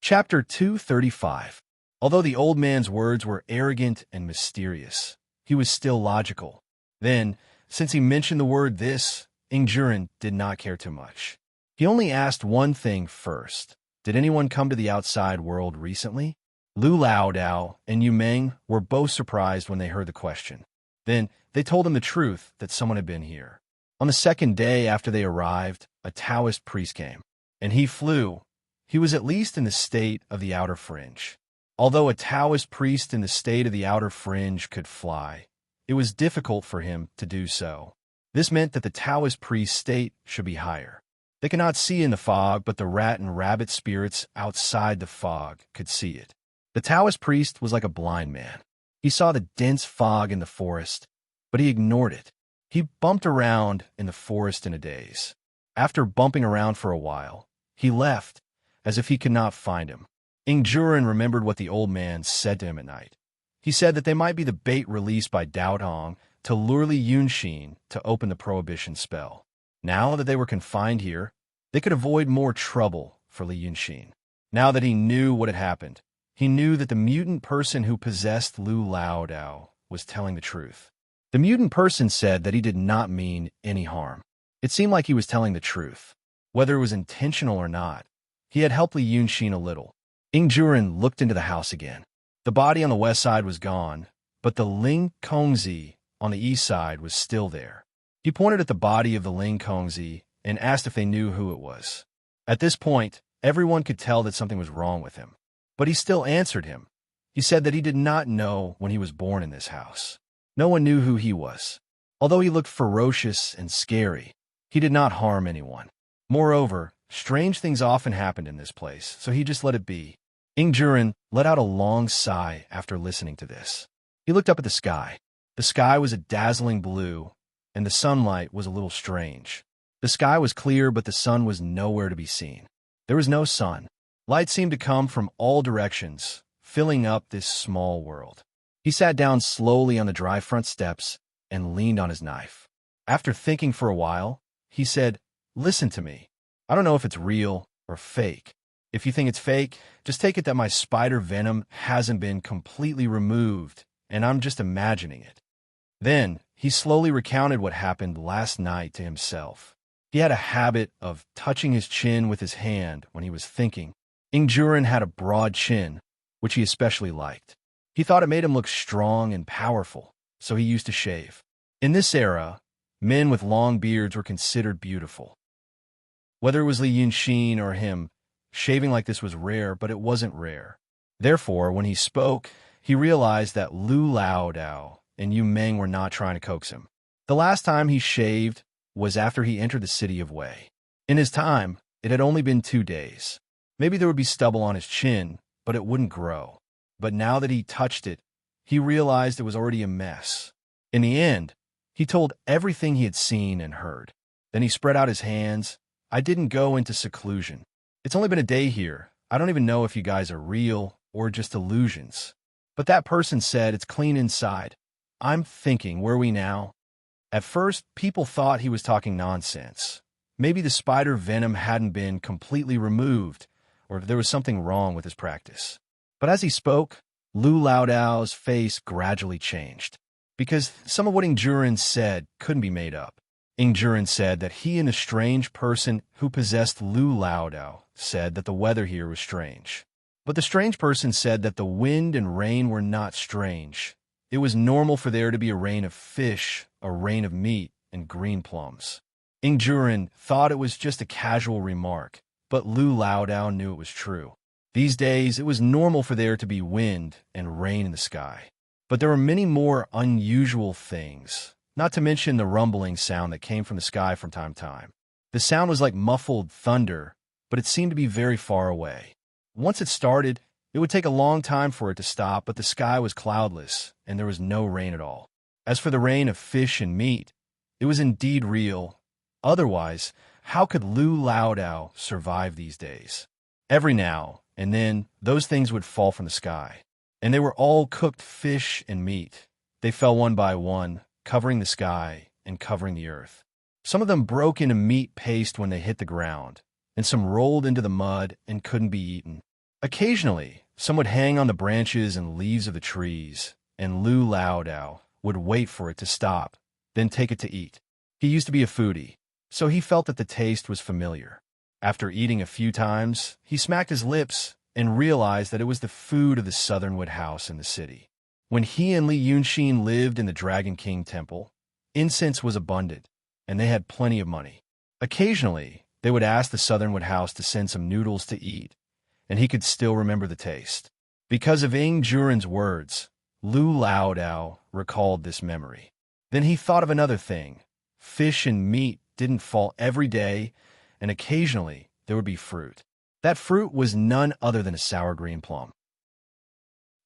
Chapter 235. Although the old man's words were arrogant and mysterious, he was still logical. Then, since he mentioned the word this, Ingjuren did not care too much. He only asked one thing first. Did anyone come to the outside world recently? Lu Laodao and Yu Meng were both surprised when they heard the question. Then, they told him the truth that someone had been here. On the second day after they arrived, a Taoist priest came, and he flew. He was at least in the state of the outer fringe. Although a Taoist priest in the state of the outer fringe could fly, it was difficult for him to do so. This meant that the Taoist priest's state should be higher. They could not see in the fog, but the rat and rabbit spirits outside the fog could see it. The Taoist priest was like a blind man. He saw the dense fog in the forest, but he ignored it. He bumped around in the forest in a daze. After bumping around for a while, he left, as if he could not find him. Ingjuren remembered what the old man said to him at night. He said that they might be the bait released by Dao Dong to lure Li Yunxin to open the prohibition spell. Now that they were confined here, they could avoid more trouble for Li Yunxin. Now that he knew what had happened, he knew that the mutant person who possessed Lu Laodao was telling the truth. The mutant person said that he did not mean any harm. It seemed like he was telling the truth. Whether it was intentional or not, he had helped Li Yunxin a little. Ingjuren looked into the house again. The body on the west side was gone, but the Ling Kongzi on the east side was still there. He pointed at the body of the Ling Kongzi and asked if they knew who it was. At this point, everyone could tell that something was wrong with him. But he still answered him. He said that he did not know when he was born in this house. No one knew who he was. Although he looked ferocious and scary, he did not harm anyone. Moreover, strange things often happened in this place, so he just let it be. Ingjuren let out a long sigh after listening to this. He looked up at the sky. The sky was a dazzling blue, and the sunlight was a little strange. The sky was clear, but the sun was nowhere to be seen. There was no sun. Light seemed to come from all directions, filling up this small world. He sat down slowly on the dry front steps and leaned on his knife. After thinking for a while, he said, "Listen to me. I don't know if it's real or fake. If you think it's fake, just take it that my spider venom hasn't been completely removed, and I'm just imagining it." Then, he slowly recounted what happened last night to himself. He had a habit of touching his chin with his hand when he was thinking. Ingjuren had a broad chin, which he especially liked. He thought it made him look strong and powerful, so he used to shave. In this era, men with long beards were considered beautiful. Whether it was Li Yunxin or him, shaving like this was rare, but it wasn't rare. Therefore, when he spoke, he realized that Lu Laodao and Yu Meng were not trying to coax him. The last time he shaved was after he entered the city of Wei. In his time, it had only been 2 days. Maybe there would be stubble on his chin, but it wouldn't grow. But now that he touched it, he realized it was already a mess. In the end, he told everything he had seen and heard. Then he spread out his hands. "I didn't go into seclusion. It's only been a day here. I don't even know if you guys are real or just illusions. But that person said it's clean inside. I'm thinking, where are we now?" At first, people thought he was talking nonsense. Maybe the spider venom hadn't been completely removed, or there was something wrong with his practice. But as he spoke, Lu Laodao's face gradually changed, because some of what Ingjuren said couldn't be made up. Ingjuren said that he and a strange person who possessed Lu Laodao said that the weather here was strange. But the strange person said that the wind and rain were not strange. It was normal for there to be a rain of fish, a rain of meat, and green plums. Ingjuren thought it was just a casual remark, but Lu Laodao knew it was true. These days, it was normal for there to be wind and rain in the sky. But there were many more unusual things, not to mention the rumbling sound that came from the sky from time to time. The sound was like muffled thunder, but it seemed to be very far away. Once it started, it would take a long time for it to stop, but the sky was cloudless, and there was no rain at all. As for the rain of fish and meat, it was indeed real. Otherwise, how could Lu Laodao survive these days? Every now and then, those things would fall from the sky, and they were all cooked fish and meat. They fell one by one, covering the sky and covering the earth. Some of them broke into meat paste when they hit the ground, and some rolled into the mud and couldn't be eaten. Occasionally, some would hang on the branches and leaves of the trees, and Lu Lao Dao would wait for it to stop, then take it to eat. He used to be a foodie, so he felt that the taste was familiar. After eating a few times, he smacked his lips and realized that it was the food of the Southernwood house in the city. When he and Li Yunxin lived in the Dragon King Temple, incense was abundant, and they had plenty of money. Occasionally, they would ask the Southernwood house to send some noodles to eat, and he could still remember the taste. Because of Ing Juren's words, Lu Lao Dao recalled this memory. Then he thought of another thing. Fish and meat didn't fall every day, and occasionally there would be fruit. That fruit was none other than a sour green plum.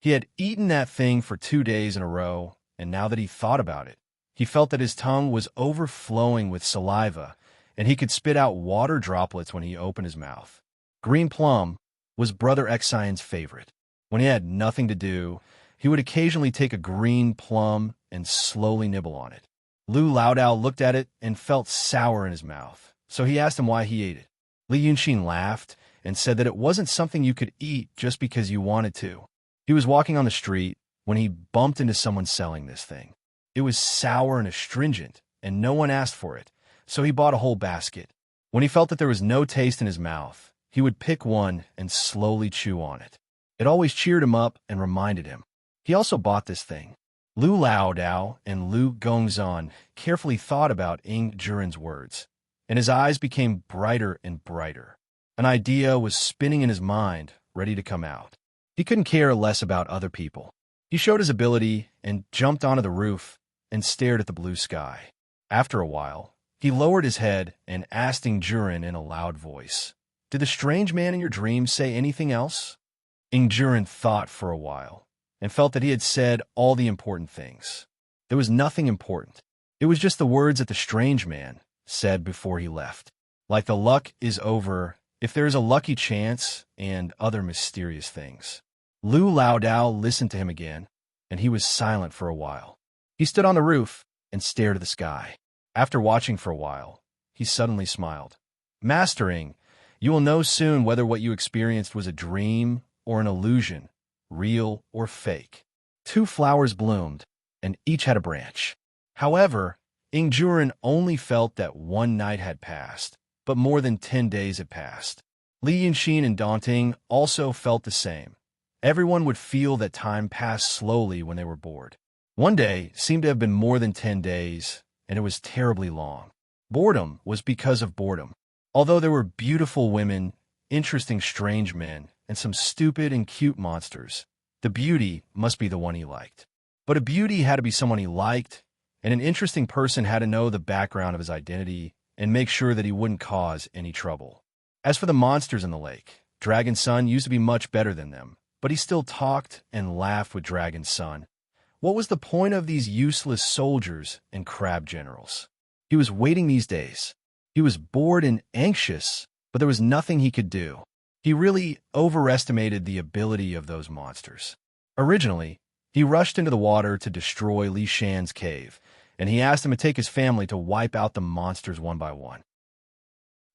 He had eaten that thing for 2 days in a row, and now that he thought about it, he felt that his tongue was overflowing with saliva, and he could spit out water droplets when he opened his mouth. Green plum was Brother Xian's favorite. When he had nothing to do, he would occasionally take a green plum and slowly nibble on it. Lu Laodao looked at it and felt sour in his mouth, so he asked him why he ate it. Li Yunxin laughed and said that it wasn't something you could eat just because you wanted to. He was walking on the street when he bumped into someone selling this thing. It was sour and astringent, and no one asked for it, so he bought a whole basket. When he felt that there was no taste in his mouth, he would pick one and slowly chew on it. It always cheered him up and reminded him. He also bought this thing. Lu Laodao and Lu Gongzan carefully thought about Ing Juren's words, and his eyes became brighter and brighter. An idea was spinning in his mind, ready to come out. He couldn't care less about other people. He showed his ability and jumped onto the roof and stared at the blue sky. After a while, he lowered his head and asked Ing Juren in a loud voice, "Did the strange man in your dream say anything else?" Ing Juren thought for a while and felt that he had said all the important things. There was nothing important. It was just the words that the strange man said before he left. Like the luck is over, if there is a lucky chance, and other mysterious things. Lu Laodao listened to him again, and he was silent for a while. He stood on the roof and stared at the sky. After watching for a while, he suddenly smiled. "Mastering, you will know soon whether what you experienced was a dream or an illusion, real or fake." 2 flowers bloomed, and each had a branch. However, Ing Juren only felt that 1 night had passed, but more than 10 days had passed. Li Yunxin and Daunting also felt the same. Everyone would feel that time passed slowly when they were bored. One day seemed to have been more than 10 days, and it was terribly long. Boredom was because of boredom. Although there were beautiful women, interesting strange men, and some stupid and cute monsters, the beauty must be the one he liked. But a beauty had to be someone he liked, and an interesting person had to know the background of his identity and make sure that he wouldn't cause any trouble. As for the monsters in the lake, Dragon's Son used to be much better than them, but he still talked and laughed with Dragon's Son. What was the point of these useless soldiers and crab generals? He was waiting these days. He was bored and anxious, but there was nothing he could do. He really overestimated the ability of those monsters. Originally, he rushed into the water to destroy Li Shan's cave, and he asked him to take his family to wipe out the monsters one by one.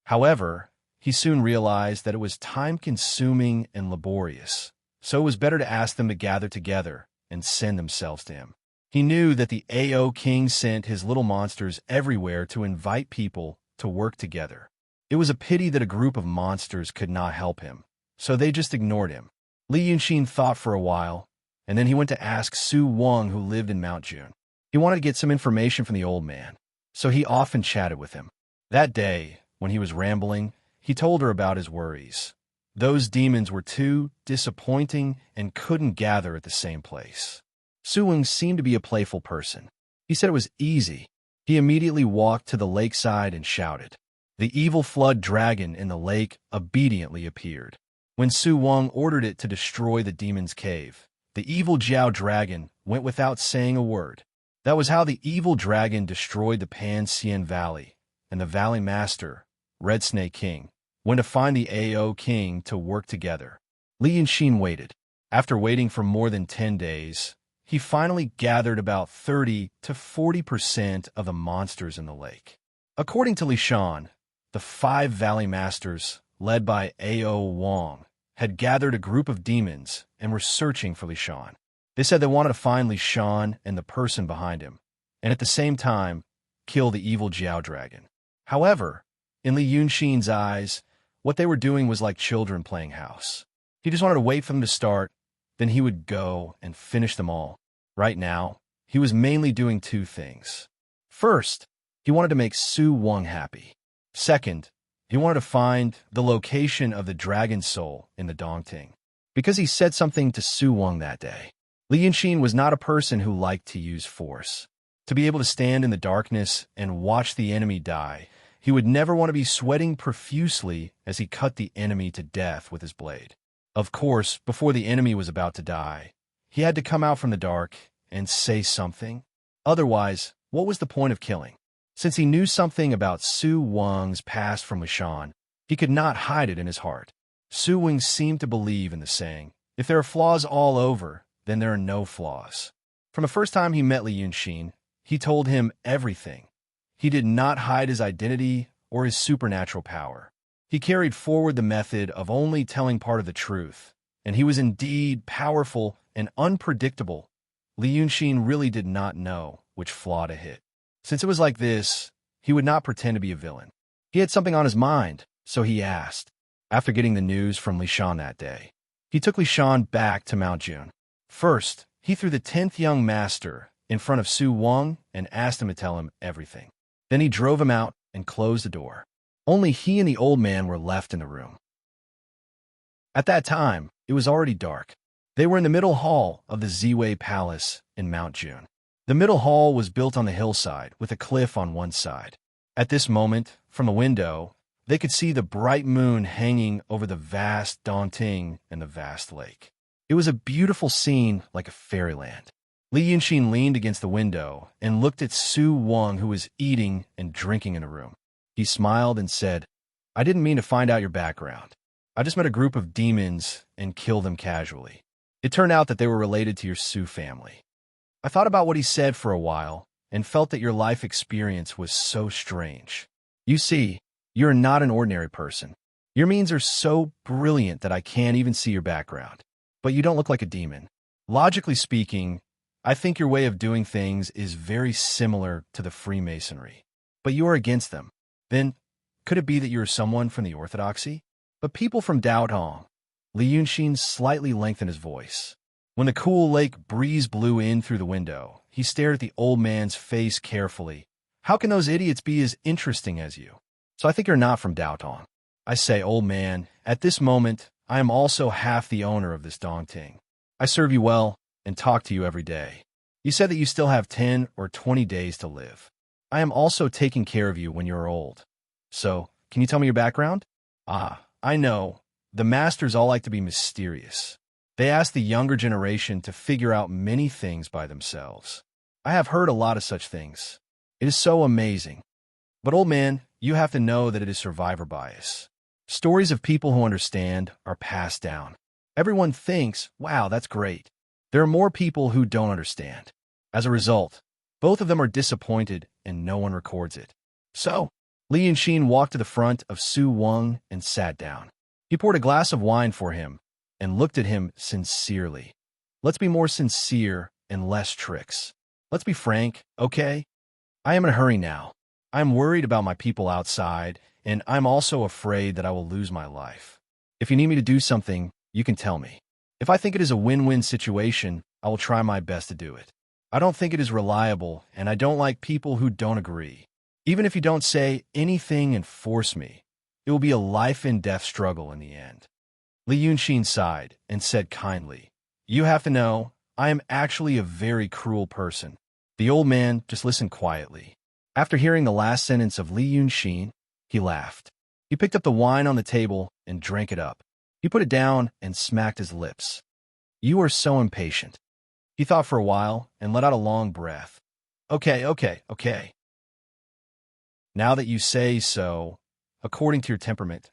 However, he soon realized that it was time-consuming and laborious, so it was better to ask them to gather together and send themselves to him. He knew that the AO King sent his little monsters everywhere to invite people to work together. It was a pity that a group of monsters could not help him, so they just ignored him. Li Yunxin thought for a while, and then he went to ask Su Wang, who lived in Mount Jun. He wanted to get some information from the old man, so he often chatted with him. That day, when he was rambling, he told her about his worries. Those demons were too disappointing and couldn't gather at the same place. Su Wang seemed to be a playful person. He said it was easy. He immediately walked to the lakeside and shouted. The evil flood dragon in the lake obediently appeared. When Su Wang ordered it to destroy the demon's cave, the evil Jiao dragon went without saying a word. That was how the evil dragon destroyed the Pan Xian Valley, and the Valley Master, Red Snake King, went to find the AO King to work together. Li Yunxin waited. After waiting for more than 10 days, he finally gathered about 30 to 40% of the monsters in the lake. According to Li Shan, the 5 Valley Masters, led by AO Wang, had gathered a group of demons and were searching for Li Shan. They said they wanted to find Li Shan and the person behind him, and at the same time, kill the evil Jiao dragon. However, in Li Yunshin's eyes, what they were doing was like children playing house. He just wanted to wait for them to start, then he would go and finish them all. Right now, he was mainly doing two things. First, he wanted to make Su Wang happy. Second, he wanted to find the location of the dragon soul in the Dongting, because he said something to Su Wang that day. Li Yunshin was not a person who liked to use force. To be able to stand in the darkness and watch the enemy die, he would never want to be sweating profusely as he cut the enemy to death with his blade. Of course, before the enemy was about to die, he had to come out from the dark and say something. Otherwise, what was the point of killing? Since he knew something about Su Wang's past from Li Shan, he could not hide it in his heart. Su Wang seemed to believe in the saying, if there are flaws all over, then there are no flaws. From the first time he met Li Yunshin, he told him everything. He did not hide his identity or his supernatural power. He carried forward the method of only telling part of the truth, and he was indeed powerful and unpredictable. Li Yunshin really did not know which flaw to hit. Since it was like this, he would not pretend to be a villain. He had something on his mind, so he asked. After getting the news from Li Shan that day, he took Li Shan back to Mount Jun. First, he threw the 10th young master in front of Su Wang and asked him to tell him everything. Then he drove him out and closed the door. Only he and the old man were left in the room. At that time, it was already dark. They were in the middle hall of the Ziwei Palace in Mount Jun. The middle hall was built on the hillside with a cliff on one side. At this moment, from the window, they could see the bright moon hanging over the vast Dongting and the vast lake. It was a beautiful scene like a fairyland. Li Yunshin leaned against the window and looked at Su Wang, who was eating and drinking in the room. He smiled and said, I didn't mean to find out your background. I just met a group of demons and killed them casually. It turned out that they were related to your Su family. I thought about what he said for a while and felt that your life experience was so strange. You see, you're not an ordinary person. Your means are so brilliant that I can't even see your background. But you don't look like a demon. Logically speaking, I think your way of doing things is very similar to the Freemasonry. But you are against them. Then, could it be that you are someone from the Orthodoxy? But people from Daotong. Li Yunshin slightly lengthened his voice. When the cool lake breeze blew in through the window, he stared at the old man's face carefully. How can those idiots be as interesting as you? So I think you're not from Daotong. I say, old man, at this moment, I am also half the owner of this Dongting. I serve you well and talk to you every day. You said that you still have 10 or 20 days to live. I am also taking care of you when you are old. So, can you tell me your background? Ah, I know. The masters all like to be mysterious. They ask the younger generation to figure out many things by themselves. I have heard a lot of such things. It is so amazing. But old man, you have to know that it is survivor bias. Stories of people who understand are passed down. Everyone thinks, wow, that's great. There are more people who don't understand. As a result, both of them are disappointed and no one records it. So, Li Yunshin walked to the front of Su Wang and sat down. He poured a glass of wine for him and looked at him sincerely. Let's be more sincere and less tricks. Let's be frank, okay? I am in a hurry now. I'm worried about my people outside, and I'm also afraid that I will lose my life. If you need me to do something, you can tell me. If I think it is a win-win situation, I will try my best to do it. I don't think it is reliable, and I don't like people who don't agree. Even if you don't say anything and force me, it will be a life-and-death struggle in the end. Li Yunshin sighed and said kindly, you have to know, I am actually a very cruel person. The old man just listened quietly. After hearing the last sentence of Li Yunshin, he laughed. He picked up the wine on the table and drank it up. He put it down and smacked his lips. You are so impatient. He thought for a while and let out a long breath. Okay. Now that you say so, according to your temperament,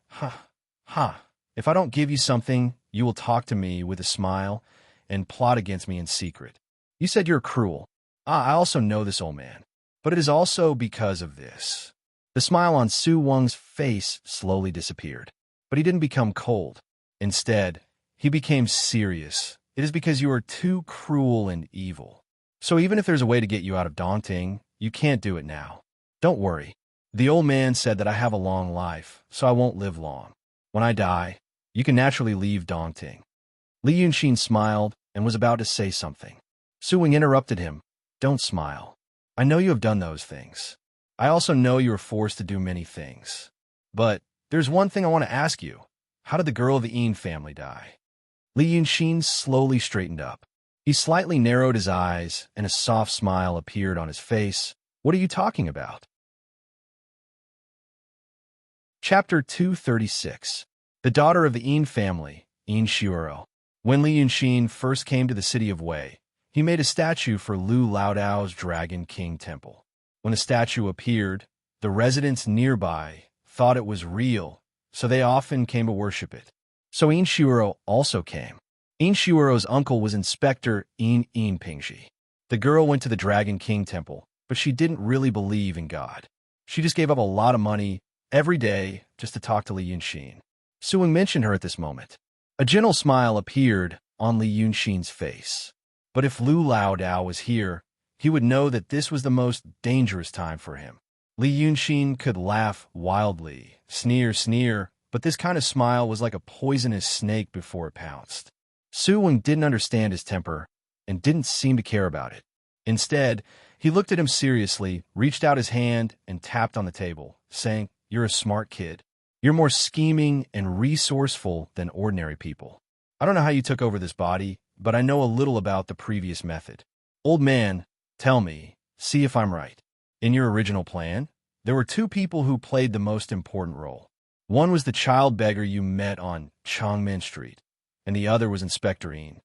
if I don't give you something, you will talk to me with a smile and plot against me in secret. You said you're cruel. I also know this, old man. But it is also because of this. The smile on Su Wang's face slowly disappeared. But he didn't become cold. Instead, he became serious. It is because you are too cruel and evil. So even if there's a way to get you out of daunting, you can't do it now. Don't worry. The old man said that I have a long life, so I won't live long. When I die, you can naturally leave daunting. Li Yunxin smiled and was about to say something. Su Wing interrupted him. Don't smile. I know you have done those things. I also know you were forced to do many things. But there's one thing I want to ask you. How did the girl of the Yin family die? Li Yunxin slowly straightened up. He slightly narrowed his eyes, and a soft smile appeared on his face. What are you talking about? Chapter 236. The daughter of the Yin family, Yin Xiuro. When Li Yunxin first came to the city of Wei, he made a statue for Lu Laodao's Dragon King Temple. When the statue appeared, the residents nearby thought it was real, so they often came to worship it. So Yin Xiuro also came. Yin Xiuro's uncle was Inspector Yin Pingji. The girl went to the Dragon King Temple, but she didn't really believe in God. She just gave up a lot of money every day just to talk to Li Yunxin. Su Wing mentioned her at this moment. A gentle smile appeared on Li Yunxin's face. But if Lu Laodao was here, he would know that this was the most dangerous time for him. Li Yunxin could laugh wildly, sneer, but this kind of smile was like a poisonous snake before it pounced. Su Wing didn't understand his temper and didn't seem to care about it. Instead, he looked at him seriously, reached out his hand, and tapped on the table, saying, "You're a smart kid. You're more scheming and resourceful than ordinary people. I don't know how you took over this body, but I know a little about the previous method. Old man, tell me, see if I'm right. In your original plan, there were two people who played the most important role. One was the child beggar you met on Changmen Street, and the other was Inspector Yin.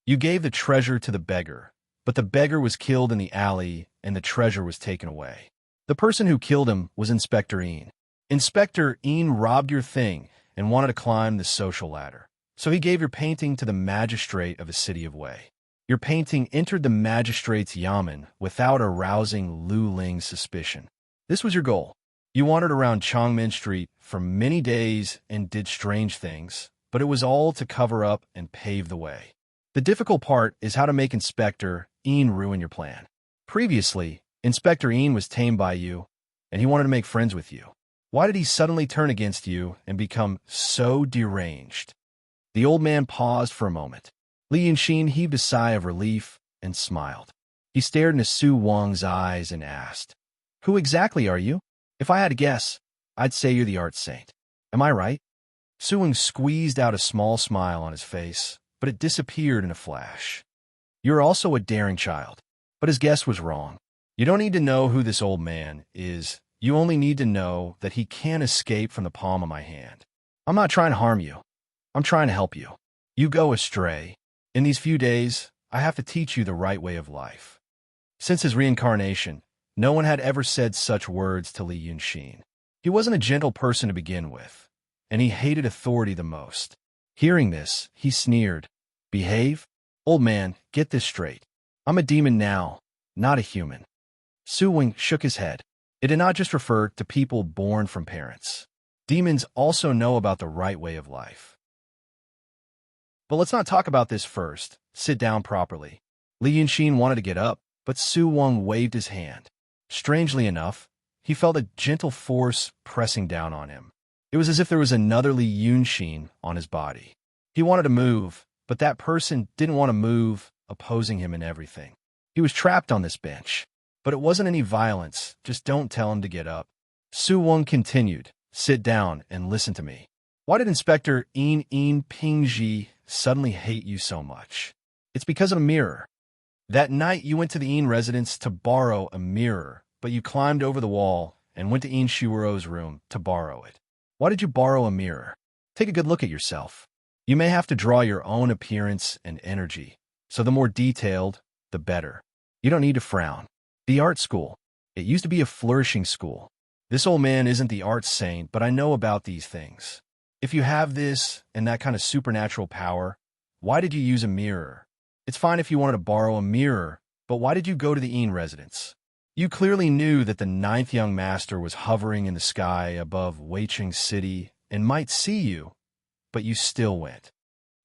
You gave the treasure to the beggar, but the beggar was killed in the alley and the treasure was taken away. The person who killed him was Inspector Yin. Inspector Yin robbed your thing and wanted to climb the social ladder. So he gave your painting to the magistrate of the city of Wei. Your painting entered the magistrate's yamen without arousing Lu Ling's suspicion. This was your goal. You wandered around Changmen Street for many days and did strange things, but it was all to cover up and pave the way. The difficult part is how to make Inspector Yin ruin your plan. Previously, Inspector Yin was tamed by you, and he wanted to make friends with you. Why did he suddenly turn against you and become so deranged? The old man paused for a moment. Li Yunxin heaved a sigh of relief and smiled. He stared into Su Wang's eyes and asked, "Who exactly are you? If I had to guess, I'd say you're the art saint. Am I right?" Su Wang squeezed out a small smile on his face, but it disappeared in a flash. "You're also a daring child." But his guess was wrong. You don't need to know who this old man is. You only need to know that he can't escape from the palm of my hand. I'm not trying to harm you. I'm trying to help you. You go astray. In these few days, I have to teach you the right way of life. Since his reincarnation, no one had ever said such words to Li Yunxin. He wasn't a gentle person to begin with, and he hated authority the most. Hearing this, he sneered. "Behave? Old man, get this straight. I'm a demon now, not a human." Su Wing shook his head. It did not just refer to people born from parents. Demons also know about the right way of life. But let's not talk about this first. Sit down properly. Li Yunxin wanted to get up, but Su Wang waved his hand. Strangely enough, he felt a gentle force pressing down on him. It was as if there was another Li Yunxin on his body. He wanted to move, but that person didn't want to move, opposing him in everything. He was trapped on this bench. But it wasn't any violence, just don't tell him to get up. Su Wang continued, "Sit down and listen to me. Why did Inspector Yin Pingji suddenly hate you so much? It's because of a mirror. That night you went to the Yin residence to borrow a mirror, but you climbed over the wall and went to Yin Shuro's room to borrow it. Why did you borrow a mirror? Take a good look at yourself. You may have to draw your own appearance and energy, so the more detailed, the better. You don't need to frown. The art school. It used to be a flourishing school. This old man isn't the art saint, but I know about these things. If you have this and that kind of supernatural power, why did you use a mirror? It's fine if you wanted to borrow a mirror, but why did you go to the Yin residence? You clearly knew that the ninth young master was hovering in the sky above Weiqing City and might see you. but you still went.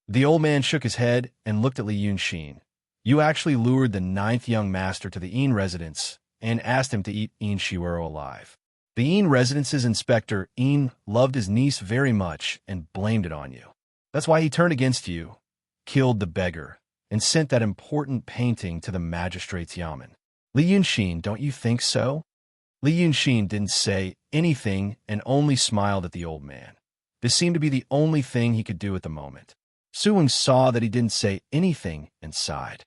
The old man shook his head and looked at Li Yunxin. You actually lured the 9th young master to the Yin residence and asked him to eat Yin Shiwero alive. The Yin residence's inspector, Yin, loved his niece very much and blamed it on you. That's why he turned against you, killed the beggar, and sent that important painting to the magistrate's yamen. Li Yunxin, don't you think so? Li Yunxin didn't say anything and only smiled at the old man. This seemed to be the only thing he could do at the moment. Su Weng saw that he didn't say anything and sighed.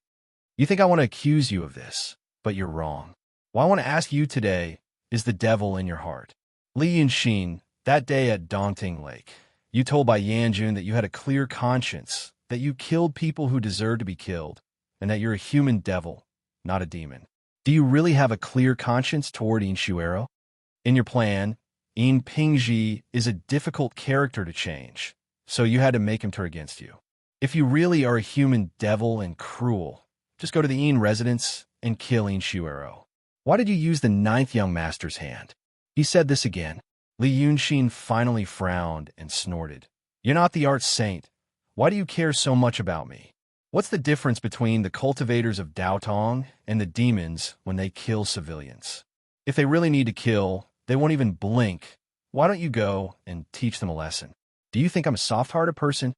You think I want to accuse you of this, but you're wrong. What I want to ask you today is the devil in your heart. Li Yunxin, that day at Dongting Lake, you told Bai Yanjun that you had a clear conscience, that you killed people who deserved to be killed, and that you're a human devil, not a demon. Do you really have a clear conscience toward Yin Shiwero? In your plan, Yin Pingji is a difficult character to change, so you had to make him turn against you. If you really are a human devil and cruel, just go to the Yin residence and kill Yin Shiwero. Why did you use the 9th young master's hand? He said this again. Li Yunxin finally frowned and snorted. You're not the art saint. Why do you care so much about me? What's the difference between the cultivators of Daotong and the demons when they kill civilians? If they really need to kill, they won't even blink. Why don't you go and teach them a lesson? Do you think I'm a soft-hearted person?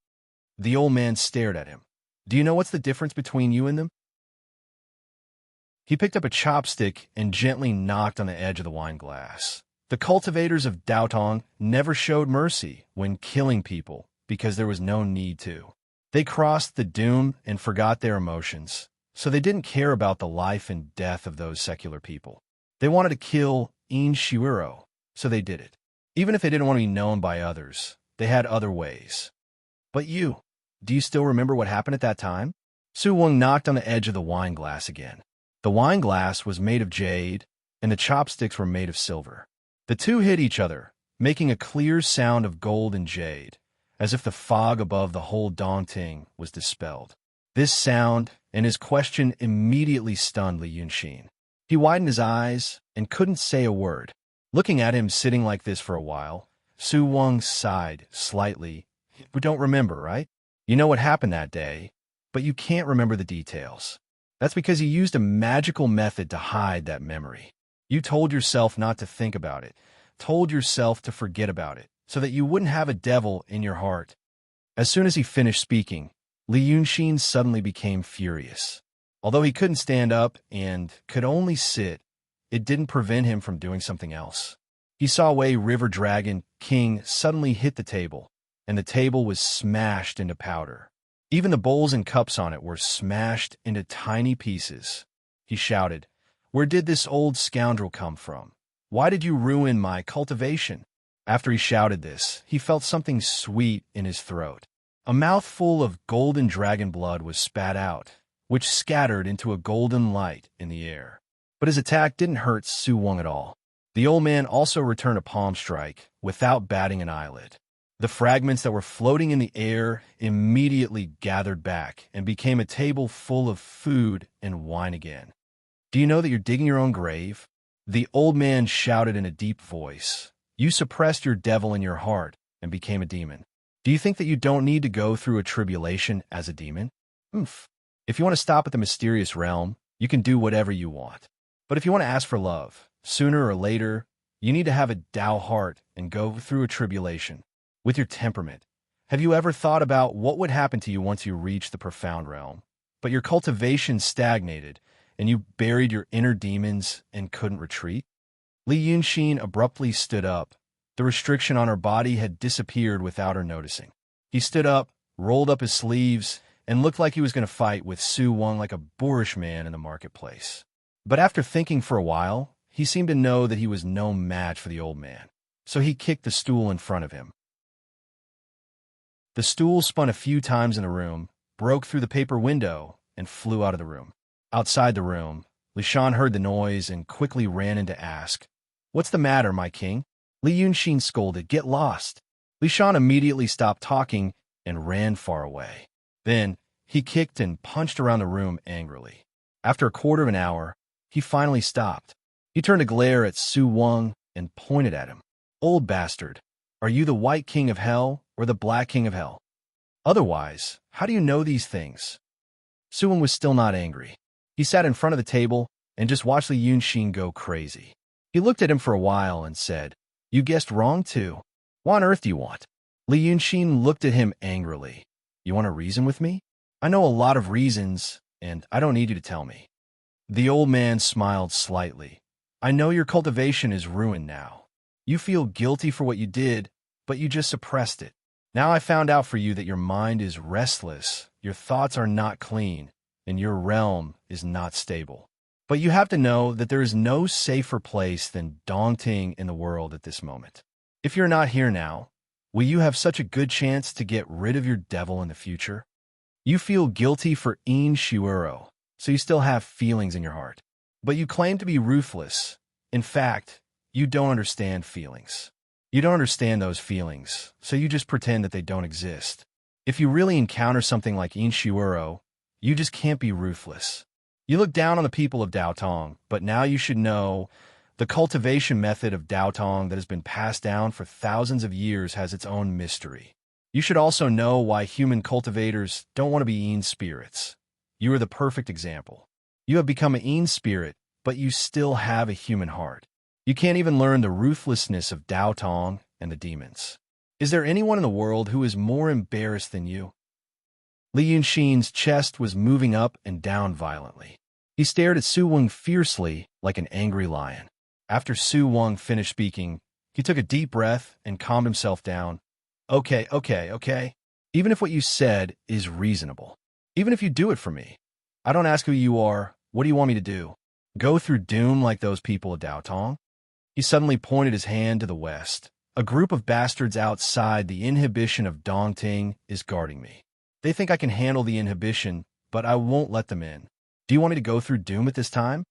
The old man stared at him. Do you know what's the difference between you and them? He picked up a chopstick and gently knocked on the edge of the wine glass. The cultivators of Daotong never showed mercy when killing people because there was no need to. They crossed the doom and forgot their emotions, so they didn't care about the life and death of those secular people. They wanted to kill Yin Shiwero, so they did it. Even if they didn't want to be known by others, they had other ways. But you, do you still remember what happened at that time? Su Weng knocked on the edge of the wine glass again. The wine glass was made of jade, and the chopsticks were made of silver. The two hit each other, making a clear sound of gold and jade, as if the fog above the whole Dongting was dispelled. This sound and his question immediately stunned Li Yunxin. He widened his eyes and couldn't say a word. Looking at him sitting like this for a while, Su Weng sighed slightly. You don't remember, right? You know what happened that day, but you can't remember the details. That's because you used a magical method to hide that memory. You told yourself not to think about it, told yourself to forget about it, so that you wouldn't have a devil in your heart. As soon as he finished speaking, Li Yunxin suddenly became furious. Although he couldn't stand up and could only sit, it didn't prevent him from doing something else. He saw Wei River Dragon King suddenly hit the table, and the table was smashed into powder. Even the bowls and cups on it were smashed into tiny pieces. He shouted, "Where did this old scoundrel come from? Why did you ruin my cultivation?" After he shouted this, he felt something sweet in his throat. A mouthful of golden dragon blood was spat out, which scattered into a golden light in the air. But his attack didn't hurt Su Weng at all. The old man also returned a palm strike without batting an eyelid. The fragments that were floating in the air immediately gathered back and became a table full of food and wine again. Do you know that you're digging your own grave? The old man shouted in a deep voice. You suppressed your devil in your heart and became a demon. Do you think that you don't need to go through a tribulation as a demon? If you want to stop at the mysterious realm, you can do whatever you want. But if you want to ask for love, sooner or later, you need to have a Tao heart and go through a tribulation. With your temperament, have you ever thought about what would happen to you once you reached the profound realm? But your cultivation stagnated, and you buried your inner demons and couldn't retreat? Li Yunxin abruptly stood up. The restriction on her body had disappeared without her noticing. He stood up, rolled up his sleeves, and looked like he was going to fight with Su Weng like a boorish man in the marketplace. But after thinking for a while, he seemed to know that he was no match for the old man, so he kicked the stool in front of him. The stool spun a few times in the room, broke through the paper window, and flew out of the room. Outside the room, Li Shan heard the noise and quickly ran in to ask, "What's the matter, my king?" Li Yunxin scolded, "Get lost." Li Shan immediately stopped talking and ran far away. Then, he kicked and punched around the room angrily. After a quarter of an hour, he finally stopped. He turned to glare at Su Weng and pointed at him. "Old bastard, are you the White King of Hell or or the Black King of Hell? Otherwise, how do you know these things? Suwon was still not angry. He sat in front of the table and just watched Li Yunxin go crazy. He looked at him for a while and said, "You guessed wrong too. What on earth do you want?" Li Yunxin looked at him angrily. "You want to reason with me? I know a lot of reasons, and I don't need you to tell me." The old man smiled slightly. "I know your cultivation is ruined now. You feel guilty for what you did, but you just suppressed it. Now I found out for you that your mind is restless, your thoughts are not clean, and your realm is not stable. But you have to know that there is no safer place than Dongting in the world at this moment. If you're not here now, will you have such a good chance to get rid of your devil in the future? You feel guilty for In Shuuro, so you still have feelings in your heart. But you claim to be ruthless. In fact, you don't understand feelings. You don't understand those feelings, so you just pretend that they don't exist. If you really encounter something like In Shuuro, you just can't be ruthless. You look down on the people of Daotong, but now you should know the cultivation method of Daotong that has been passed down for thousands of years has its own mystery. You should also know why human cultivators don't want to be In spirits. You are the perfect example. You have become an In spirit, but you still have a human heart. You can't even learn the ruthlessness of Daotong and the demons. Is there anyone in the world who is more embarrassed than you?" Li Yunxin's chest was moving up and down violently. He stared at Su Weng fiercely like an angry lion. After Su Weng finished speaking, he took a deep breath and calmed himself down. Okay. Even if what you said is reasonable. Even if you do it for me. I don't ask who you are. What do you want me to do? Go through doom like those people of Daotong? He suddenly pointed his hand to the west. "A group of bastards outside the inhibition of Dongting is guarding me. They think I can handle the inhibition, but I won't let them in. Do you want me to go through doom at this time?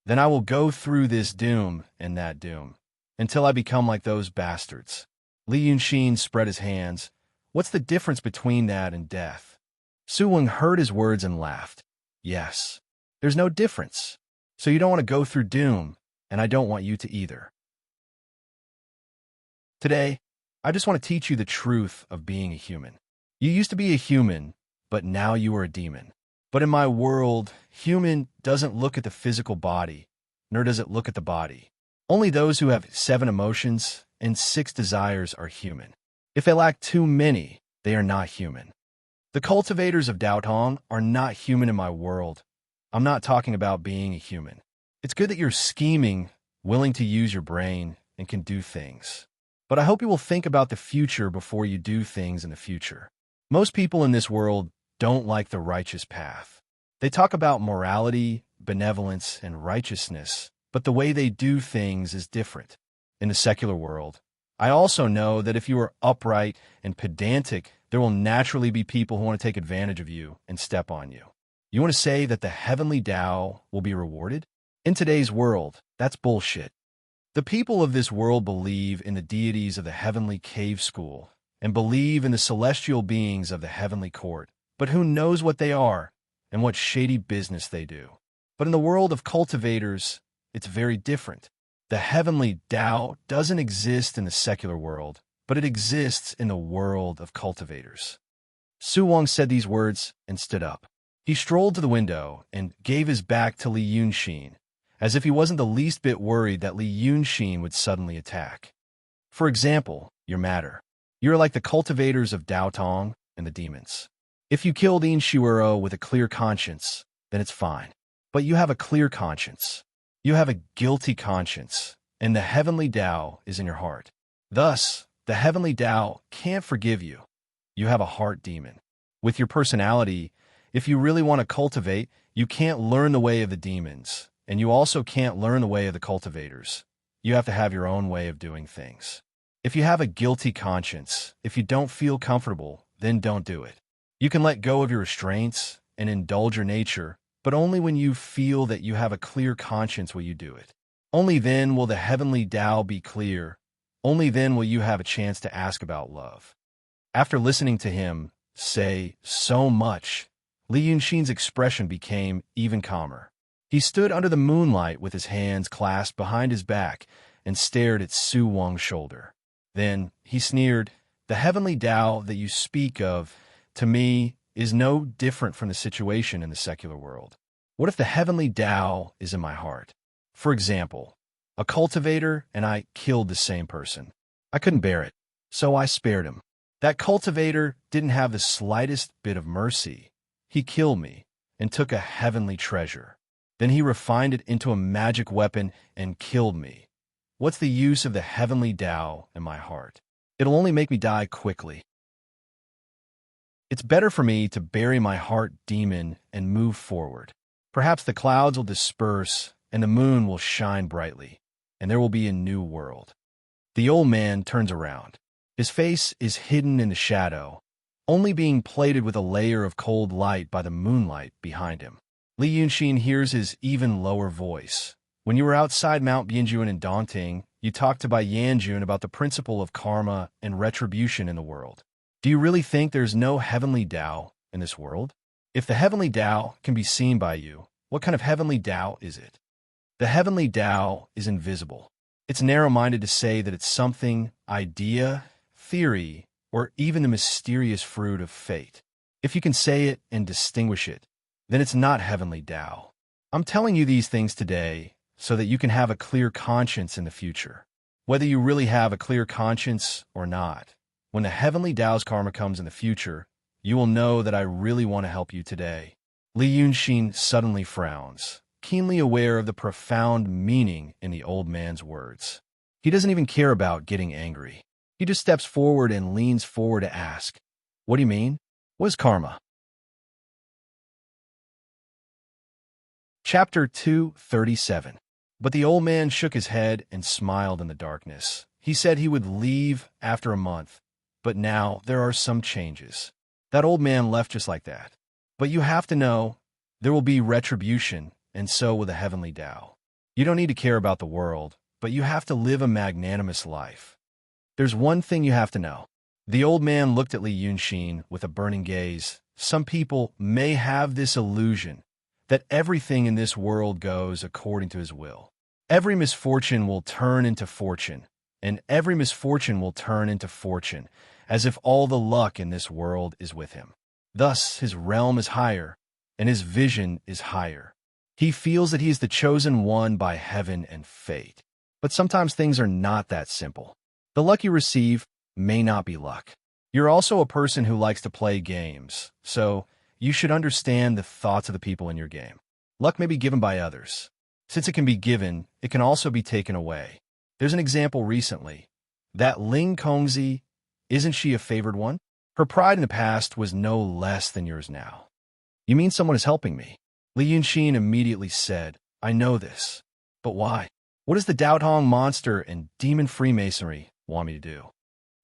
Then I will go through this doom and that doom, until I become like those bastards." Li Yunxin spread his hands. "What's the difference between that and death?" Su Weng heard his words and laughed. "Yes, there's no difference. So you don't want to go through doom, and I don't want you to either. Today, I just want to teach you the truth of being a human. You used to be a human, but now you are a demon. But in my world, human doesn't look at the physical body, nor does it look at the body. Only those who have 7 emotions and 6 desires are human. If they lack too many, they are not human. The cultivators of Daotong are not human in my world. I'm not talking about being a human. It's good that you're scheming, willing to use your brain, and can do things. But I hope you will think about the future before you do things in the future. Most people in this world don't like the righteous path. They talk about morality, benevolence, and righteousness, but the way they do things is different. In the secular world, I also know that if you are upright and pedantic, there will naturally be people who want to take advantage of you and step on you. You want to say that the heavenly Tao will be rewarded? In today's world, that's bullshit. The people of this world believe in the deities of the heavenly cave school and believe in the celestial beings of the heavenly court, but who knows what they are and what shady business they do. But in the world of cultivators, it's very different. The heavenly Tao doesn't exist in the secular world, but it exists in the world of cultivators. Su Weng said these words and stood up. He strolled to the window and gave his back to Li Yunxin, as if he wasn't the least bit worried that Li Yunxin would suddenly attack. For example, your matter. You're like the cultivators of Daotong and the demons. If you killed In Shuuro with a clear conscience, then it's fine. But you have a clear conscience. You have a guilty conscience, and the heavenly Tao is in your heart. Thus, the heavenly Tao can't forgive you. You have a heart demon. With your personality, if you really want to cultivate, you can't learn the way of the demons. And you also can't learn the way of the cultivators. You have to have your own way of doing things. If you have a guilty conscience, if you don't feel comfortable, then don't do it. You can let go of your restraints and indulge your nature, but only when you feel that you have a clear conscience will you do it. Only then will the heavenly Tao be clear. Only then will you have a chance to ask about love. After listening to him say so much, Li Yunxin's expression became even calmer. He stood under the moonlight with his hands clasped behind his back and stared at Su Weng's shoulder. Then he sneered, The heavenly Tao that you speak of, to me, is no different from the situation in the secular world. What if the heavenly Tao is in my heart? For example, a cultivator and I killed the same person. I couldn't bear it, so I spared him. That cultivator didn't have the slightest bit of mercy. He killed me and took a heavenly treasure. Then he refined it into a magic weapon and killed me. What's the use of the heavenly Tao in my heart? It'll only make me die quickly. It's better for me to bury my heart demon and move forward. Perhaps the clouds will disperse and the moon will shine brightly, and there will be a new world. The old man turns around. His face is hidden in the shadow, only being plated with a layer of cold light by the moonlight behind him. Li Yunxin hears his even lower voice. When you were outside Mount Bianjuan in Daunting, you talked to Bai Yanjun about the principle of karma and retribution in the world. Do you really think there's no heavenly Tao in this world? If the heavenly Tao can be seen by you, what kind of heavenly Tao is it? The heavenly Tao is invisible. It's narrow-minded to say that it's something, idea, theory, or even the mysterious fruit of fate. If you can say it and distinguish it, then it's not heavenly Tao. I'm telling you these things today so that you can have a clear conscience in the future. Whether you really have a clear conscience or not, when the heavenly Tao's karma comes in the future, you will know that I really want to help you today. Li Yunxin suddenly frowns, keenly aware of the profound meaning in the old man's words. He doesn't even care about getting angry. He just steps forward and leans forward to ask, "What do you mean? What is karma?" Chapter 237. But the old man shook his head and smiled in the darkness. He said he would leave after a month, but now there are some changes. That old man left just like that. But you have to know, there will be retribution, and so will the heavenly Tao. You don't need to care about the world, but you have to live a magnanimous life. There's one thing you have to know. The old man looked at Li Yunxin with a burning gaze. Some people may have this illusion that everything in this world goes according to his will. Every misfortune will turn into fortune, and every misfortune will turn into fortune, as if all the luck in this world is with him. Thus, his realm is higher, and his vision is higher. He feels that he is the chosen one by heaven and fate. But sometimes things are not that simple. The luck you receive may not be luck. You're also a person who likes to play games, so you should understand the thoughts of the people in your game. Luck may be given by others. Since it can be given, it can also be taken away. There's an example recently. That Ling Kongzi, isn't she a favored one? Her pride in the past was no less than yours now. You mean someone is helping me? Li Yunxin immediately said, I know this. But why? What does the Daotong monster and demon Freemasonry want me to do?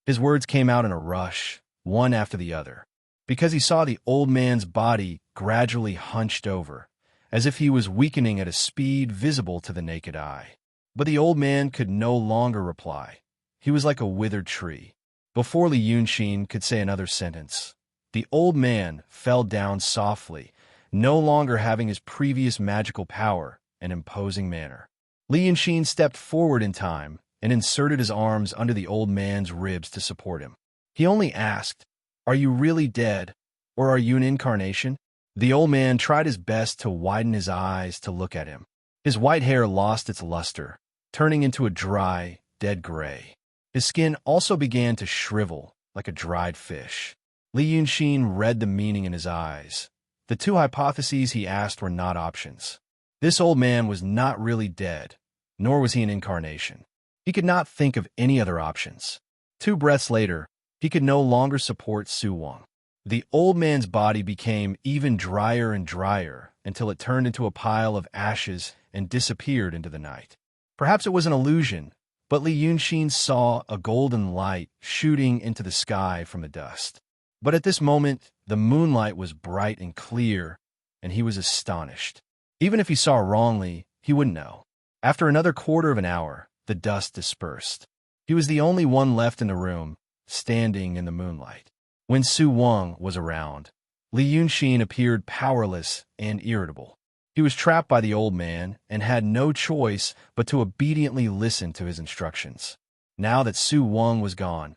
His words came out in a rush, one after the other, because he saw the old man's body gradually hunched over, as if he was weakening at a speed visible to the naked eye. But the old man could no longer reply. He was like a withered tree. Before Li Yunxin could say another sentence, the old man fell down softly, no longer having his previous magical power and imposing manner. Li Yunxin stepped forward in time and inserted his arms under the old man's ribs to support him. He only asked, Are you really dead, or are you an incarnation? The old man tried his best to widen his eyes to look at him. His white hair lost its luster, turning into a dry, dead gray. His skin also began to shrivel like a dried fish. Li Yunxin read the meaning in his eyes. The two hypotheses he asked were not options. This old man was not really dead, nor was he an incarnation. He could not think of any other options. 2 breaths later, he could no longer support Su Wang. The old man's body became even drier and drier until it turned into a pile of ashes and disappeared into the night. Perhaps it was an illusion, but Li Yunxin saw a golden light shooting into the sky from the dust. But at this moment, the moonlight was bright and clear, and he was astonished. Even if he saw wrongly, he wouldn't know. After another quarter of an hour, the dust dispersed. He was the only one left in the room, standing in the moonlight. When Su Wang was around, Li Yunxin appeared powerless and irritable. He was trapped by the old man and had no choice but to obediently listen to his instructions. Now that Su Wang was gone,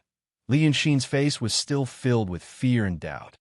Li Yunshin's face was still filled with fear and doubt.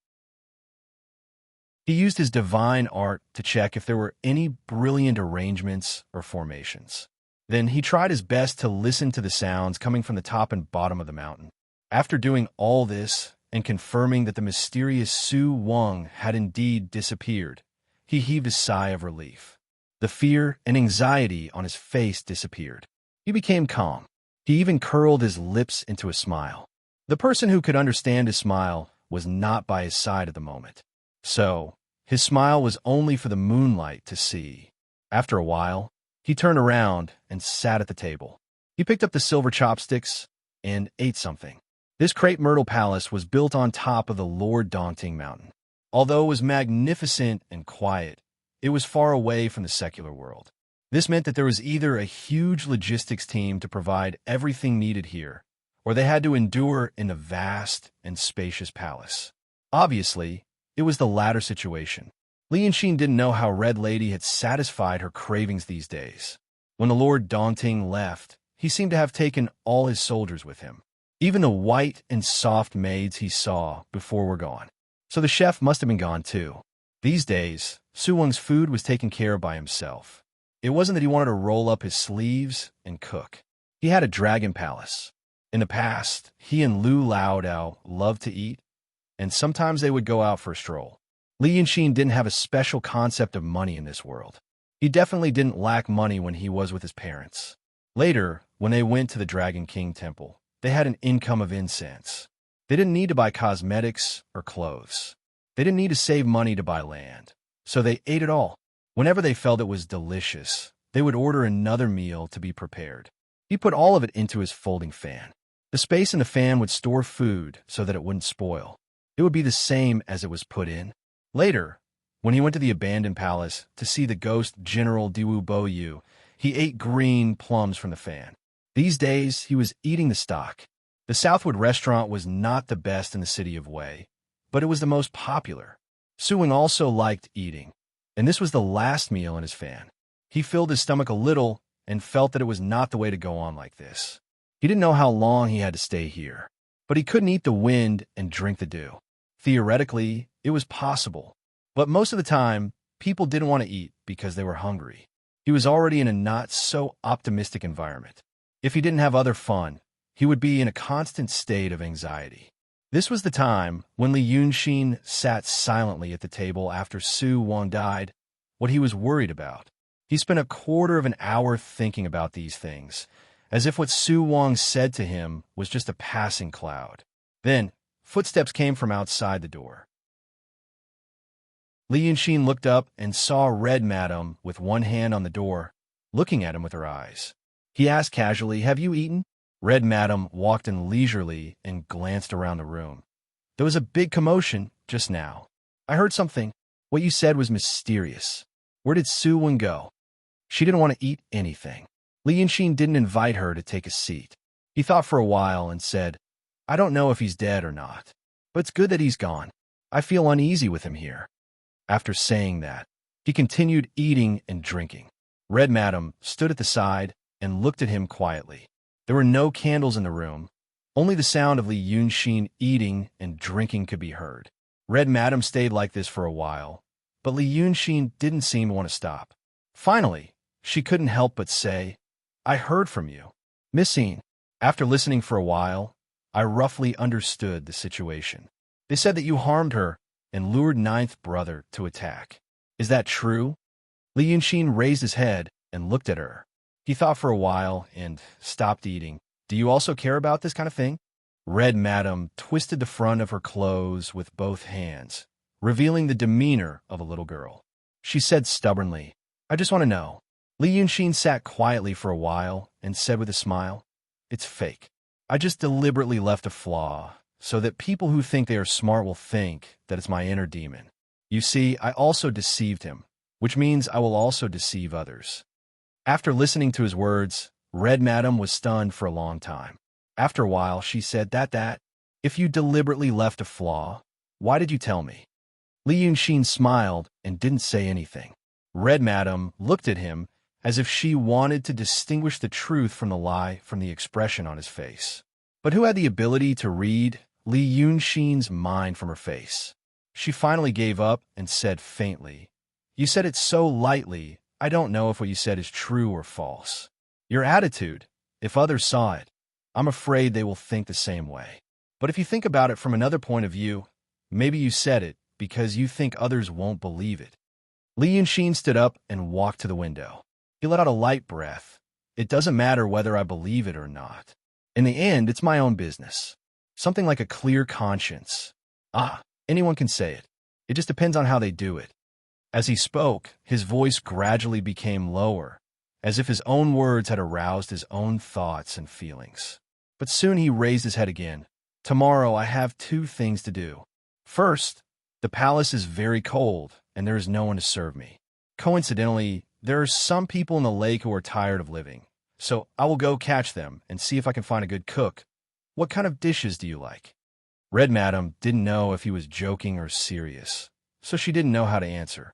He used his divine art to check if there were any brilliant arrangements or formations. Then he tried his best to listen to the sounds coming from the top and bottom of the mountain. After doing all this and confirming that the mysterious Su Wang had indeed disappeared, he heaved a sigh of relief. The fear and anxiety on his face disappeared. He became calm. He even curled his lips into a smile. The person who could understand his smile was not by his side at the moment. So, his smile was only for the moonlight to see. After a while, he turned around and sat at the table. He picked up the silver chopsticks and ate something. This crepe myrtle palace was built on top of the Lord Dongting Mountain. Although it was magnificent and quiet, it was far away from the secular world. This meant that there was either a huge logistics team to provide everything needed here, or they had to endure in the vast and spacious palace. Obviously, it was the latter situation. Li Yunshin didn't know how Red Lady had satisfied her cravings these days. When the Lord Dongting left, he seemed to have taken all his soldiers with him. Even the white and soft maids he saw before were gone. So the chef must have been gone too. These days, Su Wang's food was taken care of by himself. It wasn't that he wanted to roll up his sleeves and cook. He had a dragon palace. In the past, he and Lu Laodao loved to eat, and sometimes they would go out for a stroll. Li Yunshin didn't have a special concept of money in this world. He definitely didn't lack money when he was with his parents. Later, when they went to the Dragon King Temple, they had an income of incense. They didn't need to buy cosmetics or clothes. They didn't need to save money to buy land. So they ate it all. Whenever they felt it was delicious, they would order another meal to be prepared. He put all of it into his folding fan. The space in the fan would store food so that it wouldn't spoil. It would be the same as it was put in. Later, when he went to the abandoned palace to see the ghost General Diwu Boyu, he ate green plums from the fan. These days, he was eating the stock. The Southwood restaurant was not the best in the city of Wei, but it was the most popular. Su Wang also liked eating, and this was the last meal in his fan. He filled his stomach a little and felt that it was not the way to go on like this. He didn't know how long he had to stay here, but he couldn't eat the wind and drink the dew. Theoretically, it was possible, but most of the time, people didn't want to eat because they were hungry. He was already in a not-so-optimistic environment. If he didn't have other fun, he would be in a constant state of anxiety. This was the time when Li Yunshin sat silently at the table after Su Wang died, what he was worried about. He spent a quarter of an hour thinking about these things, as if what Su Wang said to him was just a passing cloud. Then, footsteps came from outside the door. Li Yunshin looked up and saw Red Madam with one hand on the door, looking at him with her eyes. He asked casually, "Have you eaten?" Red Madam walked in leisurely and glanced around the room. "There was a big commotion just now. I heard something. What you said was mysterious. Where did Su Wang go?" She didn't want to eat anything. Li Yunshin didn't invite her to take a seat. He thought for a while and said, "I don't know if he's dead or not, but it's good that he's gone. I feel uneasy with him here." After saying that, he continued eating and drinking. Red Madam stood at the side and looked at him quietly. There were no candles in the room. Only the sound of Li Yunshin eating and drinking could be heard. Red Madam stayed like this for a while, but Li Yunshin didn't seem to want to stop. Finally, she couldn't help but say, "I heard from you. Missing." After listening for a while, I roughly understood the situation. They said that you harmed her and lured Ninth Brother to attack. Is that true? Li Yunshin raised his head and looked at her. He thought for a while and stopped eating. "Do you also care about this kind of thing?" Red Madam twisted the front of her clothes with both hands, revealing the demeanor of a little girl. She said stubbornly, "I just want to know." Li Yunshin sat quietly for a while and said with a smile, "It's fake. I just deliberately left a flaw so that people who think they are smart will think that it's my inner demon. You see, I also deceived him, which means I will also deceive others." After listening to his words, Red Madam was stunned for a long time. After a while, she said, that, if you deliberately left a flaw, why did you tell me?" Li Yunshin smiled and didn't say anything. Red Madam looked at him as if she wanted to distinguish the truth from the lie from the expression on his face. But who had the ability to read Li Yunxin's mind from her face? She finally gave up and said faintly, "You said it so lightly, I don't know if what you said is true or false. Your attitude, if others saw it, I'm afraid they will think the same way. But if you think about it from another point of view, maybe you said it because you think others won't believe it." Li Yunxin stood up and walked to the window. He let out a light breath. "It doesn't matter whether I believe it or not. In the end, it's my own business. Something like a clear conscience. Anyone can say it. It just depends on how they do it." As he spoke, his voice gradually became lower, as if his own words had aroused his own thoughts and feelings. But soon he raised his head again. "Tomorrow I have 2 things to do. First, the palace is very cold, and there is no one to serve me. Coincidentally, there are some people in the lake who are tired of living, so I will go catch them and see if I can find a good cook. What kind of dishes do you like?" Red Madam didn't know if he was joking or serious, so she didn't know how to answer.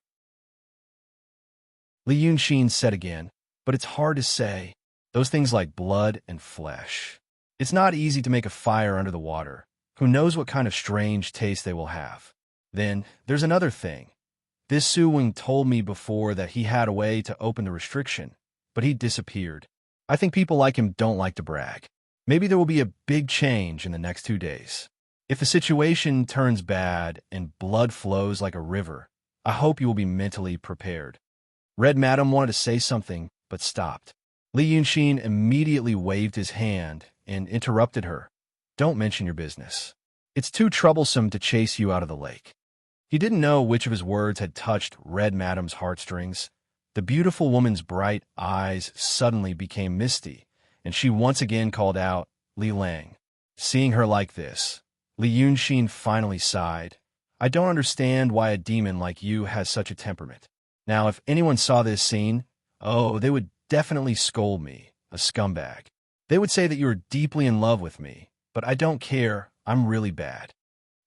Li Yunxin said again, "But it's hard to say. Those things like blood and flesh. It's not easy to make a fire under the water. Who knows what kind of strange taste they will have. Then, there's another thing. This Su Wing told me before that he had a way to open the restriction, but he disappeared. I think people like him don't like to brag. Maybe there will be a big change in the next 2 days. If the situation turns bad and blood flows like a river, I hope you will be mentally prepared." Red Madam wanted to say something, but stopped. Li Yunxin immediately waved his hand and interrupted her. "Don't mention your business. It's too troublesome to chase you out of the lake." He didn't know which of his words had touched Red Madam's heartstrings. The beautiful woman's bright eyes suddenly became misty, and she once again called out, "Li Lang." Seeing her like this, Li Yunxin finally sighed. "I don't understand why a demon like you has such a temperament. Now, if anyone saw this scene, they would definitely scold me, a scumbag. They would say that you are deeply in love with me, but I don't care, I'm really bad.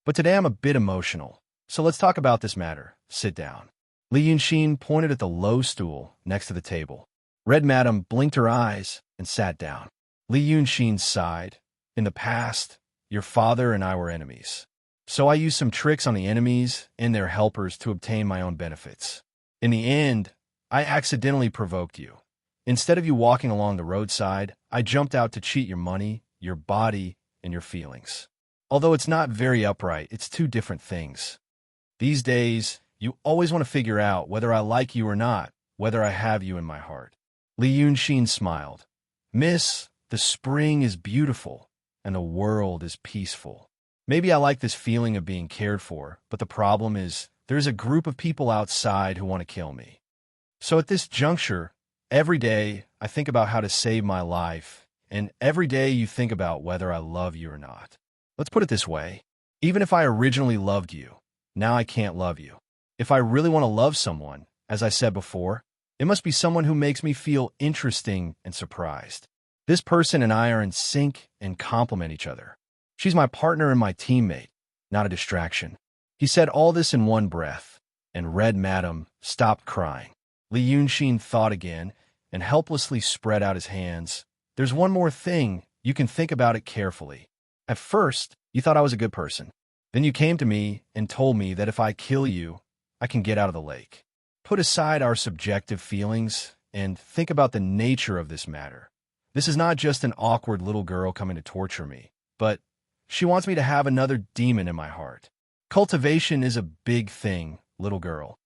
But today I'm a bit emotional, so let's talk about this matter. Sit down." Li Yunxin pointed at the low stool next to the table. Red Madam blinked her eyes and sat down. Li Yunxin sighed. "In the past, your father and I were enemies. So I used some tricks on the enemies and their helpers to obtain my own benefits. In the end, I accidentally provoked you. Instead of you walking along the roadside, I jumped out to cheat your money, your body, and your feelings. Although it's not very upright, it's 2 different things. These days, you always want to figure out whether I like you or not, whether I have you in my heart." Li Yunxin smiled. "Miss, the spring is beautiful, and the world is peaceful. Maybe I like this feeling of being cared for, but the problem is there's a group of people outside who want to kill me. So at this juncture, every day I think about how to save my life, and every day you think about whether I love you or not. Let's put it this way. Even if I originally loved you, now I can't love you. If I really want to love someone, as I said before, it must be someone who makes me feel interesting and surprised. This person and I are in sync and complement each other. She's my partner and my teammate, not a distraction." He said all this in one breath, and Red Madam stopped crying. Li Yunxin thought again and helplessly spread out his hands. "There's one more thing. You can think about it carefully. At first, you thought I was a good person. Then you came to me and told me that if I kill you, I can get out of the lake. Put aside our subjective feelings and think about the nature of this matter. This is not just an awkward little girl coming to torture me, but she wants me to have another demon in my heart. Cultivation is a big thing, little girl."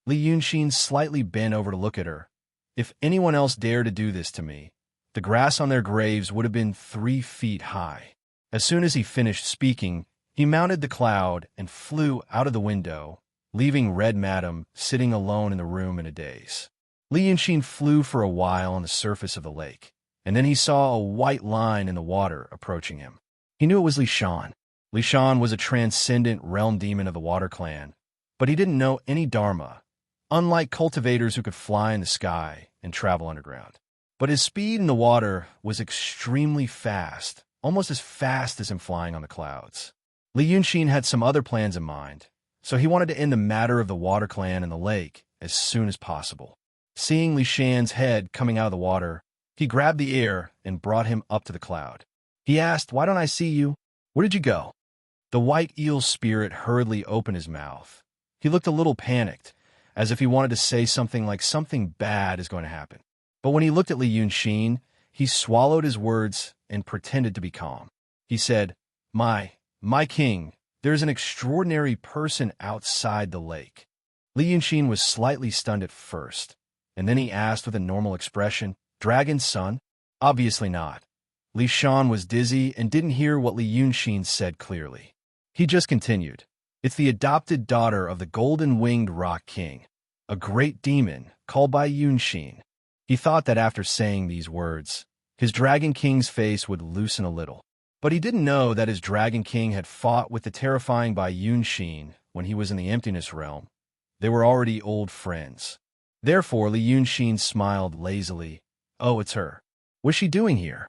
Li Yunxin slightly bent over to look at her. "If anyone else dared to do this to me, the grass on their graves would have been 3 feet high." As soon as he finished speaking, he mounted the cloud and flew out of the window, leaving Red Madam sitting alone in the room in a daze. Li Yunxin flew for a while on the surface of the lake, and then he saw a white line in the water approaching him. He knew it was Li Shan. Li Shan was a transcendent realm demon of the Water Clan, but he didn't know any dharma, unlike cultivators who could fly in the sky and travel underground. But his speed in the water was extremely fast, almost as fast as him flying on the clouds. Li Yunxin had some other plans in mind, so he wanted to end the matter of the Water Clan and the lake as soon as possible. Seeing Li Shan's head coming out of the water, He grabbed the air and brought him up to the cloud. He asked, "Why don't I see you? Where did you go?" The white eel spirit hurriedly opened his mouth. He looked a little panicked, as if he wanted to say something like something bad is going to happen. But when he looked at Li Yunxin, he swallowed his words and pretended to be calm. He said, My king, there's an extraordinary person outside the lake." Li Yunxin was slightly stunned at first, and then he asked with a normal expression, "Dragon's son?" Obviously not. Li Shan was dizzy and didn't hear what Li Yunxin said clearly. He just continued, "It's the adopted daughter of the golden-winged rock king, a great demon called by Yunxin." He thought that after saying these words, his Dragon King's face would loosen a little. But he didn't know that his Dragon King had fought with the terrifying Bai Yunxin when he was in the Emptiness Realm. They were already old friends. Therefore, Li Yunxin smiled lazily. "Oh, it's her. What's she doing here?"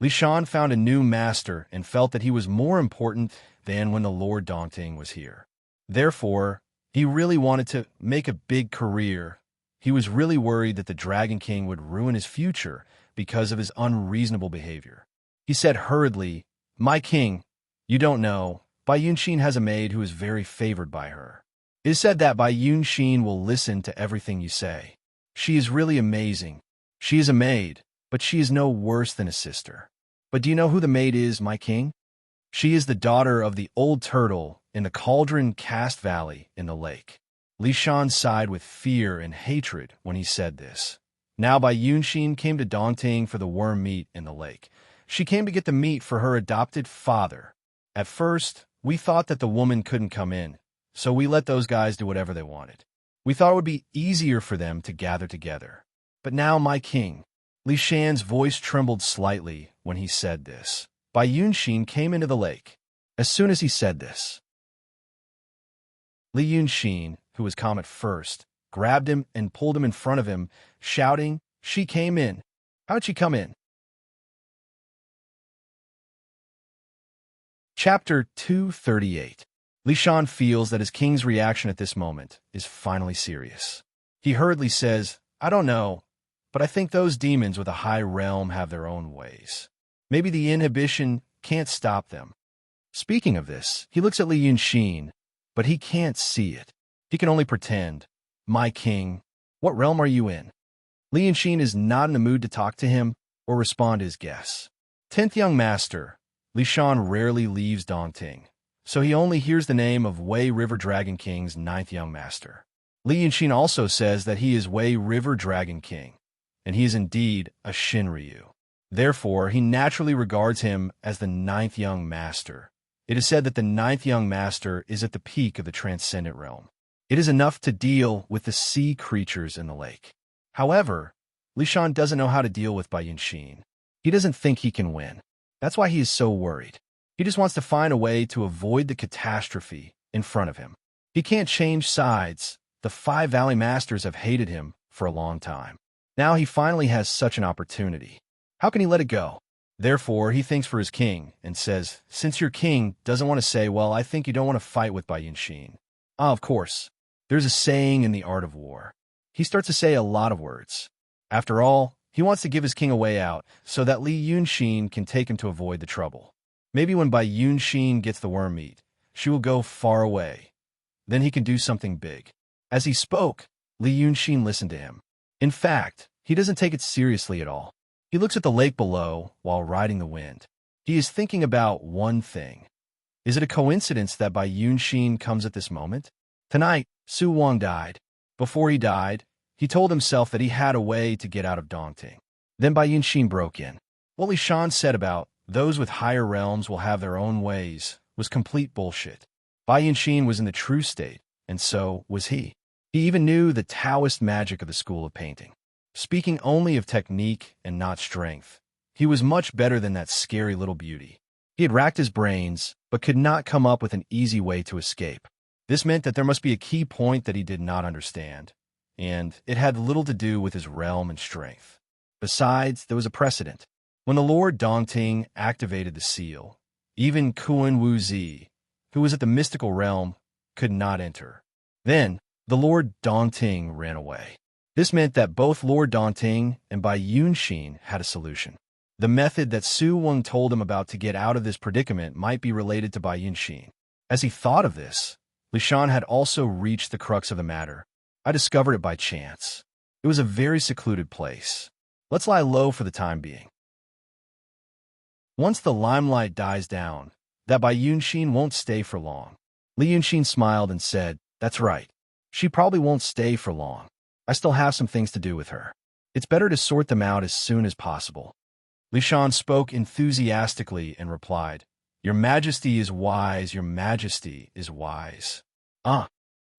Li Shan found a new master and felt that he was more important than when the Lord Dongting was here. Therefore, he really wanted to make a big career. He was really worried that the Dragon King would ruin his future because of his unreasonable behavior. He said hurriedly, "My king, you don't know, Bai Yunxin has a maid who is very favored by her. It is said that Bai Yunxin will listen to everything you say. She is really amazing. She is a maid, but she is no worse than a sister. But do you know who the maid is, my king? She is the daughter of the old turtle in the cauldron cast valley in the lake." Li Shan sighed with fear and hatred when he said this. Now Bai Yunxin came to Dongting for the worm meat in the lake. She came to get the meat for her adopted father. At first, we thought that the woman couldn't come in, so we let those guys do whatever they wanted. We thought it would be easier for them to gather together. But now, my king, Li Shan's voice trembled slightly when he said this. Bai Yunxin came into the lake. As soon as he said this, Li Yunxin, who was calm at first, grabbed him and pulled him in front of him, shouting, "She came in. How'd she come in?" Chapter 238. Li Shan feels that his king's reaction at this moment is finally serious. He hurriedly says, "I don't know, but I think those demons with a high realm have their own ways. Maybe the inhibition can't stop them." Speaking of this, he looks at Li Yunxin, but he can't see it. He can only pretend. "My king, what realm are you in?" Li Yunxin is not in the mood to talk to him or respond to his guess. 10th young master, Li Shan rarely leaves Dongting, so he only hears the name of Wei River Dragon King's 9th young master. Li Yunxin also says that he is Wei River Dragon King, and he is indeed a Shinryu. Therefore, he naturally regards him as the 9th young master. It is said that the 9th young master is at the peak of the transcendent realm. It is enough to deal with the sea creatures in the lake. However, Li Shan doesn't know how to deal with Bai Yunxin. He doesn't think he can win. That's why he is so worried. He just wants to find a way to avoid the catastrophe in front of him. He can't change sides. The 5 Valley Masters have hated him for a long time. Now he finally has such an opportunity. How can he let it go? Therefore, he thinks for his king and says, "Since your king doesn't want to say, well, I think you don't want to fight with Bai Yunxin." Of course, there's a saying in the art of war. He starts to say a lot of words. After all, he wants to give his king a way out so that Li Yunxin can take him to avoid the trouble. Maybe when Bai Yunxin gets the worm meat, she will go far away. Then he can do something big. As he spoke, Li Yunxin listened to him. In fact, he doesn't take it seriously at all. He looks at the lake below while riding the wind. He is thinking about one thing. Is it a coincidence that Bai Yunxin comes at this moment? Tonight, Su Wang died. Before he died, he told himself that he had a way to get out of Dongting. Then Bai Yunxin broke in. What Li Shan said about those with higher realms will have their own ways was complete bullshit. Bai Yunxin was in the true state, and so was he. He even knew the Taoist magic of the school of painting. Speaking only of technique and not strength, he was much better than that scary little beauty. He had racked his brains, but could not come up with an easy way to escape. This meant that there must be a key point that he did not understand, and it had little to do with his realm and strength. Besides, there was a precedent. When the Lord Dongting activated the seal, even Kuan Wu Zi, who was at the mystical realm, could not enter. Then, the Lord Dongting ran away. This meant that both Lord Dongting and Bai Yunxin had a solution. The method that Su Weng told him about to get out of this predicament might be related to Bai Yunxin. As he thought of this, Li Shan had also reached the crux of the matter. I discovered it by chance. It was a very secluded place. Let's lie low for the time being. Once the limelight dies down, that Bai Yunxin won't stay for long. Li Yunxin smiled and said, "That's right. She probably won't stay for long. I still have some things to do with her. It's better to sort them out as soon as possible." Li Shan spoke enthusiastically and replied, "Your Majesty is wise, your Majesty is wise." "Ah,"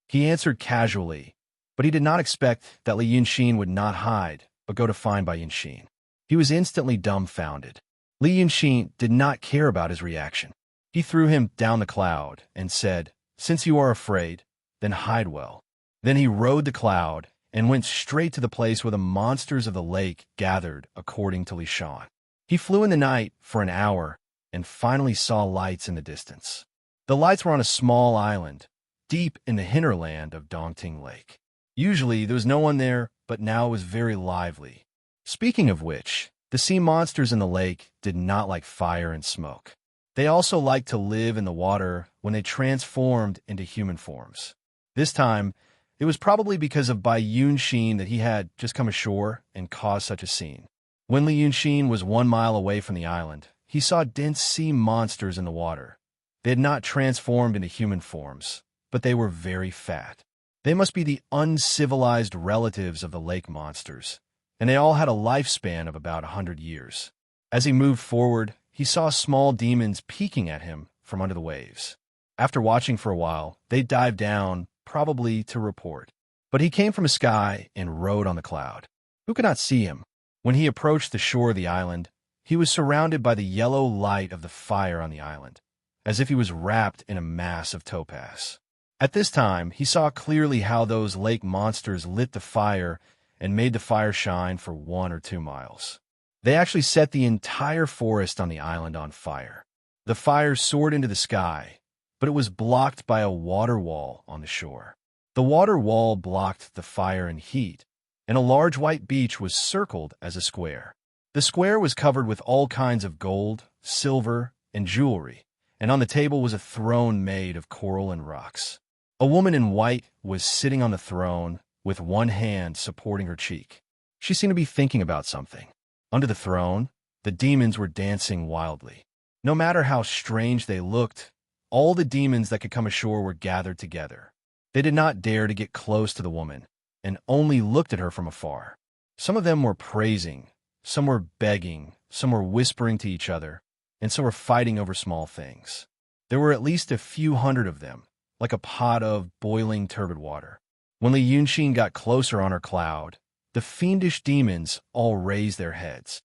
he answered casually, but he did not expect that Li Yunxin would not hide, but go to find Bai Yunxin. He was instantly dumbfounded. Li Yunxin did not care about his reaction. He threw him down the cloud and said, "Since you are afraid, then hide well." Then he rode the cloud and went straight to the place where the monsters of the lake gathered, according to Li Shan. He flew in the night for an hour and finally saw lights in the distance. The lights were on a small island, deep in the hinterland of Dongting Lake. Usually there was no one there, but now it was very lively. Speaking of which, the sea monsters in the lake did not like fire and smoke. They also liked to live in the water when they transformed into human forms. This time, it was probably because of Bai Yunxin that he had just come ashore and caused such a scene. When Li Yunxin was 1 mile away from the island, he saw dense sea monsters in the water. They had not transformed into human forms, but they were very fat. They must be the uncivilized relatives of the lake monsters, and they all had a lifespan of about 100 years. As he moved forward, he saw small demons peeking at him from under the waves. After watching for a while, they dived down, probably to report. But he came from a sky and rode on the cloud. Who could not see him? When he approached the shore of the island, he was surrounded by the yellow light of the fire on the island, as if he was wrapped in a mass of topaz. At this time, he saw clearly how those lake monsters lit the fire and made the fire shine for 1 or 2 miles. They actually set the entire forest on the island on fire. The fire soared into the sky, but it was blocked by a water wall on the shore. The water wall blocked the fire and heat, and a large white beach was circled as a square. The square was covered with all kinds of gold, silver, and jewelry, and on the table was a throne made of coral and rocks. A woman in white was sitting on the throne with one hand supporting her cheek. She seemed to be thinking about something. Under the throne, the demons were dancing wildly. No matter how strange they looked, all the demons that could come ashore were gathered together. They did not dare to get close to the woman, and only looked at her from afar. Some of them were praising, some were begging, some were whispering to each other, and some were fighting over small things. There were at least a few hundred of them, like a pot of boiling turbid water. When Li Yunxin got closer on her cloud, the fiendish demons all raised their heads.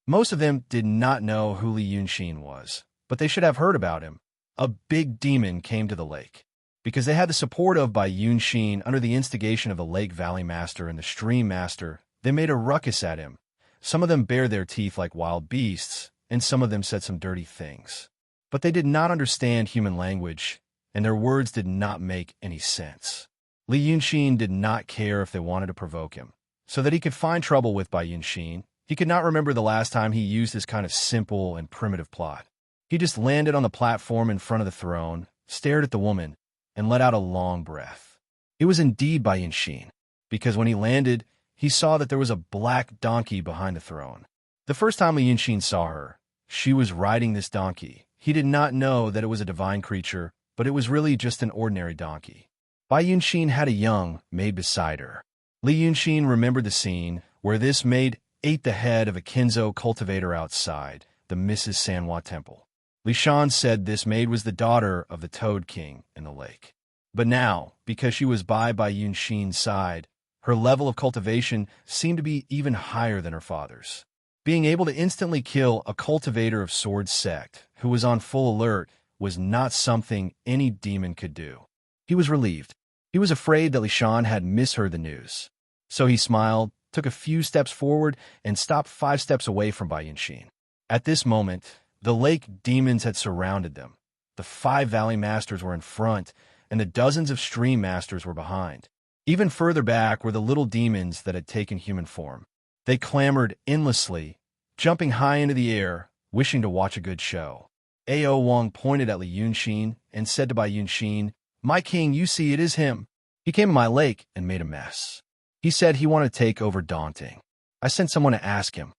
Most of them did not know who Li Yunxin was, but they should have heard about him. A big demon came to the lake. Because they had the support of Bai Yunxin under the instigation of the Lake Valley Master and the Stream Master, they made a ruckus at him. Some of them bared their teeth like wild beasts, and some of them said some dirty things. But they did not understand human language, and their words did not make any sense. Li Yunxin did not care if they wanted to provoke him, so that he could find trouble with Bai Yunxin. He could not remember the last time he used this kind of simple and primitive plot. He just landed on the platform in front of the throne, stared at the woman, and let out a long breath. It was indeed Bai Yunxin, because when he landed, he saw that there was a black donkey behind the throne. The first time Li Yunxin saw her, she was riding this donkey. He did not know that it was a divine creature, but it was really just an ordinary donkey. Bai Yunxin had a young maid beside her. Li Yunxin remembered the scene where this maid ate the head of a Kinzo cultivator outside the Mrs. Sanhua temple. Li Shan said this maid was the daughter of the Toad King in the lake. But now, because she was by Bai Yunxin's side, her level of cultivation seemed to be even higher than her father's. Being able to instantly kill a cultivator of Sword Sect who was on full alert was not something any demon could do. He was relieved. He was afraid that Li Shan had misheard the news. So he smiled, took a few steps forward, and stopped 5 steps away from Bai Yunxin. At this moment, the lake demons had surrounded them. The 5 valley masters were in front, and the dozens of stream masters were behind. Even further back were the little demons that had taken human form. They clamored endlessly, jumping high into the air, wishing to watch a good show. Ao Wang pointed at Li Yunxin and said to Bai Yunxin, "My king, you see, it is him. He came to my lake and made a mess. He said he wanted to take over Dongting. I sent someone to ask him,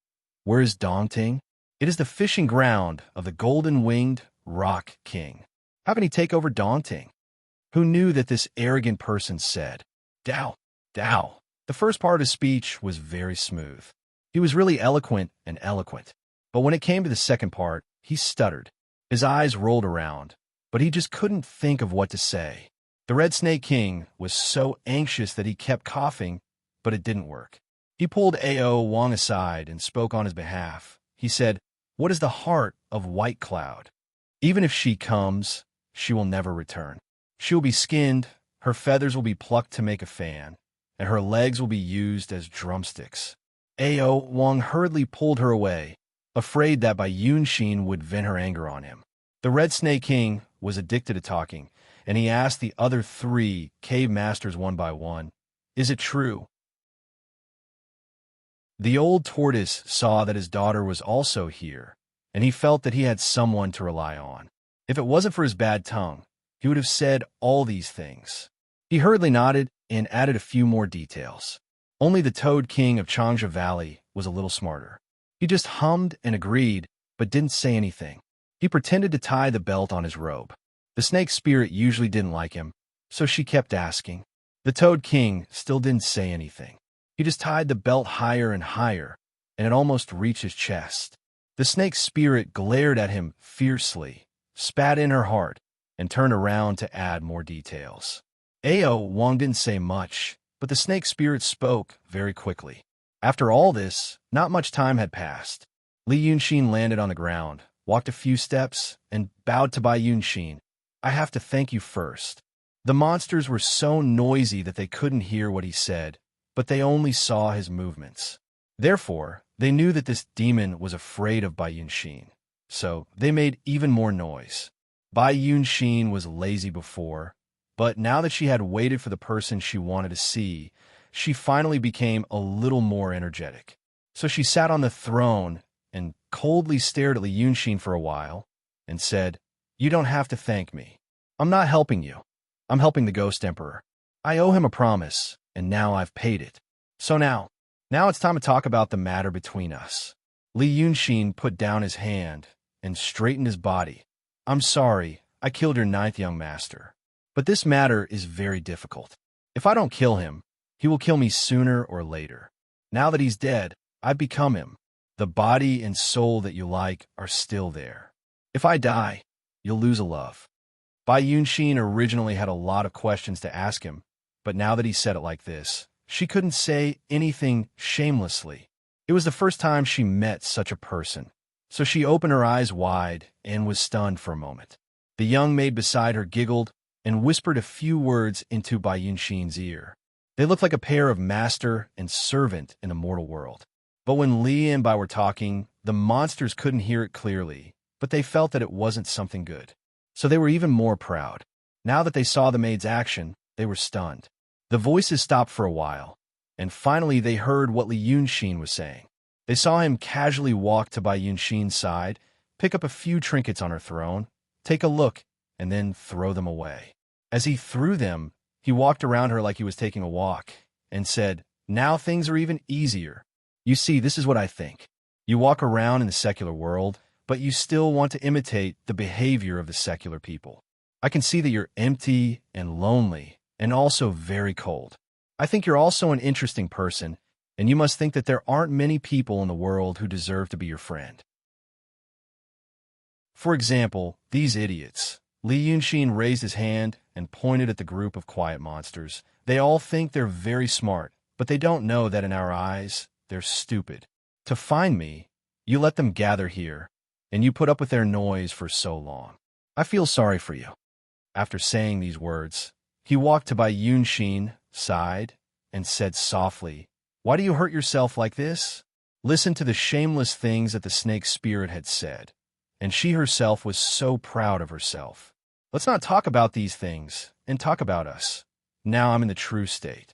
where is Dongting? It is the fishing ground of the golden-winged Rock King. How can he take over Dongting?" Who knew that this arrogant person said, "Dao, Dao." The first part of his speech was very smooth. He was really eloquent. But when it came to the second part, he stuttered. His eyes rolled around, but he just couldn't think of what to say. The Red Snake King was so anxious that he kept coughing, but it didn't work. He pulled Ao Wang aside and spoke on his behalf. He said, "What is the heart of White Cloud? Even if she comes, she will never return. She will be skinned, her feathers will be plucked to make a fan, and her legs will be used as drumsticks." Ao Wang hurriedly pulled her away, afraid that Bai Yunxin would vent her anger on him. The Red Snake King was addicted to talking, and he asked the other 3 cave masters one by one, "Is it true?" The old tortoise saw that his daughter was also here, and he felt that he had someone to rely on. If it wasn't for his bad tongue, he would have said all these things. He hurriedly nodded and added a few more details. Only the Toad King of Changsha Valley was a little smarter. He just hummed and agreed, but didn't say anything. He pretended to tie the belt on his robe. The snake spirit usually didn't like him, so she kept asking. The Toad King still didn't say anything. He just tied the belt higher and higher, and it almost reached his chest. The snake spirit glared at him fiercely, spat in her heart, and turned around to add more details. Ao Wang didn't say much, but the snake spirit spoke very quickly. After all this, not much time had passed. Li Yunxin landed on the ground, walked a few steps, and bowed to Bai Yunxin. "I have to thank you first." The monsters were so noisy that they couldn't hear what he said, but they only saw his movements. Therefore, they knew that this demon was afraid of Bai Yunxin, so they made even more noise. Bai Yunxin was lazy before, but now that she had waited for the person she wanted to see, she finally became a little more energetic. So she sat on the throne and coldly stared at Li Yunxin for a while and said, "You don't have to thank me. I'm not helping you. I'm helping the Ghost Emperor. I owe him a promise, and now I've paid it. So now it's time to talk about the matter between us." Li Yunxin put down his hand and straightened his body. "I'm sorry, I killed your 9th young master. But this matter is very difficult. If I don't kill him, he will kill me sooner or later. Now that he's dead, I've become him. The body and soul that you like are still there. If I die, you'll lose a love." Bai Yunxin originally had a lot of questions to ask him, but now that he said it like this, she couldn't say anything shamelessly. It was the first time she met such a person, so she opened her eyes wide and was stunned for a moment. The young maid beside her giggled and whispered a few words into Bai Yunxin's ear. They looked like a pair of master and servant in the mortal world. But when Li and Bai were talking, the monsters couldn't hear it clearly, but they felt that it wasn't something good. So they were even more proud. Now that they saw the maid's action, they were stunned. The voices stopped for a while, and finally they heard what Li Yunxin was saying. They saw him casually walk to Bai Yunxin's side, pick up a few trinkets on her throne, take a look, and then throw them away. As he threw them, he walked around her like he was taking a walk, and said, "Now things are even easier. You see, this is what I think. You walk around in the secular world, but you still want to imitate the behavior of the secular people. I can see that you're empty and lonely, and also very cold. I think you're also an interesting person, and you must think that there aren't many people in the world who deserve to be your friend. For example, these idiots." Li Yunxin raised his hand and pointed at the group of quiet monsters. "They all think they're very smart, but they don't know that in our eyes, they're stupid. To find me, you let them gather here, and you put up with their noise for so long. I feel sorry for you." After saying these words, he walked to Bai Yunxin, sighed, and said softly, "Why do you hurt yourself like this?" Listen to the shameless things that the snake spirit had said, and she herself was so proud of herself. "Let's not talk about these things, and talk about us. Now I'm in the true state.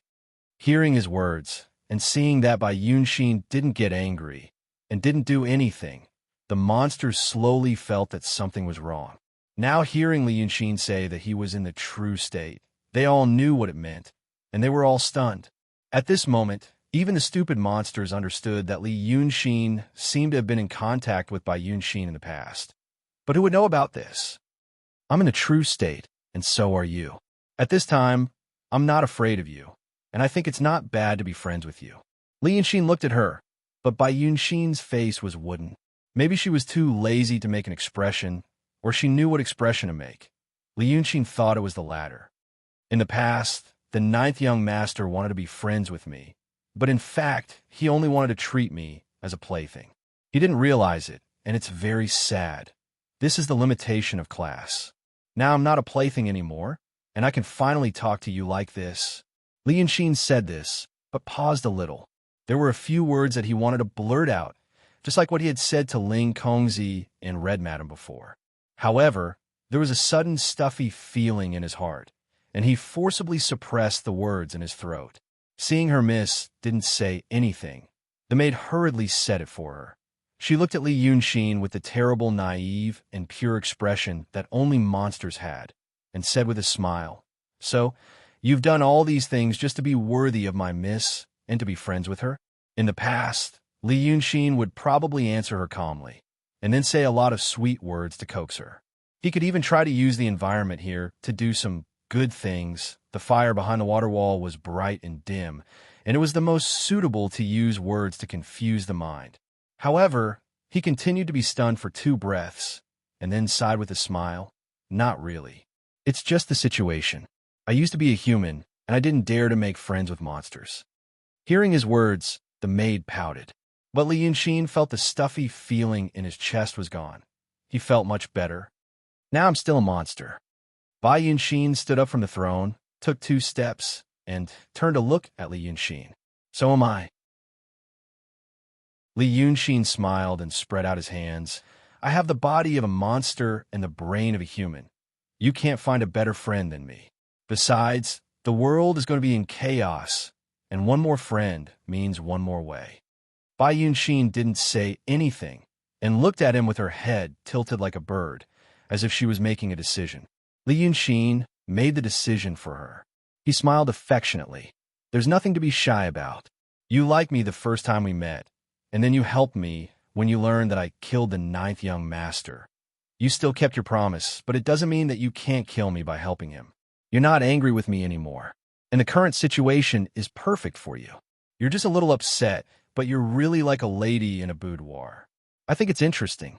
Hearing his words, and seeing that Bai Yunxin didn't get angry, and didn't do anything, the monsters slowly felt that something was wrong. Now hearing Li Yunxin say that he was in the true state, they all knew what it meant, and they were all stunned. At this moment, even the stupid monsters understood that Li Yunxin seemed to have been in contact with Bai Yunxin in the past. But who would know about this? I'm in a true state, and so are you. At this time, I'm not afraid of you, and I think it's not bad to be friends with you. Li Yunxin looked at her, but Bai Yunxin's face was wooden. Maybe she was too lazy to make an expression, or she knew what expression to make. Li Yunxin thought it was the latter. In the past, the 9th young master wanted to be friends with me, but in fact, he only wanted to treat me as a plaything. He didn't realize it, and it's very sad. This is the limitation of class. Now I'm not a plaything anymore, and I can finally talk to you like this. Li Yunxin said this, but paused a little. There were a few words that he wanted to blurt out, just like what he had said to Ling Kongzi and Red Madam before. However, there was a sudden stuffy feeling in his heart, and he forcibly suppressed the words in his throat. Seeing her miss didn't say anything, the maid hurriedly said it for her. She looked at Li Yunxin with the terrible, naive, and pure expression that only monsters had, and said with a smile, "So, you've done all these things just to be worthy of my miss and to be friends with her?" In the past, Li Yunxin would probably answer her calmly, and then say a lot of sweet words to coax her. He could even try to use the environment here to do some good things. The fire behind the water wall was bright and dim, and it was the most suitable to use words to confuse the mind. However, he continued to be stunned for 2 breaths, and then sighed with a smile. Not really. It's just the situation. I used to be a human, and I didn't dare to make friends with monsters. Hearing his words, the maid pouted. But Li Yunxin felt the stuffy feeling in his chest was gone. He felt much better. Now I'm still a monster. Bai Yunxin stood up from the throne, took 2 steps, and turned to look at Li Yunxin. So am I. Li Yunxin smiled and spread out his hands. I have the body of a monster and the brain of a human. You can't find a better friend than me. Besides, the world is going to be in chaos, and one more friend means one more way. Bai Yunxin didn't say anything and looked at him with her head tilted like a bird, as if she was making a decision. Li Yunxin made the decision for her. He smiled affectionately. There's nothing to be shy about. You liked me the first time we met, and then you helped me when you learned that I killed the 9th young master. You still kept your promise, but it doesn't mean that you can't kill me by helping him. You're not angry with me anymore, and the current situation is perfect for you. You're just a little upset, but you're really like a lady in a boudoir. I think it's interesting.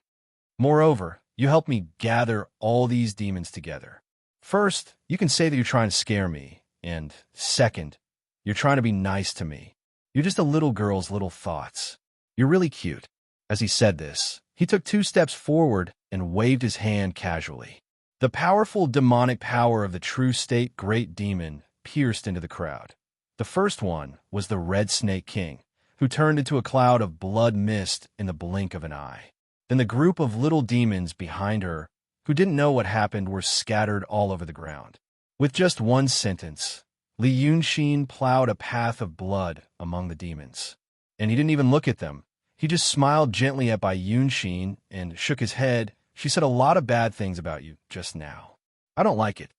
Moreover, you helped me gather all these demons together. First, you can say that you're trying to scare me, and second, you're trying to be nice to me. You're just a little girl's little thoughts. You're really cute. As he said this, he took 2 steps forward and waved his hand casually. The powerful demonic power of the true state great demon pierced into the crowd. The first one was the Red Snake King, who turned into a cloud of blood mist in the blink of an eye. Then the group of little demons behind her, who didn't know what happened, were scattered all over the ground. With just 1 sentence, Li Yunxin plowed a path of blood among the demons. And he didn't even look at them. He just smiled gently at Bai Yunxin and shook his head. She said a lot of bad things about you just now. I don't like it.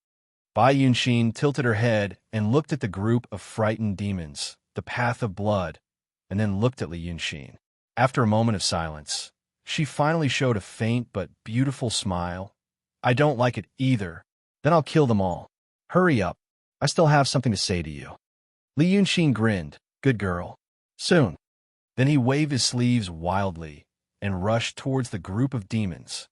Bai Yunxin tilted her head and looked at the group of frightened demons, the path of blood, and then looked at Li Yunxin. After a moment of silence, she finally showed a faint but beautiful smile. I don't like it either. Then I'll kill them all. Hurry up. I still have something to say to you. Li Yunxin grinned. Good girl. Soon. Then he waved his sleeves wildly and rushed towards the group of demons.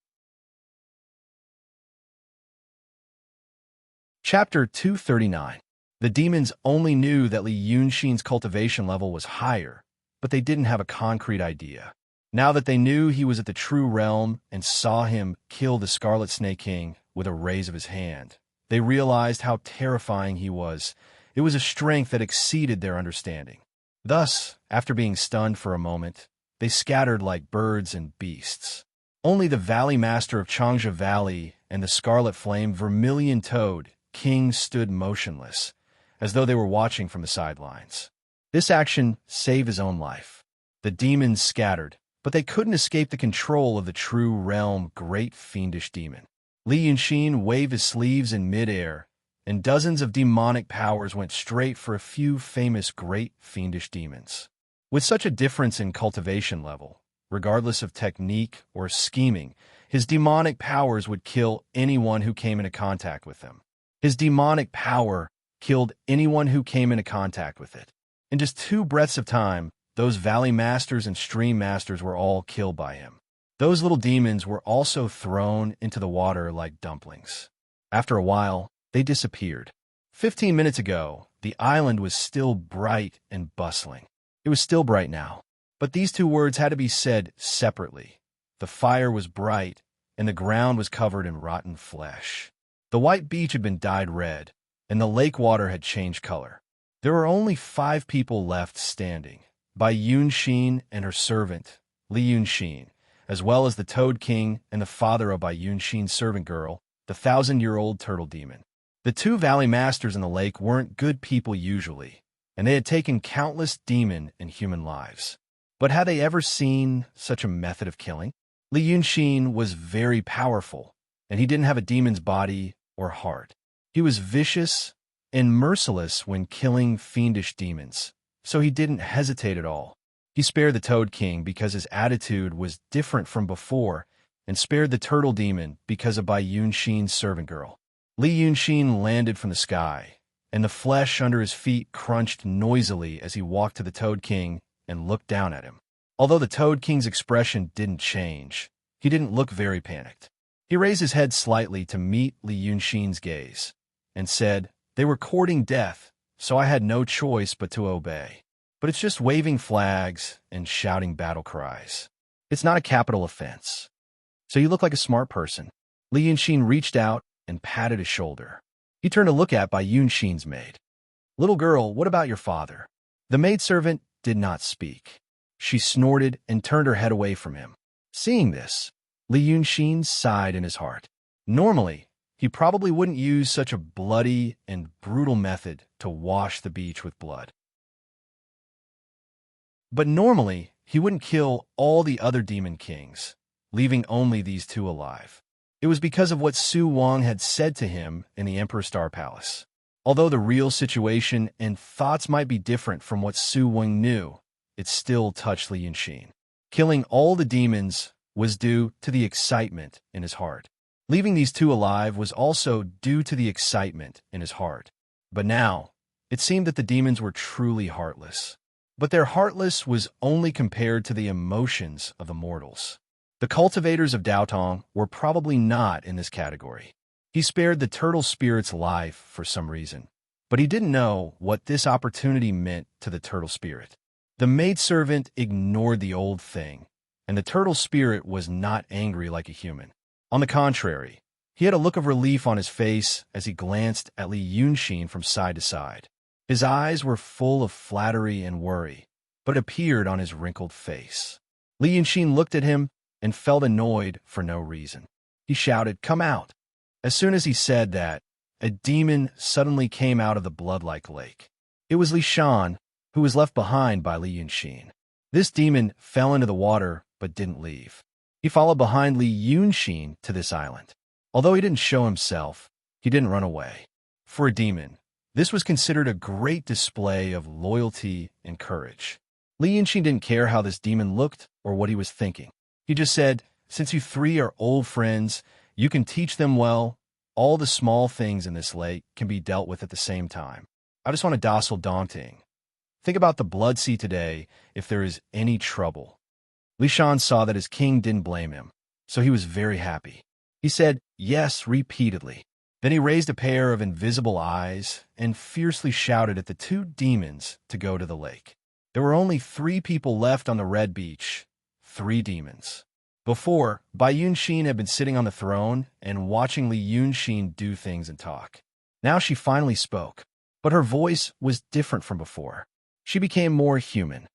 Chapter 239. The demons only knew that Li Yunxin's cultivation level was higher, but they didn't have a concrete idea. Now that they knew he was at the true realm and saw him kill the Scarlet Snake King with a raise of his hand, they realized how terrifying he was. It was a strength that exceeded their understanding. Thus, after being stunned for a moment, they scattered like birds and beasts. Only the Valley Master of Changsha Valley and the Scarlet Flame Vermilion Toad King stood motionless, as though they were watching from the sidelines. This action saved his own life. The demons scattered, but they couldn't escape the control of the true realm great fiendish demon. Li Yunxin waved his sleeves in midair, and dozens of demonic powers went straight for a few famous great fiendish demons. With such a difference in cultivation level, regardless of technique or scheming, his demonic powers would kill anyone who came into contact with them. His demonic power killed anyone who came into contact with it. In just 2 breaths of time, those valley masters and stream masters were all killed by him. Those little demons were also thrown into the water like dumplings. After a while, they disappeared. 15 minutes ago, the island was still bright and bustling. It was still bright now. But these 2 words had to be said separately. The fire was bright, and the ground was covered in rotten flesh. The white beach had been dyed red, and the lake water had changed color. There were only 5 people left standing. Bai Yunxin and her servant, Li Yunxin, as well as the Toad King and the father of Bai Yunxin's servant girl, the 1,000-year-old turtle demon. The 2 valley masters in the lake weren't good people usually, and they had taken countless demon and human lives. But had they ever seen such a method of killing? Li Yunxin was very powerful, and he didn't have a demon's body or heart. He was vicious and merciless when killing fiendish demons, so he didn't hesitate at all. He spared the Toad King because his attitude was different from before, and spared the turtle demon because of Bai Yunxin's servant girl. Li Yunxin landed from the sky, and the flesh under his feet crunched noisily as he walked to the Toad King and looked down at him. Although the Toad King's expression didn't change, he didn't look very panicked. He raised his head slightly to meet Li Yunxin's gaze, and said, "They were courting death, so I had no choice but to obey. But it's just waving flags and shouting battle cries. It's not a capital offense. So you look like a smart person." Li Yunxin reached out and patted his shoulder. He turned to look at Bai Yunxin's maid. "Little girl, what about your father?" The maidservant did not speak. She snorted and turned her head away from him. Seeing this, Li Yunxin sighed in his heart. Normally, he probably wouldn't use such a bloody and brutal method to wash the beach with blood. But normally, he wouldn't kill all the other demon kings, leaving only these 2 alive. It was because of what Su Wang had said to him in the Emperor Star Palace. Although the real situation and thoughts might be different from what Su Wang knew, it still touched Li Yunxin. Killing all the demons was due to the excitement in his heart. Leaving these 2 alive was also due to the excitement in his heart. But now, it seemed that the demons were truly heartless. But their heartless was only compared to the emotions of the mortals. The cultivators of Daotong were probably not in this category. He spared the turtle spirit's life for some reason, but he didn't know what this opportunity meant to the turtle spirit. The maidservant ignored the old thing, and the turtle spirit was not angry like a human. On the contrary, he had a look of relief on his face as he glanced at Li Yunxin from side to side. His eyes were full of flattery and worry, but appeared on his wrinkled face. Li Yunxin looked at him and felt annoyed for no reason. He shouted, "Come out!" As soon as he said that, a demon suddenly came out of the blood-like lake. It was Li Shan, who was left behind by Li Yunxin. This demon fell into the water but didn't leave. He followed behind Li Yunxin to this island. Although he didn't show himself, he didn't run away. For a demon, this was considered a great display of loyalty and courage. Li Yunxin didn't care how this demon looked or what he was thinking. He just said, "Since you 3 are old friends, you can teach them well. All the small things in this lake can be dealt with at the same time. I just want a docile daunting. Think about the blood sea today if there is any trouble." Li Shan saw that his king didn't blame him, so he was very happy. He said yes repeatedly. Then he raised a pair of invisible eyes and fiercely shouted at the 2 demons to go to the lake. There were only 3 people left on the red beach, 3 demons. Before, Bai Yunxin had been sitting on the throne and watching Li Yunxin do things and talk. Now she finally spoke, but her voice was different from before. She became more human.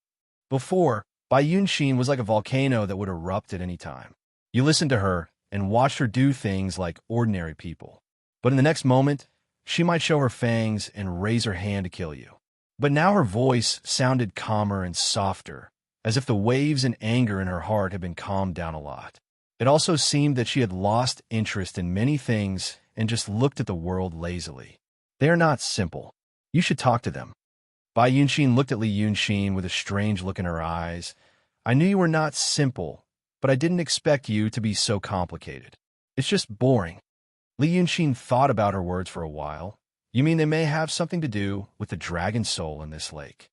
Before, Bai Yunxin was like a volcano that would erupt at any time. You listened to her and watched her do things like ordinary people. But in the next moment, She might show her fangs and raise her hand to kill you. But now her voice sounded calmer and softer, as if the waves and anger in her heart had been calmed down a lot. It also seemed that she had lost interest in many things and just looked at the world lazily. They are not simple. You should talk to them. Bai Yunxin looked at Li Yunxin with a strange look in her eyes. I knew you were not simple, but I didn't expect you to be so complicated. It's just boring. Li Yunxin thought about her words for a while. You mean they may have something to do with the dragon soul in this lake?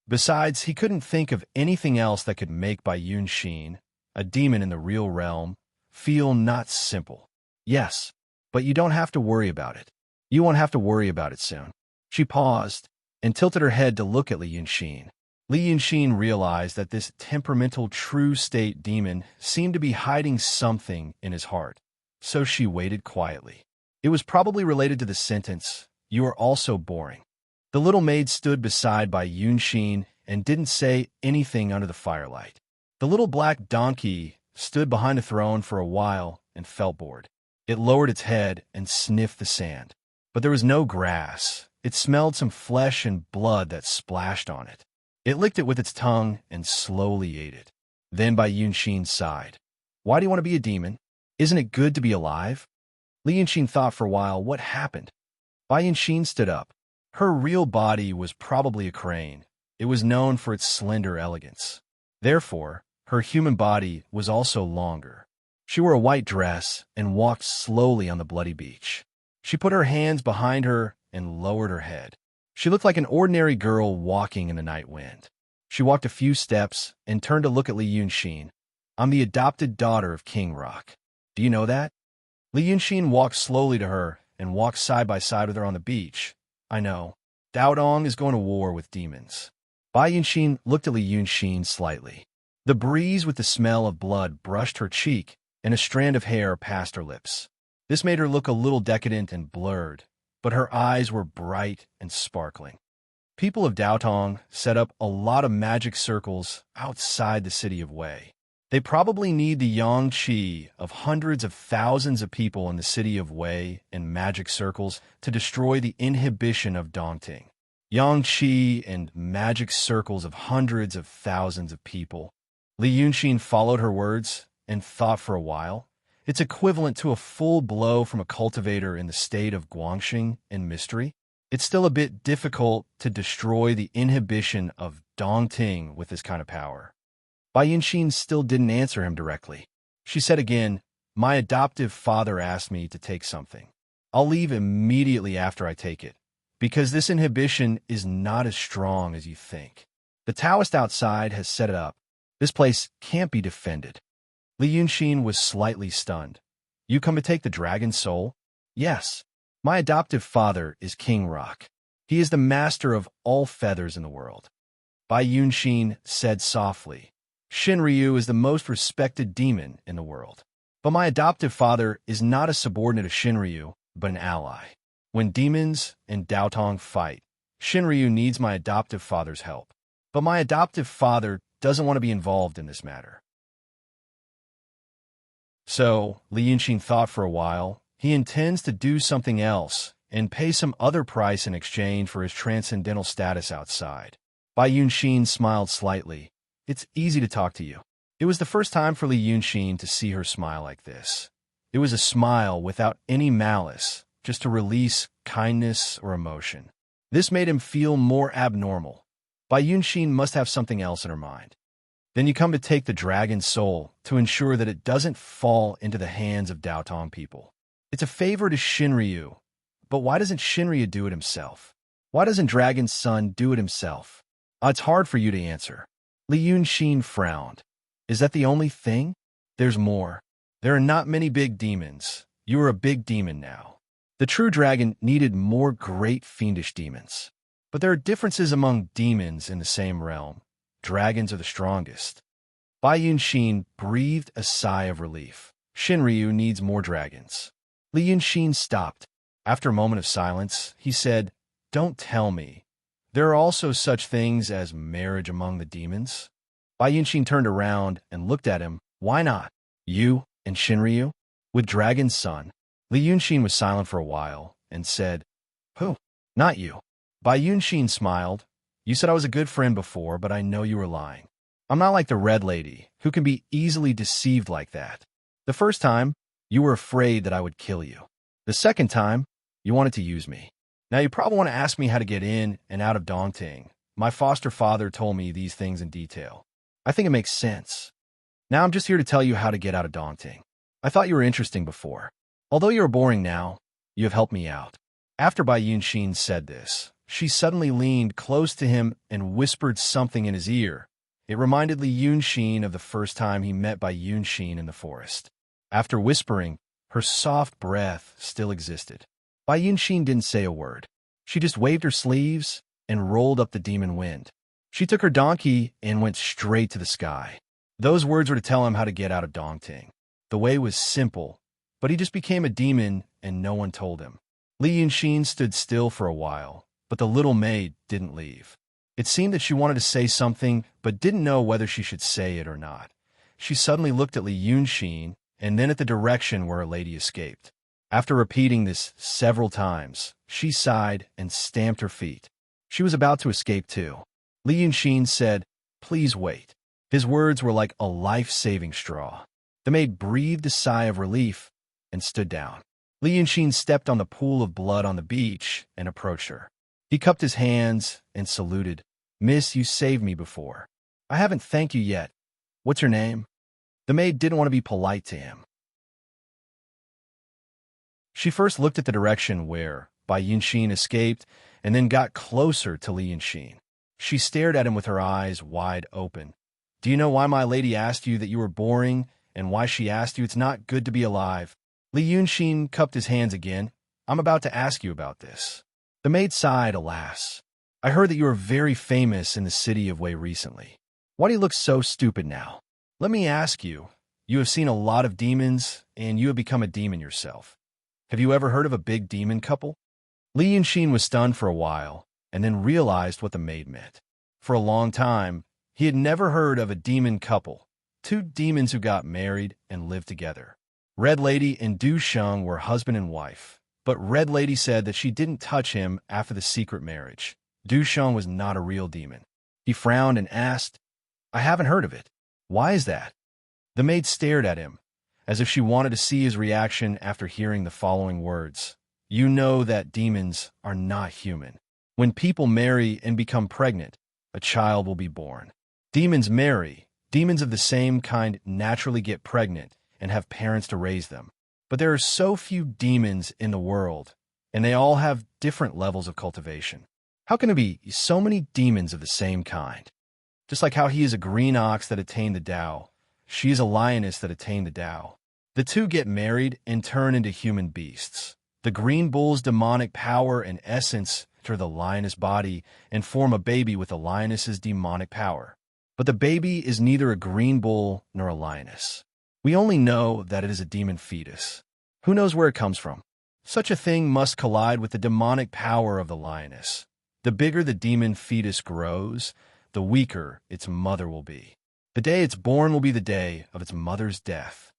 Besides, he couldn't think of anything else that could make Bai Yunxin, a demon in the real realm, feel not simple. Yes, but you don't have to worry about it. You won't have to worry about it soon. She paused and tilted her head to look at Li Yunxin. Li Yunxin realized that this temperamental true state demon seemed to be hiding something in his heart, so she waited quietly. It was probably related to the sentence, "You are also boring." The little maid stood beside Bai Yunxin and didn't say anything under the firelight. The little black donkey stood behind the throne for a while and felt bored. It lowered its head and sniffed the sand. But there was no grass. It smelled some flesh and blood that splashed on it. It licked it with its tongue and slowly ate it. Then Bai Yunxin sighed. Why do you want to be a demon? Isn't it good to be alive? Li Yunxin thought for a while what happened. Bai Yunxin stood up. Her real body was probably a crane. It was known for its slender elegance. Therefore, her human body was also longer. She wore a white dress and walked slowly on the bloody beach. She put her hands behind her and lowered her head. She looked like an ordinary girl walking in the night wind. She walked a few steps and turned to look at Li Yunxin. I'm the adopted daughter of King Rock. Do you know that? Li Yunxin walked slowly to her and walked side by side with her on the beach. I know. Dao Dong is going to war with demons. Bai Yunxin looked at Li Yunxin slightly. The breeze with the smell of blood brushed her cheek, and a strand of hair passed her lips. This made her look a little decadent and blurred, but her eyes were bright and sparkling. People of Daotong set up a lot of magic circles outside the city of Wei. They probably need the yang qi of hundreds of thousands of people in the city of Wei and magic circles to destroy the inhibition of Dongting. Yang qi and magic circles of hundreds of thousands of people. Li Yunxin followed her words and thought for a while. It's equivalent to a full blow from a cultivator in the state of Guangxing in mystery. It's still a bit difficult to destroy the inhibition of Dongting with this kind of power. Bai Yunxin still didn't answer him directly. She said again, my adoptive father asked me to take something. I'll leave immediately after I take it, because this inhibition is not as strong as you think. The Taoist outside has set it up. This place can't be defended. Li Yunxin was slightly stunned. You come to take the dragon's soul? Yes. My adoptive father is King Rock. He is the master of all feathers in the world. Bai Yunxin said softly, Shinryu is the most respected demon in the world. But my adoptive father is not a subordinate of Shinryu, but an ally. When demons and Daotong fight, Shinryu needs my adoptive father's help. But my adoptive father doesn't want to be involved in this matter. So, Li Yunxin thought for a while. He intends to do something else and pay some other price in exchange for his transcendental status outside. Bai Yunxin smiled slightly. It's easy to talk to you. It was the first time for Li Yunxin to see her smile like this. It was a smile without any malice, just to release kindness or emotion. This made him feel more abnormal. Bai Yunxin must have something else in her mind. Then you come to take the dragon's soul to ensure that it doesn't fall into the hands of Daotong people. It's a favor to Shinryu, but why doesn't Shinryu do it himself? Why doesn't Dragon's son do it himself? It's hard for you to answer. Li Yunxin frowned. Is that the only thing? There's more. There are not many big demons. You are a big demon now. The true dragon needed more great fiendish demons. But there are differences among demons in the same realm. Dragons are the strongest. Bai Yunxin breathed a sigh of relief. Shinryu needs more dragons. Li Yunxin stopped. After a moment of silence, he said, Don't tell me. There are also such things as marriage among the demons. Bai Yunxin turned around and looked at him. Why not? You and Shinryu? With Dragon's son. Li Yunxin was silent for a while and said, "Who? Not you." Bai Yunxin smiled. "You said I was a good friend before, but I know you were lying. I'm not like the Red Lady, who can be easily deceived like that. The first time, you were afraid that I would kill you. The second time, you wanted to use me. Now you probably want to ask me how to get in and out of Dongting. My foster father told me these things in detail. I think it makes sense. Now I'm just here to tell you how to get out of Dongting. I thought you were interesting before. Although you are boring now, you have helped me out." After Bai Yunxin said this, she suddenly leaned close to him and whispered something in his ear. It reminded Li Yunxin of the first time he met Bai Yunxin in the forest. After whispering, her soft breath still existed. Bai Yunxin didn't say a word. She just waved her sleeves and rolled up the demon wind. She took her donkey and went straight to the sky. Those words were to tell him how to get out of Dongting. The way was simple, but he just became a demon and no one told him. Li Yunxin stood still for a while, but the little maid didn't leave. It seemed that she wanted to say something, but didn't know whether she should say it or not. She suddenly looked at Li Yunxin and then at the direction where her lady escaped. After repeating this several times, she sighed and stamped her feet. She was about to escape too. Li Yunxin said, "Please wait." His words were like a life-saving straw. The maid breathed a sigh of relief and stood down. Li Yunxin stepped on the pool of blood on the beach and approached her. He cupped his hands and saluted. "Miss, you saved me before. I haven't thanked you yet. What's your name?" The maid didn't want to be polite to him. She first looked at the direction where Bai Yunxin escaped and then got closer to Li Yunxin. She stared at him with her eyes wide open. "Do you know why my lady asked you that you were boring and why she asked you it's not good to be alive?" Li Yunxin cupped his hands again. "I'm about to ask you about this." The maid sighed, "Alas. I heard that you were very famous in the city of Wei recently. Why do you look so stupid now? Let me ask you, you have seen a lot of demons and you have become a demon yourself. Have you ever heard of a big demon couple?" Li Yunxin was stunned for a while and then realized what the maid meant. For a long time, he had never heard of a demon couple, two demons who got married and lived together. Red Lady and Du Sheng were husband and wife, but Red Lady said that she didn't touch him after the secret marriage. Du Sheng was not a real demon. He frowned and asked, "I haven't heard of it. Why is that?" The maid stared at him, as if she wanted to see his reaction after hearing the following words. "You know that demons are not human. When people marry and become pregnant, a child will be born. Demons marry. Demons of the same kind naturally get pregnant and have parents to raise them. But there are so few demons in the world, and they all have different levels of cultivation. How can there be so many demons of the same kind? Just like how he is a green ox that attained the Tao, she is a lioness that attained the Tao. The two get married and turn into human beasts. The green bull's demonic power and essence enter the lioness body and form a baby with the lioness's demonic power. But the baby is neither a green bull nor a lioness. We only know that it is a demon fetus. Who knows where it comes from? Such a thing must collide with the demonic power of the lioness. The bigger the demon fetus grows, the weaker its mother will be. The day it's born will be the day of its mother's death.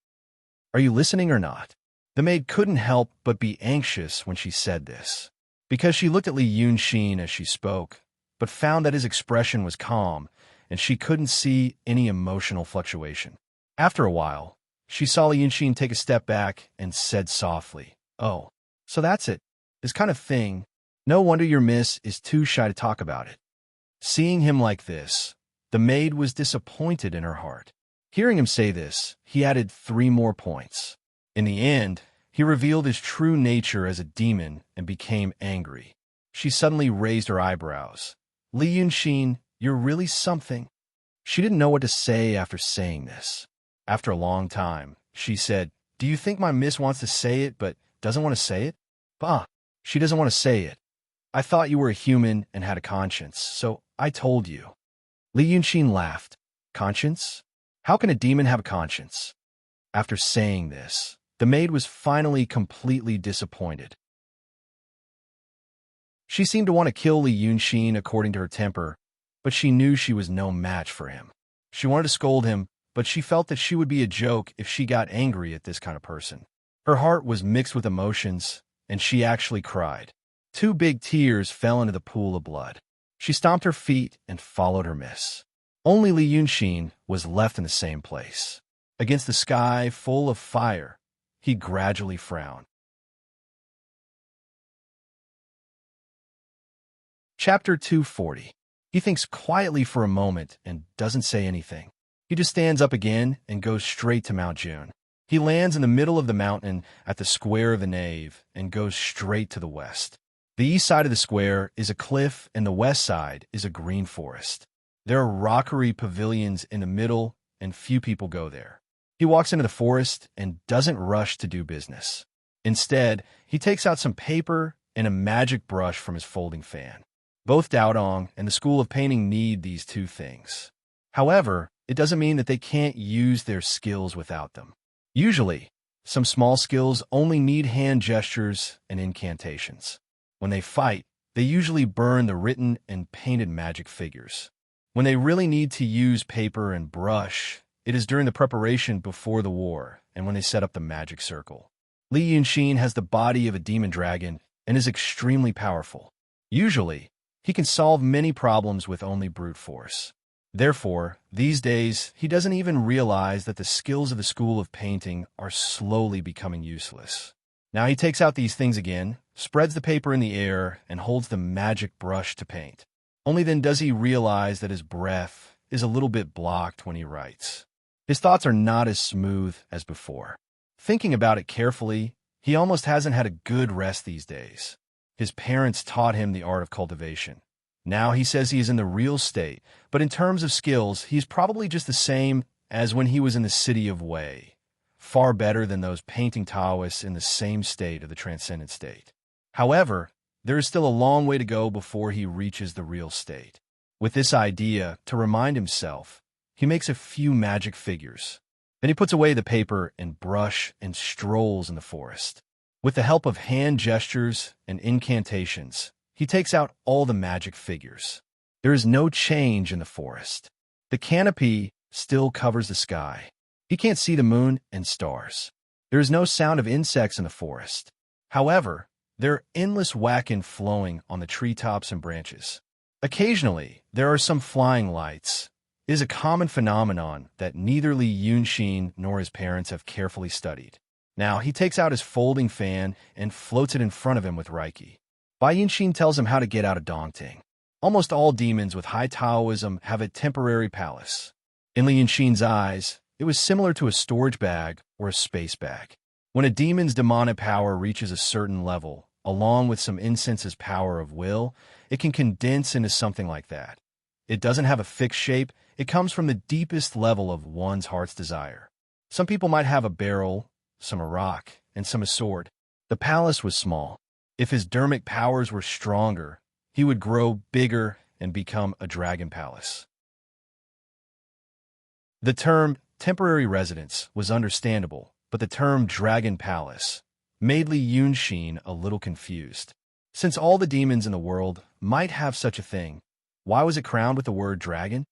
Are you listening or not?" The maid couldn't help but be anxious when she said this, because she looked at Li Yunxin as she spoke, but found that his expression was calm, and she couldn't see any emotional fluctuation. After a while, she saw Li Yunxin take a step back and said softly, "Oh, so that's it. This kind of thing. No wonder your miss is too shy to talk about it." Seeing him like this, the maid was disappointed in her heart. Hearing him say this, he added 3 more points. In the end, he revealed his true nature as a demon and became angry. She suddenly raised her eyebrows. "Li Yunxin, you're really something." She didn't know what to say after saying this. After a long time, she said, "Do you think my miss wants to say it but doesn't want to say it?" "Bah, she doesn't want to say it. I thought you were a human and had a conscience, so I told you." Li Yunxin laughed. "Conscience? How can a demon have a conscience?" After saying this, the maid was finally completely disappointed. She seemed to want to kill Li Yunxin according to her temper, but she knew she was no match for him. She wanted to scold him, but she felt that she would be a joke if she got angry at this kind of person. Her heart was mixed with emotions, and she actually cried. 2 big tears fell into the pool of blood. She stomped her feet and followed her miss. Only Li Yunxin was left in the same place. Against the sky full of fire, he gradually frowned. Chapter 240. He thinks quietly for a moment and doesn't say anything. He just stands up again and goes straight to Mount June. He lands in the middle of the mountain at the square of the nave and goes straight to the west. The east side of the square is a cliff and the west side is a green forest. There are rockery pavilions in the middle and few people go there. He walks into the forest and doesn't rush to do business. Instead, he takes out some paper and a magic brush from his folding fan. Both Daodong and the School of Painting need these 2 things. However, it doesn't mean that they can't use their skills without them. Usually, some small skills only need hand gestures and incantations. When they fight, they usually burn the written and painted magic figures. When they really need to use paper and brush, it is during the preparation before the war and when they set up the magic circle. Li Yunxin has the body of a demon dragon and is extremely powerful. Usually, he can solve many problems with only brute force. Therefore, these days, he doesn't even realize that the skills of the School of Painting are slowly becoming useless. Now he takes out these things again, spreads the paper in the air, and holds the magic brush to paint. Only then does he realize that his breath is a little bit blocked when he writes. His thoughts are not as smooth as before. Thinking about it carefully, he almost hasn't had a good rest these days. His parents taught him the art of cultivation. Now he says he is in the real state, but in terms of skills, he's probably just the same as when he was in the city of Wei. Far better than those painting Taoists in the same state of the transcendent state. However, there is still a long way to go before he reaches the real state. With this idea to remind himself, he makes a few magic figures. Then he puts away the paper and brush and strolls in the forest. With the help of hand gestures and incantations, he takes out all the magic figures. There is no change in the forest. The canopy still covers the sky. He can't see the moon and stars. There is no sound of insects in the forest. However, there are endless wacken flowing on the treetops and branches. Occasionally, there are some flying lights. It is a common phenomenon that neither Li Yunxin nor his parents have carefully studied. Now, he takes out his folding fan and floats it in front of him with Reiki. Bai Yunxin tells him how to get out of Dongting. Almost all demons with high Taoism have a temporary palace. In Li Yunxin's eyes, it was similar to a storage bag or a space bag. When a demon's demonic power reaches a certain level, along with some incense's power of will, it can condense into something like that. It doesn't have a fixed shape, it comes from the deepest level of one's heart's desire. Some people might have a barrel, some a rock, and some a sword. The palace was small. If his dermic powers were stronger, he would grow bigger and become a dragon palace. The term temporary residence was understandable, but the term dragon palace made Li Yunxin a little confused. Since all the demons in the world might have such a thing, why was it crowned with the word dragon?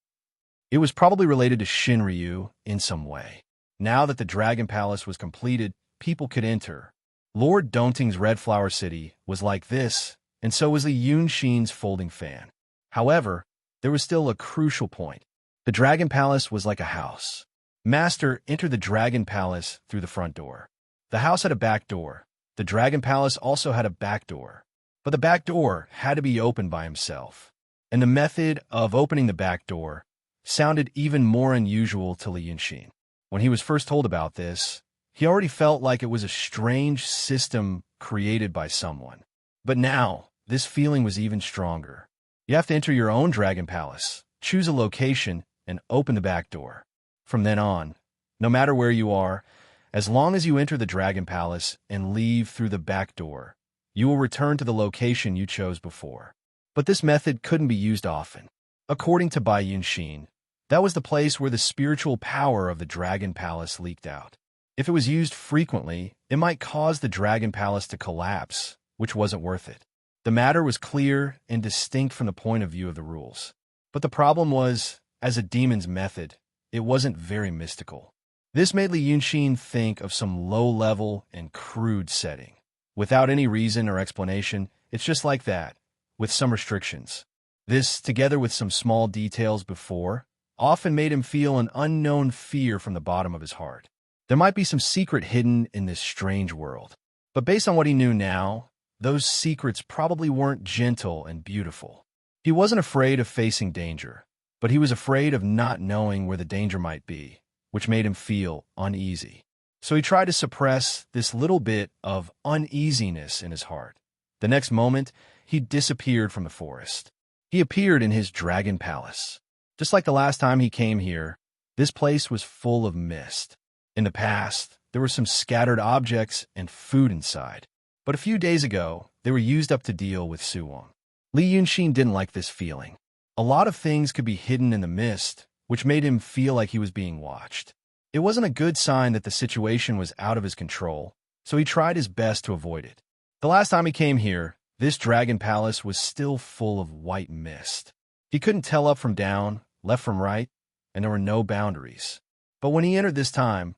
It was probably related to Shinryu in some way. Now that the dragon palace was completed, people could enter. Lord Dongting's Red Flower City was like this, and so was Li Yunxin's folding fan. However, there was still a crucial point. The dragon palace was like a house. Master entered the dragon palace through the front door. The house had a back door. The dragon palace also had a back door. But the back door had to be opened by himself. And the method of opening the back door sounded even more unusual to Li Yunxin. When he was first told about this, he already felt like it was a strange system created by someone. But now, this feeling was even stronger. You have to enter your own dragon palace, choose a location, and open the back door. From then on, no matter where you are, as long as you enter the dragon palace and leave through the back door, you will return to the location you chose before. But this method couldn't be used often. According to Bai Yunxin, that was the place where the spiritual power of the dragon palace leaked out. If it was used frequently, it might cause the dragon palace to collapse, which wasn't worth it. The matter was clear and distinct from the point of view of the rules. But the problem was, as a demon's method, it wasn't very mystical. This made Li Yunxin think of some low-level and crude setting. Without any reason or explanation, it's just like that, with some restrictions. This, together with some small details before, often made him feel an unknown fear from the bottom of his heart. There might be some secret hidden in this strange world. But based on what he knew now, those secrets probably weren't gentle and beautiful. He wasn't afraid of facing danger, but he was afraid of not knowing where the danger might be, which made him feel uneasy. So he tried to suppress this little bit of uneasiness in his heart. The next moment, he disappeared from the forest. He appeared in his dragon palace. Just like the last time he came here, this place was full of mist. In the past, there were some scattered objects and food inside. But a few days ago, they were used up to deal with Suwong. Li Yunxin didn't like this feeling. A lot of things could be hidden in the mist, which made him feel like he was being watched. It wasn't a good sign that the situation was out of his control, so he tried his best to avoid it. The last time he came here, this dragon palace was still full of white mist. He couldn't tell up from down, left from right, and there were no boundaries. But when he entered this time,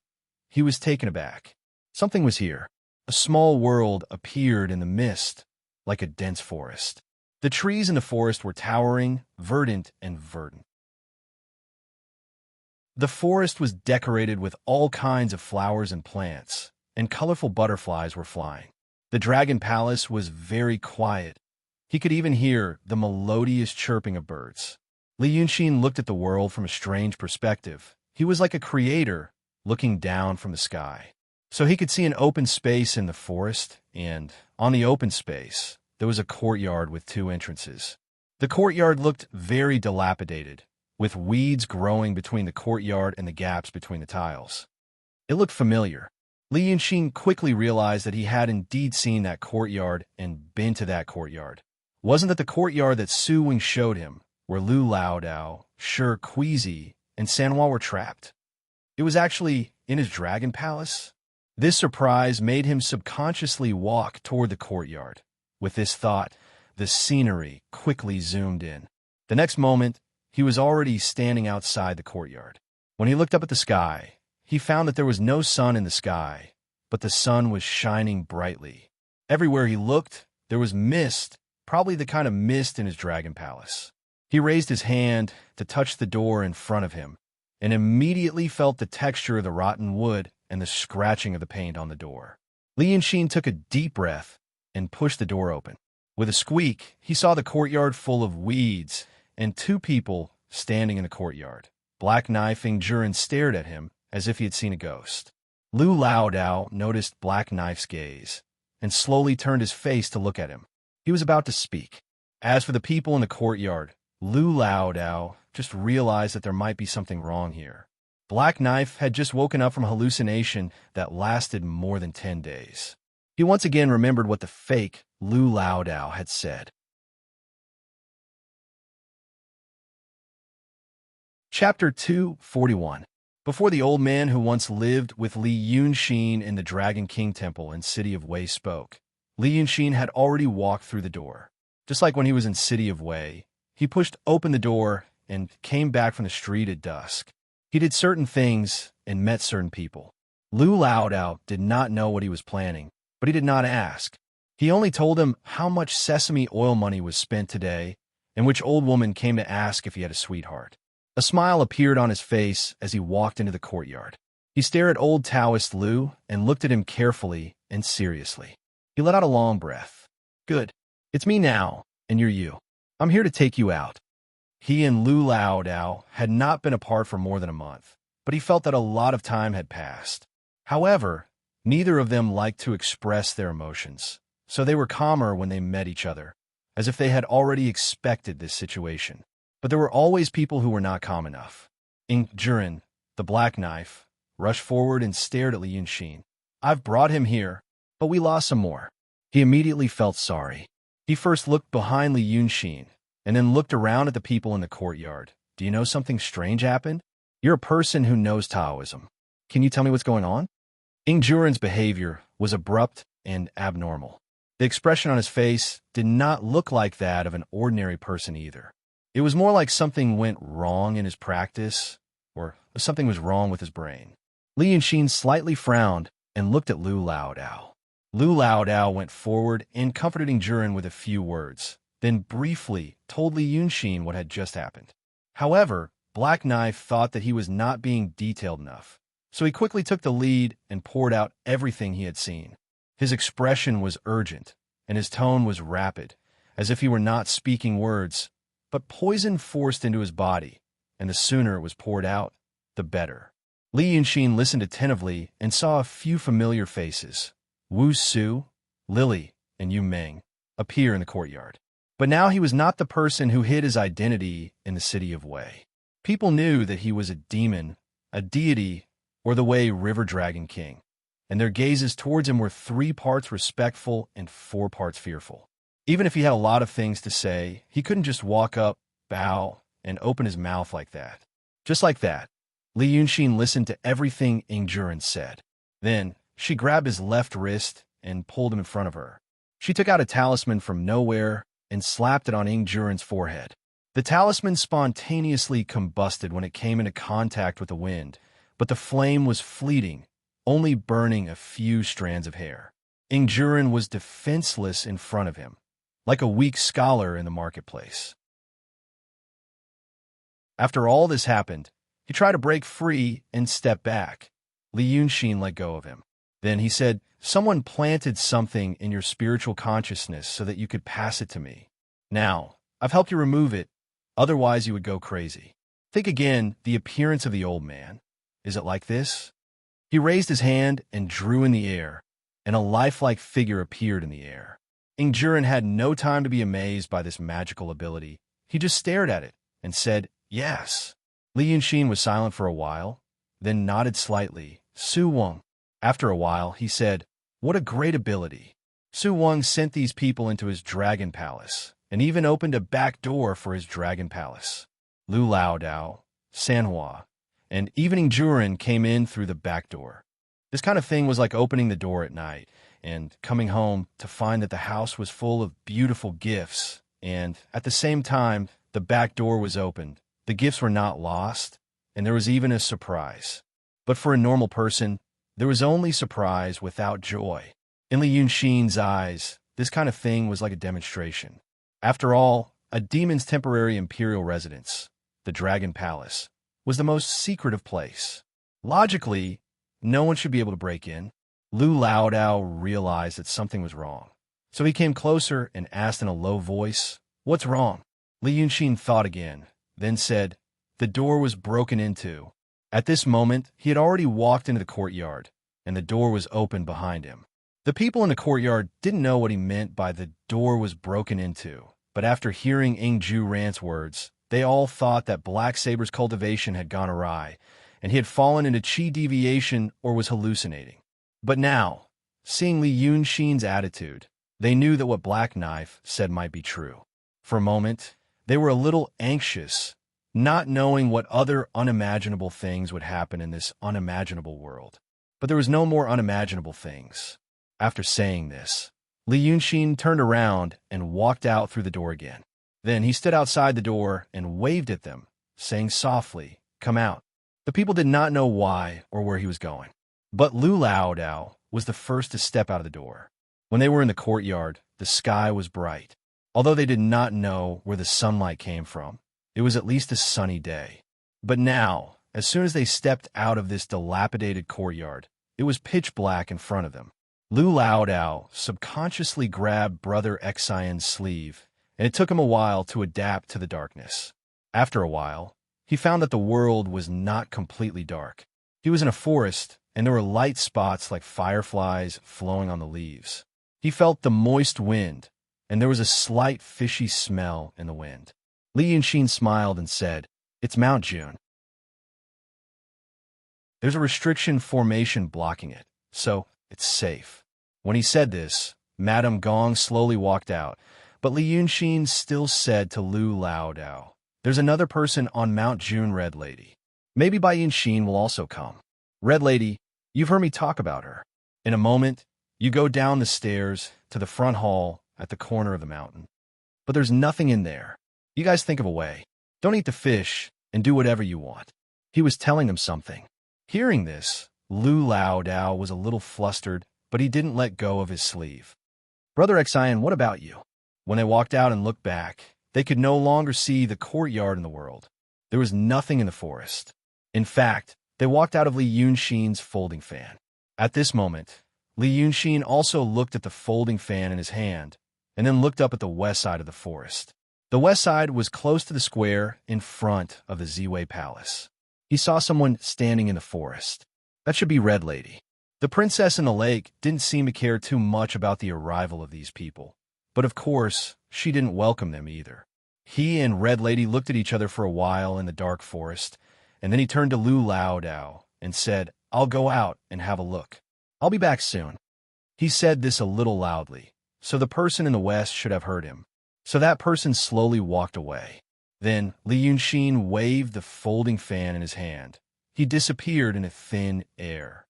he was taken aback. Something was here. A small world appeared in the mist, like a dense forest. The trees in the forest were towering, verdant, and verdant. The forest was decorated with all kinds of flowers and plants, and colorful butterflies were flying. The dragon palace was very quiet. He could even hear the melodious chirping of birds. Li Yunxin looked at the world from a strange perspective. He was like a creator looking down from the sky. So he could see an open space in the forest, and on the open space, there was a courtyard with 2 entrances. The courtyard looked very dilapidated, with weeds growing between the courtyard and the gaps between the tiles. It looked familiar. Li Yunxin quickly realized that he had indeed seen that courtyard and been to that courtyard. Wasn't that the courtyard that Su Wing showed him, where Lu Laodao, Shi Queasy, and Sanhua were trapped? It was actually in his dragon palace. This surprise made him subconsciously walk toward the courtyard. With this thought, the scenery quickly zoomed in. The next moment, he was already standing outside the courtyard. When he looked up at the sky, he found that there was no sun in the sky, but the sun was shining brightly. Everywhere he looked, there was mist, probably the kind of mist in his dragon palace. He raised his hand to touch the door in front of him, and immediately felt the texture of the rotten wood and the scratching of the paint on the door. Li Yunxin took a deep breath and pushed the door open. With a squeak, he saw the courtyard full of weeds and 2 people standing in the courtyard. Black Knife and Jurin stared at him as if he had seen a ghost. Lu Laodao noticed Black Knife's gaze and slowly turned his face to look at him. He was about to speak. As for the people in the courtyard, Lu Laodao just realized that there might be something wrong here. Black Knife had just woken up from a hallucination that lasted more than 10 days. He once again remembered what the fake Lu Laodao had said. Chapter 241. Before the old man who once lived with Li Yunxin in the Dragon King Temple in City of Wei spoke, Li Yunxin had already walked through the door. Just like when he was in City of Wei, he pushed open the door and came back from the street at dusk. He did certain things and met certain people. Lu Laodao did not know what he was planning, but he did not ask. He only told him how much sesame oil money was spent today and which old woman came to ask if he had a sweetheart. A smile appeared on his face as he walked into the courtyard. He stared at old Taoist Lu and looked at him carefully and seriously. He let out a long breath. Good. It's me now, and you're you. I'm here to take you out. He and Lu Laodao had not been apart for more than a month, but he felt that a lot of time had passed. However, neither of them liked to express their emotions, so they were calmer when they met each other, as if they had already expected this situation. But there were always people who were not calm enough. Jurin, the Black Knife, rushed forward and stared at Li Yunxin. I've brought him here, but we lost some more. He immediately felt sorry. He first looked behind Li Yunxin, and then looked around at the people in the courtyard. Do you know something strange happened? You're a person who knows Taoism. Can you tell me what's going on? Jurin's behavior was abrupt and abnormal. The expression on his face did not look like that of an ordinary person either. It was more like something went wrong in his practice, or something was wrong with his brain. Li Yunxin slightly frowned and looked at Lu Laodao. Lu Laodao went forward and comforted Ingjuren with a few words, then briefly told Li Yunxin what had just happened. However, Black Knife thought that he was not being detailed enough, so he quickly took the lead and poured out everything he had seen. His expression was urgent, and his tone was rapid, as if he were not speaking words, but poison forced into his body, and the sooner it was poured out, the better. Li Yunxin listened attentively and saw a few familiar faces, Wu Su, Lily, and Yu Meng, appear in the courtyard. But now he was not the person who hid his identity in the city of Wei. People knew that he was a demon, a deity, or the Wei River Dragon King, and their gazes towards him were 3 parts respectful and 4 parts fearful. Even if he had a lot of things to say, he couldn't just walk up, bow, and open his mouth like that. Just like that, Li Yunxin listened to everything Ingjuren said. Then, she grabbed his left wrist and pulled him in front of her. She took out a talisman from nowhere and slapped it on Ingjuren's forehead. The talisman spontaneously combusted when it came into contact with the wind, but the flame was fleeting, only burning a few strands of hair. Ingjuren was defenseless in front of him, like a weak scholar in the marketplace. After all this happened, he tried to break free and step back. Li Yunxin let go of him. Then he said, "Someone planted something in your spiritual consciousness so that you could pass it to me. Now, I've helped you remove it, otherwise you would go crazy. Think again, the appearance of the old man. Is it like this?" He raised his hand and drew in the air, and a lifelike figure appeared in the air. Ingjuren had no time to be amazed by this magical ability. He just stared at it and said, "Yes." Li Yunxin was silent for a while, then nodded slightly. Su Wang. After a while, he said, "What a great ability." Su Wang sent these people into his dragon palace, and even opened a back door for his dragon palace. Lu Laodao, Sanhua, and even Ingjuren came in through the back door. This kind of thing was like opening the door at night and coming home to find that the house was full of beautiful gifts, and at the same time, the back door was opened. The gifts were not lost, and there was even a surprise. But for a normal person, there was only surprise without joy. In Li Yunxin's eyes, this kind of thing was like a demonstration. After all, a demon's temporary imperial residence, the Dragon Palace, was the most secretive place. Logically, no one should be able to break in. Lu Laodao realized that something was wrong. So he came closer and asked in a low voice, "What's wrong?" Li Yunxin thought again, then said, "The door was broken into." At this moment, he had already walked into the courtyard, and the door was open behind him. The people in the courtyard didn't know what he meant by the door was broken into, but after hearing Ingjuren's words, they all thought that Black Saber's cultivation had gone awry, and he had fallen into chi deviation or was hallucinating. But now, seeing Li Yunxin's attitude, they knew that what Black Knife said might be true. For a moment, they were a little anxious, not knowing what other unimaginable things would happen in this unimaginable world. But there was no more unimaginable things. After saying this, Li Yunxin turned around and walked out through the door again. Then he stood outside the door and waved at them, saying softly, "Come out." The people did not know why or where he was going. But Lu Laodao was the first to step out of the door. When they were in the courtyard, the sky was bright. Although they did not know where the sunlight came from, it was at least a sunny day. But now, as soon as they stepped out of this dilapidated courtyard, it was pitch black in front of them. Lu Laodao subconsciously grabbed Brother Xian's sleeve, and it took him a while to adapt to the darkness. After a while, he found that the world was not completely dark. He was in a forest, and there were light spots like fireflies flowing on the leaves. He felt the moist wind, and there was a slight fishy smell in the wind. Li Yunxin smiled and said, "It's Mount June. There's a restriction formation blocking it, so it's safe." When he said this, Madame Gong slowly walked out, but Li Yunxin still said to Lu Laodao, "There's another person on Mount June, Red Lady. Maybe Bai Yunxin will also come. Red Lady, you've heard me talk about her. In a moment, you go down the stairs to the front hall at the corner of the mountain. But there's nothing in there. You guys think of a way. Don't eat the fish and do whatever you want." He was telling them something. Hearing this, Lu Lao Dao was a little flustered, but he didn't let go of his sleeve. "Brother Xian, what about you?" When they walked out and looked back, they could no longer see the courtyard in the world. There was nothing in the forest. In fact, they walked out of Li Yunxin's folding fan. At this moment, Li Yunxin also looked at the folding fan in his hand, and then looked up at the west side of the forest. The west side was close to the square in front of the Ziwei Palace. He saw someone standing in the forest. That should be Red Lady. The princess in the lake didn't seem to care too much about the arrival of these people, but of course, she didn't welcome them either. He and Red Lady looked at each other for a while in the dark forest, and then he turned to Lu Lao Dao and said, "I'll go out and have a look. I'll be back soon." He said this a little loudly, so the person in the west should have heard him. So that person slowly walked away. Then Li Yunxin waved the folding fan in his hand. He disappeared in a thin air.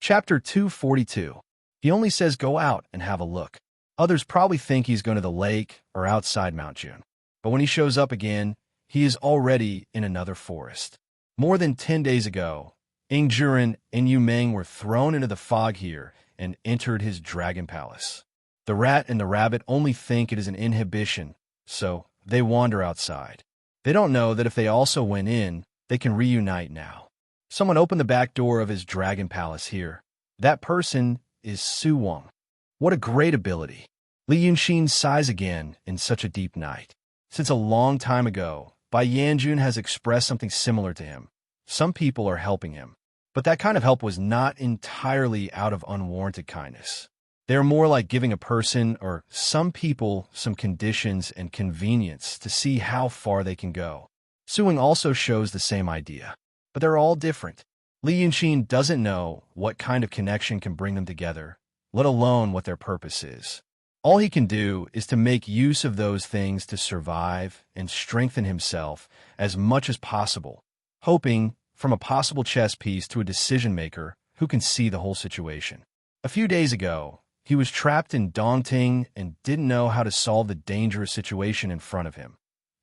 Chapter 242. He only says go out and have a look. Others probably think he's going to the lake or outside Mount Jun. But when he shows up again, he is already in another forest. More than 10 days ago, Ingjuren and Yu Meng were thrown into the fog here and entered his dragon palace. The rat and the rabbit only think it is an inhibition, so they wander outside. They don't know that if they also went in, they can reunite now. Someone opened the back door of his dragon palace here. That person is Su Wang. What a great ability. Li Yunxin sighs again in such a deep night. Since a long time ago, Bai Yanjun has expressed something similar to him. Some people are helping him. But that kind of help was not entirely out of unwarranted kindness. They are more like giving a person or some people some conditions and convenience to see how far they can go. Suing also shows the same idea. But they're all different. Li Yunxin doesn't know what kind of connection can bring them together, let alone what their purpose is. All he can do is to make use of those things to survive and strengthen himself as much as possible, hoping from a possible chess piece to a decision-maker who can see the whole situation. A few days ago, he was trapped in Dongting and didn't know how to solve the dangerous situation in front of him.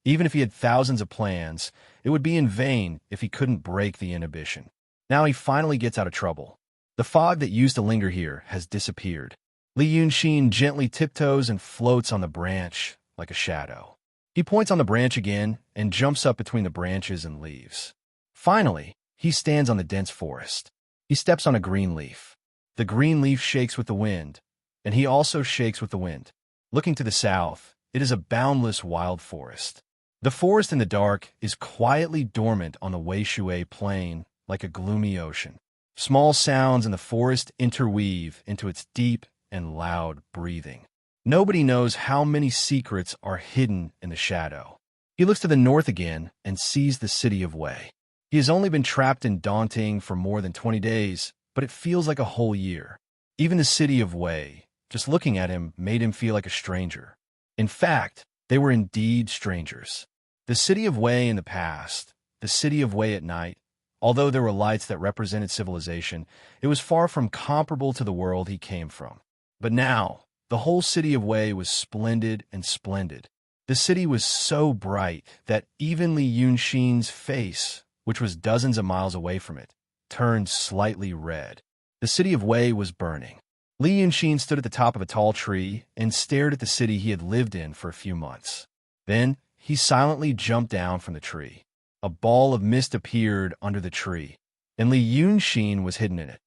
Even if he had thousands of plans, it would be in vain if he couldn't break the inhibition. Now he finally gets out of trouble. The fog that used to linger here has disappeared. Li Yunxin gently tiptoes and floats on the branch like a shadow. He points on the branch again and jumps up between the branches and leaves. Finally, he stands on the dense forest. He steps on a green leaf. The green leaf shakes with the wind, and he also shakes with the wind. Looking to the south, it is a boundless wild forest. The forest in the dark is quietly dormant on the Weishui plain like a gloomy ocean. Small sounds in the forest interweave into its deep and loud breathing. Nobody knows how many secrets are hidden in the shadow. He looks to the north again and sees the city of Wei. He has only been trapped in Dongting for more than 20 days, but it feels like a whole year. Even the city of Wei, just looking at him, made him feel like a stranger. In fact, they were indeed strangers. The city of Wei in the past, the city of Wei at night, although there were lights that represented civilization, it was far from comparable to the world he came from. But now, the whole city of Wei was splendid and splendid. The city was so bright that even Li Yunxin's face, which was dozens of miles away from it, turned slightly red. The city of Wei was burning. Li Yunxin stood at the top of a tall tree and stared at the city he had lived in for a few months. Then, he silently jumped down from the tree. A ball of mist appeared under the tree, and Li Yunxin was hidden in it.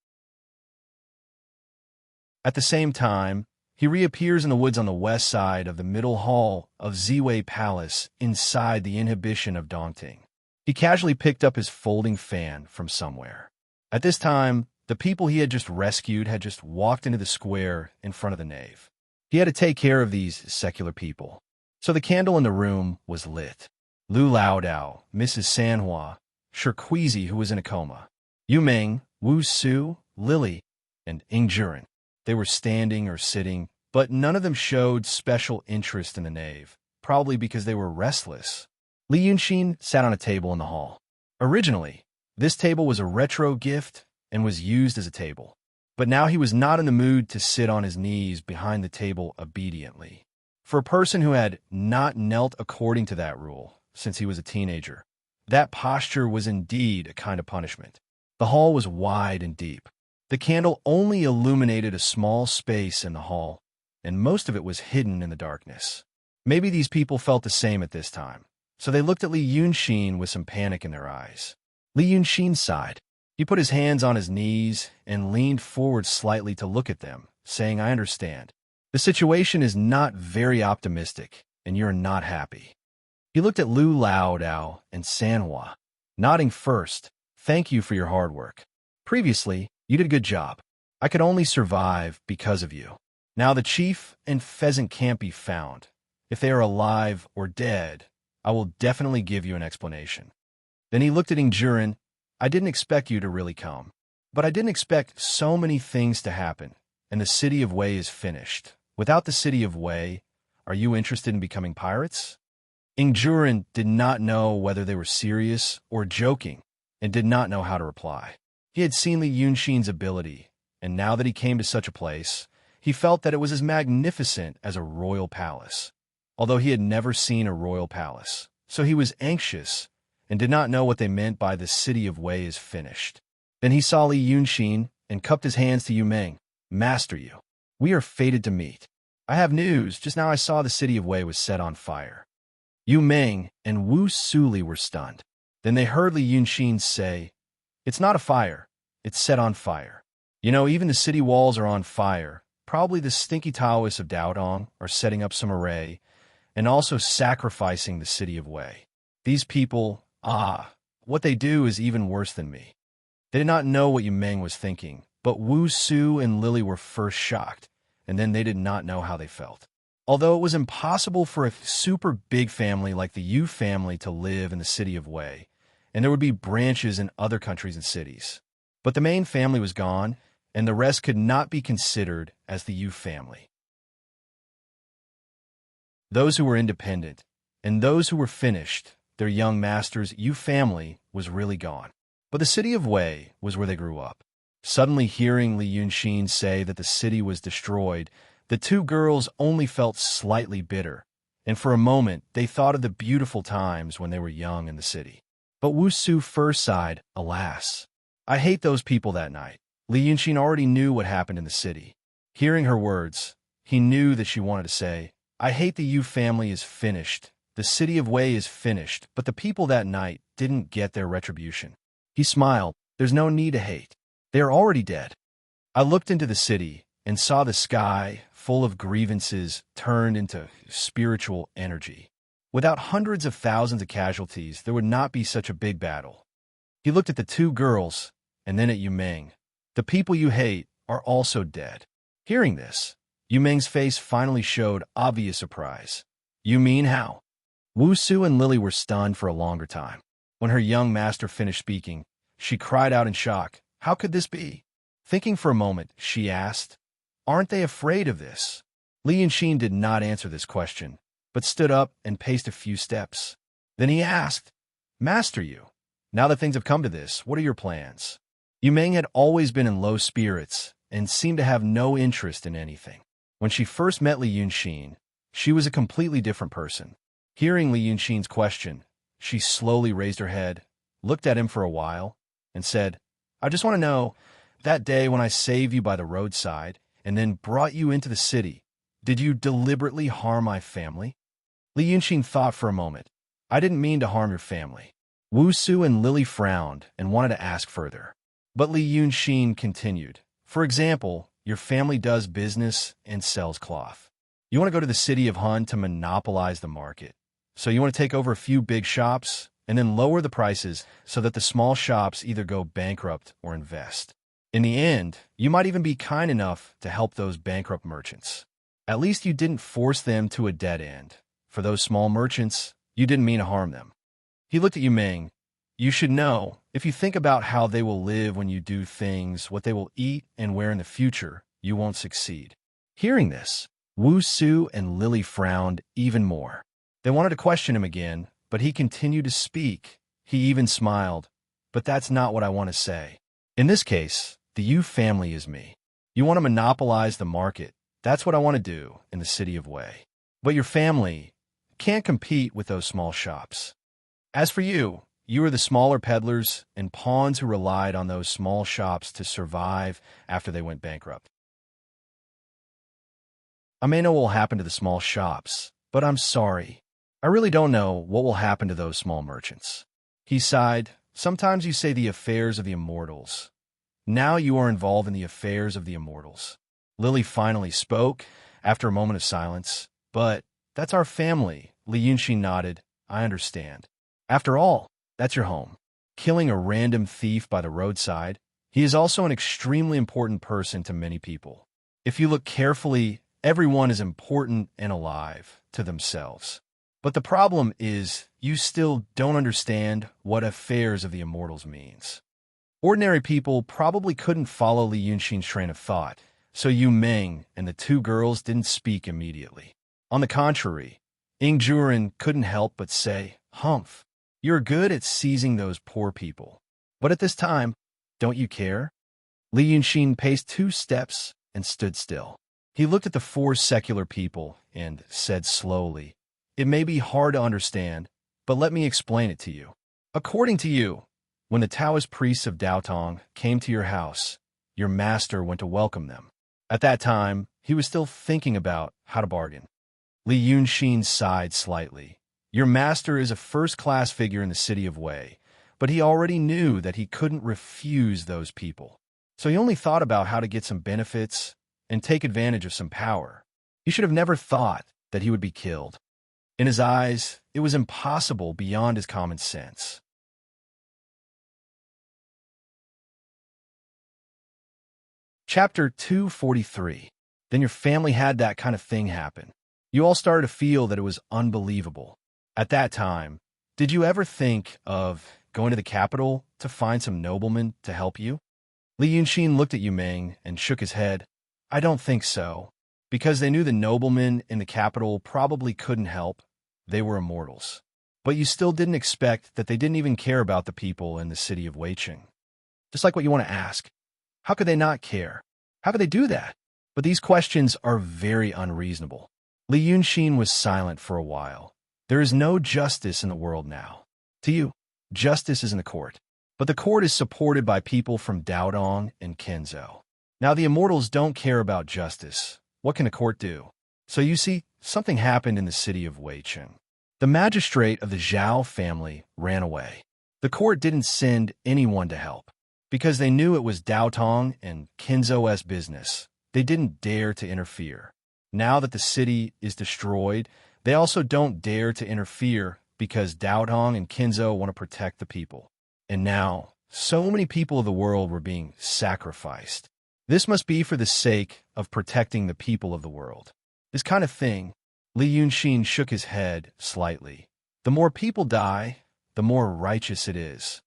At the same time, he reappears in the woods on the west side of the middle hall of Ziwei Palace inside the inhibition of Dongting. He casually picked up his folding fan from somewhere. At this time, the people he had just rescued had just walked into the square in front of the nave. He had to take care of these secular people. So the candle in the room was lit. Lu Lao Dao, Mrs. Sanhua, Shirquizi, who was in a coma, Yu Meng, Wu Su, Lily, and Ingjuren. They were standing or sitting, but none of them showed special interest in the nave, probably because they were restless. Li Yunxin sat on a table in the hall. Originally, this table was a retro gift and was used as a table. But now he was not in the mood to sit on his knees behind the table obediently. For a person who had not knelt according to that rule since he was a teenager, That posture was indeed a kind of punishment. The hall was wide and deep. The candle only illuminated a small space in the hall, and most of it was hidden in the darkness. Maybe these people felt the same at this time, so they looked at Li Yunxin with some panic in their eyes. Li Yunxin sighed. He put his hands on his knees and leaned forward slightly to look at them, saying, "I understand. The situation is not very optimistic, and you're not happy." He looked at Lu Laodao and Sanhua, nodding first. "Thank you for your hard work. Previously, you did a good job. I could only survive because of you. Now the chief and pheasant can't be found. If they are alive or dead, I will definitely give you an explanation." Then he looked at Ingjurin. "I didn't expect you to really come, but I didn't expect so many things to happen, and the city of Wei is finished. Without the city of Wei, are you interested in becoming pirates?" Ingjurin did not know whether they were serious or joking, and did not know how to reply. He had seen Li Yunxin's ability, and now that he came to such a place, he felt that it was as magnificent as a royal palace, although he had never seen a royal palace. So he was anxious and did not know what they meant by the city of Wei is finished. Then he saw Li Yunxin and cupped his hands to Yu Meng. "Master Yu, we are fated to meet. I have news. Just now I saw the city of Wei was set on fire." Yu Meng and Wu Suli were stunned. Then they heard Li Yunxin say, "It's not a fire. It's set on fire. You know, even the city walls are on fire. Probably the stinky Taoists of Daodong are setting up some array and also sacrificing the city of Wei. These people, what they do is even worse than me." They did not know what Yu Meng was thinking, but Wu Su and Lily were first shocked, and then they did not know how they felt. Although it was impossible for a super big family like the Yu family to live in the city of Wei, and there would be branches in other countries and cities. But the main family was gone, and the rest could not be considered as the Yu family. Those who were independent, and those who were finished, their young master's Yu family was really gone. But the city of Wei was where they grew up. Suddenly hearing Li Yunxin say that the city was destroyed, the two girls only felt slightly bitter, and for a moment they thought of the beautiful times when they were young in the city. But Wu Su first sighed, "Alas, I hate those people that night." Li Yunxin already knew what happened in the city. Hearing her words, he knew that she wanted to say, "I hate the Yu family is finished. The city of Wei is finished, but the people that night didn't get their retribution." He smiled. "There's no need to hate. They are already dead." I looked into the city and saw the sky, full of grievances, turned into spiritual energy. Without hundreds of thousands of casualties, there would not be such a big battle. He looked at the two girls, and then at Yu Meng. "The people you hate are also dead." Hearing this, Yu Meng's face finally showed obvious surprise. "You mean how?" Wu Su and Lily were stunned for a longer time. When her young master finished speaking, she cried out in shock, "How could this be?" Thinking for a moment, she asked, "Aren't they afraid of this?" Li Yunxin did not answer this question, but stood up and paced a few steps. Then he asked, "Master Yu, now that things have come to this, what are your plans?" Yu Meng had always been in low spirits and seemed to have no interest in anything. When she first met Li Yunxin, she was a completely different person. Hearing Li Yunxin's question, she slowly raised her head, looked at him for a while, and said, "I just want to know, that day when I saved you by the roadside and then brought you into the city, did you deliberately harm my family?" Li Yunxin thought for a moment. "I didn't mean to harm your family." Wu Su and Lily frowned and wanted to ask further. But Li Yunxin continued, "For example, your family does business and sells cloth. You want to go to the city of Hun to monopolize the market. So you want to take over a few big shops and then lower the prices so that the small shops either go bankrupt or invest. In the end, you might even be kind enough to help those bankrupt merchants. At least you didn't force them to a dead end. For those small merchants, you didn't mean to harm them." He looked at Yu Meng. "You should know, if you think about how they will live when you do things, what they will eat and wear in the future, you won't succeed." Hearing this, Wu Su and Lily frowned even more. They wanted to question him again, but he continued to speak. He even smiled. "But that's not what I want to say. In this case, the Yu family is me. You want to monopolize the market. That's what I want to do in the city of Wei. But your family can't compete with those small shops. As for you, you were the smaller peddlers and pawns who relied on those small shops to survive after they went bankrupt. I may know what will happen to the small shops, but I'm sorry. I really don't know what will happen to those small merchants. He sighed. Sometimes you say the affairs of the immortals. Now you are involved in the affairs of the immortals. Lily finally spoke after a moment of silence. But that's our family. Li Yunxin nodded. I understand. After all, that's your home. Killing a random thief by the roadside, he is also an extremely important person to many people. If you look carefully, everyone is important and alive to themselves. But the problem is, you still don't understand what affairs of the immortals means. Ordinary people probably couldn't follow Li Yunxin's train of thought, so Yu Meng and the two girls didn't speak immediately. On the contrary, Ingjuren couldn't help but say, Humph, you're good at seizing those poor people. But at this time, don't you care? Li Yunxin paced 2 steps and stood still. He looked at the 4 secular people and said slowly, It may be hard to understand, but let me explain it to you. According to you, when the Taoist priests of Daotong came to your house, your master went to welcome them. At that time, he was still thinking about how to bargain. Li Yunxin sighed slightly. Your master is a first-class figure in the city of Wei, but he already knew that he couldn't refuse those people. So he only thought about how to get some benefits and take advantage of some power. He should have never thought that he would be killed. In his eyes, it was impossible beyond his common sense. Chapter 243. Then your family had that kind of thing happen. You all started to feel that it was unbelievable. At that time, did you ever think of going to the capital to find some noblemen to help you? Li Yunxin looked at Yu Meng and shook his head. I don't think so. Because they knew the noblemen in the capital probably couldn't help. They were immortals. But you still didn't expect that they didn't even care about the people in the city of Weiqing. Just like what you want to ask. How could they not care? How could they do that? But these questions are very unreasonable. Li Yunxin was silent for a while. There is no justice in the world now. To you, justice is in the court. But the court is supported by people from Daodong and Kenzhou. Now the immortals don't care about justice. What can the court do? So you see, something happened in the city of Weiqing. The magistrate of the Zhao family ran away. The court didn't send anyone to help. Because they knew it was Daotong and Kenzhou's business, they didn't dare to interfere. Now that the city is destroyed, they also don't dare to interfere because Daotong and Kenzhou want to protect the people. And now, so many people of the world were being sacrificed. This must be for the sake of protecting the people of the world. This kind of thing, Li Yunxin shook his head slightly. The more people die, the more righteous it is.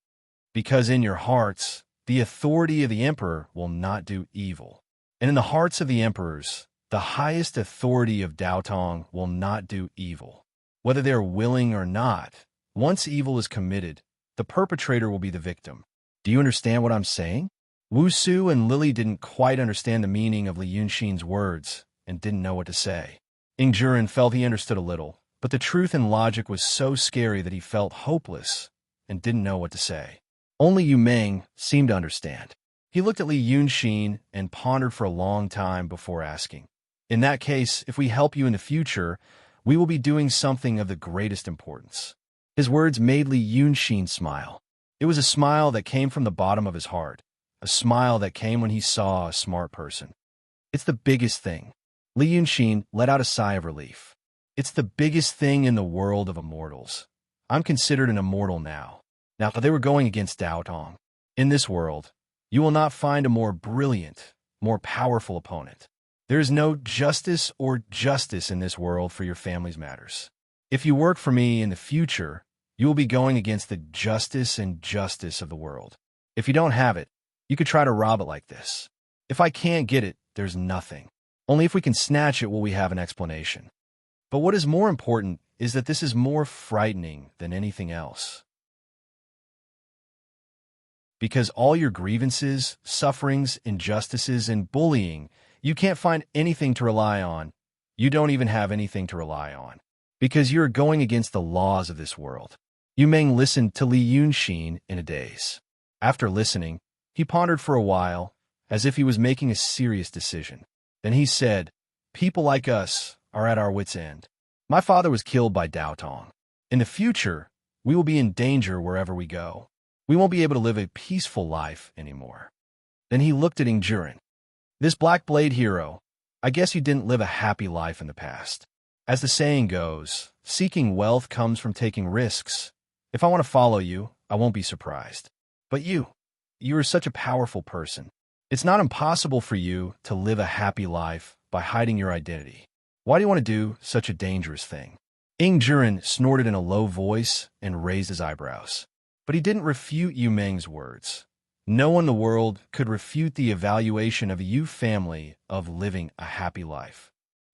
Because in your hearts, the authority of the emperor will not do evil. And in the hearts of the emperors, the highest authority of Daotong will not do evil. Whether they are willing or not, once evil is committed, the perpetrator will be the victim. Do you understand what I'm saying? Wu Su and Lily didn't quite understand the meaning of Li Yunxin's words and didn't know what to say. Ingjuren felt he understood a little, but the truth and logic was so scary that he felt hopeless and didn't know what to say. Only Yu Meng seemed to understand. He looked at Li Yunxin and pondered for a long time before asking, In that case, if we help you in the future, we will be doing something of the greatest importance. His words made Li Yunxin smile. It was a smile that came from the bottom of his heart, a smile that came when he saw a smart person. It's the biggest thing. Li Yunxin let out a sigh of relief. It's the biggest thing in the world of immortals. I'm considered an immortal now. Now, they were going against Daotong. In this world, you will not find a more brilliant, more powerful opponent. There is no justice or justice in this world for your family's matters. If you work for me in the future, you will be going against the justice and justice of the world. If you don't have it, you could try to rob it like this. If I can't get it, there's nothing. Only if we can snatch it will we have an explanation. But what is more important is that this is more frightening than anything else. Because all your grievances, sufferings, injustices, and bullying, you can't find anything to rely on. You don't even have anything to rely on. Because you're going against the laws of this world. Yu Meng listened to Li Yunxin in a daze. After listening, he pondered for a while, as if he was making a serious decision. Then he said, "People like us are at our wits' end. My father was killed by Dao Tong. In the future, we will be in danger wherever we go. We won't be able to live a peaceful life anymore." Then he looked at Ingjurin. "This Black Blade hero, I guess you didn't live a happy life in the past. As the saying goes, seeking wealth comes from taking risks. If I want to follow you, I won't be surprised. But you are such a powerful person. It's not impossible for you to live a happy life by hiding your identity. Why do you want to do such a dangerous thing?" Ingjurin snorted in a low voice and raised his eyebrows. But he didn't refute Yu Meng's words. No one in the world could refute the evaluation of a Yu family of living a happy life.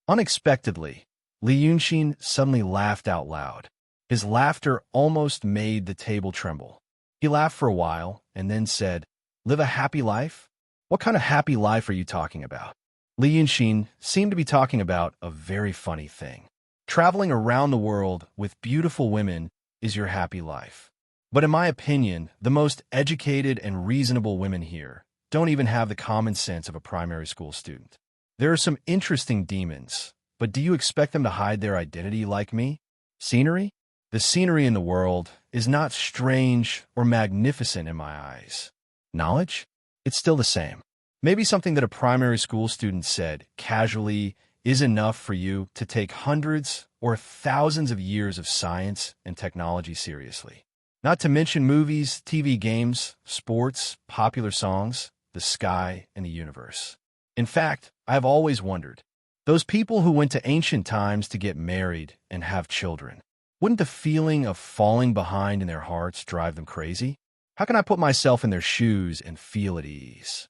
Unexpectedly, Li Yunxin suddenly laughed out loud. His laughter almost made the table tremble. He laughed for a while and then said, "Live a happy life? What kind of happy life are you talking about?" Li Yunxin seemed to be talking about a very funny thing. Traveling around the world with beautiful women is your happy life. But in my opinion, the most educated and reasonable women here don't even have the common sense of a primary school student. There are some interesting demons, but do you expect them to hide their identity like me? Scenery? The scenery in the world is not strange or magnificent in my eyes. Knowledge? It's still the same. Maybe something that a primary school student said casually is enough for you to take hundreds or thousands of years of science and technology seriously. Not to mention movies, TV games, sports, popular songs, the sky, and the universe. In fact, I have always wondered, those people who went to ancient times to get married and have children, wouldn't the feeling of falling behind in their hearts drive them crazy? How can I put myself in their shoes and feel at ease?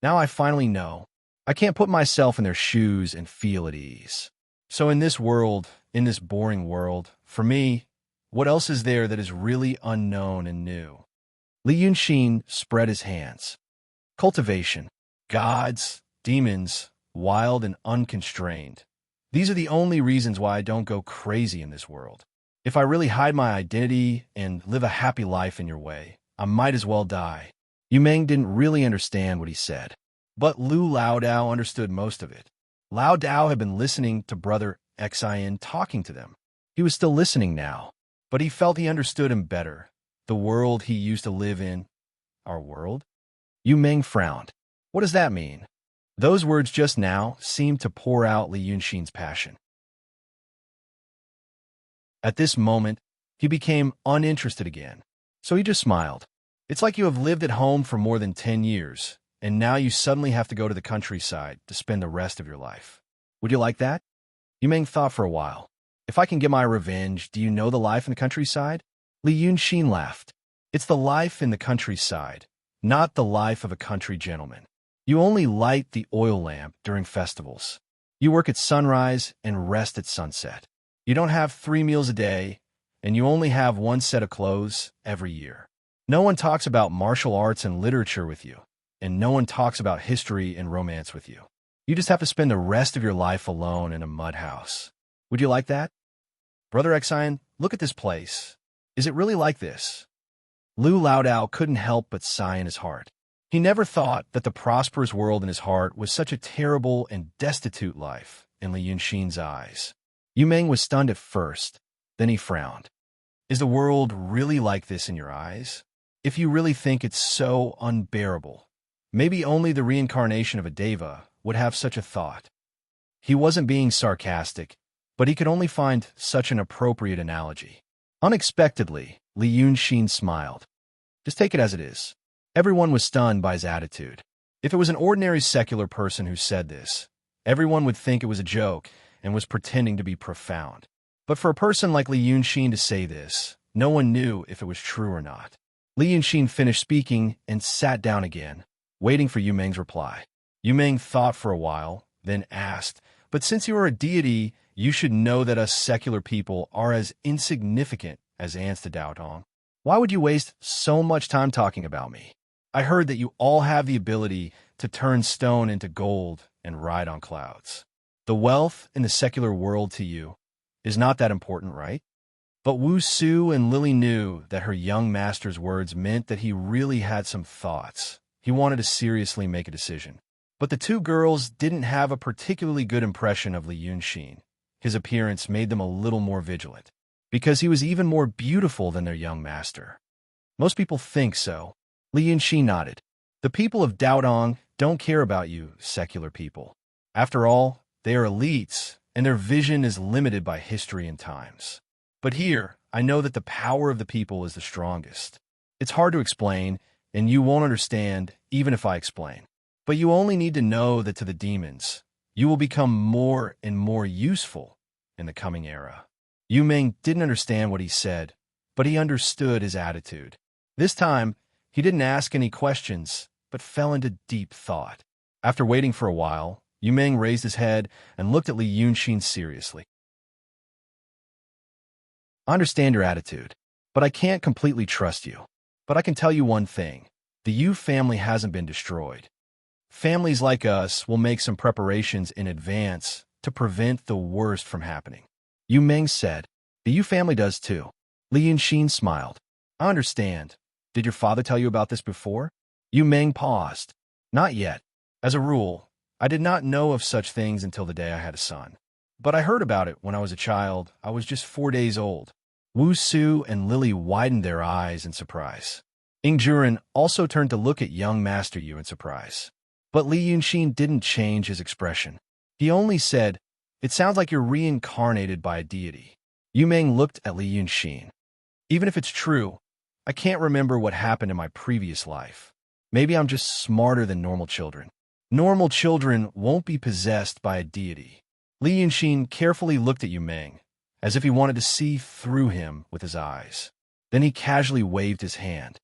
Now I finally know. I can't put myself in their shoes and feel at ease. So in this world, in this boring world, for me, what else is there that is really unknown and new? Li Yunxin spread his hands. Cultivation, gods, demons, wild and unconstrained. These are the only reasons why I don't go crazy in this world. If I really hide my identity and live a happy life in your way, I might as well die. Yu Meng didn't really understand what he said, but Lu Laodao understood most of it. Lao Dao had been listening to Brother Xin talking to them. He was still listening now, but he felt he understood him better. The world he used to live in. Our world? Yu Meng frowned. What does that mean? Those words just now seemed to pour out Li Yunxin's passion. At this moment, he became uninterested again, so he just smiled. It's like you have lived at home for more than 10 years, and now you suddenly have to go to the countryside to spend the rest of your life. Would you like that? Yu Meng thought for a while. If I can get my revenge, do you know the life in the countryside? Li Yunxin laughed. It's the life in the countryside, not the life of a country gentleman. You only light the oil lamp during festivals. You work at sunrise and rest at sunset. You don't have 3 meals a day, and you only have 1 set of clothes every year. No one talks about martial arts and literature with you, and no one talks about history and romance with you. You just have to spend the rest of your life alone in a mud house. Would you like that? Brother Xin, look at this place. Is it really like this? Lu Laodao couldn't help but sigh in his heart. He never thought that the prosperous world in his heart was such a terrible and destitute life in Li Yunxin's eyes. Yu Meng was stunned at first, then he frowned. Is the world really like this in your eyes? If you really think it's so unbearable, maybe only the reincarnation of a deva would have such a thought. He wasn't being sarcastic, but he could only find such an appropriate analogy. Unexpectedly, Li Yunxin smiled. Just take it as it is. Everyone was stunned by his attitude. If it was an ordinary secular person who said this, everyone would think it was a joke and was pretending to be profound. But for a person like Li Yunxin to say this, no one knew if it was true or not. Li Yunxin finished speaking and sat down again, waiting for Yu Meng's reply. Yu Meng thought for a while, then asked, "But since you are a deity, you should know that us secular people are as insignificant as ants to Dao Tong. Why would you waste so much time talking about me? I heard that you all have the ability to turn stone into gold and ride on clouds. The wealth in the secular world to you is not that important, right? But Wu Su and Lily knew that her young master's words meant that he really had some thoughts. He wanted to seriously make a decision. But the two girls didn't have a particularly good impression of Li Yunxin. His appearance made them a little more vigilant, because he was even more beautiful than their young master. Most people think so. Li Yunxin nodded. The people of Daodong don't care about you, secular people. After all, they are elites, and their vision is limited by history and times. But here, I know that the power of the people is the strongest. It's hard to explain, and you won't understand even if I explain. But you only need to know that to the demons, you will become more and more useful in the coming era. Yu Ming didn't understand what he said, but he understood his attitude. This time, he didn't ask any questions, but fell into deep thought. After waiting for a while, Yu Ming raised his head and looked at Li Yunxin seriously. I understand your attitude, but I can't completely trust you. But I can tell you one thing. The Yu family hasn't been destroyed. Families like us will make some preparations in advance to prevent the worst from happening. Yu Ming said. The Yu family does too. Li Yunxin smiled. I understand. Did your father tell you about this before? Yu Ming paused. Not yet. As a rule, I did not know of such things until the day I had a son. But I heard about it when I was a child. I was just 4 days old. Wu Su and Lily widened their eyes in surprise. Ingjuren also turned to look at young Master Yu in surprise. But Li Yunxin didn't change his expression. He only said, "It sounds like you're reincarnated by a deity." Yu Ming looked at Li Yunxin. Even if it's true, I can't remember what happened in my previous life. Maybe I'm just smarter than normal children. Normal children won't be possessed by a deity. Li Yunxin carefully looked at Yu Ming, as if he wanted to see through him with his eyes. Then he casually waved his hand.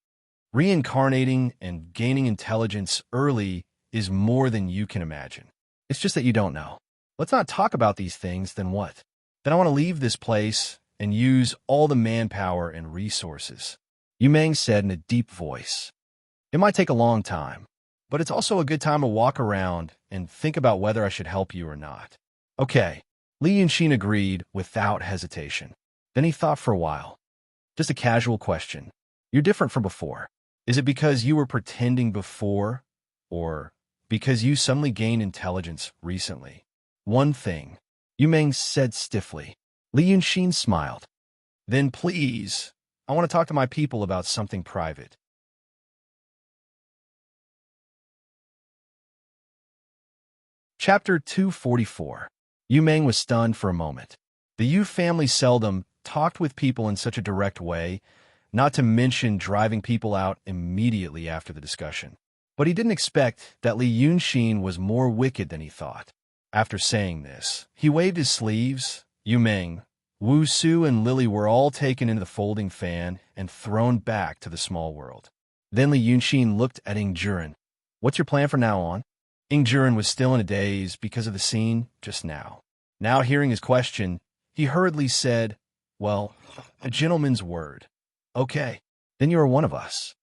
Reincarnating and gaining intelligence early is more than you can imagine. It's just that you don't know. Let's not talk about these things, then what? Then I want to leave this place and use all the manpower and resources. Yu Ming said in a deep voice. It might take a long time, but it's also a good time to walk around and think about whether I should help you or not. Okay. Li Yunxin agreed without hesitation. Then he thought for a while. Just a casual question. You're different from before. Is it because you were pretending before, or because you suddenly gained intelligence recently? One thing, Yu Ming said stiffly. Li Yunxin smiled. Then please, I want to talk to my people about something private. Chapter 244. Yu Ming was stunned for a moment. The Yu family seldom talked with people in such a direct way, not to mention driving people out immediately after the discussion. But he didn't expect that Li Yunxin was more wicked than he thought. After saying this, he waved his sleeves. Yu Ming, Wu Su, and Lily were all taken into the folding fan and thrown back to the small world. Then Li Yunxin looked at Ingjuren. What's your plan from now on? Ingjuren was still in a daze because of the scene just now. Now hearing his question, he hurriedly said, Well, a gentleman's word. Okay, then you are one of us.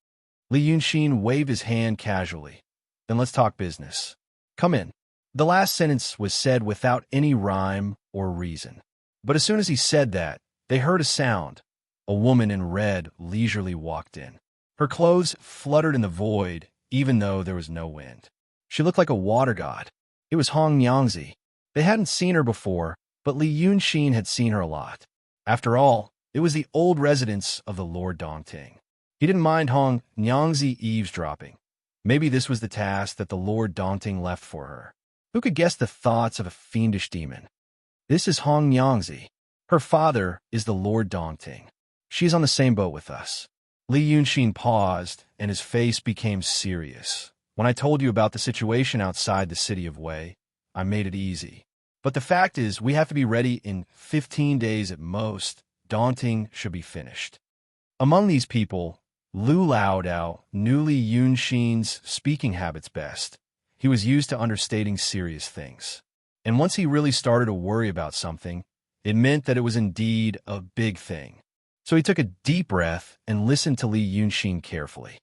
Li Yunxin waved his hand casually. Then let's talk business. Come in. The last sentence was said without any rhyme or reason. But as soon as he said that, they heard a sound. A woman in red leisurely walked in. Her clothes fluttered in the void, even though there was no wind. She looked like a water god. It was Hong Nyangzi. They hadn't seen her before, but Li Yunxin had seen her a lot. After all, it was the old residence of the Lord Dongting. He didn't mind Hong Nyangzi eavesdropping. Maybe this was the task that the Lord Dongting left for her. Who could guess the thoughts of a fiendish demon? This is Hong Nyangzi. Her father is the Lord Dongting. She's on the same boat with us. Li Yunxin paused, and his face became serious. When I told you about the situation outside the city of Wei, I made it easy. But the fact is, we have to be ready in 15 days at most. Daunting should be finished. Among these people, Lu Laodao knew Li Yunxin's speaking habits best. He was used to understating serious things. And once he really started to worry about something, it meant that it was indeed a big thing. So he took a deep breath and listened to Li Yunxin carefully.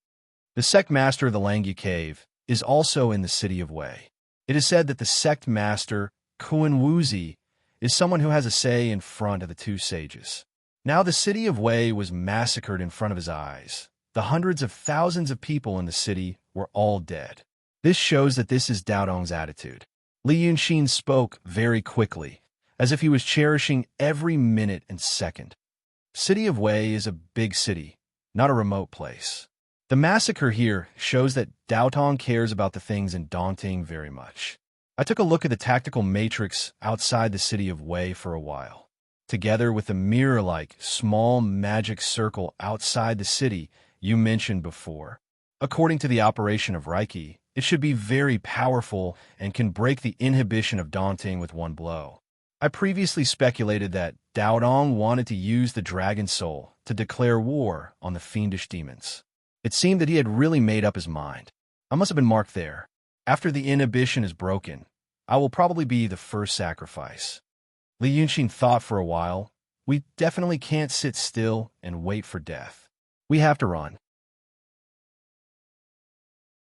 The sect master of the Langyu Cave is also in the city of Wei. It is said that the sect master, Kuan Wuzi, is someone who has a say in front of the two sages. Now the city of Wei was massacred in front of his eyes. The hundreds of thousands of people in the city were all dead. This shows that this is Dao Dong's attitude. Li Yunxin spoke very quickly, as if he was cherishing every minute and second. City of Wei is a big city, not a remote place. The massacre here shows that Dao Dong cares about the things in Dongting very much. I took a look at the tactical matrix outside the city of Wei for a while. Together with the mirror-like small magic circle outside the city you mentioned before. According to the operation of Reiki, it should be very powerful and can break the inhibition of Dongting with one blow. I previously speculated that Dao Dong wanted to use the dragon soul to declare war on the fiendish demons. It seemed that he had really made up his mind. I must have been marked there. After the inhibition is broken, I will probably be the first sacrifice. Li Yunxin thought for a while. We definitely can't sit still and wait for death. We have to run.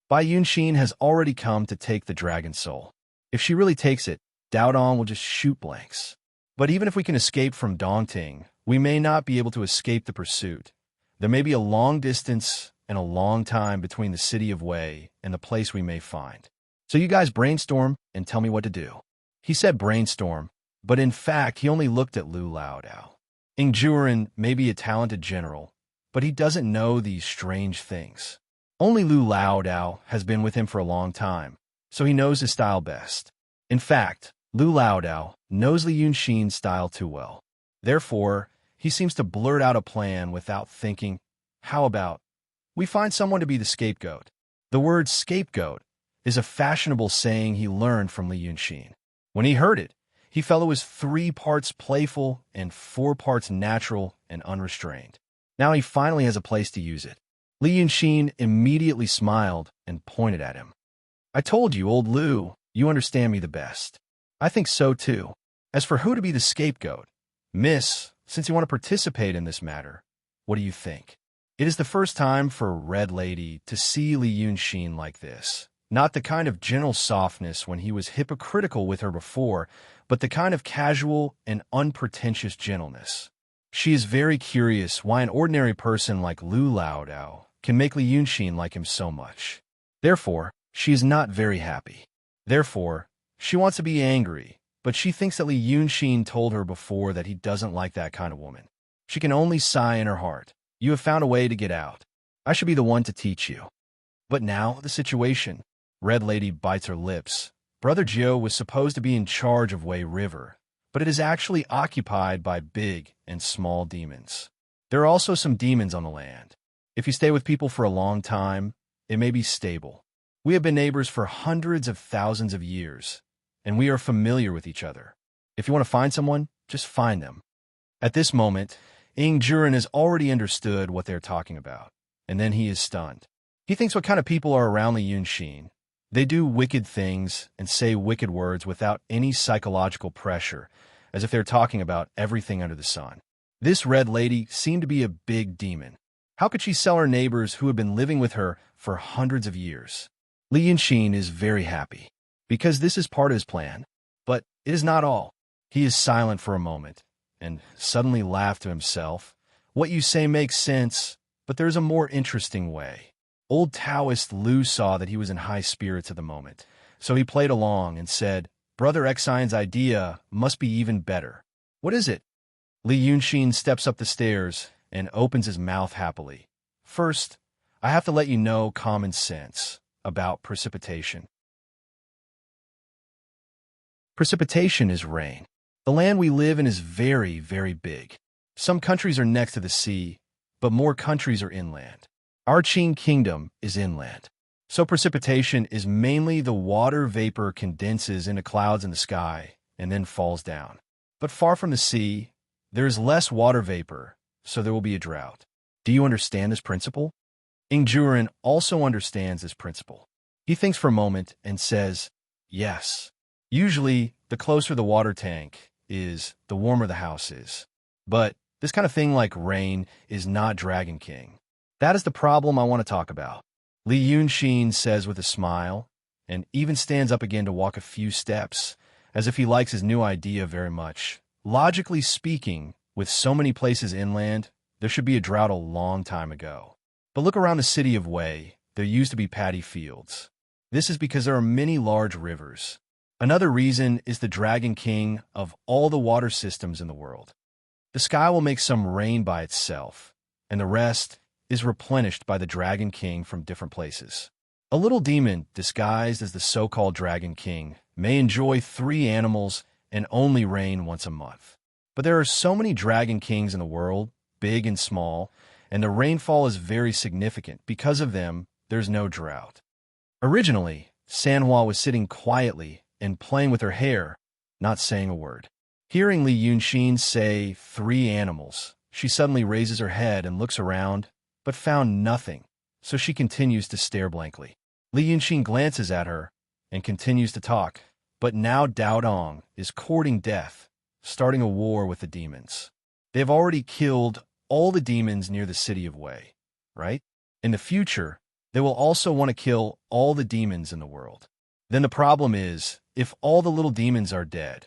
Bai Yunxin has already come to take the dragon soul. If she really takes it, Dao Dong will just shoot blanks. But even if we can escape from Dongting, we may not be able to escape the pursuit. There may be a long distance and a long time between the city of Wei and the place we may find. So you guys brainstorm and tell me what to do. He said brainstorm, but in fact he only looked at Lu Laodao. Ingjuren may be a talented general, but he doesn't know these strange things. Only Lu Laodao has been with him for a long time, so he knows his style best. In fact, Lu Laodao knows Li Yunxin's style too well. Therefore, he seems to blurt out a plan without thinking. How about we find someone to be the scapegoat? The word scapegoat is a fashionable saying he learned from Li Yunxin. When he heard it, he felt it was 3 parts playful and 4 parts natural and unrestrained. Now he finally has a place to use it. Li Yunxin immediately smiled and pointed at him. I told you, old Lu, you understand me the best. I think so too. As for who to be the scapegoat, Miss, since you want to participate in this matter, what do you think? It is the first time for Red Lady to see Li Yunxin like this. Not the kind of gentle softness when he was hypocritical with her before, but the kind of casual and unpretentious gentleness. She is very curious why an ordinary person like Lu Laodao can make Li Yunxin like him so much. Therefore, she is not very happy. Therefore, she wants to be angry, but she thinks that Li Yunxin told her before that he doesn't like that kind of woman. She can only sigh in her heart. You have found a way to get out. I should be the one to teach you. But now, the situation. Red Lady bites her lips. Brother Jiu was supposed to be in charge of Wei River, but it is actually occupied by big and small demons. There are also some demons on the land. If you stay with people for a long time, it may be stable. We have been neighbors for hundreds of thousands of years, and we are familiar with each other. If you want to find someone, just find them. At this moment, Ingjuren has already understood what they're talking about, and then he is stunned. He thinks what kind of people are around Li Yunxin. They do wicked things and say wicked words without any psychological pressure, as if they're talking about everything under the sun. This Red Lady seemed to be a big demon. How could she sell her neighbors who have been living with her for hundreds of years? Li Yunxin is very happy, because this is part of his plan. But it is not all. He is silent for a moment, and suddenly laughed to himself. What you say makes sense, but there's a more interesting way. Old Taoist Lu saw that he was in high spirits at the moment, so he played along and said, Brother Xine's idea must be even better. What is it? Li Yunxin steps up the stairs and opens his mouth happily. First, I have to let you know common sense about precipitation. Precipitation is rain. The land we live in is very, very big. Some countries are next to the sea, but more countries are inland. Our Qing kingdom is inland. So precipitation is mainly the water vapor condenses into clouds in the sky and then falls down. But far from the sea, there is less water vapor, so there will be a drought. Do you understand this principle? Ingjuren also understands this principle. He thinks for a moment and says, yes. Usually, the closer the water tank is, the warmer the house is. But this kind of thing like rain is not Dragon King. That is the problem I want to talk about. Li Yunxin says with a smile, and even stands up again to walk a few steps, as if he likes his new idea very much. Logically speaking, With so many places inland, there should be a drought a long time ago. But look around the city of Wei. There used to be paddy fields. This is because there are many large rivers. Another reason is the Dragon King of all the water systems in the world. The sky will make some rain by itself, and the rest is replenished by the Dragon King from different places. A little demon, disguised as the so-called Dragon King, may enjoy 3 animals and only rain once a month. But there are so many Dragon Kings in the world, big and small, and the rainfall is very significant. Because of them, there's no drought. Originally, Sanhua was sitting quietly and playing with her hair, not saying a word. Hearing Li Yunxin say 3 animals, she suddenly raises her head and looks around, but found nothing, so she continues to stare blankly. Li Yunxin glances at her and continues to talk, but now Dao Dong is courting death, starting a war with the demons. They have already killed all the demons near the city of Wei, right? In the future, they will also want to kill all the demons in the world. Then the problem is, if all the little demons are dead,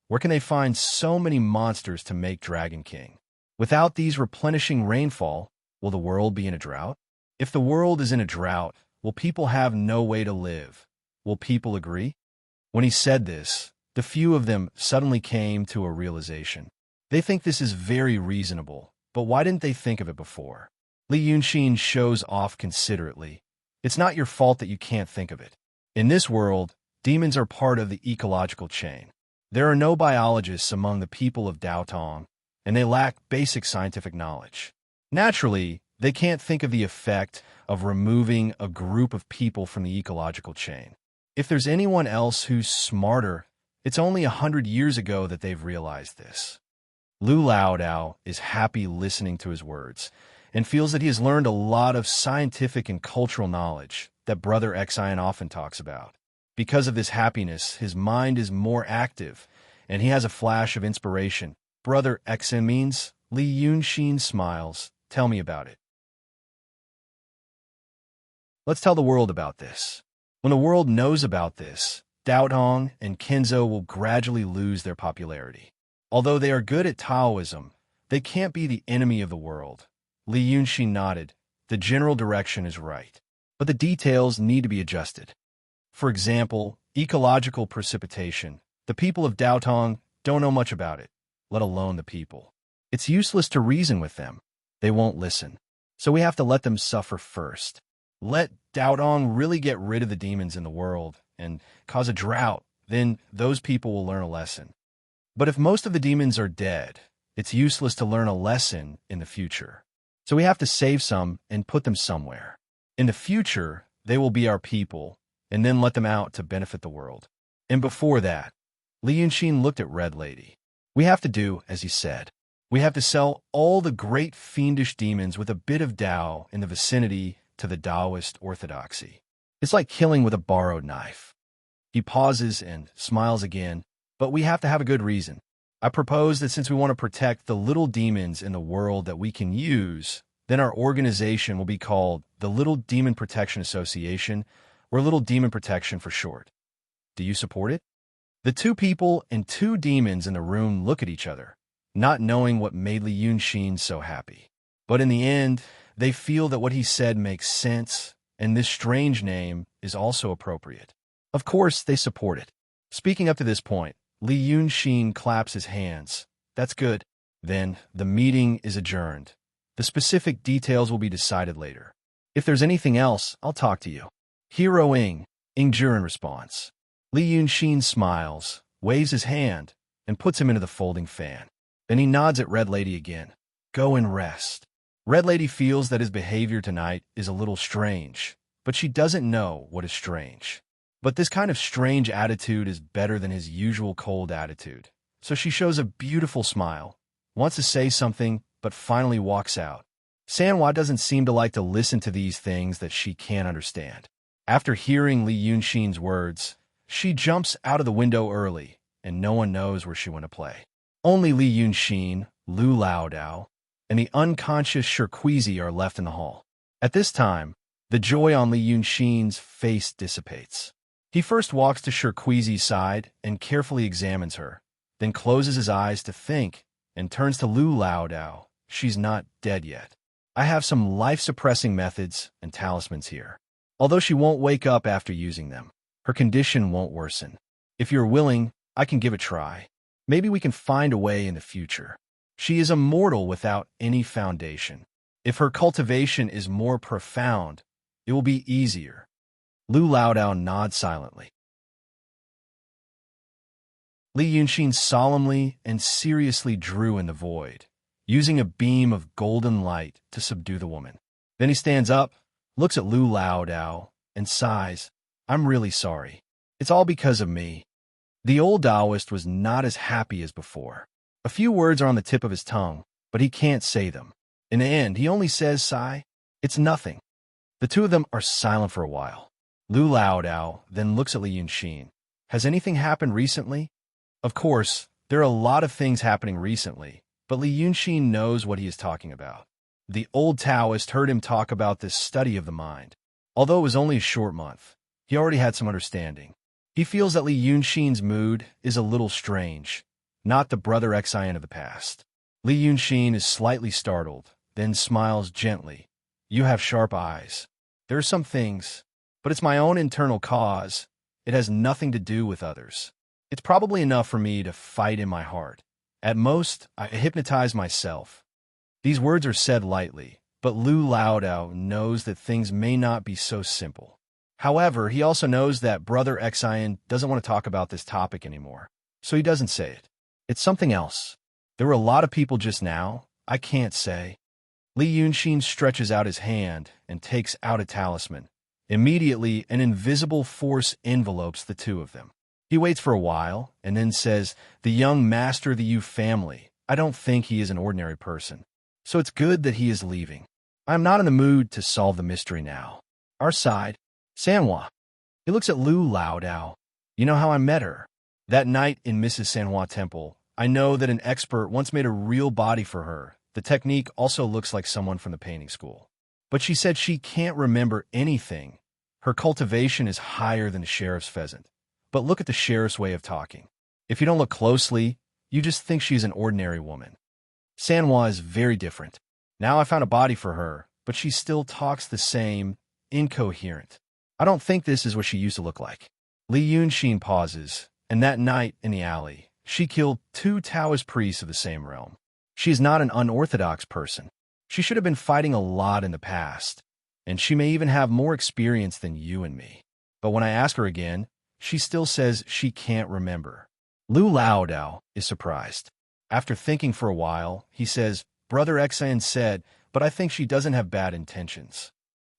where can they find so many monsters to make Dragon King? Without these replenishing rainfall, will the world be in a drought? If the world is in a drought, will people have no way to live? Will people agree? When he said this, the few of them suddenly came to a realization. They think this is very reasonable, but why didn't they think of it before? Li Yunxin shows off considerately. It's not your fault that you can't think of it. In this world, demons are part of the ecological chain. There are no biologists among the people of Daotong, and they lack basic scientific knowledge. Naturally, they can't think of the effect of removing a group of people from the ecological chain. If there's anyone else who's smarter, it's only 100 years ago that they've realized this. Lu Laodao is happy listening to his words and feels that he has learned a lot of scientific and cultural knowledge that Brother Xian often talks about. Because of this happiness, his mind is more active, and he has a flash of inspiration. Brother Xian means? Li Yunxin smiles. Tell me about it. Let's tell the world about this. When the world knows about this, Daotong and Kenzo will gradually lose their popularity. Although they are good at Taoism, they can't be the enemy of the world. Li Yunxin nodded. The general direction is right, but the details need to be adjusted. For example, ecological precipitation. The people of Daotong don't know much about it, let alone the people. It's useless to reason with them. They won't listen. So we have to let them suffer first. Let Daotong really get rid of the demons in the world and cause a drought, then those people will learn a lesson. But if most of the demons are dead, it's useless to learn a lesson in the future. So we have to save some and put them somewhere. In the future, they will be our people, and then let them out to benefit the world. And before that, Li Yunxin looked at Red Lady. We have to do as he said. We have to sell all the great fiendish demons with a bit of Tao in the vicinity to the Taoist orthodoxy. It's like killing with a borrowed knife. He pauses and smiles again, but we have to have a good reason. I propose that since we want to protect the little demons in the world that we can use, then our organization will be called the Little Demon Protection Association, or Little Demon Protection for short. Do you support it? The 2 people and 2 demons in the room look at each other, not knowing what made Li Yunxin so happy. But in the end, they feel that what he said makes sense, and this strange name is also appropriate. Of course, they support it. Speaking up to this point, Li Yunxin claps his hands. That's good. Then, the meeting is adjourned. The specific details will be decided later. If there's anything else, I'll talk to you. Hero Ing Jure response. Li Yunxin smiles, waves his hand, and puts him into the folding fan. Then he nods at Red Lady again. Go and rest. Red Lady feels that his behavior tonight is a little strange, but she doesn't know what is strange. But this kind of strange attitude is better than his usual cold attitude. So she shows a beautiful smile, wants to say something, but finally walks out. Sanhua doesn't seem to like to listen to these things that she can't understand. After hearing Li Yunxin's words, she jumps out of the window early, and no one knows where she went to play. Only Li Yunxin, Lu Laodao, and the unconscious Shirqueezy are left in the hall. At this time, the joy on Li Yunxin's face dissipates. He first walks to Shirqueezy's side and carefully examines her, then closes his eyes to think and turns to Lu Laodao. She's not dead yet. I have some life-suppressing methods and talismans here. Although she won't wake up after using them, her condition won't worsen. If you're willing, I can give it a try. Maybe we can find a way in the future. She is immortal without any foundation. If her cultivation is more profound, it will be easier. Lu Laodao nods silently. Li Yunxin solemnly and seriously drew in the void, using a beam of golden light to subdue the woman. Then he stands up, looks at Lu Laodao, and sighs, "I'm really sorry. It's all because of me." The old Taoist was not as happy as before. A few words are on the tip of his tongue, but he can't say them. In the end, he only says, "Sigh, it's nothing." The two of them are silent for a while. Lu Laodao then looks at Li Yunxin. "Has anything happened recently?" Of course, there are a lot of things happening recently, but Li Yunxin knows what he is talking about. The old Taoist heard him talk about this study of the mind. Although it was only a short month, he already had some understanding. He feels that Li Yunxin's mood is a little strange, not the brother Xian of the past. Li Yunxin is slightly startled, then smiles gently. "You have sharp eyes. There are some things, but it's my own internal cause. It has nothing to do with others. It's probably enough for me to fight in my heart. At most, I hypnotize myself." These words are said lightly, but Lu Laodao knows that things may not be so simple. However, he also knows that brother Xian doesn't want to talk about this topic anymore, so he doesn't say it. It's something else. There were a lot of people just now. I can't say. Li Yunxin stretches out his hand and takes out a talisman. Immediately, an invisible force envelopes the two of them. He waits for a while and then says, "The young master of the Yu family. I don't think he is an ordinary person. So it's good that he is leaving. I am not in the mood to solve the mystery now." Our side, Sanhua. He looks at Lu Laodao. "You know how I met her? That night in Mrs. Sanhua Temple. I know that an expert once made a real body for her. The technique also looks like someone from the painting school. But she said she can't remember anything. Her cultivation is higher than the sheriff's pheasant. But look at the sheriff's way of talking. If you don't look closely, you just think she's an ordinary woman. Sanhua is very different. Now I found a body for her, but she still talks the same, incoherent. I don't think this is what she used to look like." Li Yunxin pauses, and that night in the alley, she killed 2 Taoist priests of the same realm. She is not an unorthodox person. She should have been fighting a lot in the past, and she may even have more experience than you and me. But when I ask her again, she still says she can't remember. Lu Laodao is surprised. After thinking for a while, he says, "Brother Xian said, but I think she doesn't have bad intentions."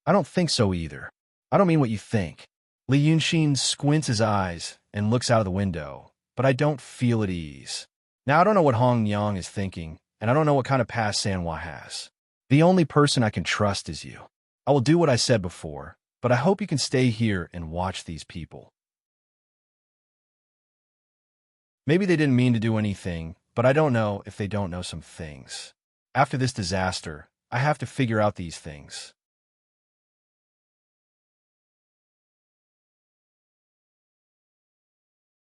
"I don't think so either. I don't mean what you think." Li Yunxin squints his eyes and looks out of the window, but I don't feel at ease. Now I don't know what Hong Yang is thinking, and I don't know what kind of past Sanhua has. The only person I can trust is you. I will do what I said before, but I hope you can stay here and watch these people. Maybe they didn't mean to do anything, but I don't know if they don't know some things. After this disaster, I have to figure out these things.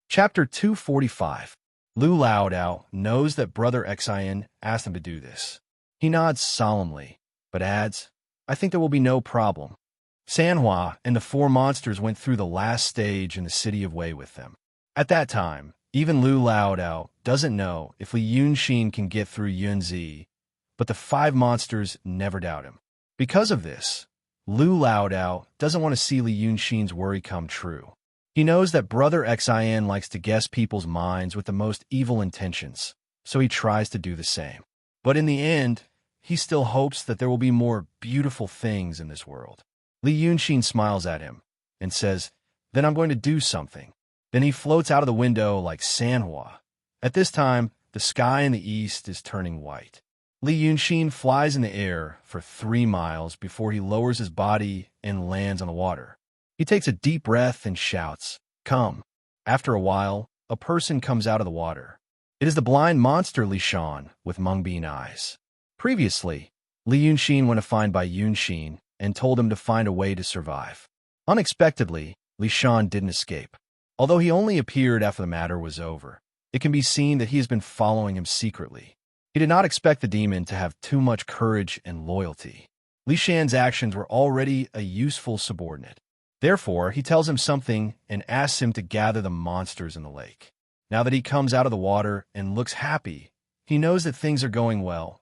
Chapter 245. Lu Laodao knows that brother Xian asked him to do this. He nods solemnly, but adds, "I think there will be no problem." Sanhua and the 4 monsters went through the last stage in the city of Wei with them. At that time, even Lu Laodao doesn't know if Li Yunxin can get through Yunzi, but the 5 monsters never doubt him. Because of this, Lu Laodao doesn't want to see Li Yunxin's worry come true. He knows that brother Xian likes to guess people's minds with the most evil intentions, so he tries to do the same. But in the end, he still hopes that there will be more beautiful things in this world. Li Yunxin smiles at him and says, "Then I'm going to do something." Then he floats out of the window like Sanhua. At this time, the sky in the east is turning white. Li Yunxin flies in the air for 3 miles before he lowers his body and lands on the water. He takes a deep breath and shouts, "Come." After a while, a person comes out of the water. It is the blind monster Li Shan with mung-bean eyes. Previously, Li Yunxin went to find Bai Yunxin and told him to find a way to survive. Unexpectedly, Li Shan didn't escape. Although he only appeared after the matter was over, it can be seen that he has been following him secretly. He did not expect the demon to have too much courage and loyalty. Li Shan's actions were already a useful subordinate. Therefore, he tells him something and asks him to gather the monsters in the lake. Now that he comes out of the water and looks happy, he knows that things are going well.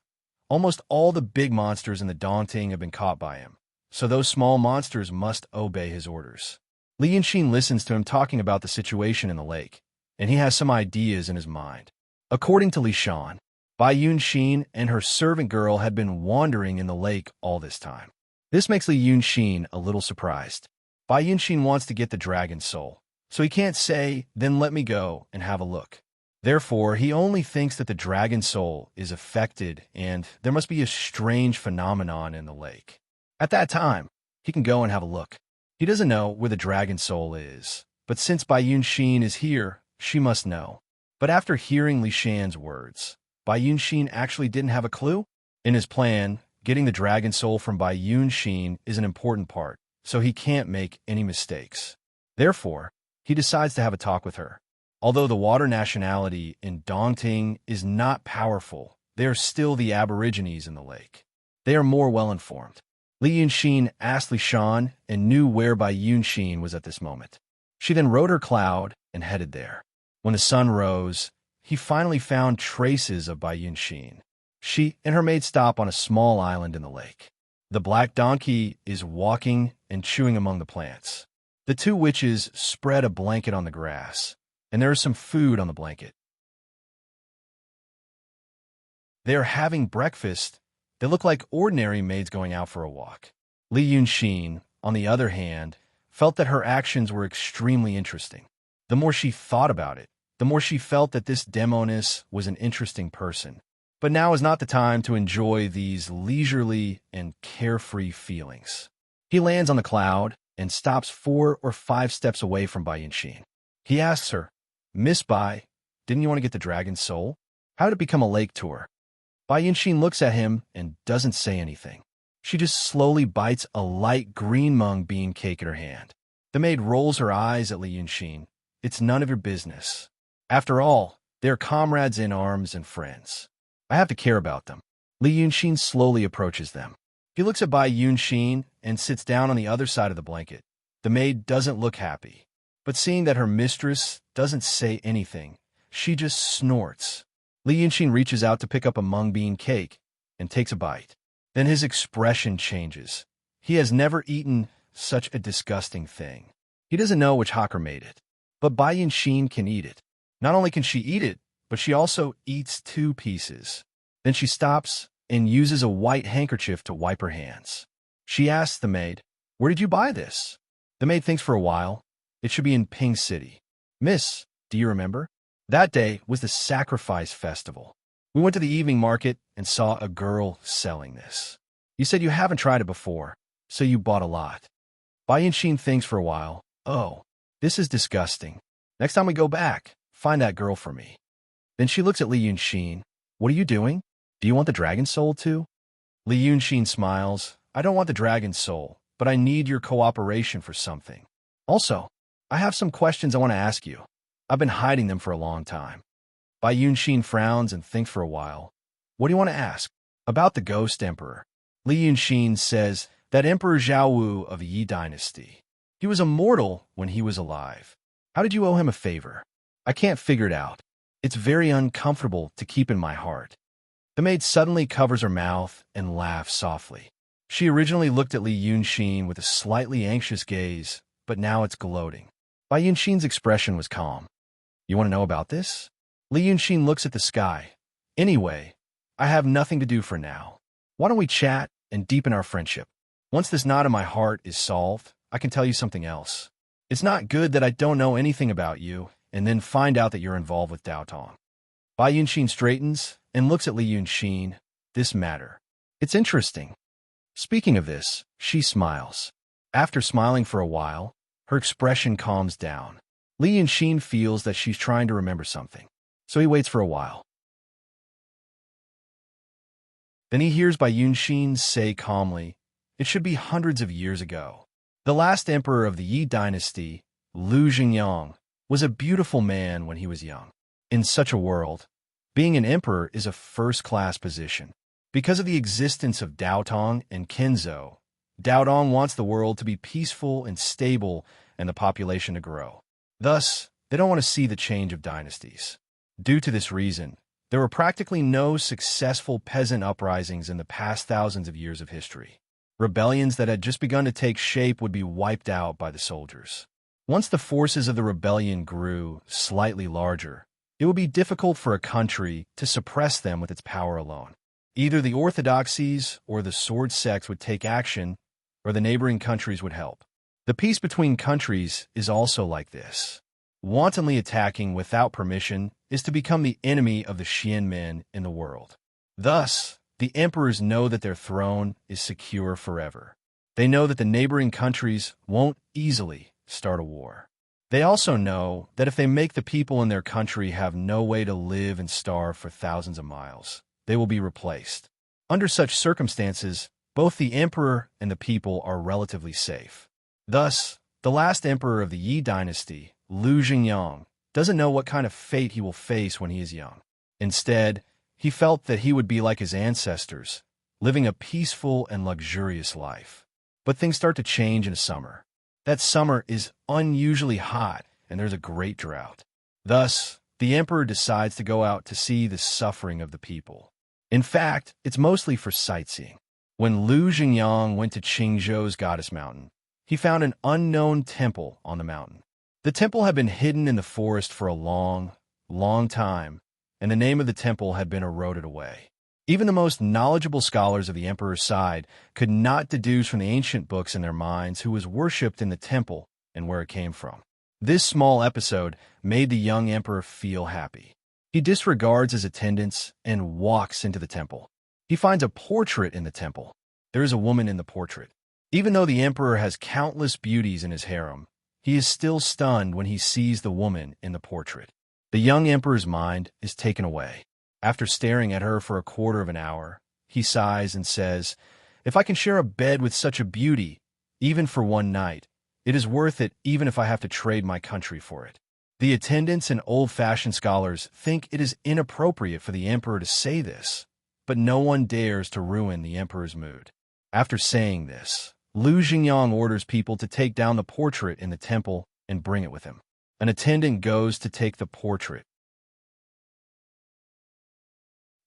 Almost all the big monsters in the daunting have been caught by him, so those small monsters must obey his orders. Li Yunshin listens to him talking about the situation in the lake, and he has some ideas in his mind. According to Li Shan, Bai Yunshin and her servant girl had been wandering in the lake all this time. This makes Li Yunshin a little surprised. Bai Yunshin wants to get the dragon soul, so he can't say, "Then let me go and have a look." Therefore, he only thinks that the dragon soul is affected and there must be a strange phenomenon in the lake. At that time, he can go and have a look. He doesn't know where the dragon soul is, but since Bai Yunshin is here, she must know. But after hearing Li Shan's words, Bai Yunshin actually didn't have a clue. In his plan, getting the dragon soul from Bai Yunshin is an important part, so he can't make any mistakes. Therefore, he decides to have a talk with her. Although the water nationality in Dongting is not powerful, they are still the aborigines in the lake. They are more well-informed. Li Yunshin asked Li Shan and knew where Bai Yunshin was at this moment. She then rode her cloud and headed there. When the sun rose, he finally found traces of Bai Yunshin. She and her maid stop on a small island in the lake. The black donkey is walking and chewing among the plants. The two witches spread a blanket on the grass, and there is some food on the blanket. They are having breakfast. They look like ordinary maids going out for a walk. Li Yunshin, on the other hand, felt that her actions were extremely interesting. The more she thought about it, the more she felt that this demoness was an interesting person. But now is not the time to enjoy these leisurely and carefree feelings. He lands on the cloud and stops 4 or 5 steps away from Bai Yunshin. He asks her, "Miss Bai, didn't you want to get the dragon's soul? How did it become a lake tour?" Bai Yunshin looks at him and doesn't say anything. She just slowly bites a light green mung bean cake in her hand. The maid rolls her eyes at Li Yunshin. "It's none of your business. After all, they're comrades in arms and friends. I have to care about them." Li Yunshin slowly approaches them. He looks at Bai Yunshin and sits down on the other side of the blanket. The maid doesn't look happy, but seeing that her mistress doesn't say anything, she just snorts. Li Yunshin reaches out to pick up a mung bean cake and takes a bite. Then his expression changes. He has never eaten such a disgusting thing. He doesn't know which hawker made it, but Bai Yunshin can eat it. Not only can she eat it, but she also eats 2 pieces. Then she stops and uses a white handkerchief to wipe her hands. She asks the maid, "Where did you buy this?" The maid thinks for a while. "It should be in Ping City." "Miss, do you remember? That day was the sacrifice festival. We went to the evening market and saw a girl selling this. You said you haven't tried it before, so you bought a lot." Bai Yunshin thinks for a while. "Oh, this is disgusting. Next time we go back, find that girl for me." Then she looks at Li Yunshin. "What are you doing? Do you want the dragon soul too?" Li Yunshin smiles. "I don't want the dragon soul, but I need your cooperation for something. Also, I have some questions I want to ask you. I've been hiding them for a long time." Bai Yunshin frowns and thinks for a while. "What do you want to ask?" "About the ghost emperor." Li Yunshin says that Emperor Zhao Wu of the Yi dynasty. He was immortal when he was alive. How did you owe him a favor? I can't figure it out. It's very uncomfortable to keep in my heart. The maid suddenly covers her mouth and laughs softly. She originally looked at Li Yunshin with a slightly anxious gaze, but now it's gloating. Bai Yunshin's expression was calm. "You want to know about this?" Li Yunshin looks at the sky. "Anyway, I have nothing to do for now. Why don't we chat and deepen our friendship? Once this knot in my heart is solved, I can tell you something else. It's not good that I don't know anything about you and then find out that you're involved with Dao Tong." Bai Yunshin straightens and looks at Li Yunshin. "This matter. It's interesting." Speaking of this, she smiles. After smiling for a while, her expression calms down. Li Yunshin feels that she's trying to remember something, so he waits for a while. Then he hears Bai Yunshin say calmly, "It should be hundreds of years ago. The last emperor of the Yi dynasty, Lu Jingyang, was a beautiful man when he was young. In such a world, Being an emperor is a first-class position. Because of the existence of Daotong and Kinzhou, Daotong wants the world to be peaceful and stable and the population to grow. Thus, they don't want to see the change of dynasties. Due to this reason, there were practically no successful peasant uprisings in the past thousands of years of history. Rebellions that had just begun to take shape would be wiped out by the soldiers. Once the forces of the rebellion grew slightly larger, it would be difficult for a country to suppress them with its power alone. Either the orthodoxies or the sword sects would take action, or the neighboring countries would help. The peace between countries is also like this. Wantonly attacking without permission is to become the enemy of the Xianmen in the world. Thus, the emperors know that their throne is secure forever. They know that the neighboring countries won't easily start a war. They also know that if they make the people in their country have no way to live and starve for thousands of miles, they will be replaced. Under such circumstances, both the emperor and the people are relatively safe. Thus, the last emperor of the Yi dynasty, Lu Xingyang, doesn't know what kind of fate he will face when he is young. Instead, he felt that he would be like his ancestors, living a peaceful and luxurious life. But things start to change in summer. That summer is unusually hot, and there's a great drought. Thus, the emperor decides to go out to see the suffering of the people. In fact, it's mostly for sightseeing. When Lu Xingyang went to Qingzhou's goddess mountain, he found an unknown temple on the mountain. The temple had been hidden in the forest for a long, long time, and the name of the temple had been eroded away. Even the most knowledgeable scholars of the emperor's side could not deduce from the ancient books in their minds who was worshipped in the temple and where it came from. This small episode made the young emperor feel happy. He disregards his attendants and walks into the temple. He finds a portrait in the temple. There is a woman in the portrait. Even though the emperor has countless beauties in his harem, he is still stunned when he sees the woman in the portrait. The young emperor's mind is taken away. After staring at her for a quarter of an hour, he sighs and says, "If I can share a bed with such a beauty, even for one night, it is worth it even if I have to trade my country for it." The attendants and old-fashioned scholars think it is inappropriate for the emperor to say this, but no one dares to ruin the emperor's mood. After saying this, Lu Xingyang orders people to take down the portrait in the temple and bring it with him. An attendant goes to take the portrait.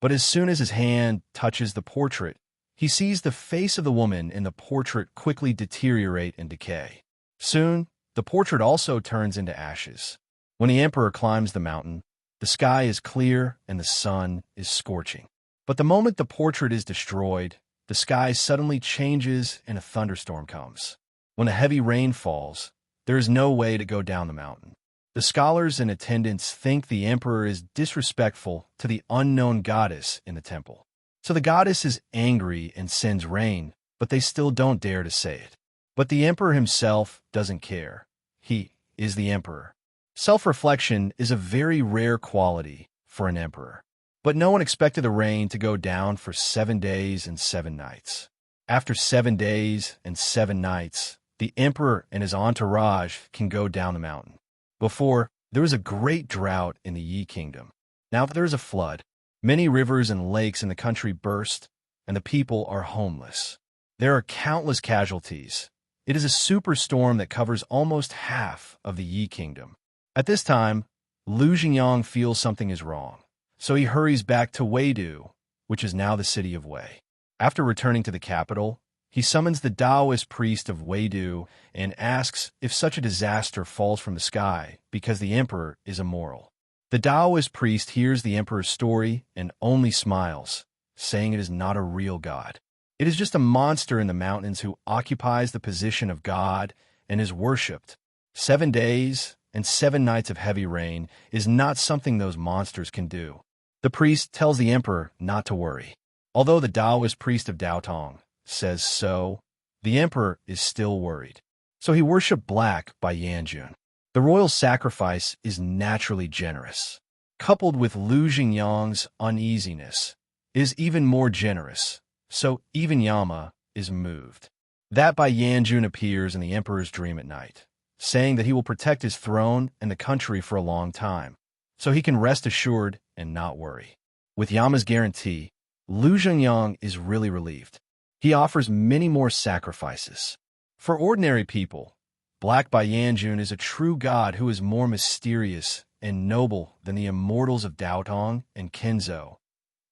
But as soon as his hand touches the portrait, he sees the face of the woman in the portrait quickly deteriorate and decay. Soon, the portrait also turns into ashes. When the emperor climbs the mountain, the sky is clear and the sun is scorching. But the moment the portrait is destroyed, the sky suddenly changes and a thunderstorm comes. When a heavy rain falls, there is no way to go down the mountain. The scholars and attendants think the emperor is disrespectful to the unknown goddess in the temple. So the goddess is angry and sends rain, but they still don't dare to say it. But the emperor himself doesn't care. He is the emperor. Self-reflection is a very rare quality for an emperor. But no one expected the rain to go down for 7 days and 7 nights. After 7 days and 7 nights, the emperor and his entourage can go down the mountain. Before, there was a great drought in the Yi kingdom. Now there is a flood. Many rivers and lakes in the country burst, and the people are homeless. There are countless casualties. It is a superstorm that covers almost half of the Yi kingdom. At this time, Lu Xingyang feels something is wrong, so he hurries back to Weidu, which is now the city of Wei. After returning to the capital, he summons the Taoist priest of Weidu and asks if such a disaster falls from the sky because the emperor is immoral. The Taoist priest hears the emperor's story and only smiles, saying it is not a real god. It is just a monster in the mountains who occupies the position of god and is worshipped. 7 days and 7 nights of heavy rain is not something those monsters can do. The priest tells the emperor not to worry. Although the Taoist priest of Daotong says so, the emperor is still worried. So he worshipped black by Yanjun. The royal sacrifice is naturally generous. Coupled with Lu Xingyang's uneasiness, is even more generous, so even Yama is moved. That by Yanjun appears in the emperor's dream at night, saying that he will protect his throne and the country for a long time. so he can rest assured and not worry. With Yama's guarantee, Lu Zhengyang is really relieved. He offers many more sacrifices. For ordinary people, Black Bai Yanjun is a true god who is more mysterious and noble than the immortals of Daotong and Kenzo.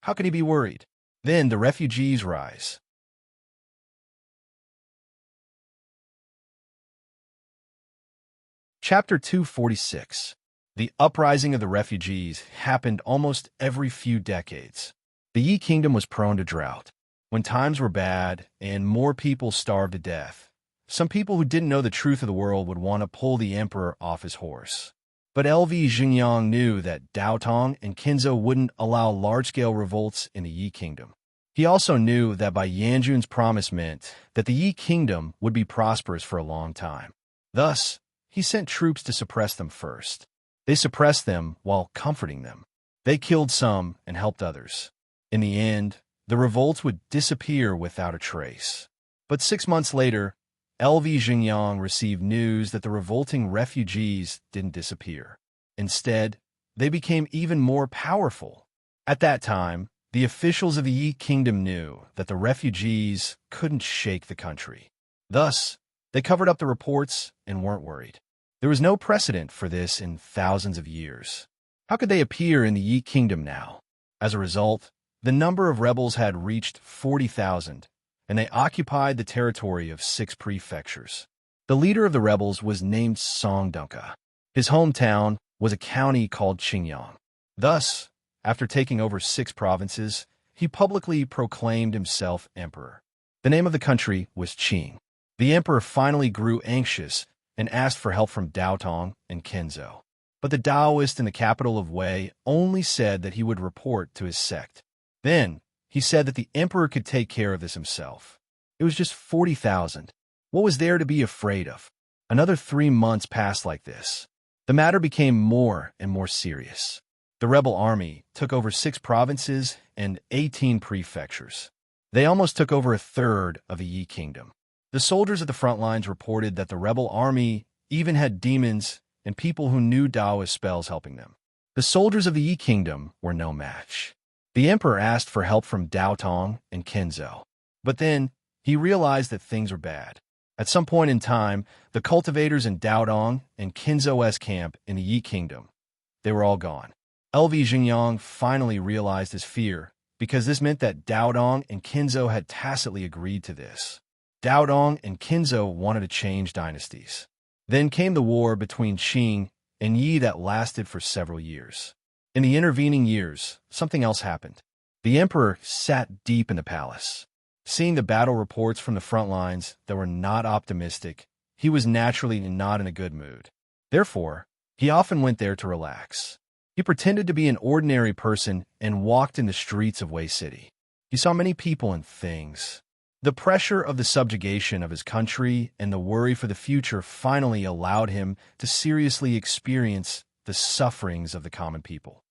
How can he be worried? Then the refugees rise. Chapter 246. The uprising of the refugees happened almost every few decades. The Yi Kingdom was prone to drought. When times were bad and more people starved to death, some people who didn't know the truth of the world would want to pull the emperor off his horse. But LV Xingyang knew that Daotong and Kenzo wouldn't allow large-scale revolts in the Yi Kingdom. He also knew that Bai Yanjun's promise meant that the Yi Kingdom would be prosperous for a long time. Thus, he sent troops to suppress them first. They suppressed them while comforting them. They killed some and helped others. In the end, the revolts would disappear without a trace. But 6 months later, LV Xingyang received news that the revolting refugees didn't disappear. Instead, they became even more powerful. At that time, the officials of the Yi Kingdom knew that the refugees couldn't shake the country. Thus, they covered up the reports and weren't worried. There was no precedent for this in thousands of years. How could they appear in the Yi Kingdom now? As a result, the number of rebels had reached 40,000, and they occupied the territory of 6 prefectures. The leader of the rebels was named Songdunka. His hometown was a county called Qingyang. Thus, after taking over 6 provinces, he publicly proclaimed himself emperor. The name of the country was Qing. The emperor finally grew anxious and asked for help from Daotong and Kenzo. But the Taoist in the capital of Wei only said that he would report to his sect. Then, he said that the emperor could take care of this himself. It was just 40,000. What was there to be afraid of? Another 3 months passed like this. The matter became more and more serious. The rebel army took over 6 provinces and 18 prefectures. They almost took over a third of the Yi Kingdom. The soldiers at the front lines reported that the rebel army even had demons and people who knew Taoist spells helping them. The soldiers of the Yi Kingdom were no match. The emperor asked for help from Daotong and Kenzo. But then, he realized that things were bad. At some point in time, the cultivators in Daotong and Kenzo's camp in the Yi Kingdom, they were all gone. LV Xingyang finally realized his fear, because this meant that Daotong and Kenzo had tacitly agreed to this. Daotong and Kenzo wanted to change dynasties. Then came the war between Qing and Yi that lasted for several years. In the intervening years, something else happened. The emperor sat deep in the palace. Seeing the battle reports from the front lines that were not optimistic, he was naturally not in a good mood. Therefore, he often went there to relax. He pretended to be an ordinary person and walked in the streets of Wei City. He saw many people and things. The pressure of the subjugation of his country and the worry for the future finally allowed him to seriously experience the sufferings of the common people.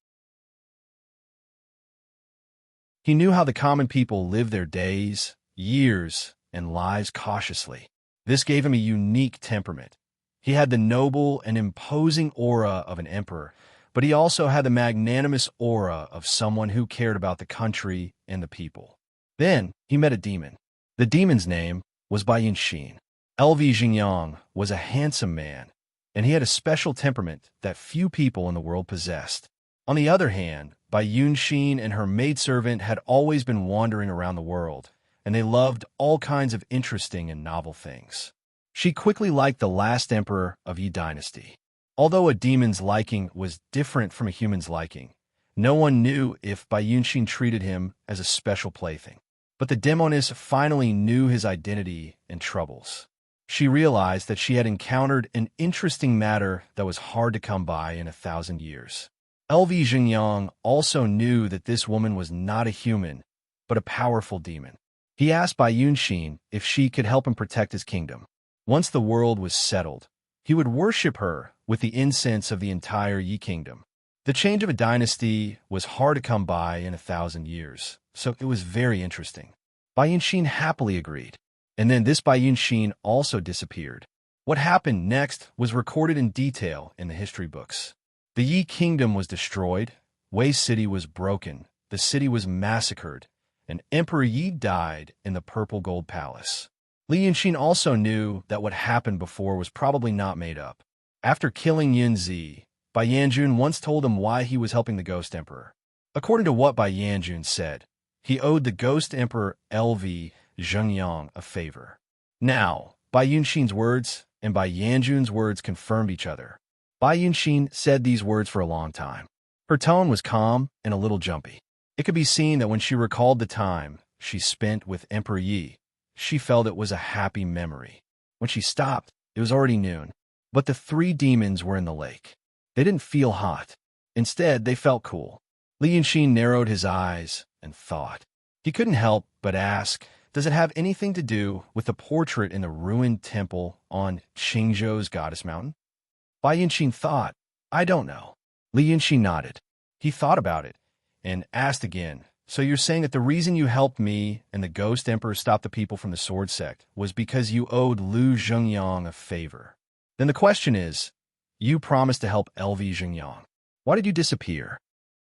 He knew how the common people live their days, years, and lives cautiously. This gave him a unique temperament. He had the noble and imposing aura of an emperor, but he also had the magnanimous aura of someone who cared about the country and the people. Then he met a demon. The demon's name was Bai Yanxin. LV Xingyang was a handsome man, and he had a special temperament that few people in the world possessed. On the other hand, Bai Yanxin and her maidservant had always been wandering around the world, and they loved all kinds of interesting and novel things. She quickly liked the last emperor of Yi Dynasty. Although a demon's liking was different from a human's liking, no one knew if Bai Yanxin treated him as a special plaything. But the demoness finally knew his identity and troubles. She realized that she had encountered an interesting matter that was hard to come by in 1,000 years. LV Xingyang also knew that this woman was not a human, but a powerful demon. He asked Bai Yanxin if she could help him protect his kingdom. Once the world was settled, he would worship her with the incense of the entire Yi Kingdom. The change of a dynasty was hard to come by in 1,000 years, so it was very interesting. Bai Yanxin happily agreed, and then this Bai Yanxin also disappeared. What happened next was recorded in detail in the history books. The Yi kingdom was destroyed, Wei City was broken, the city was massacred, and Emperor Yi died in the purple gold palace. Li Yunxin also knew that what happened before was probably not made up. After killing Yunzi, Bai Yanjun once told him why he was helping the Ghost Emperor. According to what Bai Yanjun said, he owed the Ghost Emperor LV Zhengyang a favor. Now, Bai Yunxin's words and Bai Yanjun's words confirmed each other. Bai Yunxin said these words for a long time. Her tone was calm and a little jumpy. It could be seen that when she recalled the time she spent with Emperor Yi, she felt it was a happy memory. When she stopped, it was already noon. But the three demons were in the lake. They didn't feel hot. Instead, they felt cool. Li Yunxin narrowed his eyes and thought. He couldn't help but ask, does it have anything to do with the portrait in the ruined temple on Qingzhou's Goddess Mountain? Bai Yunxin thought, I don't know. Li Yunxin nodded. He thought about it and asked again, so you're saying that the reason you helped me and the Ghost Emperor stop the people from the sword sect was because you owed Lu Zhengyang a favor? Then the question is, you promised to help LV Zhengyang. Why did you disappear?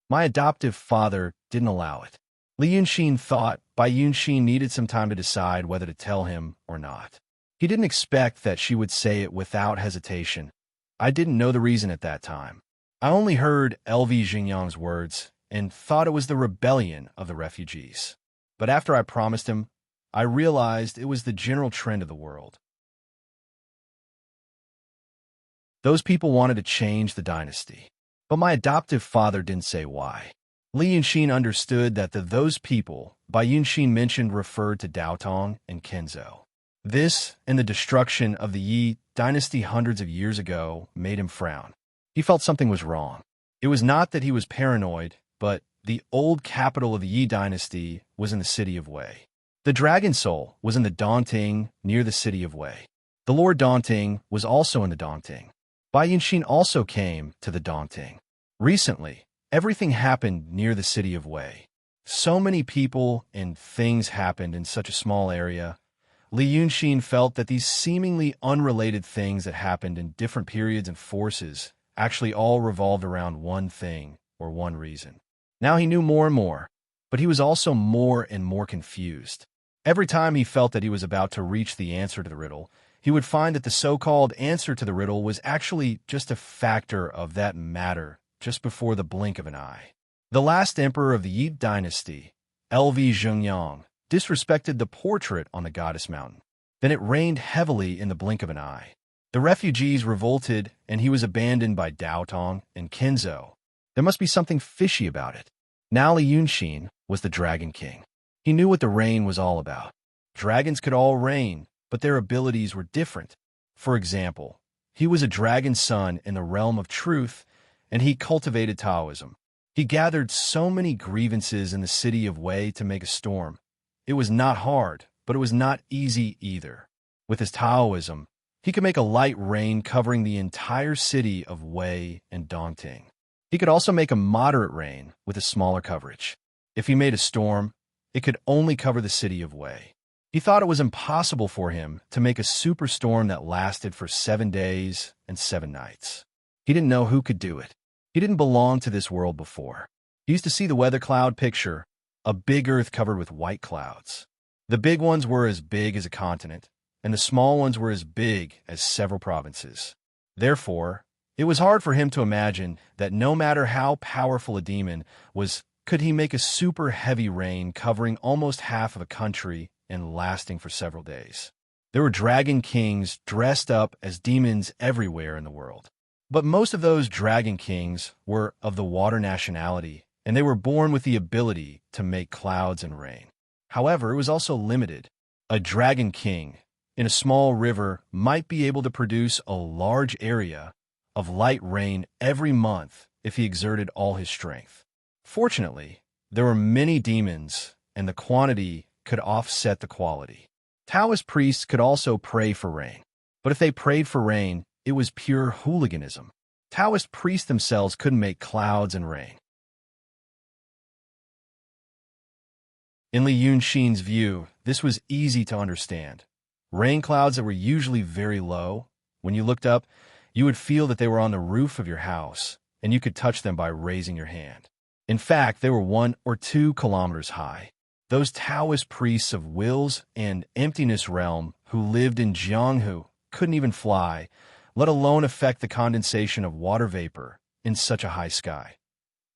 My adoptive father didn't allow it. Li Yunxin thought Bai Yunxin needed some time to decide whether to tell him or not. He didn't expect that she would say it without hesitation. I didn't know the reason at that time. I only heard LV Zhengyang's words and thought it was the rebellion of the refugees. But after I promised him, I realized it was the general trend of the world. Those people wanted to change the dynasty. But my adoptive father didn't say why. Li Yunxin understood that those people Bai Yunxin mentioned referred to Daotong and Kenzo. This and the destruction of the Yi dynasty hundreds of years ago made him frown. He felt something was wrong. It was not that he was paranoid, but the old capital of the Yi dynasty was in the city of Wei. The Dragon Soul was in the Dongting near the city of Wei. The Lord Dongting was also in the Dongting. Bai Yunxin also came to the Dongting. Recently, everything happened near the city of Wei. So many people and things happened in such a small area. Li Yunxin felt that these seemingly unrelated things that happened in different periods and forces actually all revolved around one thing or one reason. Now he knew more and more, but he was also more and more confused. Every time he felt that he was about to reach the answer to the riddle, he would find that the so-called answer to the riddle was actually just a factor of that matter just before the blink of an eye. The last emperor of the Yi dynasty, LV Zhengyang, disrespected the portrait on the Goddess Mountain. Then it rained heavily in the blink of an eye. The refugees revolted, and he was abandoned by Daotong and Kenzo. There must be something fishy about it. Now Li Yunxin was the Dragon King. He knew what the rain was all about. Dragons could all reign, but their abilities were different. For example, he was a dragon's son in the realm of truth, and he cultivated Taoism. He gathered so many grievances in the city of Wei to make a storm. It was not hard, but it was not easy either. With his Taoism, he could make a light rain covering the entire city of Wei and Dongting. He could also make a moderate rain with a smaller coverage. If he made a storm, it could only cover the city of Wei. He thought it was impossible for him to make a superstorm that lasted for 7 days and 7 nights. He didn't know who could do it. He didn't belong to this world before. He used to see the weather cloud picture, a big earth covered with white clouds. The big ones were as big as a continent, and the small ones were as big as several provinces. Therefore, it was hard for him to imagine that no matter how powerful a demon was, could he make a super heavy rain covering almost half of a country and lasting for several days. There were dragon kings dressed up as demons everywhere in the world. But most of those dragon kings were of the water nationality, and they were born with the ability to make clouds and rain. However, it was also limited. A dragon king in a small river might be able to produce a large area of light rain every month if he exerted all his strength. Fortunately, there were many demons, and the quantity could offset the quality. Taoist priests could also pray for rain, but if they prayed for rain, it was pure hooliganism. Taoist priests themselves couldn't make clouds and rain. In Li Yunxin's view, this was easy to understand. Rain clouds that were usually very low, when you looked up, you would feel that they were on the roof of your house, and you could touch them by raising your hand. In fact, they were 1 or 2 kilometers high. Those Taoist priests of wills and emptiness realm who lived in Jianghu couldn't even fly, let alone affect the condensation of water vapor in such a high sky,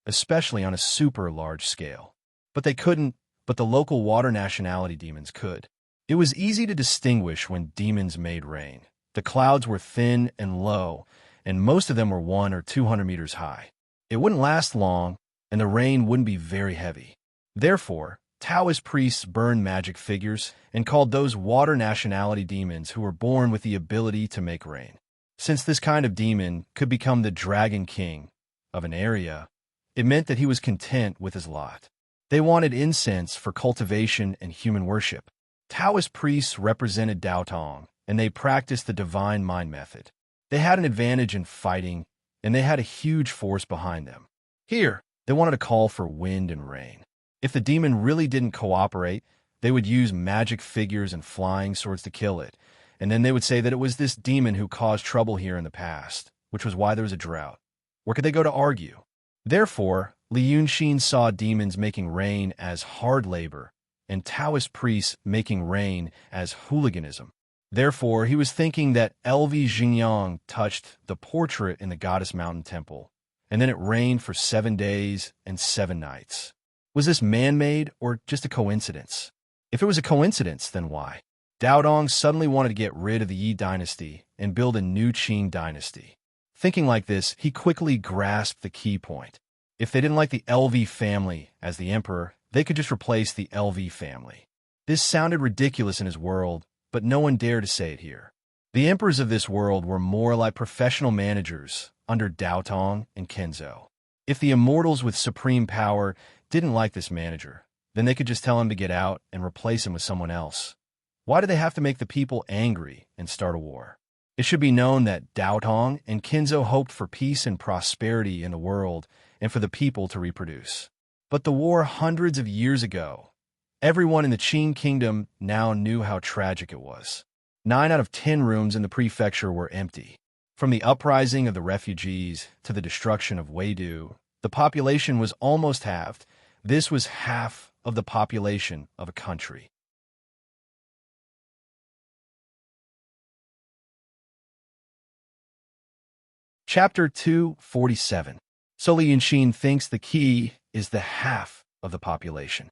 especially on a super large scale. But the local water nationality demons could. It was easy to distinguish when demons made rain. The clouds were thin and low, and most of them were 100 or 200 meters high. It wouldn't last long, and the rain wouldn't be very heavy. Therefore, Taoist priests burned magic figures and called those water nationality demons who were born with the ability to make rain. Since this kind of demon could become the dragon king of an area, it meant that he was content with his lot. They wanted incense for cultivation and human worship. Taoist priests represented Dao Tong, and they practiced the divine mind method. They had an advantage in fighting, and they had a huge force behind them. Here, they wanted to call for wind and rain. If the demon really didn't cooperate, they would use magic figures and flying swords to kill it, and then they would say that it was this demon who caused trouble here in the past, which was why there was a drought. Where could they go to argue? Therefore, Li Yunxin saw demons making rain as hard labor, and Taoist priests making rain as hooliganism. Therefore, he was thinking that LV Xingyang touched the portrait in the Goddess Mountain Temple, and then it rained for 7 days and 7 nights. Was this man-made or just a coincidence? If it was a coincidence, then why? Dao Dong suddenly wanted to get rid of the Yi dynasty and build a new Qing dynasty. Thinking like this, he quickly grasped the key point. If they didn't like the LV family as the emperor, they could just replace the LV family. This sounded ridiculous in his world, but no one dared to say it here. The emperors of this world were more like professional managers under Dao Tong and Kenzo. If the immortals with supreme power didn't like this manager, then they could just tell him to get out and replace him with someone else. Why do they have to make the people angry and start a war? It should be known that Dao Tong and Kenzo hoped for peace and prosperity in the world and for the people to reproduce. But the war hundreds of years ago, everyone in the Qing kingdom now knew how tragic it was. 9 out of 10 rooms in the prefecture were empty. From the uprising of the refugees to the destruction of Weidu, the population was almost halved. This was half of the population of a country. Chapter 247. So Li Yunxin thinks the key is the half of the population.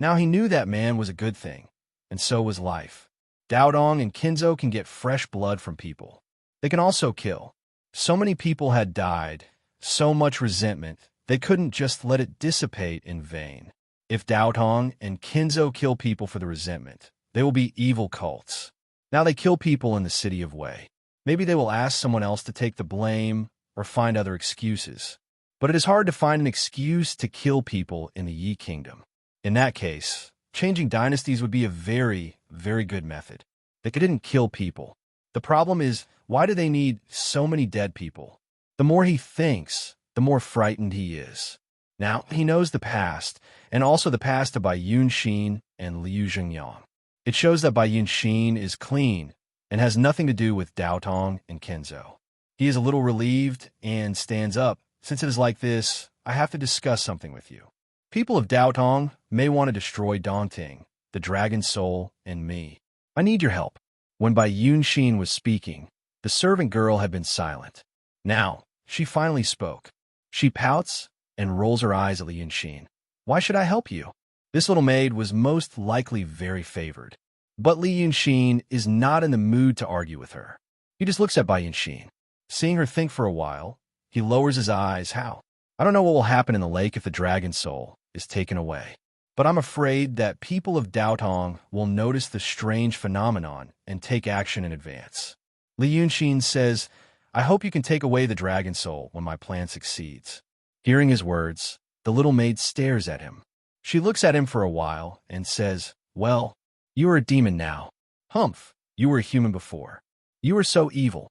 Now he knew that man was a good thing, and so was life. Dao Dong and Kenzo can get fresh blood from people. They can also kill. So many people had died, so much resentment, they couldn't just let it dissipate in vain. If Dao Tong and Kenzo kill people for the resentment, they will be evil cults. Now they kill people in the city of Wei. Maybe they will ask someone else to take the blame or find other excuses. But it is hard to find an excuse to kill people in the Yi Kingdom. In that case, changing dynasties would be a very, very good method. They didn't kill people. The problem is, why do they need so many dead people? The more he thinks, the more frightened he is. Now, he knows the past, and also the past of Bai Yunxin and Liu Zhengyang. It shows that Bai Yunxin is clean and has nothing to do with Dao Tong and Kenzo. He is a little relieved and stands up. Since it is like this, I have to discuss something with you. People of Dao Tong may want to destroy Dongting, the dragon soul, and me. I need your help. When Bai Yunxin was speaking, the servant girl had been silent. Now, she finally spoke. She pouts and rolls her eyes at Li Yunxin. Why should I help you? This little maid was most likely very favored. But Li Yunxin is not in the mood to argue with her. He just looks at Bai Yunxin. Seeing her think for a while, he lowers his eyes. How? I don't know what will happen in the lake if the dragon soul is taken away. But I'm afraid that people of Dao Tong will notice the strange phenomenon and take action in advance. Li Yunxin says, I hope you can take away the dragon soul when my plan succeeds. Hearing his words, the little maid stares at him. She looks at him for a while and says, well, you are a demon now. Humph, you were a human before. You were so evil.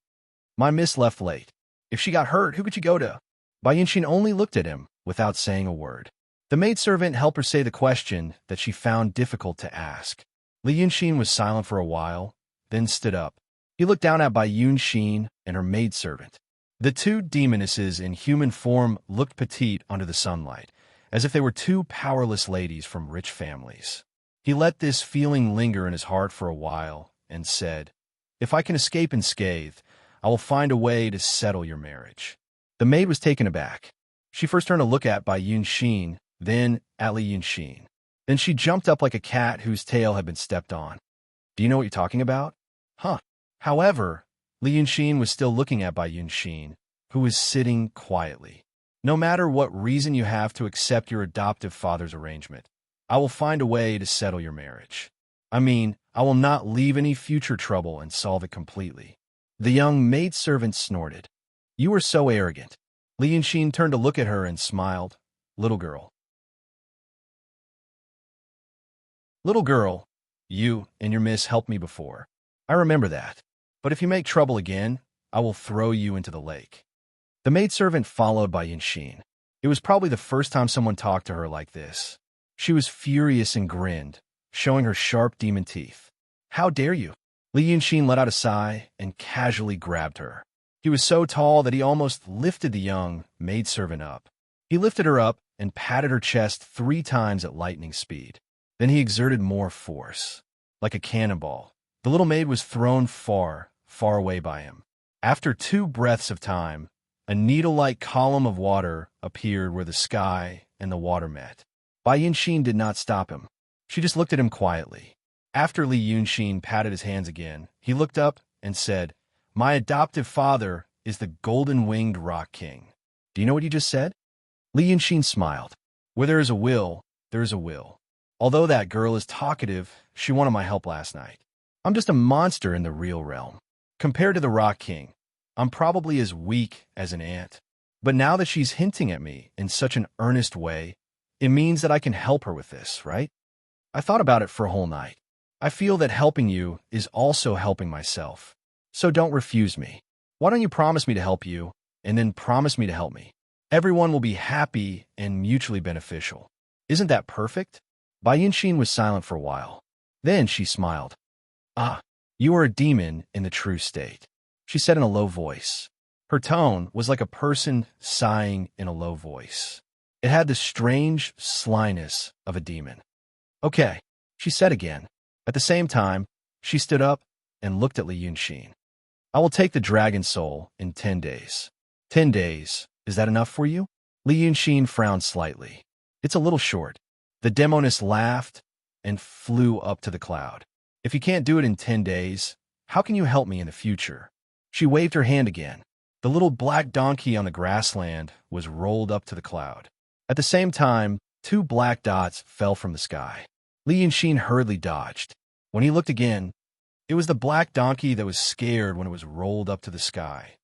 My miss left late. If she got hurt, who could you go to? Bai Yunxin only looked at him without saying a word. The maidservant helped her say the question that she found difficult to ask. Li Yunxin was silent for a while, then stood up. He looked down at Bai Yunxin and her maidservant. The two demonesses in human form looked petite under the sunlight, as if they were two powerless ladies from rich families. He let this feeling linger in his heart for a while and said, "If I can escape unscathed, I will find a way to settle your marriage." The maid was taken aback. She first turned to look at Bai Yunxin, then at Li Yunxin. Then she jumped up like a cat whose tail had been stepped on. "Do you know what you're talking about?" "Huh." However, Li Yunxin was still looking at Bai Yunxin, who was sitting quietly. "No matter what reason you have to accept your adoptive father's arrangement, I will find a way to settle your marriage. I mean, I will not leave any future trouble and solve it completely." The young maidservant snorted. "You are so arrogant." Li Yunxin turned to look at her and smiled. "Little girl. Little girl, you and your miss helped me before. I remember that. But if you make trouble again, I will throw you into the lake." The maidservant followed Bai Yunxin. It was probably the first time someone talked to her like this. She was furious and grinned, showing her sharp demon teeth. "How dare you?" Li Yunxin let out a sigh and casually grabbed her. He was so tall that he almost lifted the young maidservant up. He lifted her up and patted her chest 3 times at lightning speed. Then he exerted more force. Like a cannonball, the little maid was thrown far, far away by him. After 2 breaths of time, a needle-like column of water appeared where the sky and the water met. Bai Yunxin did not stop him. She just looked at him quietly. After Li Yunxin patted his hands again, he looked up and said, "My adoptive father is the golden-winged rock king." "Do you know what you just said?" Li Yunxin smiled. "Where there is a will, there is a will. Although that girl is talkative, she wanted my help last night. I'm just a monster in the real realm. Compared to the Rock King, I'm probably as weak as an ant. But now that she's hinting at me in such an earnest way, it means that I can help her with this, right? I thought about it for a whole night. I feel that helping you is also helping myself. So don't refuse me. Why don't you promise me to help you, and then promise me to help me? Everyone will be happy and mutually beneficial. Isn't that perfect?" Bai Yunxin was silent for a while. Then she smiled. "Ah, you are a demon in the true state," she said in a low voice. Her tone was like a person sighing in a low voice. It had the strange slyness of a demon. "Okay," she said again. At the same time, she stood up and looked at Li Yunxin. "I will take the dragon soul in 10 days. 10 days, is that enough for you?" Li Yunxin frowned slightly. "It's a little short." The demoness laughed and flew up to the cloud. "If you can't do it in 10 days, how can you help me in the future?" She waved her hand again. The little black donkey on the grassland was rolled up to the cloud. At the same time, 2 black dots fell from the sky. Li Yunxin hurriedly dodged. When he looked again, it was the black donkey that was scared when it was rolled up to the sky.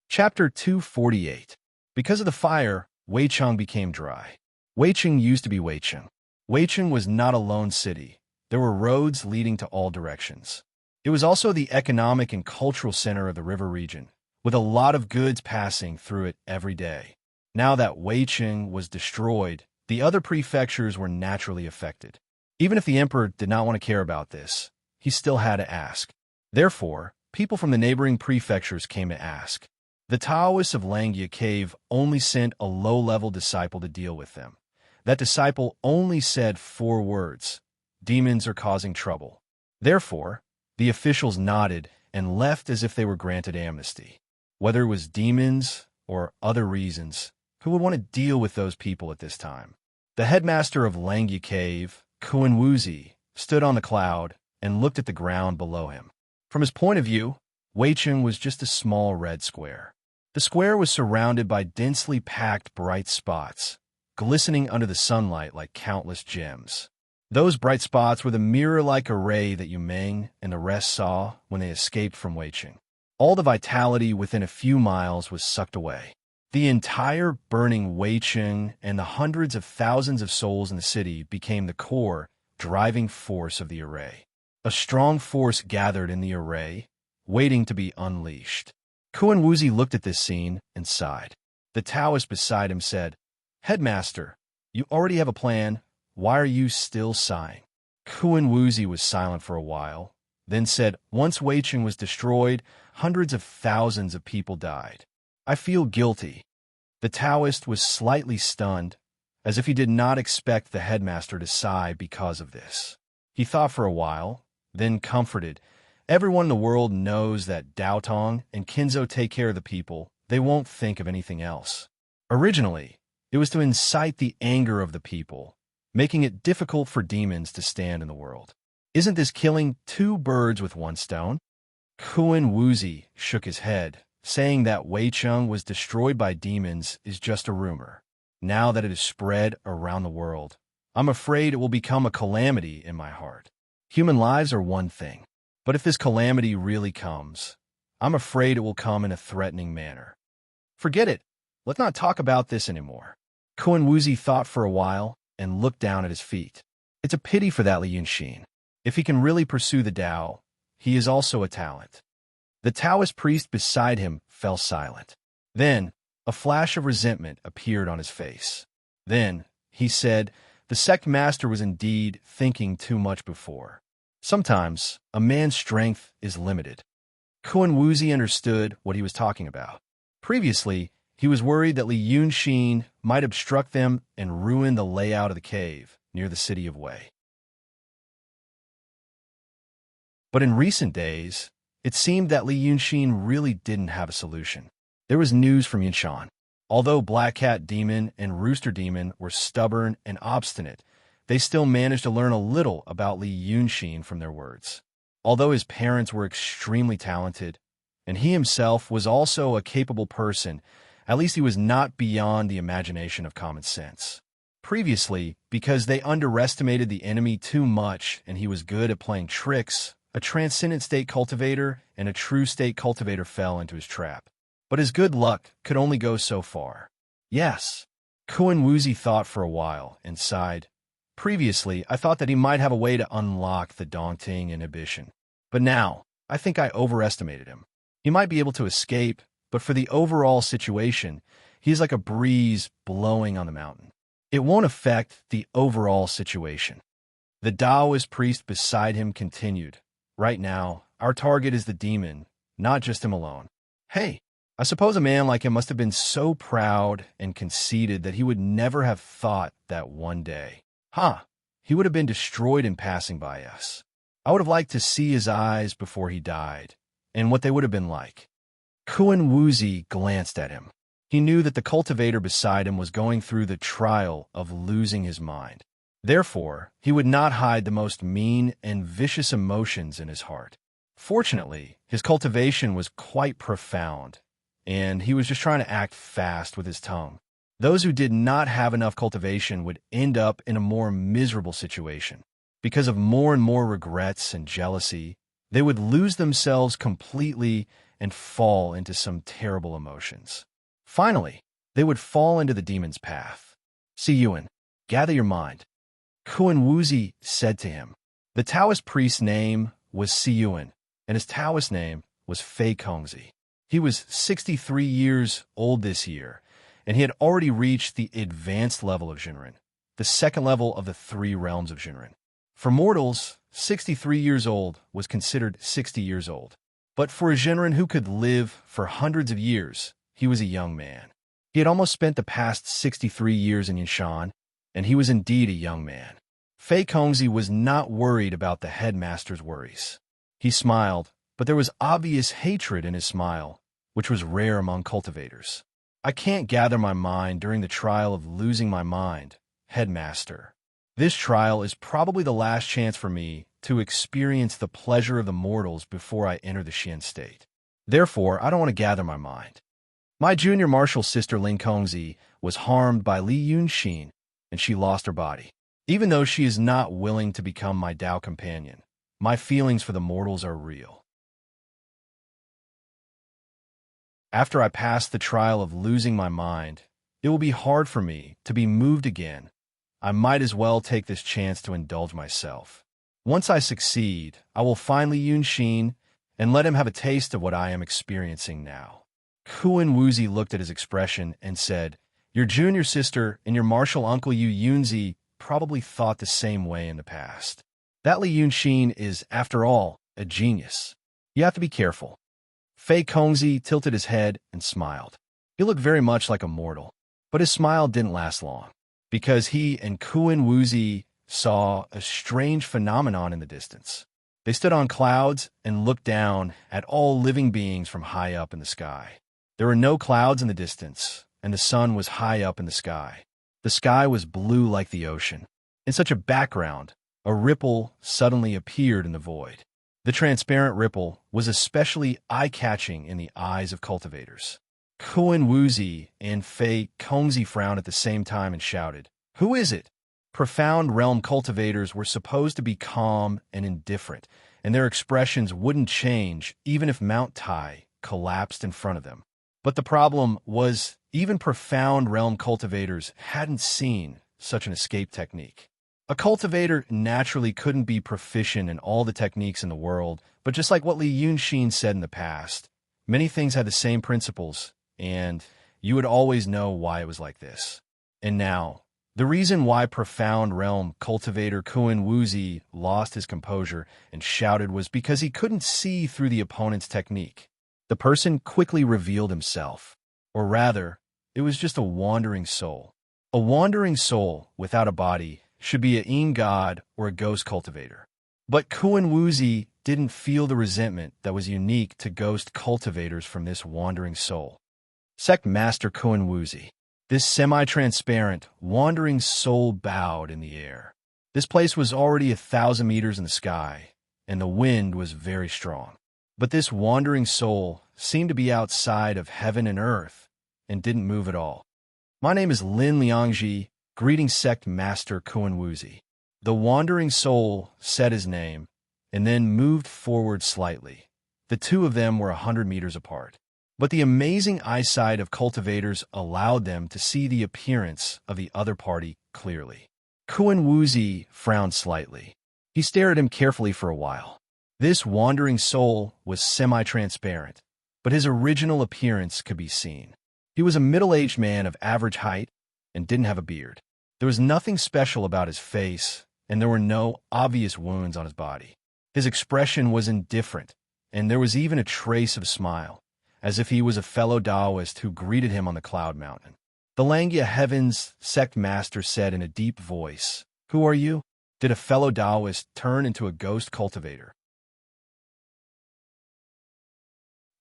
Chapter 248. Because of the fire, Weicheng became dry. Weicheng used to be Weicheng. Weicheng was not a lone city. There were roads leading to all directions. It was also the economic and cultural center of the river region, with a lot of goods passing through it every day. Now that Weicheng was destroyed, the other prefectures were naturally affected. Even if the emperor did not want to care about this, he still had to ask. Therefore, people from the neighboring prefectures came to ask. The Taoists of Langia Cave only sent a low-level disciple to deal with them. That disciple only said 4 words: "Demons are causing trouble." Therefore, the officials nodded and left as if they were granted amnesty. Whether it was demons or other reasons, who would want to deal with those people at this time? The headmaster of Langia Cave, Kuan Wuzi, stood on the cloud and looked at the ground below him. From his point of view, Weicheng was just a small red square. The square was surrounded by densely packed bright spots, glistening under the sunlight like countless gems. Those bright spots were the mirror-like array that Yu Meng and the rest saw when they escaped from Weicheng. All the vitality within a few miles was sucked away. The entire burning Weicheng and the hundreds of thousands of souls in the city became the core, driving force of the array. A strong force gathered in the array, waiting to be unleashed. Kuan Wuzi looked at this scene and sighed. The Taoist beside him said, "Headmaster, you already have a plan. Why are you still sighing?" Kuan Wuzi was silent for a while, then said, "Once Wei Cheng was destroyed, hundreds of thousands of people died. I feel guilty." The Taoist was slightly stunned, as if he did not expect the headmaster to sigh because of this. He thought for a while, then comforted, "Everyone in the world knows that Dao Tong and Kinzo take care of the people. They won't think of anything else." Originally, it was to incite the anger of the people, making it difficult for demons to stand in the world. Isn't this killing two birds with one stone? Kuan Wuzi shook his head, saying that Wei Cheng was destroyed by demons is just a rumor. Now that it is spread around the world, I'm afraid it will become a calamity in my heart. Human lives are one thing, but if this calamity really comes, I'm afraid it will come in a threatening manner. Forget it. Let's not talk about this anymore. Kuan Wuzi thought for a while and looked down at his feet. It's a pity for that Li Yunxin. If he can really pursue the Tao, he is also a talent. The Taoist priest beside him fell silent. Then, a flash of resentment appeared on his face. Then, he said, the sect master was indeed thinking too much before. Sometimes, a man's strength is limited. Kuan Wuzi understood what he was talking about. Previously, he was worried that Li Yunxin might obstruct them and ruin the layout of the cave near the city of Wei. But in recent days, it seemed that Li Yunxin really didn't have a solution. There was news from Yinshan. Although Black Cat Demon and Rooster Demon were stubborn and obstinate, they still managed to learn a little about Li Yunxin from their words. Although his parents were extremely talented, and he himself was also a capable person, at least he was not beyond the imagination of common sense. Previously, because they underestimated the enemy too much and he was good at playing tricks, a transcendent state cultivator and a true state cultivator fell into his trap. But his good luck could only go so far. Yes. Kuan Wuzi thought for a while and sighed. Previously, I thought that he might have a way to unlock the Dongting inhibition. But now, I think I overestimated him. He might be able to escape, but for the overall situation, he's like a breeze blowing on the mountain. It won't affect the overall situation. The Taoist priest beside him continued. Right now, our target is the demon, not just him alone. Hey, I suppose a man like him must have been so proud and conceited that he would never have thought that one day, he would have been destroyed in passing by us. I would have liked to see his eyes before he died, and what they would have been like. Kuan Wuzi glanced at him. He knew that the cultivator beside him was going through the trial of losing his mind. Therefore, he would not hide the most mean and vicious emotions in his heart. Fortunately, his cultivation was quite profound, and he was just trying to act fast with his tongue. Those who did not have enough cultivation would end up in a more miserable situation. Because of more and more regrets and jealousy, they would lose themselves completely and fall into some terrible emotions. Finally, they would fall into the demon's path. Si Yuan, gather your mind. Kuan Wuzi said to him. The Taoist priest's name was Si Yuan, and his Taoist name was Fei Kongzi. He was 63 years old this year, and he had already reached the advanced level of Jinren, the second level of the 3 realms of Jinren. For mortals, 63 years old was considered 60 years old. But for a Jinren who could live for hundreds of years, he was a young man. He had almost spent the past 63 years in Yinshan, and he was indeed a young man. Fei Kongzi was not worried about the headmaster's worries. He smiled, but there was obvious hatred in his smile, which was rare among cultivators. I can't gather my mind during the trial of losing my mind, headmaster. This trial is probably the last chance for me to experience the pleasure of the mortals before I enter the Xian state. Therefore, I don't want to gather my mind. My junior martial sister Ling Kongzi was harmed by Li Yunxin, and she lost her body. Even though she is not willing to become my Tao companion, my feelings for the mortals are real. After I pass the trial of losing my mind, it will be hard for me to be moved again. I might as well take this chance to indulge myself. Once I succeed, I will find Li Yunxin and let him have a taste of what I am experiencing now. Kuan Wuzi looked at his expression and said, your junior sister and your martial uncle Yu Yunzi probably thought the same way in the past. That Li Yunxin is, after all, a genius. You have to be careful. Fei Kongzi tilted his head and smiled. He looked very much like a mortal, but his smile didn't last long, because he and Kuan Wuzi saw a strange phenomenon in the distance. They stood on clouds and looked down at all living beings from high up in the sky. There were no clouds in the distance, and the sun was high up in the sky. The sky was blue like the ocean. In such a background, a ripple suddenly appeared in the void. The transparent ripple was especially eye-catching in the eyes of cultivators. Kuan Wuzi and Fei Kongzi frowned at the same time and shouted, "Who is it?" Profound realm cultivators were supposed to be calm and indifferent, and their expressions wouldn't change even if Mount Tai collapsed in front of them. But the problem was, even profound realm cultivators hadn't seen such an escape technique. A cultivator naturally couldn't be proficient in all the techniques in the world, but just like what Li Yunxin said in the past, many things had the same principles, and you would always know why it was like this. And now, the reason why profound realm cultivator Kuan Wuzi lost his composure and shouted was because he couldn't see through the opponent's technique. The person quickly revealed himself, or rather, it was just a wandering soul. A wandering soul without a body should be a god or a ghost cultivator. But Kuan Wuzi didn't feel the resentment that was unique to ghost cultivators from this wandering soul. Sect Master Kuan Wuzi. This semi-transparent, wandering soul bowed in the air. This place was already 1,000 meters in the sky, and the wind was very strong. But this wandering soul seemed to be outside of heaven and earth, and didn't move at all. "My name is Lin Liangji. Greetings, Sect Master Kuan Wuzi." The wandering soul said his name, and then moved forward slightly. The two of them were 100 meters apart. But the amazing eyesight of cultivators allowed them to see the appearance of the other party clearly. Kuan Wuzi frowned slightly. He stared at him carefully for a while. This wandering soul was semi-transparent, but his original appearance could be seen. He was a middle-aged man of average height and didn't have a beard. There was nothing special about his face, and there were no obvious wounds on his body. His expression was indifferent, and there was even a trace of smile, as if he was a fellow Taoist who greeted him on the cloud mountain. The Langya Heavens Sect Master said in a deep voice, "Who are you?" Did a fellow Taoist turn into a ghost cultivator?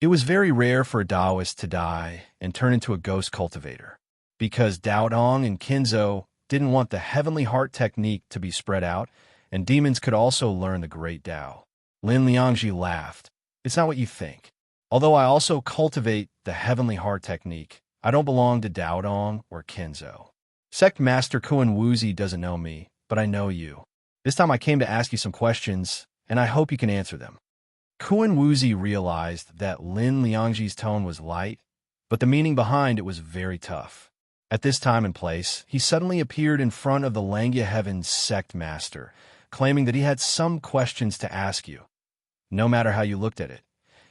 It was very rare for a Taoist to die and turn into a ghost cultivator, because Dao Dong and Kinzo didn't want the heavenly heart technique to be spread out, and demons could also learn the great Tao. Lin Liangji laughed. "It's not what you think. Although I also cultivate the heavenly heart technique, I don't belong to Dao Dong or Kinzo. Sect Master Kuan Wuzi doesn't know me, but I know you. This time I came to ask you some questions, and I hope you can answer them." Kuan Wuzi realized that Lin Liangji's tone was light, but the meaning behind it was very tough. At this time and place, he suddenly appeared in front of the Langya Heavens Sect Master, claiming that he had some questions to ask you. No matter how you looked at it,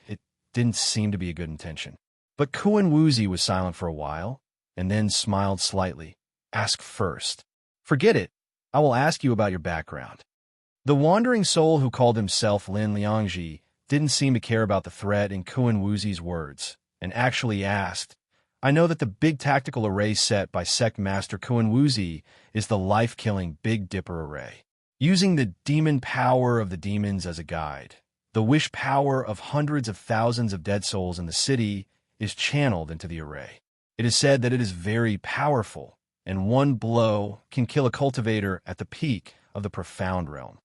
it didn't seem to be a good intention. But Kuan Wuzi was silent for a while, and then smiled slightly. "Ask first." "Forget it. I will ask you about your background." The wandering soul who called himself Lin Liangji didn't seem to care about the threat in Kuan Wuzi's words, and actually asked, "I know that the big tactical array set by Sect Master Kuan Wuzi is the life-killing Big Dipper array. Using the demon power of the demons as a guide, the wish power of hundreds of thousands of dead souls in the city is channeled into the array. It is said that it is very powerful, and one blow can kill a cultivator at the peak of the profound realm.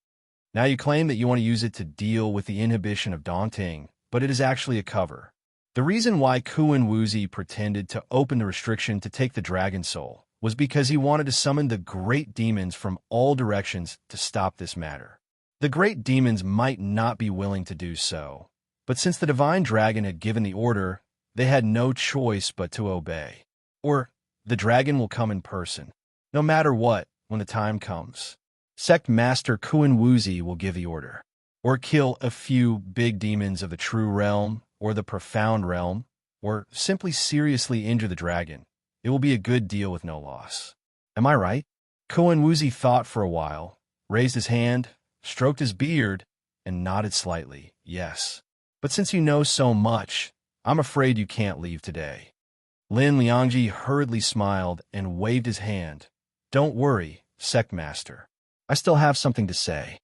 Now you claim that you want to use it to deal with the inhibition of daunting, but it is actually a cover. The reason why Kuan Wuzi pretended to open the restriction to take the dragon soul was because he wanted to summon the great demons from all directions to stop this matter. The great demons might not be willing to do so, but since the divine dragon had given the order, they had no choice but to obey. Or the dragon will come in person, no matter what, when the time comes. Sect Master Kuan Wuzi will give the order. Or kill a few big demons of the true realm, or the profound realm, or simply seriously injure the dragon. It will be a good deal with no loss. Am I right?" Kuan Wuzi thought for a while, raised his hand, stroked his beard, and nodded slightly, yes. But since you know so much, I'm afraid you can't leave today. Lin Liangji hurriedly smiled and waved his hand. Don't worry, Sect Master. I still have something to say.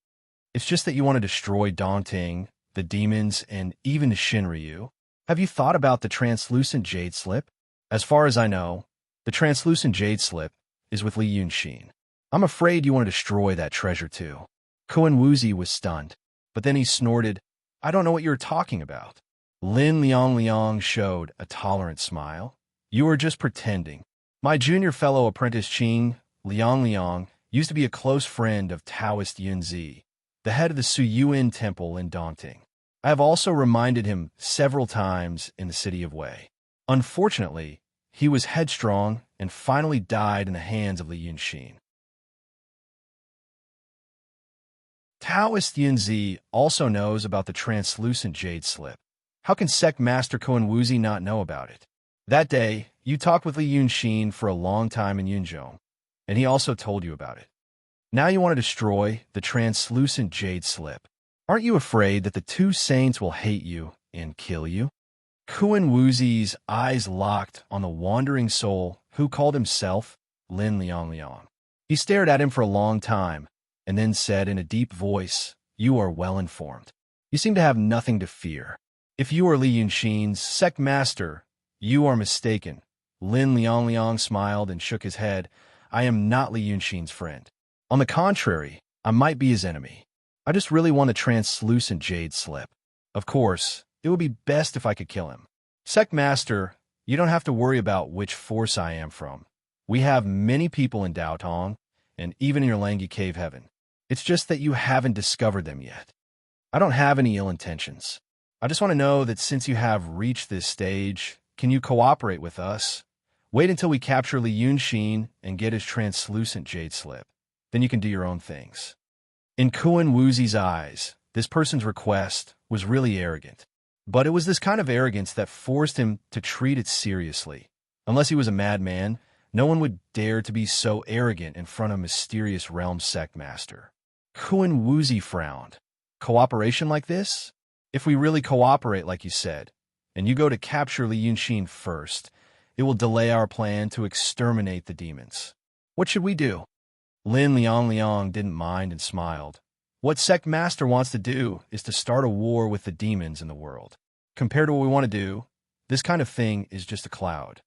It's just that you want to destroy Dongting, the demons, and even Shinryu. Have you thought about the translucent jade slip? As far as I know, the translucent jade slip is with Li Yunxin. I'm afraid you want to destroy that treasure too. Kuan Wuzi was stunned, but then he snorted, I don't know what you're talking about. Lin Liang showed a tolerant smile. You are just pretending. My junior fellow apprentice Qing, Liang, used to be a close friend of Taoist Yunzi, the head of the Suyuan Temple in Dongting. I have also reminded him several times in the city of Wei. Unfortunately, he was headstrong and finally died in the hands of Li Yunxin. Taoist Yunzi also knows about the translucent jade slip. How can Sect Master Kuan Wuzi not know about it? That day, you talked with Li Yunxin for a long time in Yunzhong, and he also told you about it. Now you want to destroy the translucent jade slip. Aren't you afraid that the two saints will hate you and kill you? Kuan Wuzi's eyes locked on the wandering soul who called himself Lin Liang. He stared at him for a long time, and then said in a deep voice, You are well informed. You seem to have nothing to fear. If you are Li Yunxin's Sect Master, you are mistaken. Lin Liang smiled and shook his head. I am not Li Yunxin's friend. On the contrary, I might be his enemy. I just really want a translucent jade slip. Of course, it would be best if I could kill him. Sect Master, you don't have to worry about which force I am from. We have many people in Daotong, and even in your Langi Cave Heaven. It's just that you haven't discovered them yet. I don't have any ill intentions. I just want to know that since you have reached this stage, can you cooperate with us? Wait until we capture Li Yunxin and get his translucent jade slip. Then you can do your own things. In Kuan Wuzi's eyes, this person's request was really arrogant. But it was this kind of arrogance that forced him to treat it seriously. Unless he was a madman, no one would dare to be so arrogant in front of a mysterious realm sect master. Kuan Wuzi frowned. Cooperation like this? If we really cooperate like you said, and you go to capture Li Yunxin first, it will delay our plan to exterminate the demons. What should we do? Lin Liang didn't mind and smiled. What Sect Master wants to do is to start a war with the demons in the world. Compared to what we want to do, this kind of thing is just a cloud.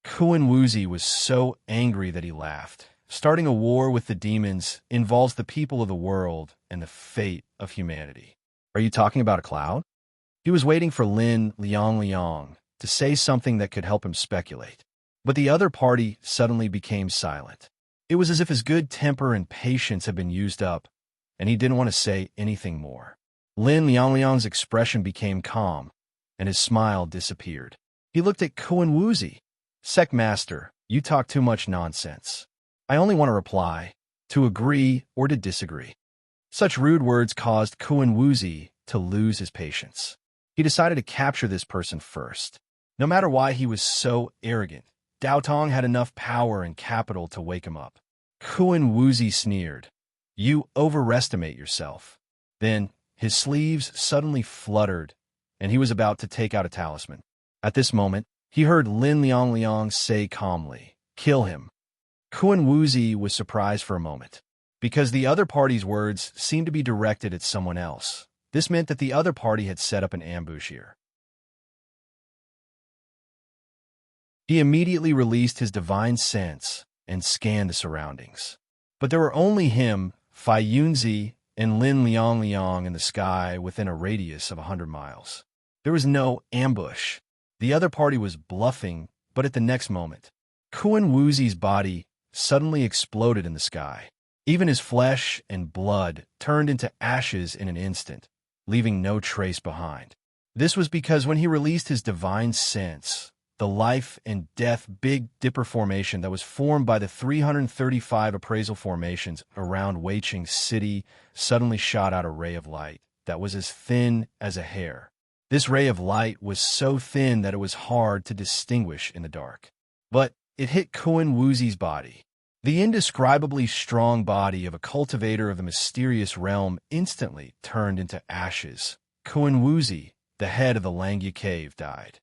Kuan Wuzi was so angry that he laughed. Starting a war with the demons involves the people of the world and the fate of humanity. Are you talking about a cloud? He was waiting for Lin Liang to say something that could help him speculate. But the other party suddenly became silent. It was as if his good temper and patience had been used up, and he didn't want to say anything more. Lin Liang's expression became calm, and his smile disappeared. He looked at Kuan Wuzi. Sect Master, you talk too much nonsense. I only want to reply, to agree or to disagree. Such rude words caused Kuan Wuzi to lose his patience. He decided to capture this person first. No matter why he was so arrogant, Daotong had enough power and capital to wake him up. Kuan Wuzi sneered. You overestimate yourself. Then his sleeves suddenly fluttered, and he was about to take out a talisman. At this moment, he heard Lin Liang say calmly, Kill him. Kuan Wuzi was surprised for a moment, because the other party's words seemed to be directed at someone else. This meant that the other party had set up an ambush here. He immediately released his divine sense and scanned the surroundings. But there were only him, Fai Yunzi, and Lin Liang in the sky within a radius of 100 miles. There was no ambush. The other party was bluffing, but at the next moment, Kuan Wuzi's body suddenly exploded in the sky. Even his flesh and blood turned into ashes in an instant, leaving no trace behind. This was because when he released his divine sense, the life and death Big Dipper formation that was formed by the 335 appraisal formations around Weiqing City suddenly shot out a ray of light that was as thin as a hair. This ray of light was so thin that it was hard to distinguish in the dark. But it hit Kuan Wuzi's body. The indescribably strong body of a cultivator of the mysterious realm instantly turned into ashes. Kuan Wuzi, the head of the Langya cave, died.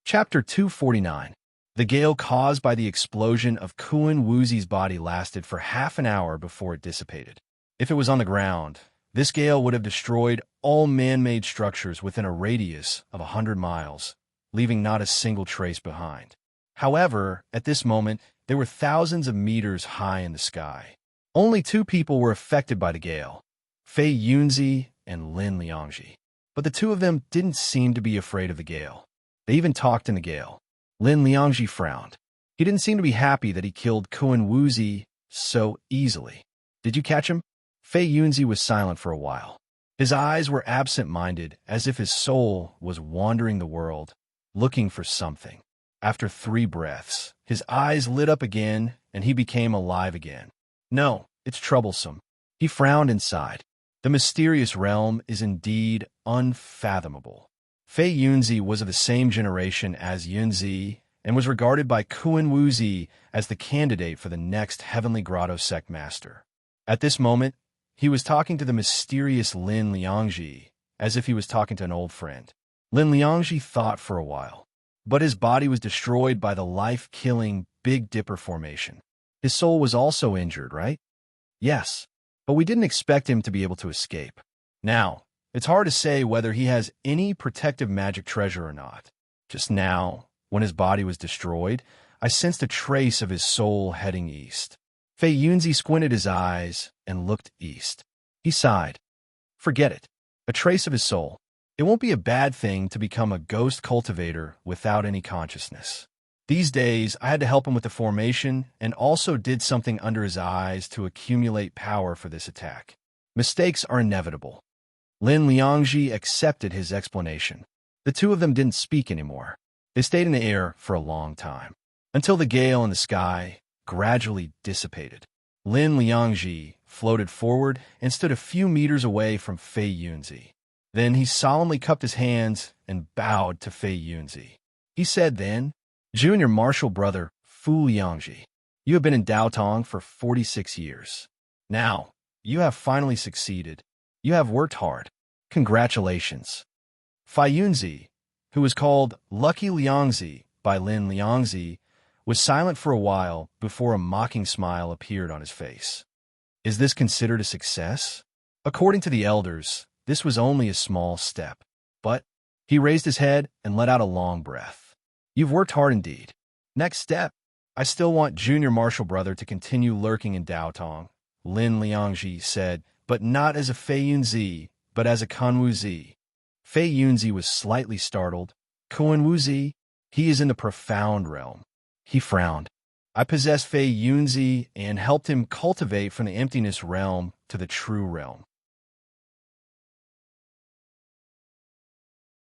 Chapter 249. The gale caused by the explosion of Kuan Wuzi's body lasted for half an hour before it dissipated. If it was on the ground, this gale would have destroyed all man-made structures within a radius of 100 miles, leaving not a single trace behind. However, at this moment, they were thousands of meters high in the sky. Only two people were affected by the gale, Fei Yunzi and Lin Liangji. But the two of them didn't seem to be afraid of the gale. They even talked in the gale. Lin Liangji frowned. He didn't seem to be happy that he killed Kuan Wuzi so easily. Did you catch him? Fei Yunzi was silent for a while. His eyes were absent-minded, as if his soul was wandering the world, looking for something. After 3 breaths, his eyes lit up again, and he became alive again. No, it's troublesome. He frowned and sighed. The mysterious realm is indeed unfathomable. Fei Yunzi was of the same generation as Yunzi and was regarded by Kuan Wuzi as the candidate for the next Heavenly Grotto sect master. At this moment, he was talking to the mysterious Lin Liangji, as if he was talking to an old friend. Lin Liangji thought for a while, but his body was destroyed by the life-killing Big Dipper formation. His soul was also injured, right? Yes, but we didn't expect him to be able to escape. Now, it's hard to say whether he has any protective magic treasure or not. Just now, when his body was destroyed, I sensed a trace of his soul heading east. Fei Yunzi squinted his eyes and looked east. He sighed. Forget it. A trace of his soul. It won't be a bad thing to become a ghost cultivator without any consciousness. These days, I had to help him with the formation and also did something under his eyes to accumulate power for this attack. Mistakes are inevitable. Lin Liangji accepted his explanation. The two of them didn't speak anymore. They stayed in the air for a long time, until the gale in the sky gradually dissipated. Lin Liangji floated forward and stood a few meters away from Fei Yunzi. Then he solemnly cupped his hands and bowed to Fei Yunzi. He said then, "Junior martial brother Fu Liangji, you have been in Daotong for 46 years. Now, you have finally succeeded. You have worked hard. Congratulations." Fei Yunzi, who was called Lucky Liangzi by Lin Liangzi, was silent for a while before a mocking smile appeared on his face. Is this considered a success? According to the elders, this was only a small step. But he raised his head and let out a long breath. You've worked hard indeed. Next step, I still want Junior Martial Brother to continue lurking in Daotong, Lin Liangji said, but not as a Fei Yunzi, but as a Kuan Wuzi. Fei Yunzi was slightly startled. Kuan Wuzi? He is in the profound realm. He frowned. I possess Fei Yunzi and helped him cultivate from the emptiness realm to the true realm.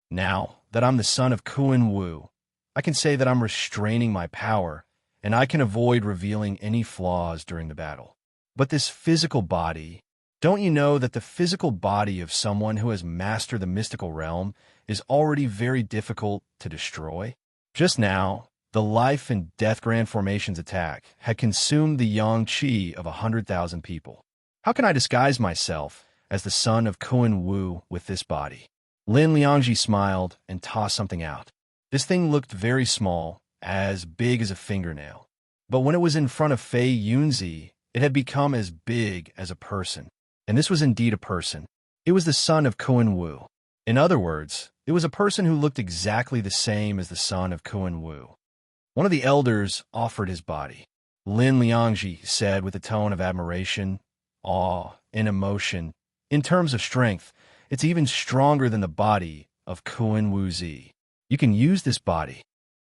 Now that I'm the son of Kuan Wu, I can say that I'm restraining my power, and I can avoid revealing any flaws during the battle. But this physical body, don't you know that the physical body of someone who has mastered the mystical realm is already very difficult to destroy? Just now, the life and death grand formation's attack had consumed the yang qi of 100,000 people. How can I disguise myself as the son of Kuan Wu with this body? Lin Liangji smiled and tossed something out. This thing looked very small, as big as a fingernail. But when it was in front of Fei Yunzi, it had become as big as a person. And this was indeed a person. It was the son of Kuan Wu. In other words, it was a person who looked exactly the same as the son of Kuan Wu. One of the elders offered his body. Lin Liangji said with a tone of admiration, awe, and emotion, in terms of strength, it's even stronger than the body of Kuan Wuzi. You can use this body,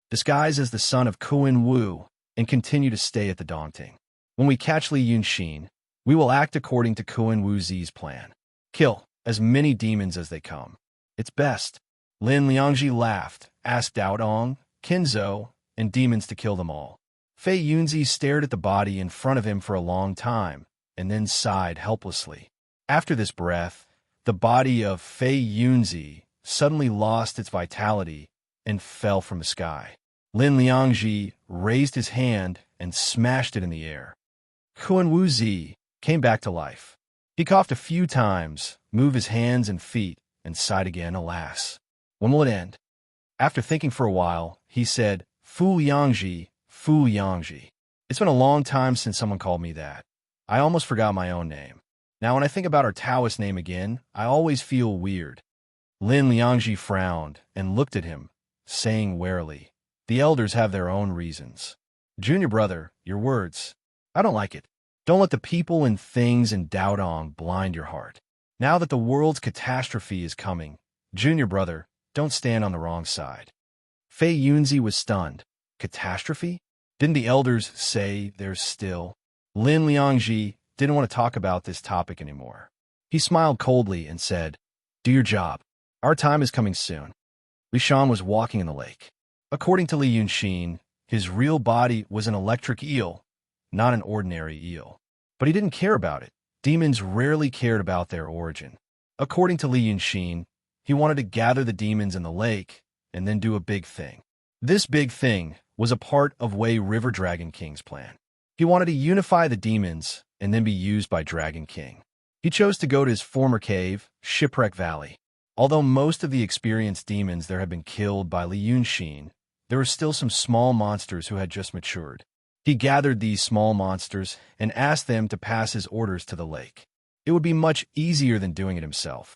disguise as the son of Kuan Wu, and continue to stay at the Dongting. When we catch Li Yunxin, we will act according to Kuan Wuzi's plan. Kill as many demons as they come. It's best. Lin Liangji laughed, asked Daodong, Kinzo, and demons to kill them all. Fei Yunzi stared at the body in front of him for a long time, and then sighed helplessly. After this breath, the body of Fei Yunzi suddenly lost its vitality and fell from the sky. Lin Liangji raised his hand and smashed it in the air. Kuan Wu Zi came back to life. He coughed a few times, moved his hands and feet, and sighed again, alas. When will it end? After thinking for a while, he said, Fu Liangji, Fu Liangji. It's been a long time since someone called me that. I almost forgot my own name. Now when I think about our Taoist name again, I always feel weird. Lin Liangji frowned and looked at him, saying warily, The elders have their own reasons. Junior brother, your words. I don't like it. Don't let the people and things in Daodong blind your heart. Now that the world's catastrophe is coming, junior brother, don't stand on the wrong side. Fei Yunzi was stunned. Catastrophe? Didn't the elders say there's still? Lin Liangji didn't want to talk about this topic anymore. He smiled coldly and said, Do your job. Our time is coming soon. Li Shan was walking in the lake. According to Li Yunxin, his real body was an electric eel, not an ordinary eel. But he didn't care about it. Demons rarely cared about their origin. According to Li Yunxin, he wanted to gather the demons in the lake and then do a big thing. This big thing was a part of Wei River Dragon King's plan. He wanted to unify the demons and then be used by Dragon King. He chose to go to his former cave, Shipwreck Valley. Although most of the experienced demons there had been killed by Li Yunxin, there were still some small monsters who had just matured. He gathered these small monsters and asked them to pass his orders to the lake. It would be much easier than doing it himself.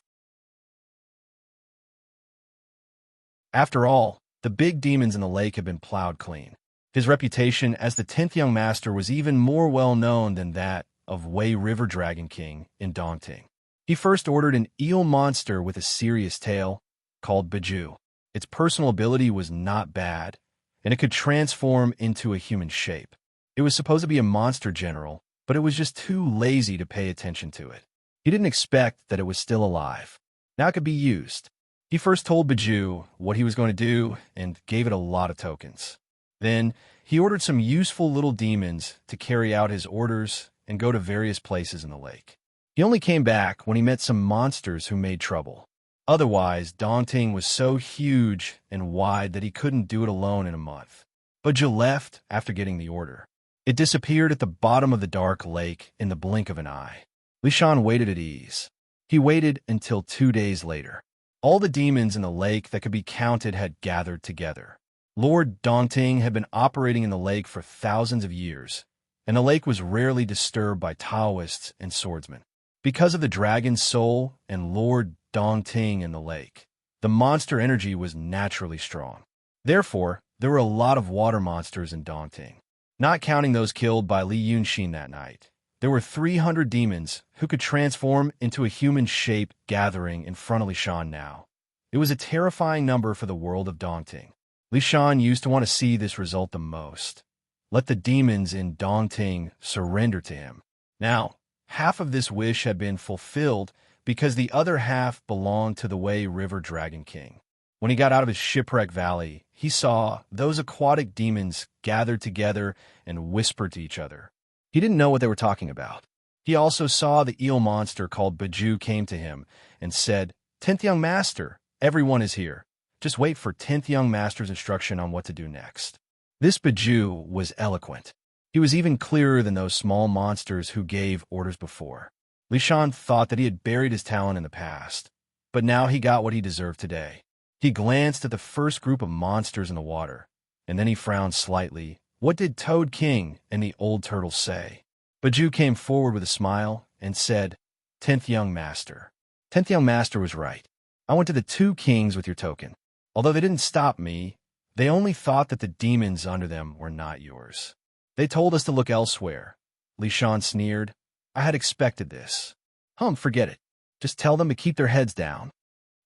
After all, the big demons in the lake had been plowed clean. His reputation as the 10th young master was even more well-known than that of Wei River Dragon King in Dongting. He first ordered an eel monster with a serious tail called Biju. Its personal ability was not bad, and it could transform into a human shape. It was supposed to be a monster general, but it was just too lazy to pay attention to it. He didn't expect that it was still alive. Now it could be used. He first told Biju what he was going to do and gave it a lot of tokens. Then, he ordered some useful little demons to carry out his orders and go to various places in the lake. He only came back when he met some monsters who made trouble. Otherwise, Dongting was so huge and wide that he couldn't do it alone in a month. Biju left after getting the order. It disappeared at the bottom of the dark lake in the blink of an eye. Li Shan waited at ease. He waited until 2 days later. All the demons in the lake that could be counted had gathered together. Lord Dongting had been operating in the lake for thousands of years, and the lake was rarely disturbed by Taoists and swordsmen. Because of the dragon's soul and Lord Dongting in the lake, the monster energy was naturally strong. Therefore, there were a lot of water monsters in Dongting. Not counting those killed by Li Yunxin that night, there were 300 demons who could transform into a human shape gathering in front of Li Shan now. It was a terrifying number for the world of Dongting. Li Shan used to want to see this result the most. Let the demons in Dongting surrender to him. Now, half of this wish had been fulfilled because the other half belonged to the Wei River Dragon King. When he got out of his Shipwreck Valley, he saw those aquatic demons gathered together and whispered to each other. He didn't know what they were talking about. He also saw the eel monster called Biju came to him and said, 10th young master, everyone is here. Just wait for 10th young master's instruction on what to do next. This Biju was eloquent. He was even clearer than those small monsters who gave orders before. Li Shan thought that he had buried his talent in the past, but now he got what he deserved today. He glanced at the first group of monsters in the water, and then he frowned slightly. What did Toad King and the old turtle say? Biju came forward with a smile and said, 10th young master. 10th young master was right. I went to the 2 kings with your token. Although they didn't stop me, they only thought that the demons under them were not yours. They told us to look elsewhere. Li Shan sneered. I had expected this. Forget it. Just tell them to keep their heads down.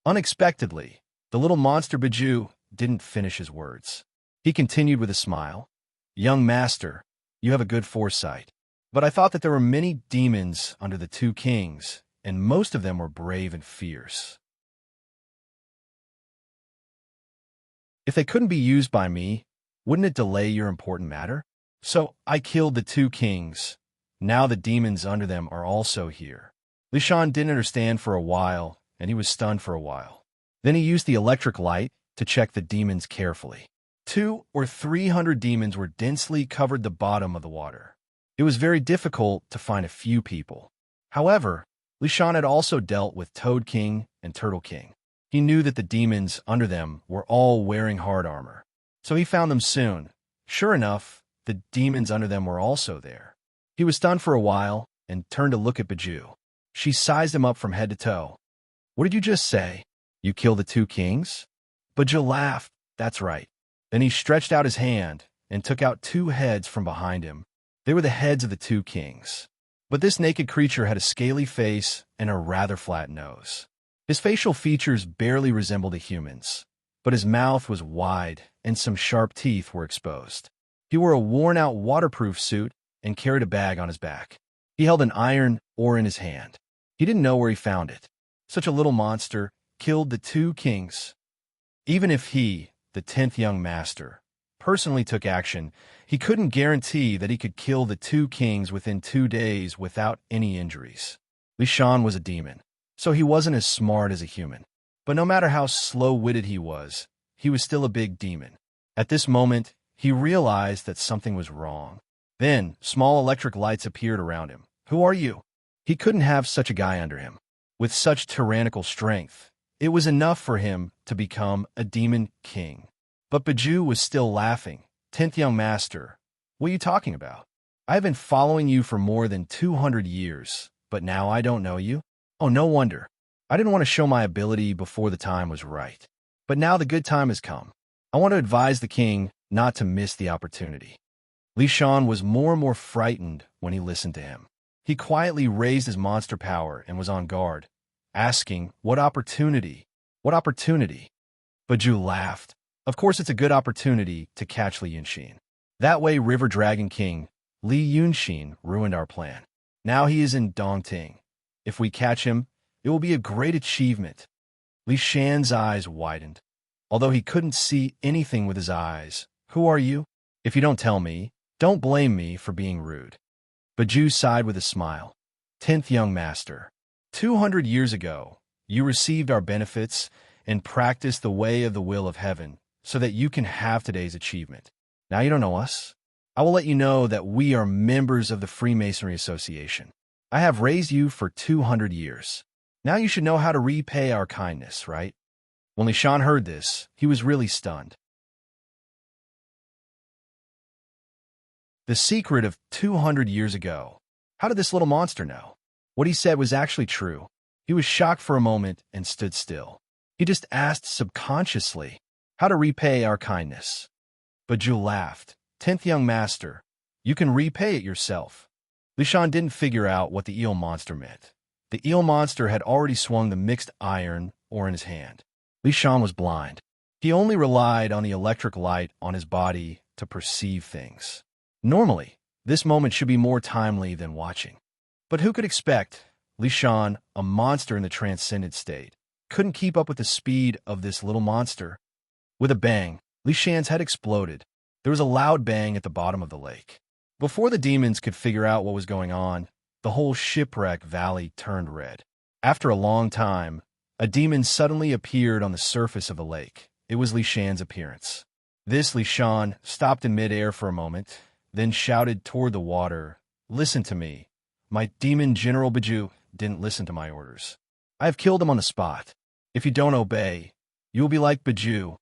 Unexpectedly, the little monster Biju didn't finish his words. He continued with a smile. Young master, you have a good foresight. But I thought that there were many demons under the 2 kings, and most of them were brave and fierce. If they couldn't be used by me, wouldn't it delay your important matter? So I killed the 2 kings. Now the demons under them are also here. Li Shan didn't understand for a while, and he was stunned for a while. Then he used the electric light to check the demons carefully. 200 or 300 demons were densely covered the bottom of the water. It was very difficult to find a few people. However, Lishan had also dealt with Toad King and Turtle King. He knew that the demons under them were all wearing hard armor. So he found them soon. Sure enough, the demons under them were also there. He was stunned for a while and turned to look at Bijou. She sized him up from head to toe. "What did you just say? You killed the 2 kings?" Bijou laughed. "That's right." Then he stretched out his hand and took out 2 heads from behind him. They were the heads of the 2 kings. But this naked creature had a scaly face and a rather flat nose. His facial features barely resembled a human's, but his mouth was wide and some sharp teeth were exposed. He wore a worn-out waterproof suit and carried a bag on his back. He held an iron oar in his hand. He didn't know where he found it. Such a little monster killed the 2 kings. Even if he, the 10th young master, personally took action, he couldn't guarantee that he could kill the 2 kings within 2 days without any injuries. Lishan was a demon, so he wasn't as smart as a human. But no matter how slow-witted he was still a big demon. At this moment, he realized that something was wrong. Then, small electric lights appeared around him. "Who are you?" He couldn't have such a guy under him. With such tyrannical strength, it was enough for him to become a demon king. But Bijou was still laughing. "10th young master, what are you talking about? I've been following you for more than 200 years, but now I don't know you? Oh, no wonder. I didn't want to show my ability before the time was right. But now the good time has come. I want to advise the king not to miss the opportunity." Lishan was more and more frightened when he listened to him. He quietly raised his monster power and was on guard, asking, "What opportunity? What opportunity?" Bijou laughed. "Of course it's a good opportunity to catch Li Yunxin. That way River Dragon King Li Yunxin ruined our plan. Now he is in Dongting. If we catch him, it will be a great achievement." Li Shan's eyes widened. Although he couldn't see anything with his eyes. "Who are you? If you don't tell me, don't blame me for being rude." Bijou sighed with a smile. "10th young master, 200 years ago, you received our benefits and practiced the way of the will of heaven so that you can have today's achievement. Now you don't know us. I will let you know that we are members of the Freemasonry Association. I have raised you for 200 years. Now you should know how to repay our kindness, right?" When Lishan heard this, he was really stunned. The secret of 200 years ago. How did this little monster know? What he said was actually true. He was shocked for a moment and stood still. He just asked subconsciously, "How to repay our kindness?" Bijou laughed. "10th young master, you can repay it yourself." Lishan didn't figure out what the eel monster meant. The eel monster had already swung the mixed iron oar in his hand. Lishan was blind. He only relied on the electric light on his body to perceive things. Normally, this moment should be more timely than watching. But who could expect Lishan, a monster in the transcendent state, couldn't keep up with the speed of this little monster? With a bang, Lishan's head exploded. There was a loud bang at the bottom of the lake. Before the demons could figure out what was going on, the whole shipwreck valley turned red. After a long time, a demon suddenly appeared on the surface of the lake. It was Lishan's appearance. This Lishan stopped in midair for a moment, then shouted toward the water, "Listen to me. My demon General Bijou didn't listen to my orders. I have killed him on the spot. If you don't obey, you will be like Bijou."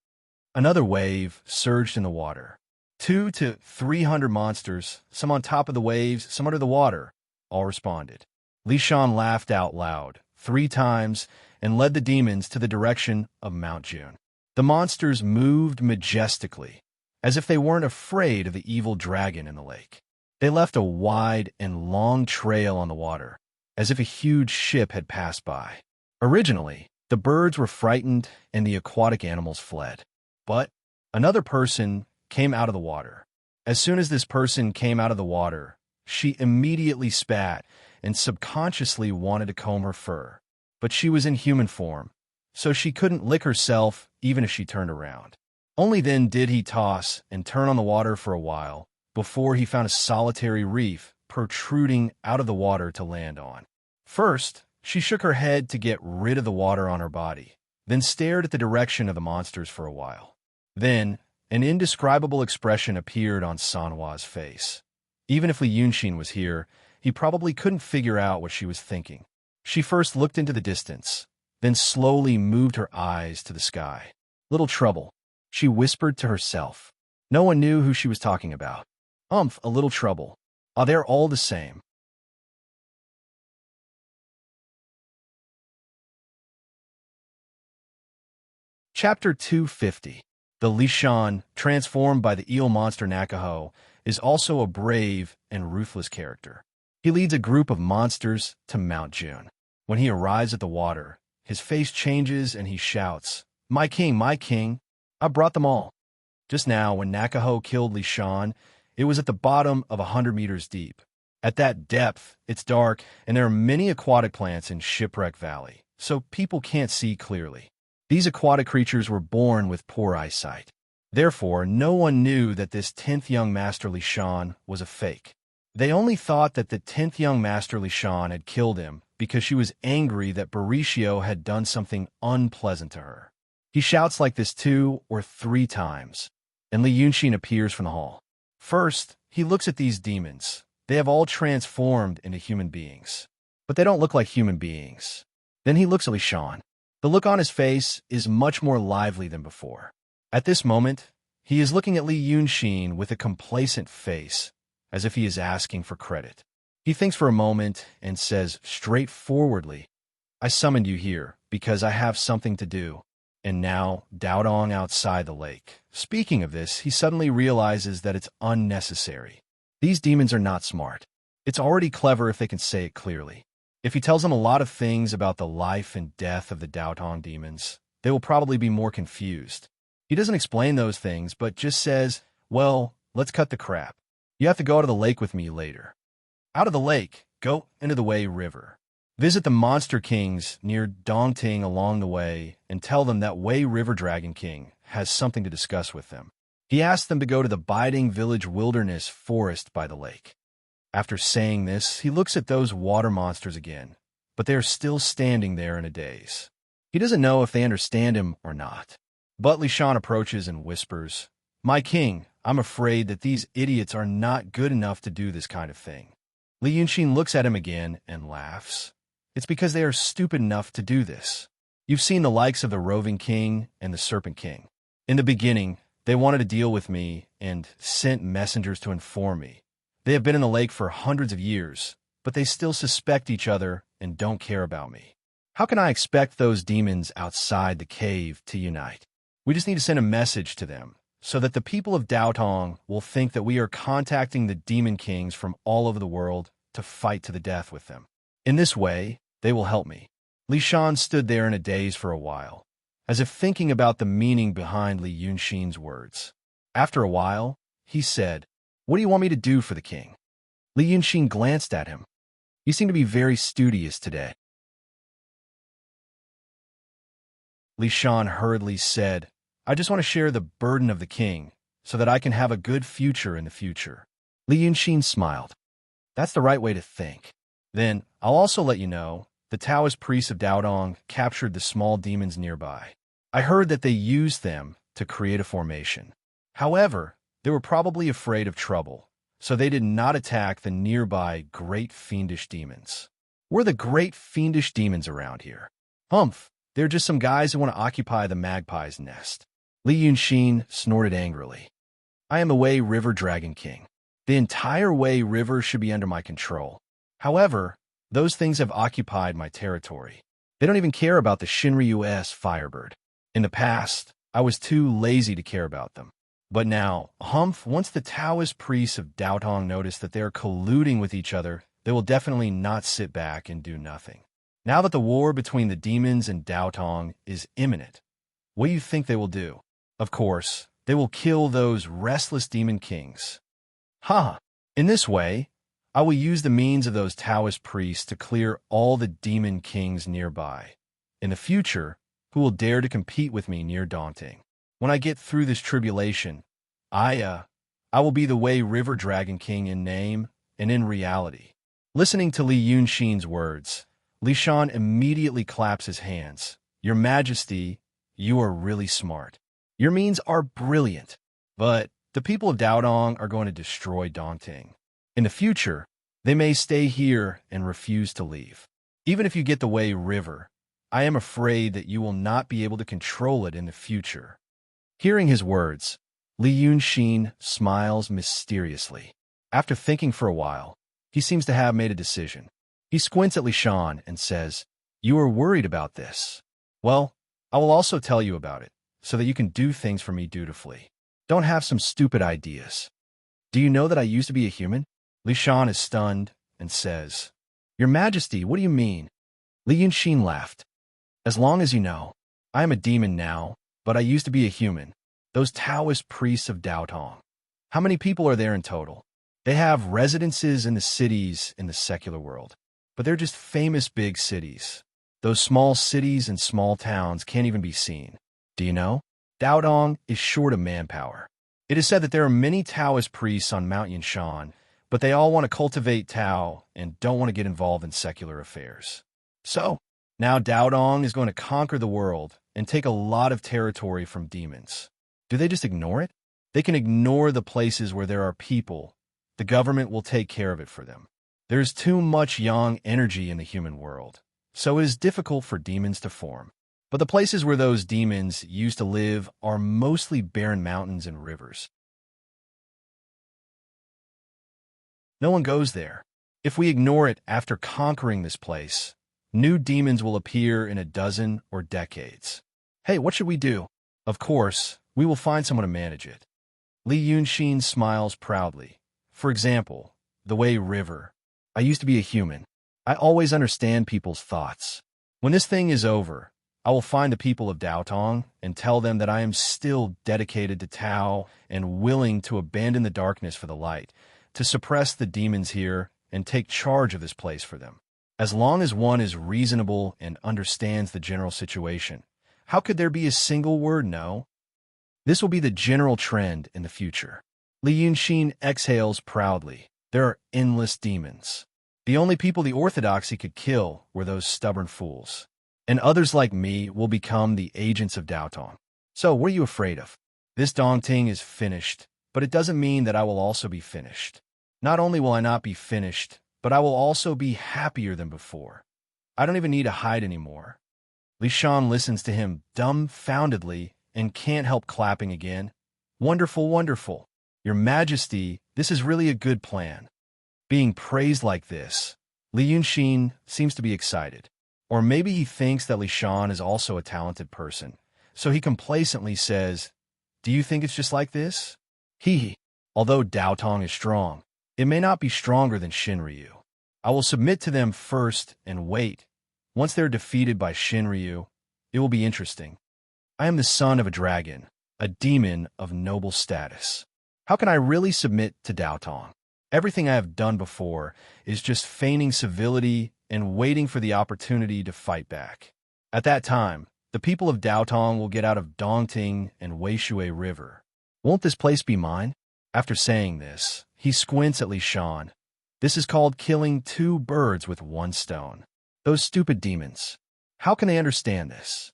Another wave surged in the water. 200 to 300 monsters, some on top of the waves, some under the water, all responded. Lishan laughed out loud 3 times and led the demons to the direction of Mount June. The monsters moved majestically, as if they weren't afraid of the evil dragon in the lake. They left a wide and long trail on the water, as if a huge ship had passed by. Originally, the birds were frightened and the aquatic animals fled. But another person came out of the water. As soon as this person came out of the water, she immediately spat and subconsciously wanted to comb her fur. But she was in human form, so she couldn't lick herself even if she turned around. Only then did he toss and turn on the water for a while, before he found a solitary reef protruding out of the water to land on. First, she shook her head to get rid of the water on her body. then stared at the direction of the monsters for a while. Then, an indescribable expression appeared on Sanhua's face. Even if Li Yunxin was here, he probably couldn't figure out what she was thinking. She first looked into the distance, then slowly moved her eyes to the sky. Little trouble, she whispered to herself. No one knew who she was talking about. A little trouble. Ah, they're all the same. Chapter 250. The Lishan, transformed by the eel monster Nakaho, is also a brave and ruthless character. He leads a group of monsters to Mount June. When he arrives at the water, his face changes and he shouts, my king, I brought them all." Just now, when Nakaho killed Lishan, it was at the bottom of 100 meters deep. At that depth, it's dark, and there are many aquatic plants in Shipwreck Valley, so people can't see clearly. These aquatic creatures were born with poor eyesight. Therefore, no one knew that this 10th young Master Lishan was a fake. They only thought that the 10th young Master Lishan had killed him because she was angry that Barisio had done something unpleasant to her. He shouts like this 2 or 3 times, and Li Yunxin appears from the hall. First, he looks at these demons. They have all transformed into human beings, but they don't look like human beings. Then he looks at Lishan. The look on his face is much more lively than before. At this moment, he is looking at Li Yunxin with a complacent face, as if he is asking for credit. He thinks for a moment and says straightforwardly, I summoned you here because I have something to do. And now, Daodong outside the lake. Speaking of this, he suddenly realizes that it's unnecessary. These demons are not smart. It's already clever if they can say it clearly. If he tells them a lot of things about the life and death of the Daotong demons, they will probably be more confused. He doesn't explain those things, but just says, well, let's cut the crap. You have to go out of the lake with me later. Out of the lake, go into the Wei River. Visit the Monster Kings near Dongting along the way and tell them that Wei River Dragon King has something to discuss with them. He asks them to go to the Biding Village Wilderness Forest by the lake. After saying this, he looks at those water monsters again, but they are still standing there in a daze. He doesn't know if they understand him or not. But Lishan approaches and whispers, my king, I'm afraid that these idiots are not good enough to do this kind of thing. Li Yunxin looks at him again and laughs. It's because they are stupid enough to do this. You've seen the likes of the Roving King and the Serpent King. In the beginning, they wanted to deal with me and sent messengers to inform me. They have been in the lake for hundreds of years, but they still suspect each other and don't care about me. How can I expect those demons outside the cave to unite? We just need to send a message to them so that the people of Daotong will think that we are contacting the demon kings from all over the world to fight to the death with them. In this way, they will help me. Lishan stood there in a daze for a while, as if thinking about the meaning behind Li Yunxin's words. After a while, he said, what do you want me to do for the king? Li Yunxin glanced at him. You seem to be very studious today. Lishan hurriedly said, I just want to share the burden of the king so that I can have a good future in the future. Li Yunxin smiled. That's the right way to think. Then, I'll also let you know, the Taoist priests of Daodong captured the small demons nearby. I heard that they used them to create a formation. However, they were probably afraid of trouble, so they did not attack the nearby great fiendish demons. We're the great fiendish demons around here. They're just some guys who want to occupy the magpie's nest. Li Yunxin snorted angrily. I am the Wei River Dragon King. The entire Wei River should be under my control. However, those things have occupied my territory. They don't even care about the Shinryu-S Firebird. In the past, I was too lazy to care about them. But now, once the Taoist priests of Daotong notice that they are colluding with each other, they will definitely not sit back and do nothing. Now that the war between the demons and Daotong is imminent, what do you think they will do? Of course, they will kill those restless demon kings. In this way, I will use the means of those Taoist priests to clear all the demon kings nearby. In the future, who will dare to compete with me near Dongting? When I get through this tribulation, I will be the Wei River Dragon King in name and in reality. Listening to Li Yunxin's words, Lishan immediately claps his hands. Your Majesty, you are really smart. Your means are brilliant. But the people of Daodong are going to destroy Dongting. In the future, they may stay here and refuse to leave. Even if you get the Wei River, I am afraid that you will not be able to control it in the future. Hearing his words, Li Yunxin smiles mysteriously. After thinking for a while, he seems to have made a decision. He squints at Li Shan and says, "You are worried about this. Well, I will also tell you about it, so that you can do things for me dutifully. Don't have some stupid ideas. Do you know that I used to be a human?" Li Shan is stunned and says, "Your Majesty, what do you mean?" Li Yunxin laughed. "As long as you know, I am a demon now, but I used to be a human. Those Taoist priests of Daotong. How many people are there in total? They have residences in the cities in the secular world, but they're just famous big cities. Those small cities and small towns can't even be seen. Do you know? Daodong is short of manpower. It is said that there are many Taoist priests on Mount Yanshan, but they all want to cultivate Tao and don't want to get involved in secular affairs. So, now Daodong is going to conquer the world and take a lot of territory from demons. Do they just ignore it? They can ignore the places where there are people. The government will take care of it for them. There is too much yang energy in the human world, so it is difficult for demons to form. But the places where those demons used to live are mostly barren mountains and rivers. No one goes there. If we ignore it after conquering this place, new demons will appear in a dozen or decades. Hey, what should we do? Of course, we will find someone to manage it. Li Yunxin smiles proudly. For example, the Wei River. I used to be a human. I always understand people's thoughts. When this thing is over, I will find the people of Daotong and tell them that I am still dedicated to Tao and willing to abandon the darkness for the light, to suppress the demons here and take charge of this place for them. As long as one is reasonable and understands the general situation, how could there be a single word no? This will be the general trend in the future. Li Yunxin exhales proudly. There are endless demons. The only people the orthodoxy could kill were those stubborn fools. And others like me will become the agents of Daotong. So what are you afraid of? This Dongting is finished, but it doesn't mean that I will also be finished. Not only will I not be finished, but I will also be happier than before. I don't even need to hide anymore. Li Shan listens to him dumbfoundedly and can't help clapping again. Wonderful, wonderful. Your Majesty, this is really a good plan. Being praised like this, Li Yunxin seems to be excited. Or maybe he thinks that Li Shan is also a talented person, so he complacently says, "Do you think it's just like this?" Although Daotong is strong, it may not be stronger than Shinryu. I will submit to them first and wait. Once they're defeated by Shinryu, it will be interesting. I am the son of a dragon, a demon of noble status. How can I really submit to Daotong? Everything I have done before is just feigning civility and waiting for the opportunity to fight back. At that time, the people of Daotong will get out of Dongting and Weishui River. Won't this place be mine? After saying this, he squints at Li Shan. This is called killing two birds with one stone. Those stupid demons. How can they understand this?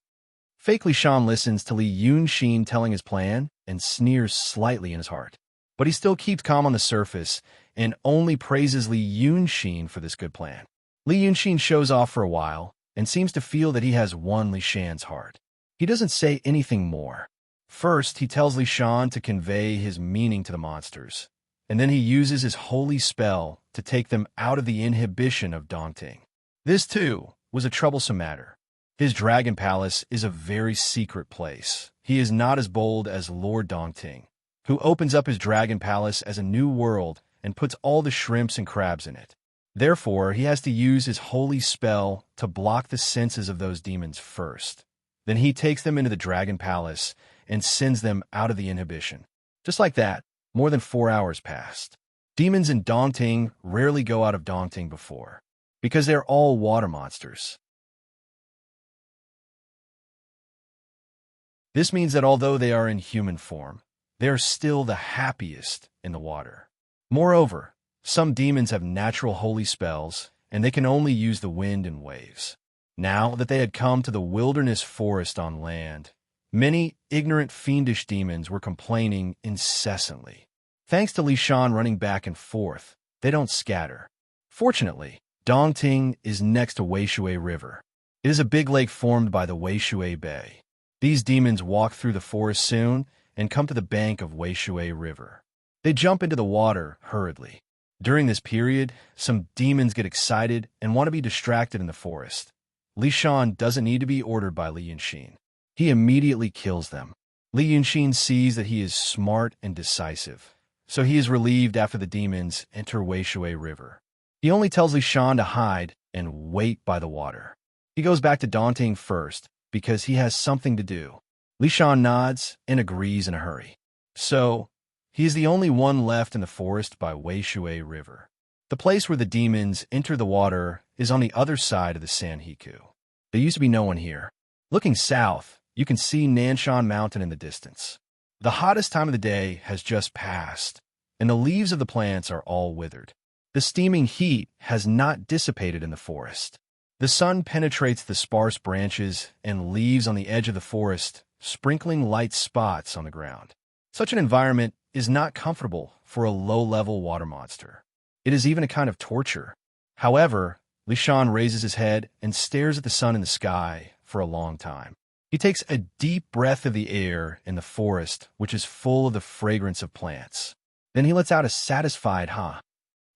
Fake Li Shan listens to Li Yunxin telling his plan and sneers slightly in his heart. But he still keeps calm on the surface and only praises Li Yunxin for this good plan. Li Yunxin shows off for a while and seems to feel that he has won Li Shan's heart. He doesn't say anything more. First, he tells Li Shan to convey his meaning to the monsters, and then he uses his holy spell to take them out of the inhibition of Dongting. This, too, was a troublesome matter. His dragon palace is a very secret place. He is not as bold as Lord Dongting, who opens up his dragon palace as a new world and puts all the shrimps and crabs in it. Therefore, he has to use his holy spell to block the senses of those demons first. Then he takes them into the dragon palace and sends them out of the inhibition. Just like that, more than 4 hours passed. Demons in Dongting rarely go out of Dongting before, because they're all water monsters. This means that although they are in human form, they are still the happiest in the water. Moreover, some demons have natural holy spells, and they can only use the wind and waves. Now that they had come to the wilderness forest on land, many ignorant fiendish demons were complaining incessantly. Thanks to Li Shan running back and forth, they don't scatter. Fortunately, Dongting is next to Weishui River. It is a big lake formed by the Weishui Bay. These demons walk through the forest soon and come to the bank of Weishui River. They jump into the water hurriedly. During this period, some demons get excited and want to be distracted in the forest. Li Shan doesn't need to be ordered by Li Yunxin. He immediately kills them. Li Yunxin sees that he is smart and decisive, so he is relieved after the demons enter Weishui River. He only tells Li Shan to hide and wait by the water. He goes back to Dongting first because he has something to do. Li Shan nods and agrees in a hurry. So, he is the only one left in the forest by Weishui River. The place where the demons enter the water is on the other side of the Sanhiku. There used to be no one here. Looking south, you can see Nanshan Mountain in the distance. The hottest time of the day has just passed, and the leaves of the plants are all withered. The steaming heat has not dissipated in the forest. The sun penetrates the sparse branches and leaves on the edge of the forest, sprinkling light spots on the ground. Such an environment is not comfortable for a low-level water monster. It is even a kind of torture. However, Li Shan raises his head and stares at the sun in the sky for a long time. He takes a deep breath of the air in the forest, which is full of the fragrance of plants. Then he lets out a satisfied "huh."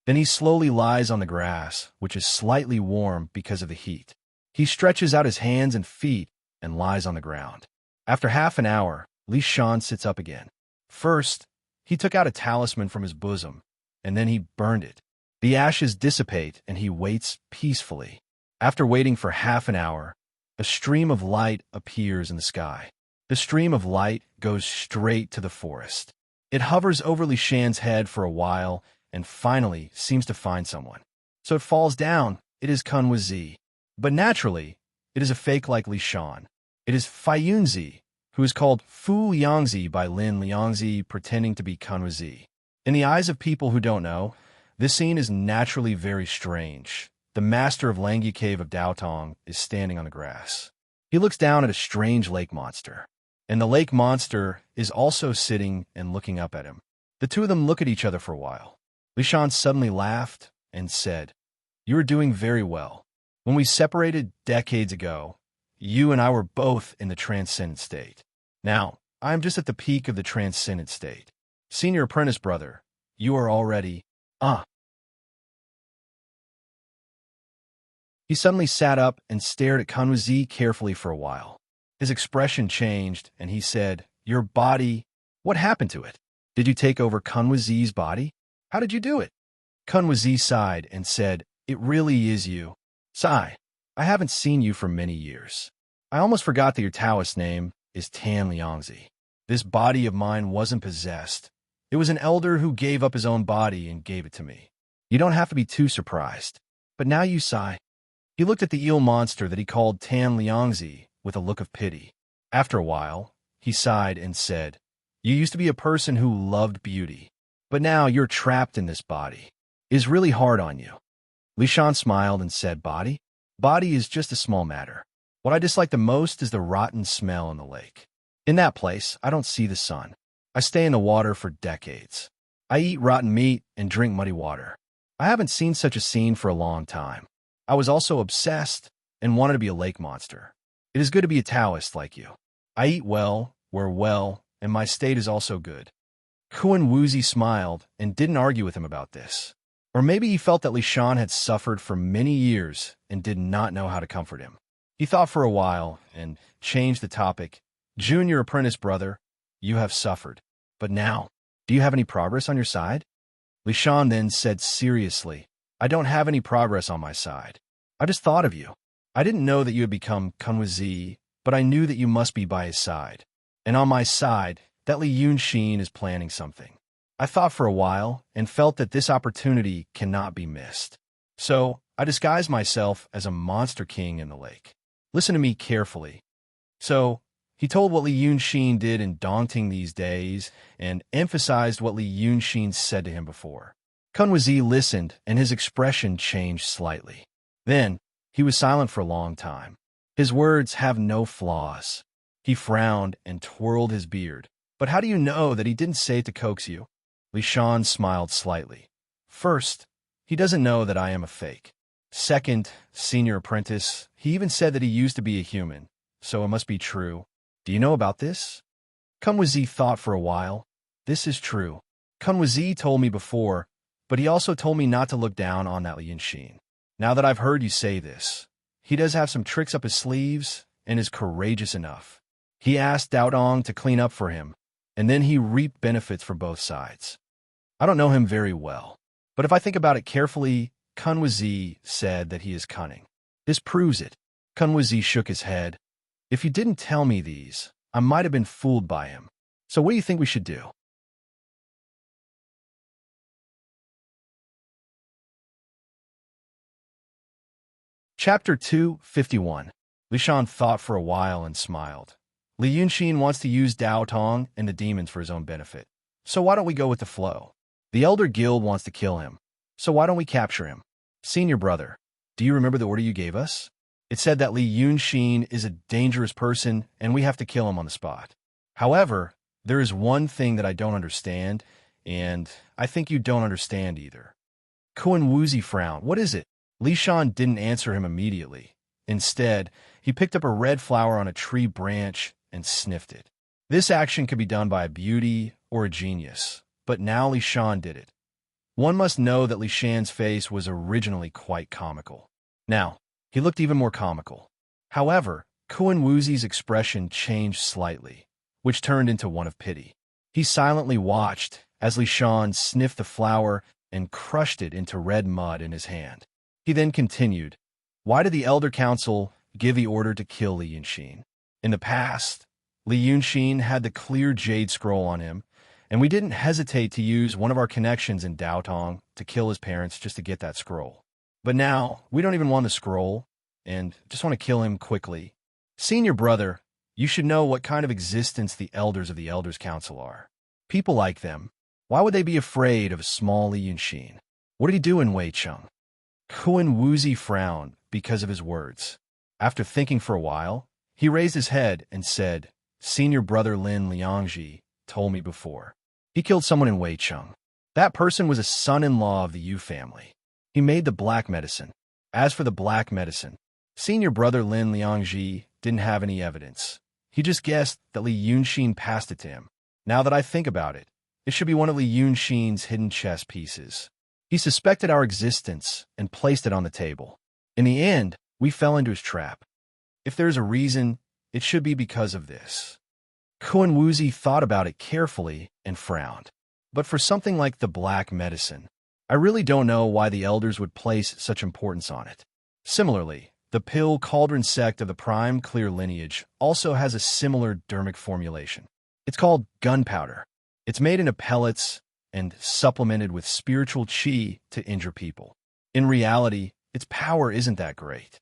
Then he slowly lies on the grass, which is slightly warm because of the heat. He stretches out his hands and feet and lies on the ground. After half an hour, Li Shan sits up again. First, he took out a talisman from his bosom, and then he burned it. The ashes dissipate, and he waits peacefully. After waiting for half an hour, a stream of light appears in the sky. The stream of light goes straight to the forest. It hovers over Li Shan's head for a while and finally seems to find someone. So it falls down. It is Kunwazi. But naturally, it is a fake like Li Shan. It is Faiyunzi, who is called Fu Liangzi by Lin Liangzi, pretending to be Kunwazi. In the eyes of people who don't know, this scene is naturally very strange. The master of Langyi Cave of Daotong is standing on the grass. He looks down at a strange lake monster, and the lake monster is also sitting and looking up at him. The two of them look at each other for a while. Li Shan suddenly laughed and said, "You are doing very well. When we separated decades ago, you and I were both in the transcendent state. Now, I am just at the peak of the transcendent state. Senior apprentice brother, you are already, He suddenly sat up and stared at Kunwazi carefully for a while. His expression changed, and he said, "Your body, what happened to it? Did you take over Kunwazi's body? How did you do it?" Kunwazi sighed and said, "It really is you. Sai, I haven't seen you for many years. I almost forgot that your Taoist name is Tan Liangzi. This body of mine wasn't possessed. It was an elder who gave up his own body and gave it to me. You don't have to be too surprised. But now you sigh." He looked at the eel monster that he called Tan Liangzi with a look of pity. After a while, he sighed and said, "You used to be a person who loved beauty, but now you're trapped in this body. It is really hard on you." Li Shan smiled and said, "Body? Body is just a small matter. What I dislike the most is the rotten smell in the lake. In that place, I don't see the sun. I stay in the water for decades. I eat rotten meat and drink muddy water. I haven't seen such a scene for a long time. I was also obsessed and wanted to be a lake monster. It is good to be a Taoist like you. I eat well, wear well, and my state is also good." Kuan Wuzi smiled and didn't argue with him about this. Or maybe he felt that Li Shan had suffered for many years and did not know how to comfort him. He thought for a while and changed the topic. "Junior apprentice brother, you have suffered. But now, do you have any progress on your side?" Li Shan then said seriously, "I don't have any progress on my side. I just thought of you. I didn't know that you had become Kunwazi, but I knew that you must be by his side. And on my side, that Li Yunxin is planning something. I thought for a while and felt that this opportunity cannot be missed. So I disguised myself as a monster king in the lake. Listen to me carefully." So he told what Li Yunxin did in Dongting these days and emphasized what Li Yunxin said to him before. Kunwazi listened, and his expression changed slightly. Then He was silent for a long time. His words have no flaws. He frowned and twirled his beard. But how do you know that he didn't say it to coax you? Li Shan smiled slightly. First, he doesn't know that I am a fake. Second, senior apprentice, he even said that he used to be a human, so it must be true. Do you know about this? Kunwazi thought for a while. This is true. Kunwazi told me before, but he also told me not to look down on that Li Yunshin. Now that I've heard you say this, he does have some tricks up his sleeves and is courageous enough. He asked Dao Dong to clean up for him, and then he reaped benefits for both sides. I don't know him very well, but if I think about it carefully, Kunwazi said that he is cunning. This proves it. Kunwazi shook his head. If you didn't tell me these, I might have been fooled by him. So what do you think we should do? Chapter 251. Li Shan thought for a while and smiled. Li Yunshin wants to use Dao Tong and the demons for his own benefit. So why don't we go with the flow? The Elder Guild wants to kill him. So why don't we capture him? Senior brother, do you remember the order you gave us? It said that Li Yunshin is a dangerous person and we have to kill him on the spot. However, there is one thing that I don't understand, and I think you don't understand either. Kuan Wuzi frowned. What is it? Li Shan didn't answer him immediately. Instead, he picked up a red flower on a tree branch and sniffed it. This action could be done by a beauty or a genius, but now Li Shan did it. One must know that Li Shan's face was originally quite comical. Now, he looked even more comical. However, Kuan Wuzi's expression changed slightly, which turned into one of pity. He silently watched as Li Shan sniffed the flower and crushed it into red mud in his hand. He then continued, "Why did the Elder Council give the order to kill Li Yunshin? In the past, Li Yunshin had the clear jade scroll on him, and we didn't hesitate to use one of our connections in Daotong to kill his parents just to get that scroll. But now, we don't even want the scroll, and just want to kill him quickly. Senior brother, you should know what kind of existence the elders of the Elders Council are. People like them. Why would they be afraid of a small Li Yunshin? What did he do in Weicheng?" Kuan Wuzi frowned because of his words. After thinking for a while, he raised his head and said, "Senior brother Lin Liangji told me before. He killed someone in Weicheng. That person was a son-in-law of the Yu family. He made the black medicine. As for the black medicine, senior brother Lin Liangji didn't have any evidence. He just guessed that Li Yunshin passed it to him. Now that I think about it, it should be one of Li Yunshin's hidden chess pieces. He suspected our existence and placed it on the table. In the end, we fell into his trap. If there's a reason, it should be because of this." Kuan Wuzi thought about it carefully and frowned. But for something like the black medicine, I really don't know why the elders would place such importance on it. Similarly, the pill cauldron sect of the prime clear lineage also has a similar dermic formulation. It's called gunpowder. It's made into pellets and supplemented with spiritual qi to injure people. In reality, its power isn't that great.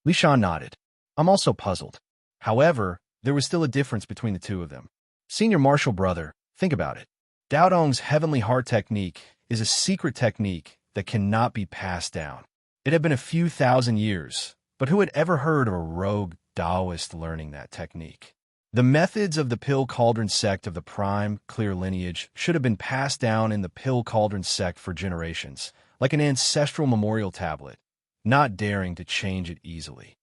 Li Shan nodded. I'm also puzzled. However, there was still a difference between the two of them. Senior martial brother, think about it. Dao Dong's heavenly heart technique is a secret technique that cannot be passed down. It had been a few thousand years, but who had ever heard of a rogue Taoist learning that technique? The methods of the Pill Cauldron sect of the prime clear lineage should have been passed down in the Pill Cauldron sect for generations, like an ancestral memorial tablet, not daring to change it easily.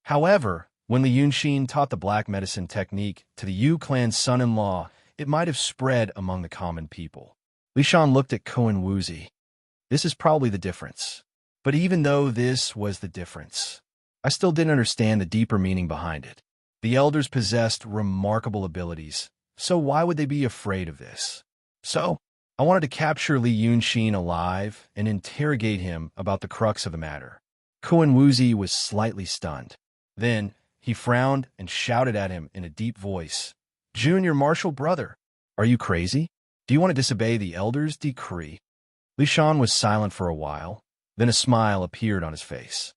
However, when Li Yunshin taught the black medicine technique to the Yu clan's son-in-law, it might have spread among the common people. Li Shan looked at Kuan Wuzi. This is probably the difference. But even though this was the difference, I still didn't understand the deeper meaning behind it. The elders possessed remarkable abilities, so why would they be afraid of this? So, I wanted to capture Li Yunshin alive and interrogate him about the crux of the matter. Kuan Wuzi was slightly stunned. Then, he frowned and shouted at him in a deep voice. "Junior martial brother, are you crazy? Do you want to disobey the elders' decree?" Li Shan was silent for a while, then a smile appeared on his face.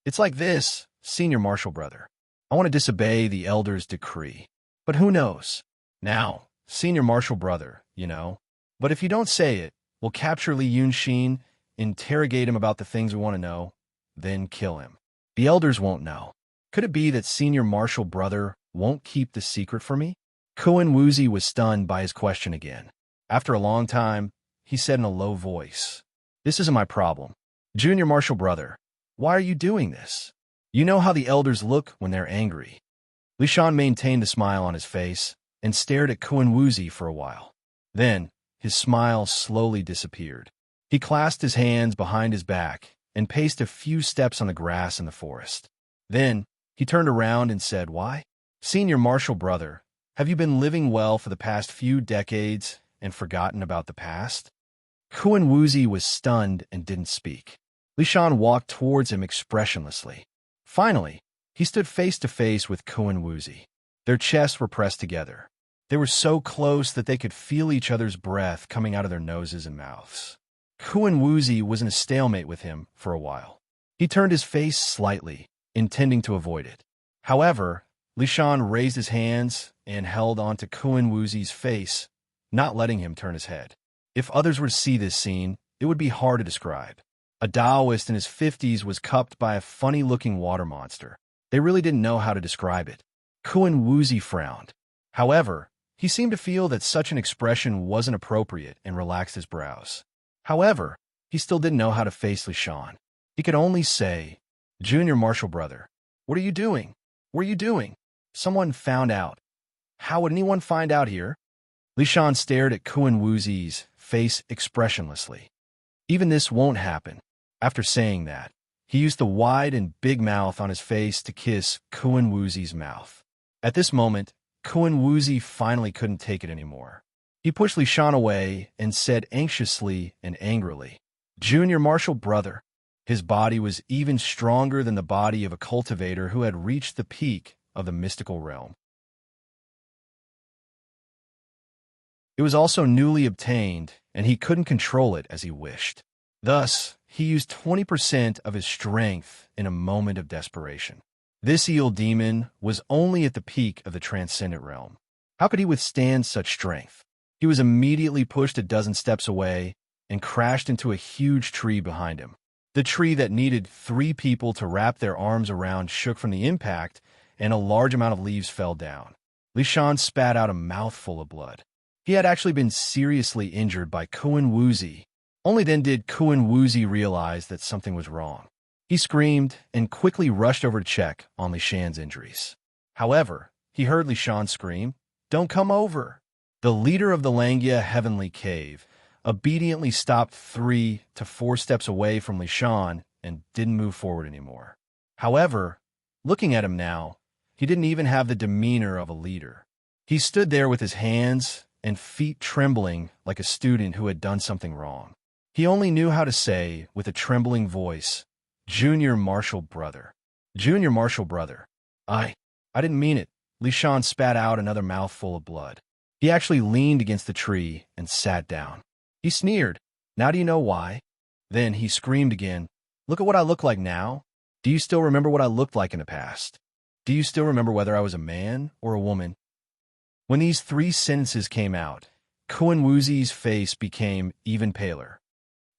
"It's like this, senior martial brother. I want to disobey the elders' decree. But who knows? Now, senior martial brother, you know. But if you don't say it, We'll capture Li Yunxin, interrogate him about the things we want to know, then kill him. The elders won't know. Could it be that senior marshal brother won't keep the secret for me? Kuan Wuzi was stunned by his question again. After a long time, he said in a low voice, "This isn't my problem. Junior marshal brother, why are you doing this? You know how the elders look when they're angry." Li Shan maintained a smile on his face and stared at Kuan Wuzi for a while. Then, his smile slowly disappeared. He clasped his hands behind his back and paced a few steps on the grass in the forest. Then, he turned around and said, "Why? Senior marshal brother, have you been living well for the past few decades and forgotten about the past?" Kuan Wuzi was stunned and didn't speak. Li Shan walked towards him expressionlessly. Finally, he stood face to face with Kuan Wuzi. Their chests were pressed together. They were so close that they could feel each other's breath coming out of their noses and mouths. Kuan Wuzi was in a stalemate with him for a while. He turned his face slightly, intending to avoid it. However, Li Shan raised his hands and held onto Kuan Wuzi's face, not letting him turn his head. If others were to see this scene, it would be hard to describe. A Taoist in his 50s was cupped by a funny-looking water monster. They really didn't know how to describe it. Kuan Wuzi frowned. However, he seemed to feel that such an expression wasn't appropriate and relaxed his brows. However, he still didn't know how to face Li Shan. He could only say, "Junior marshal brother, what are you doing? What are you doing? Someone found out." "How would anyone find out here?" Li Shan stared at Kuan Wuzi's face expressionlessly. "Even this won't happen." After saying that, he used the wide and big mouth on his face to kiss Kuan Wuzi's mouth. At this moment, Kuan Wuzi finally couldn't take it anymore. He pushed Li Shan away and said anxiously and angrily, "Junior marshal brother." His body was even stronger than the body of a cultivator who had reached the peak of the mystical realm. It was also newly obtained, and he couldn't control it as he wished. Thus, he used 20% of his strength in a moment of desperation. This eel demon was only at the peak of the transcendent realm. How could he withstand such strength? He was immediately pushed a dozen steps away and crashed into a huge tree behind him. The tree that needed 3 people to wrap their arms around shook from the impact, and a large amount of leaves fell down. Li Shan spat out a mouthful of blood. He had actually been seriously injured by Kuan Wuzi. Only then did Kuan Wuzi realize that something was wrong. He screamed and quickly rushed over to check on Li Shan's injuries. However, he heard Li Shan scream, "Don't come over!" The leader of the Langia Heavenly Cave obediently stopped 3 to 4 steps away from Li Shan and didn't move forward anymore. However, looking at him now, he didn't even have the demeanor of a leader. He stood there with his hands and feet trembling like a student who had done something wrong. He only knew how to say, with a trembling voice, "Junior marshal brother. Junior marshal brother. I didn't mean it." Li Shan spat out another mouthful of blood. He actually leaned against the tree and sat down. He sneered, "Now do you know why?" Then he screamed again, "Look at what I look like now. Do you still remember what I looked like in the past? Do you still remember whether I was a man or a woman?" When these 3 sentences came out, Kuan Wuzi's face became even paler.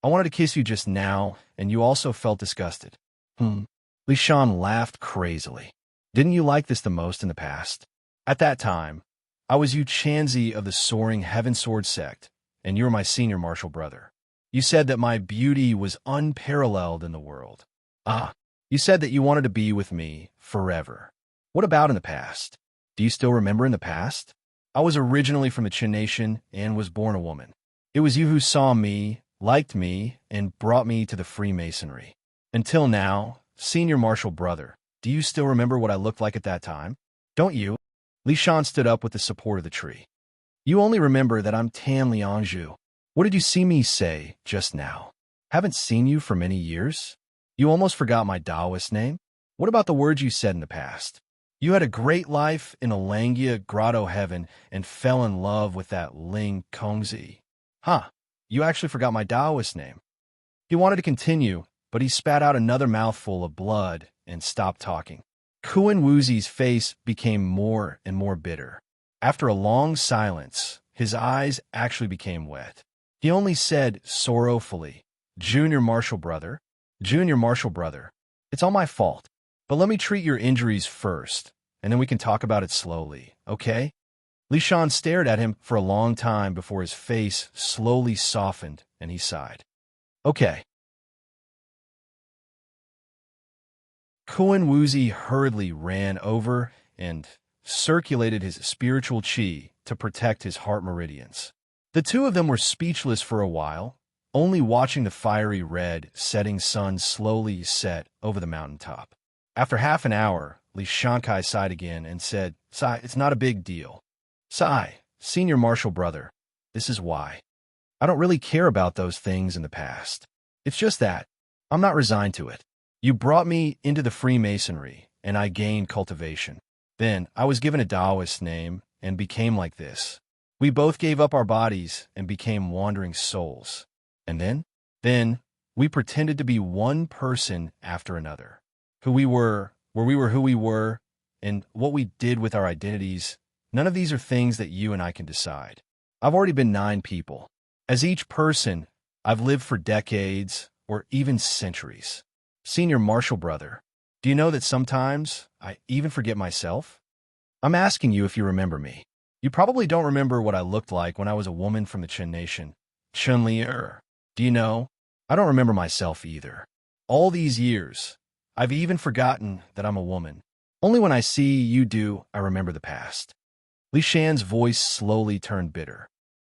"I wanted to kiss you just now, and you also felt disgusted." Li Shan laughed crazily. "Didn't you like this the most in the past? At that time, I was Yu Chanzi of the Soaring Heaven Sword sect, and you were my senior marshal brother. You said that my beauty was unparalleled in the world. You said that you wanted to be with me forever. What about in the past? Do you still remember in the past? I was originally from the Qin Nation and was born a woman. It was you who saw me, liked me, and brought me to the Freemasonry. Until now, senior marshal brother, do you still remember what I looked like at that time? Don't you?" Li Shan stood up with the support of the tree. "You only remember that I'm Tan Liangzhu. What did you see me say just now? Haven't seen you for many years. You almost forgot my Taoist name. What about the words you said in the past? You had a great life in a Langia grotto heaven and fell in love with that Ling Kongzi. You actually forgot my Taoist name." He wanted to continue, but he spat out another mouthful of blood and stopped talking. Kuan Wuzi's face became more and more bitter. After a long silence, his eyes actually became wet. He only said sorrowfully, Junior Marshal Brother, Junior Marshal Brother, it's all my fault. But let me treat your injuries first, and then we can talk about it slowly, okay? Li Shan stared at him for a long time before his face slowly softened and he sighed. Okay. Koen Wuzi hurriedly ran over and circulated his spiritual qi to protect his heart meridians. The two of them were speechless for a while, only watching the fiery red setting sun slowly set over the mountaintop. After half an hour, Li Shankai sighed again and said, Sai, it's not a big deal. Sai, Senior Marshal Brother, this is why. I don't really care about those things in the past. It's just that I'm not resigned to it. You brought me into the Freemasonry, and I gained cultivation. Then I was given a Taoist name and became like this. We both gave up our bodies and became wandering souls. And then we pretended to be one person after another. Who we were, where we were who we were, and what we did with our identities, none of these are things that you and I can decide. I've already been 9 people. As each person, I've lived for decades or even centuries. Senior Marshal Brother, do you know that sometimes I even forget myself? I'm asking you if you remember me. You probably don't remember what I looked like when I was a woman from the Chen Nation. Chun-Li-er. Do you know? I don't remember myself either. All these years, I've even forgotten that I'm a woman. Only when I see you do, I remember the past. Li Shan's voice slowly turned bitter.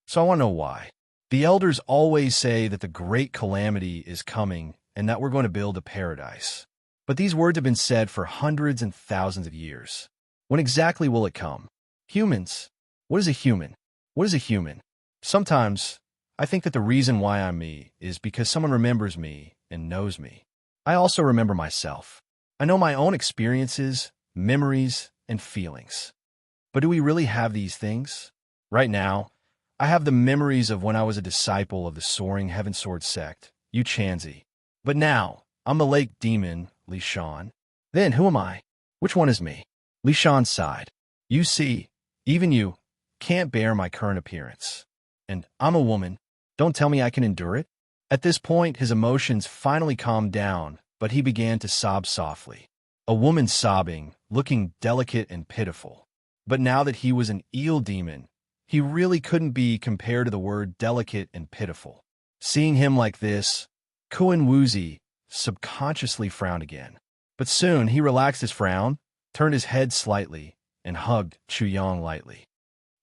So I want to know why. The elders always say that the great calamity is coming and that we're going to build a paradise. But these words have been said for hundreds and thousands of years. When exactly will it come? Humans. What is a human? What is a human? Sometimes, I think that the reason why I'm me is because someone remembers me and knows me. I also remember myself. I know my own experiences, memories, and feelings. But do we really have these things? Right now, I have the memories of when I was a disciple of the Soaring Heaven Sword sect, Yu Chanzi. But now, I'm a lake demon, Li Shan. Then who am I? Which one is me? Li Shan sighed. You see, even you can't bear my current appearance. And I'm a woman. Don't tell me I can endure it. At this point, his emotions finally calmed down, but he began to sob softly. A woman sobbing, looking delicate and pitiful. But now that he was an eel demon, he really couldn't be compared to the word delicate and pitiful. Seeing him like this, Koen Wuzi subconsciously frowned again. But soon he relaxed his frown, turned his head slightly, and hugged Chu Yang lightly.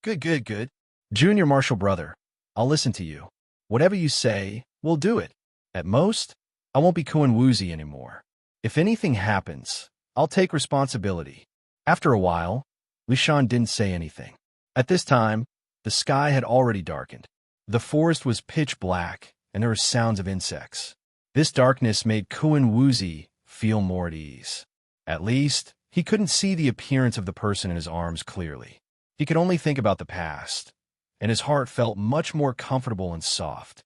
Good. Junior Marshal Brother, I'll listen to you. Whatever you say, we'll do it. At most, I won't be Koen Wuzi anymore. If anything happens, I'll take responsibility. After a while, Li Shan didn't say anything. At this time, the sky had already darkened. The forest was pitch black, and there were sounds of insects. This darkness made Koen Wuzi feel more at ease. At least, he couldn't see the appearance of the person in his arms clearly. He could only think about the past, and his heart felt much more comfortable and soft.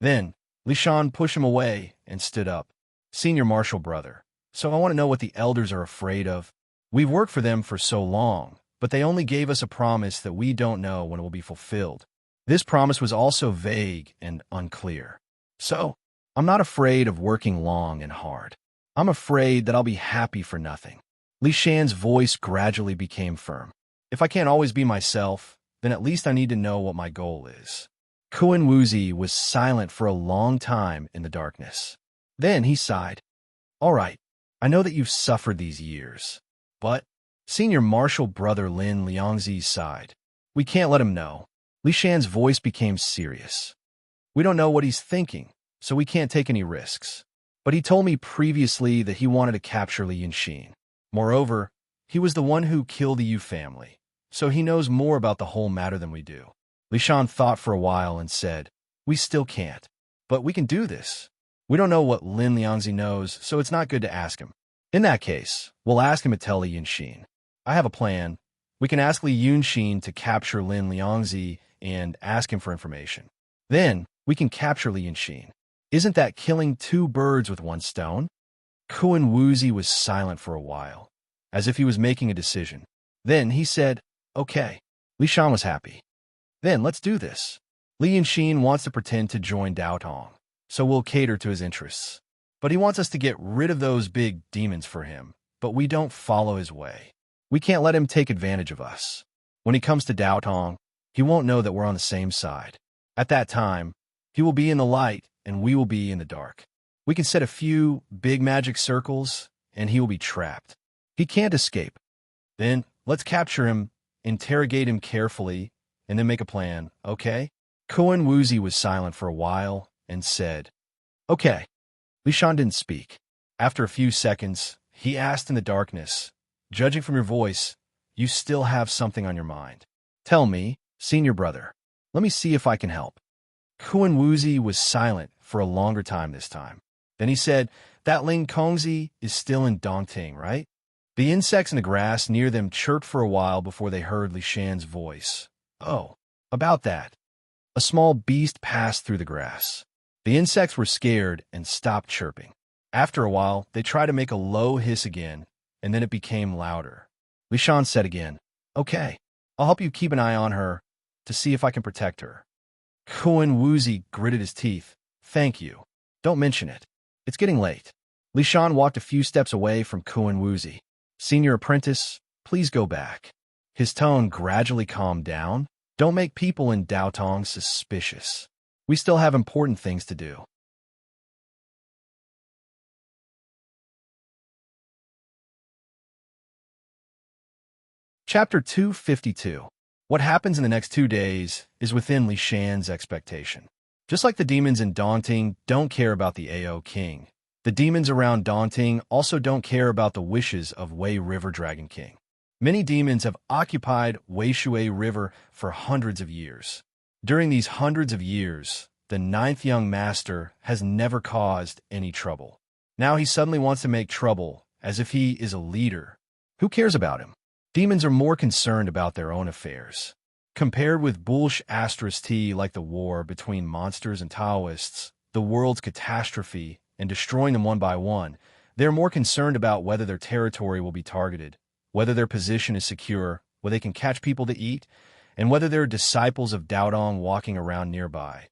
Then, Li Shan pushed him away and stood up. Senior Marshal Brother, so I want to know what the elders are afraid of. We've worked for them for so long, but they only gave us a promise that we don't know when it will be fulfilled. This promise was also vague and unclear. So, I'm not afraid of working long and hard. I'm afraid that I'll be happy for nothing. Li Shan's voice gradually became firm. If I can't always be myself, then at least I need to know what my goal is. Koen Wuzi was silent for a long time in the darkness. Then he sighed. All right, I know that you've suffered these years. But, Senior Marshal Brother Lin Liangzi sighed. We can't let him know. Li Shan's voice became serious. We don't know what he's thinking, so we can't take any risks. But he told me previously that he wanted to capture Li Yunxin. Moreover, he was the one who killed the Yu family, so he knows more about the whole matter than we do. Li Shan thought for a while and said, We still can't. But we can do this. We don't know what Lin Liangzi knows, so it's not good to ask him. In that case, we'll ask him to tell Li Yunxin. I have a plan. We can ask Li Yunxin to capture Lin Liangzi and ask him for information. Then, we can capture Li Yunxin. Isn't that killing 2 birds with 1 stone? Koen Wuzi was silent for a while, as if he was making a decision. Then he said, Okay, Li Shan was happy. Then let's do this. Li Yunshin wants to pretend to join Dao Tong, so we'll cater to his interests. But he wants us to get rid of those big demons for him, but we don't follow his way. We can't let him take advantage of us. When he comes to Dao Tong, he won't know that we're on the same side. At that time, he will be in the light and we will be in the dark. We can set a few big magic circles and he will be trapped. He can't escape. Then let's capture him, interrogate him carefully, and then make a plan, okay? Koen Wuzi was silent for a while and said, okay. Li Shan didn't speak. After a few seconds, he asked in the darkness, judging from your voice, you still have something on your mind. Tell me, senior brother. Let me see if I can help. Koen Wuzi was silent for a longer time this time. Then he said, that Ling Kongzi is still in Dongting, right? The insects in the grass near them chirped for a while before they heard Li Shan's voice. Oh, about that. A small beast passed through the grass. The insects were scared and stopped chirping. After a while, they tried to make a low hiss again, and then it became louder. Li Shan said again, okay, I'll help you keep an eye on her to see if I can protect her. Koen Wuzi gritted his teeth. Thank you. Don't mention it. It's getting late. Li Shan walked a few steps away from Koen Wuzi. Senior apprentice, please go back. His tone gradually calmed down. Don't make people in Dao Tong suspicious. We still have important things to do. Chapter 252. What happens in the next 2 days is within Li Shan's expectation. Just like the demons in Dongting don't care about the AO King, the demons around Dongting also don't care about the wishes of Wei River Dragon King. Many demons have occupied Weishui River for hundreds of years. During these hundreds of years, the 9th young master has never caused any trouble. Now he suddenly wants to make trouble, as if he is a leader. Who cares about him? Demons are more concerned about their own affairs. Compared with bullsh*t like the war between monsters and Taoists, the world's catastrophe, and destroying them one by one, they are more concerned about whether their territory will be targeted, whether their position is secure, whether they can catch people to eat, and whether there are disciples of Daodong walking around nearby.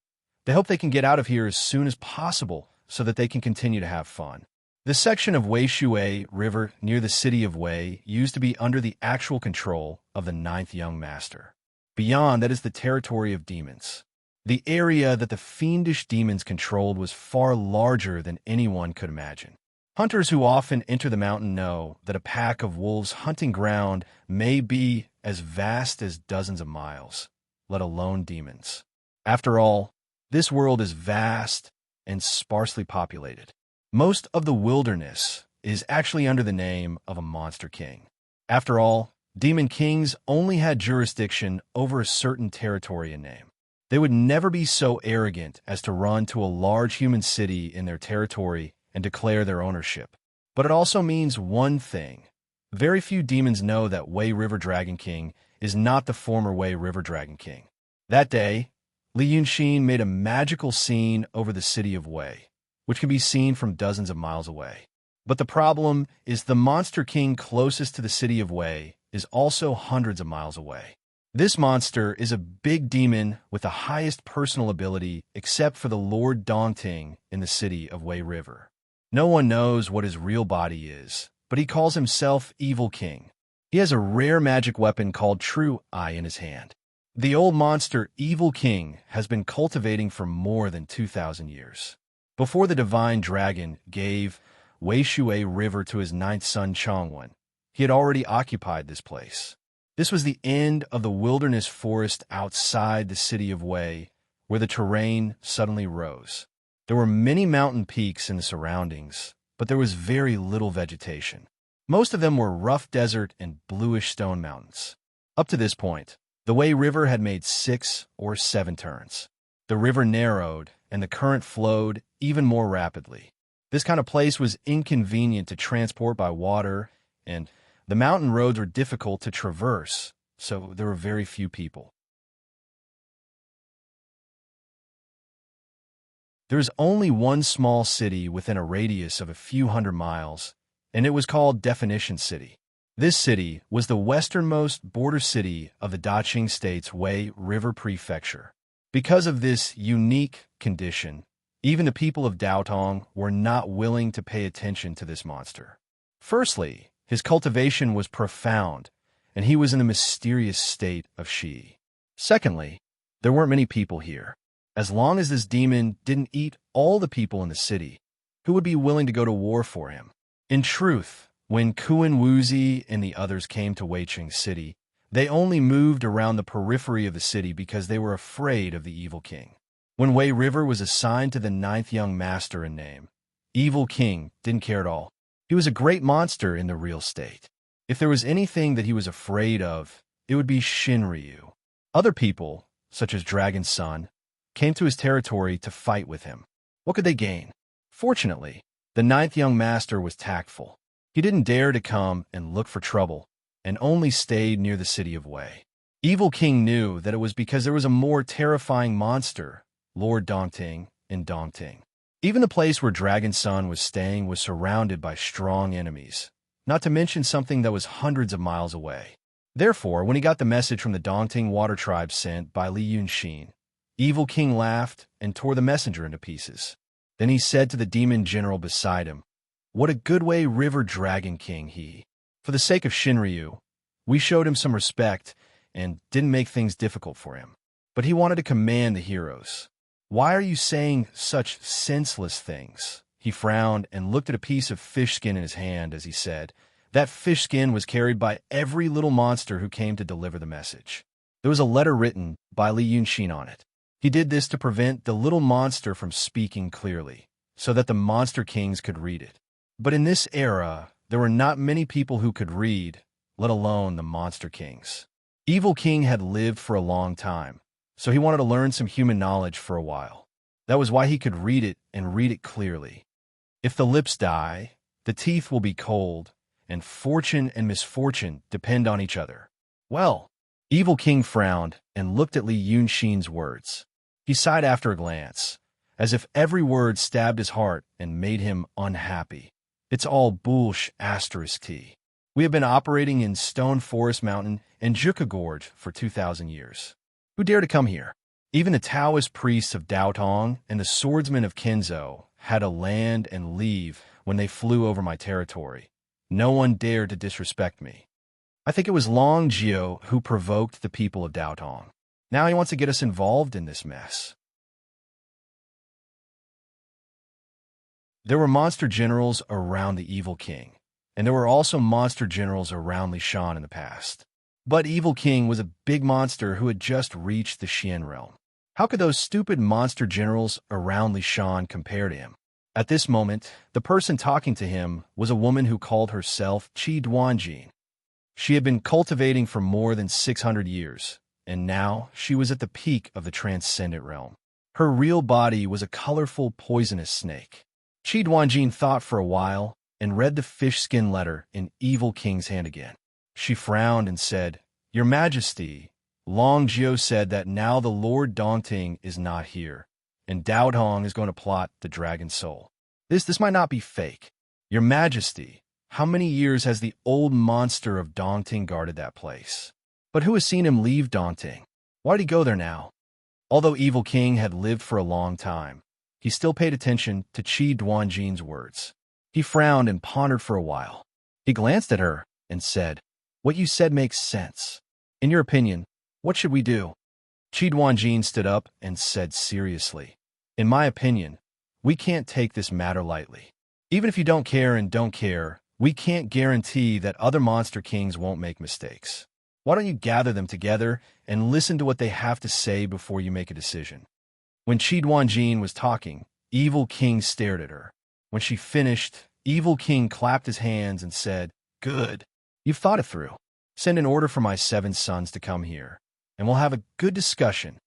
They hope they can get out of here as soon as possible so that they can continue to have fun. The section of Weishui River near the city of Wei used to be under the actual control of the 9th young master. Beyond that is the territory of demons. The area that the fiendish demons controlled was far larger than anyone could imagine. Hunters who often enter the mountain know that a pack of wolves' hunting ground may be as vast as dozens of miles, let alone demons. After all, this world is vast and sparsely populated. Most of the wilderness is actually under the name of a monster king. After all, demon kings only had jurisdiction over a certain territory and name. They would never be so arrogant as to run to a large human city in their territory and declare their ownership. But it also means one thing. Very few demons know that Wei River Dragon King is not the former Wei River Dragon King. That day, Li Yunshin made a magical scene over the city of Wei, which can be seen from dozens of miles away. But the problem is the monster king closest to the city of Wei is also hundreds of miles away. This monster is a big demon with the highest personal ability except for the Lord Dongting in the city of Wei River. No one knows what his real body is, but he calls himself Evil King. He has a rare magic weapon called True Eye in his hand. The old monster Evil King has been cultivating for more than 2,000 years. Before the divine dragon gave Weishui River to his 9th son Chongwen, he had already occupied this place. This was the end of the wilderness forest outside the city of Wei, where the terrain suddenly rose. There were many mountain peaks in the surroundings, but there was very little vegetation. Most of them were rough desert and bluish stone mountains. Up to this point, the Wei River had made 6 or 7 turns. The river narrowed, and the current flowed even more rapidly. This kind of place was inconvenient to transport by water, and the mountain roads were difficult to traverse, so there were very few people. There is only one small city within a radius of a few hundred miles, and it was called Definition City. This city was the westernmost border city of the Daqing State's Wei River Prefecture. Because of this unique condition, even the people of Daotong were not willing to pay attention to this monster. Firstly, his cultivation was profound, and he was in the mysterious state of Shi. Secondly, there weren't many people here. As long as this demon didn't eat all the people in the city, who would be willing to go to war for him? In truth, when Kuan Wuzi and the others came to Weiqing City, they only moved around the periphery of the city because they were afraid of the Evil King. When Wei River was assigned to the 9th young master in name, Evil King didn't care at all. He was a great monster in the real state. If there was anything that he was afraid of, it would be Shinryu. Other people, such as Dragon's Son, came to his territory to fight with him. What could they gain? Fortunately, the 9th young master was tactful. He didn't dare to come and look for trouble, and only stayed near the city of Wei. Evil King knew that it was because there was a more terrifying monster, Lord Dongting, in Dongting. Even the place where Dragon's Son was staying was surrounded by strong enemies, not to mention something that was hundreds of miles away. Therefore, when he got the message from the Dongting water tribe sent by Li Yunxin, Evil King laughed and tore the messenger into pieces. Then he said to the demon general beside him, "What a good Wei River Dragon King he. For the sake of Shinryu, we showed him some respect and didn't make things difficult for him. But he wanted to command the heroes. Why are you saying such senseless things?" He frowned and looked at a piece of fish skin in his hand as he said, "That fish skin was carried by every little monster who came to deliver the message. There was a letter written by Li Yunxin on it. He did this to prevent the little monster from speaking clearly, so that the monster kings could read it. But in this era, there were not many people who could read, let alone the monster kings. Evil King had lived for a long time, so he wanted to learn some human knowledge for a while. That was why he could read it and read it clearly. If the lips die, the teeth will be cold, and fortune and misfortune depend on each other. Well, Evil King frowned and looked at Li Yunxin's words. He sighed after a glance, as if every word stabbed his heart and made him unhappy. It's all T. We have been operating in Stone Forest Mountain and Juka Gorge for 2,000 years. Who dare to come here? Even the Taoist priests of Daotong and the swordsmen of Kenzo had to land and leave when they flew over my territory. No one dared to disrespect me. I think it was Long Jiao who provoked the people of Daotong. Now he wants to get us involved in this mess. There were monster generals around the Evil King, and there were also monster generals around Lishan in the past. But Evil King was a big monster who had just reached the Xian realm. How could those stupid monster generals around Lishan compare to him? At this moment, the person talking to him was a woman who called herself Qi Duanjin. She had been cultivating for more than 600 years, and now she was at the peak of the transcendent realm. Her real body was a colorful, poisonous snake. Qi Duanjin thought for a while and read the fish skin letter in Evil King's hand again. She frowned and said, "Your Majesty, Long Jiao said that now the Lord Dongting is not here, and Daotong is going to plot the Dragon Soul. This might not be fake. Your Majesty, how many years has the old monster of Dongting guarded that place? But who has seen him leave Dongting? Why did he go there now?" Although Evil King had lived for a long time, he still paid attention to Qi Duanjin's words. He frowned and pondered for a while. He glanced at her and said, "What you said makes sense. In your opinion, what should we do?" Qi Duanjin stood up and said seriously, "In my opinion, we can't take this matter lightly. Even if you don't care and don't care, we can't guarantee that other monster kings won't make mistakes. Why don't you gather them together and listen to what they have to say before you make a decision?" When Qi Duanjin was talking, Evil King stared at her. When she finished, Evil King clapped his hands and said, "Good. You've thought it through. Send an order for my 7 sons to come here, and we'll have a good discussion."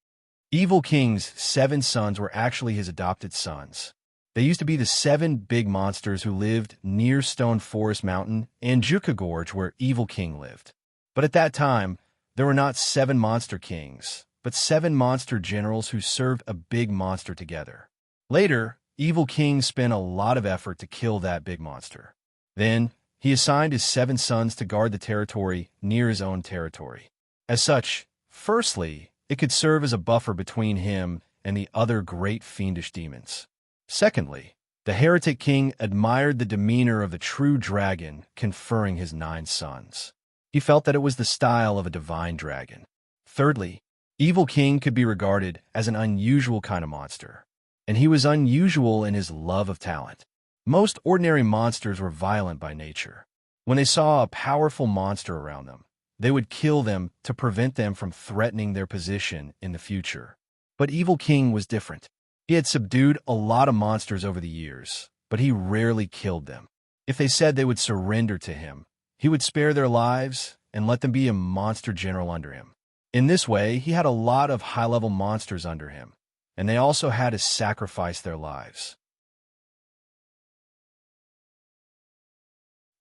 Evil King's 7 sons were actually his adopted sons. They used to be the 7 big monsters who lived near Stone Forest Mountain and Juka Gorge where Evil King lived. But at that time, there were not 7 monster kings, but 7 monster generals who served a big monster together. Later, Evil King spent a lot of effort to kill that big monster. Then, he assigned his 7 sons to guard the territory near his own territory. As such, firstly, it could serve as a buffer between him and the other great fiendish demons. Secondly, the heretic king admired the demeanor of the true dragon conferring his 9 sons. He felt that it was the style of a divine dragon. Thirdly, Evil King could be regarded as an unusual kind of monster, and he was unusual in his love of talent. Most ordinary monsters were violent by nature. When they saw a powerful monster around them, they would kill them to prevent them from threatening their position in the future. But Evil King was different. He had subdued a lot of monsters over the years, but he rarely killed them. If they said they would surrender to him, he would spare their lives and let them be a monster general under him. In this way, he had a lot of high-level monsters under him, and they also had to sacrifice their lives.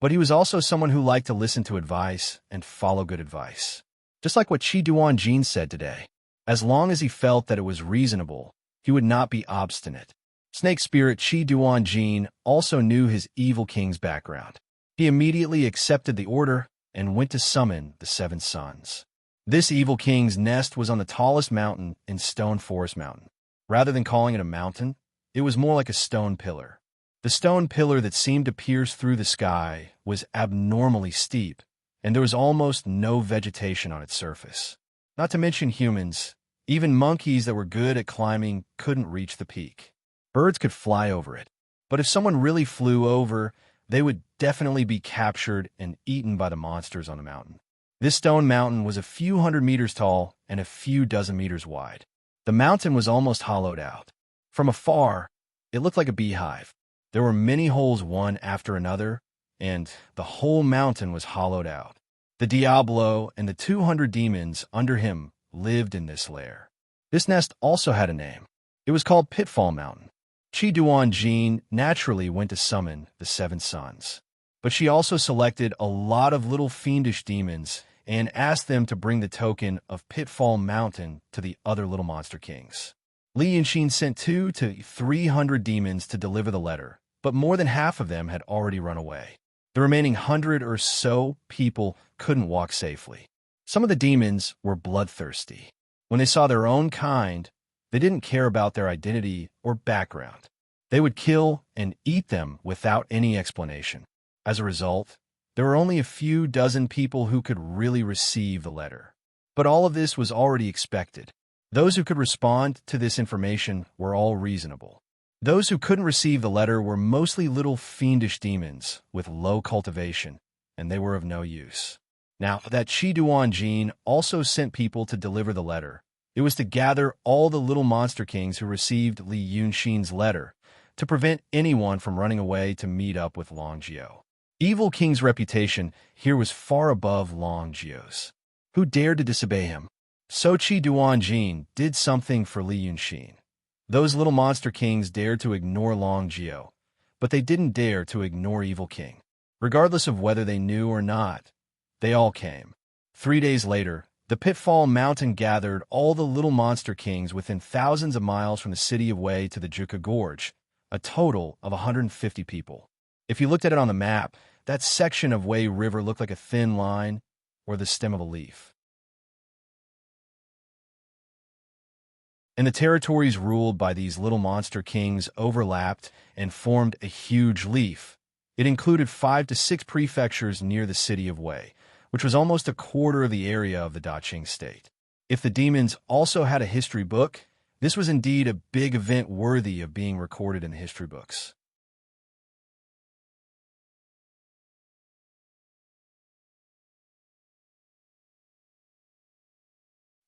But he was also someone who liked to listen to advice and follow good advice. Just like what Chi Duan-jin said today. As long as he felt that it was reasonable, he would not be obstinate. Snake Spirit Chi Duan-jin also knew his Evil King's background. He immediately accepted the order and went to summon the 7 sons. This Evil King's nest was on the tallest mountain in Stone Forest Mountain. Rather than calling it a mountain, it was more like a stone pillar. The stone pillar that seemed to pierce through the sky was abnormally steep, and there was almost no vegetation on its surface. Not to mention humans, even monkeys that were good at climbing couldn't reach the peak. Birds could fly over it, but if someone really flew over, they would definitely be captured and eaten by the monsters on the mountain. This stone mountain was a few hundred meters tall and a few dozen meters wide. The mountain was almost hollowed out. From afar, it looked like a beehive. There were many holes one after another, and the whole mountain was hollowed out. The Diablo and the 200 demons under him lived in this lair. This nest also had a name. It was called Pitfall Mountain. Chi Duan-jin naturally went to summon the 7 sons, but she also selected a lot of little fiendish demons and asked them to bring the token of Pitfall Mountain to the other little monster kings. Li Yunxin sent 200 to 300 demons to deliver the letter, but more than half of them had already run away. The remaining 100 or so people couldn't walk safely. Some of the demons were bloodthirsty. When they saw their own kind, they didn't care about their identity or background. They would kill and eat them without any explanation. As a result, there were only a few dozen people who could really receive the letter. But all of this was already expected. Those who could respond to this information were all reasonable. Those who couldn't receive the letter were mostly little fiendish demons with low cultivation, and they were of no use. Now, that Chi Duan-jin also sent people to deliver the letter. It was to gather all the little monster kings who received Li Yunxin's letter to prevent anyone from running away to meet up with Long Jiao. Evil King's reputation here was far above Long Jiao's. Who dared to disobey him? So Chi Duan-jin did something for Li Yunxin. Those little monster kings dared to ignore Long Jiao, but they didn't dare to ignore Evil King. Regardless of whether they knew or not, they all came. 3 days later, the Pitfall Mountain gathered all the little monster kings within thousands of miles from the city of Wei to the Juka Gorge, a total of 150 people. If you looked at it on the map, that section of Wei River looked like a thin line or the stem of a leaf. And the territories ruled by these little monster kings overlapped and formed a huge leaf. It included 5 to 6 prefectures near the city of Wei, which was almost a quarter of the area of the Daqing state. If the demons also had a history book, this was indeed a big event worthy of being recorded in the history books.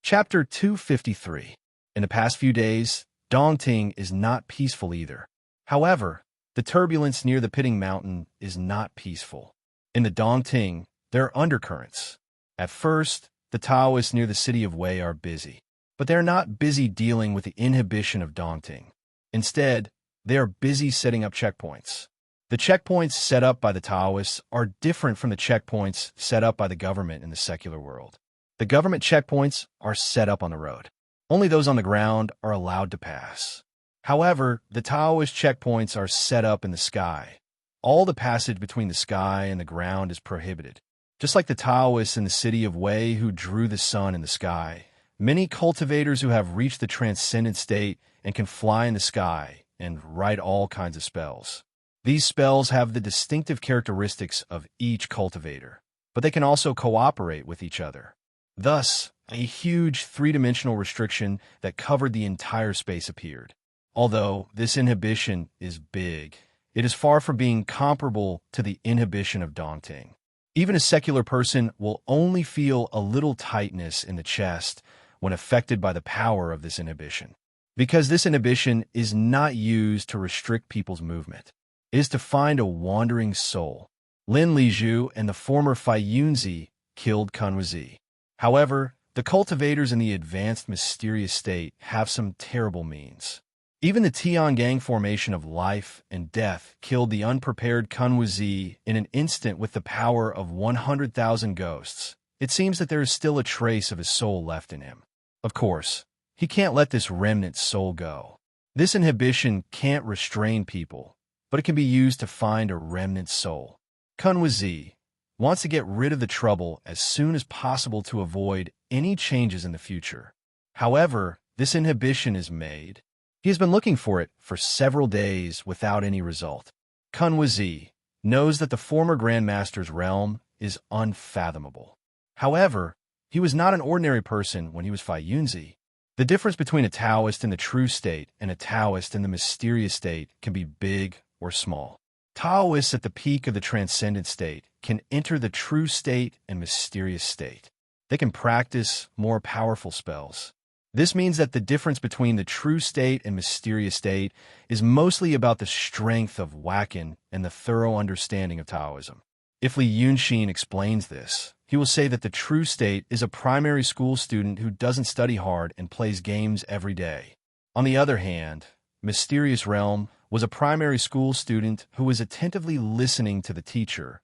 Chapter 253. In the past few days, Dongting is not peaceful either. However, the turbulence near the Pitting Mountain is not peaceful. In the Dongting, there are undercurrents. At first, the Taoists near the city of Wei are busy, but they're not busy dealing with the inhibition of Dongting. Instead, they are busy setting up checkpoints. The checkpoints set up by the Taoists are different from the checkpoints set up by the government in the secular world. The government checkpoints are set up on the road. Only those on the ground are allowed to pass. However, the Taoist checkpoints are set up in the sky. All the passage between the sky and the ground is prohibited. Just like the Taoists in the city of Wei who drew the sun in the sky, many cultivators who have reached the transcendent state and can fly in the sky and write all kinds of spells. These spells have the distinctive characteristics of each cultivator, but they can also cooperate with each other. Thus, a huge three-dimensional restriction that covered the entire space appeared. Although this inhibition is big, it is far from being comparable to the inhibition of Dongting. Even a secular person will only feel a little tightness in the chest when affected by the power of this inhibition. Because this inhibition is not used to restrict people's movement. It is to find a wandering soul. Lin Lizhu and the former Fai Yunzi killed Kunwazi. However, the cultivators in the advanced mysterious state have some terrible means. Even the Tiangang formation of life and death killed the unprepared Kunwazi in an instant with the power of 100,000 ghosts. It seems that there is still a trace of his soul left in him. Of course, he can't let this remnant soul go. This inhibition can't restrain people, but it can be used to find a remnant soul. Kunwazi wants to get rid of the trouble as soon as possible to avoid any changes in the future. However, this inhibition is made. He has been looking for it for several days without any result. Kunwazi knows that the former Grandmaster's realm is unfathomable. However, he was not an ordinary person when he was Fai Yunzi. The difference between a Taoist in the true state and a Taoist in the mysterious state can be big or small. Taoists at the peak of the transcendent state can enter the true state and mysterious state. They can practice more powerful spells. This means that the difference between the true state and mysterious state is mostly about the strength of Wakan and the thorough understanding of Taoism. If Li Yunxin explains this, he will say that the true state is a primary school student who doesn't study hard and plays games every day. On the other hand, Mysterious Realm was a primary school student who was attentively listening to the teacher,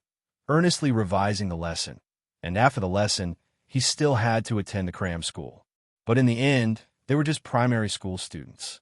earnestly revising the lesson, and after the lesson, he still had to attend the cram school. But in the end, they were just primary school students.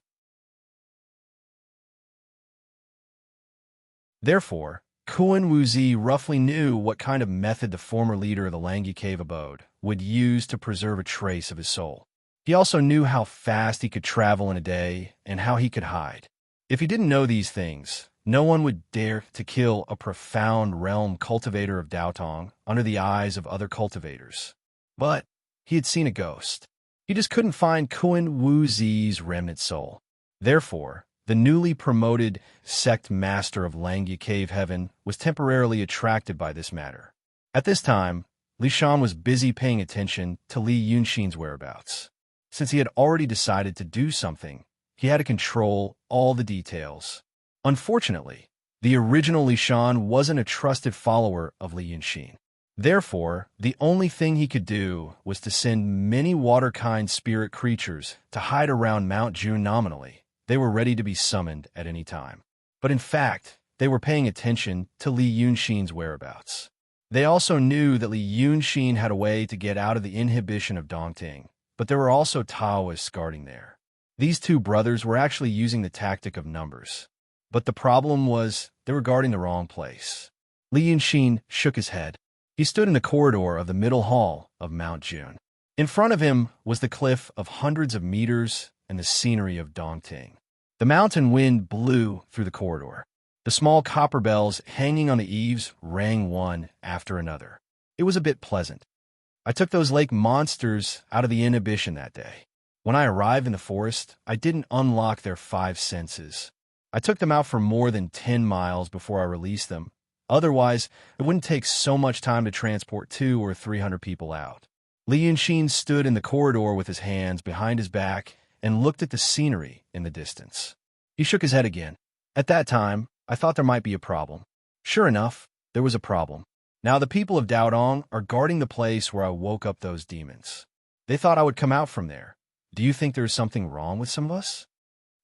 Therefore, Kuan Wuzi roughly knew what kind of method the former leader of the Langyi Cave abode would use to preserve a trace of his soul. He also knew how fast he could travel in a day and how he could hide. If he didn't know these things, no one would dare to kill a profound realm cultivator of Daotong under the eyes of other cultivators. But he had seen a ghost. He just couldn't find Kuan Wuzi's remnant soul. Therefore, the newly promoted sect master of Langyi Cave Heaven was temporarily attracted by this matter. At this time, Li Shan was busy paying attention to Li Yunxin's whereabouts. Since he had already decided to do something, he had to control all the details. Unfortunately, the original Li Shan wasn't a trusted follower of Li Yunxin. Therefore, the only thing he could do was to send many water-kind spirit creatures to hide around Mount June nominally. They were ready to be summoned at any time. But in fact, they were paying attention to Li Yunxin's whereabouts. They also knew that Li Yunxin had a way to get out of the inhibition of Dongting, but there were also Taoists guarding there. These two brothers were actually using the tactic of numbers. But the problem was they were guarding the wrong place. Li Yunxin shook his head. He stood in the corridor of the middle hall of Mount June. In front of him was the cliff of hundreds of meters and the scenery of Dongting. The mountain wind blew through the corridor. The small copper bells hanging on the eaves rang one after another. It was a bit pleasant. I took those lake monsters out of the inhibition that day. When I arrived in the forest, I didn't unlock their 5 senses. I took them out for more than 10 miles before I released them. Otherwise, it wouldn't take so much time to transport 200 or 300 people out. Li Yunxin stood in the corridor with his hands behind his back and looked at the scenery in the distance. He shook his head again. At that time, I thought there might be a problem. Sure enough, there was a problem. Now the people of Daodong are guarding the place where I woke up those demons. They thought I would come out from there. Do you think there is something wrong with some of us?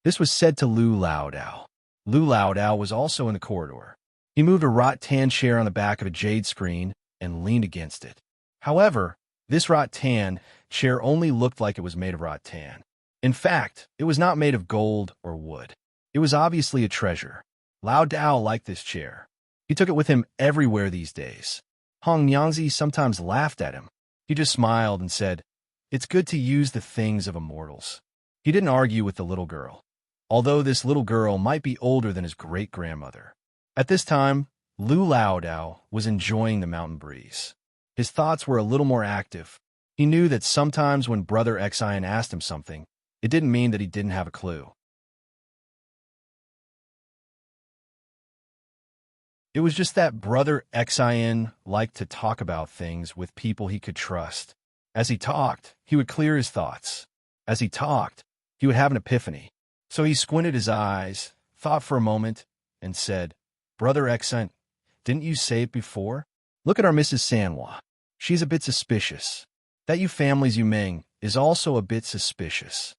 This was said to Lu Laodao. Lu Laodao was also in the corridor. He moved a rattan chair on the back of a jade screen and leaned against it. However, this rattan chair only looked like it was made of rattan. In fact, it was not made of gold or wood. It was obviously a treasure. Lao Dao liked this chair. He took it with him everywhere these days. Hong Nyangzi sometimes laughed at him. He just smiled and said, "It's good to use the things of immortals." He didn't argue with the little girl, although this little girl might be older than his great-grandmother. At this time, Lu Laodao was enjoying the mountain breeze. His thoughts were a little more active. He knew that sometimes when Brother Xian asked him something, it didn't mean that he didn't have a clue. It was just that Brother Xian liked to talk about things with people he could trust. As he talked, he would clear his thoughts. As he talked, he would have an epiphany. So he squinted his eyes, thought for a moment, and said, "Brother Xian, didn't you say it before? Look at our Mrs. Sanhua. She's a bit suspicious. That you family's Yumeng is also a bit suspicious.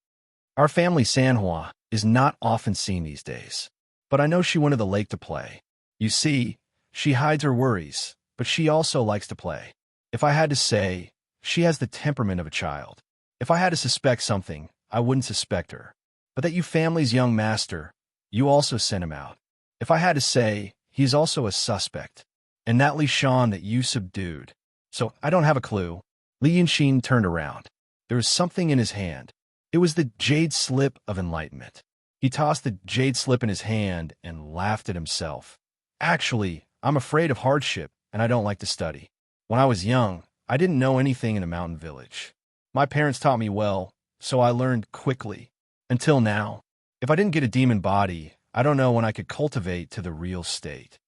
Our family Sanhua is not often seen these days, but I know she went to the lake to play. You see, she hides her worries, but she also likes to play. If I had to say, she has the temperament of a child. If I had to suspect something, I wouldn't suspect her. But that you family's young master, you also sent him out. If I had to say, he's also a suspect. And that Li Shan that you subdued. So I don't have a clue." Li Yunxin turned around. There was something in his hand. It was the jade slip of enlightenment. He tossed the jade slip in his hand and laughed at himself. "Actually, I'm afraid of hardship, and I don't like to study. When I was young, I didn't know anything in a mountain village. My parents taught me well, so I learned quickly. Until now, if I didn't get a demon body, I don't know when I could cultivate to the real state.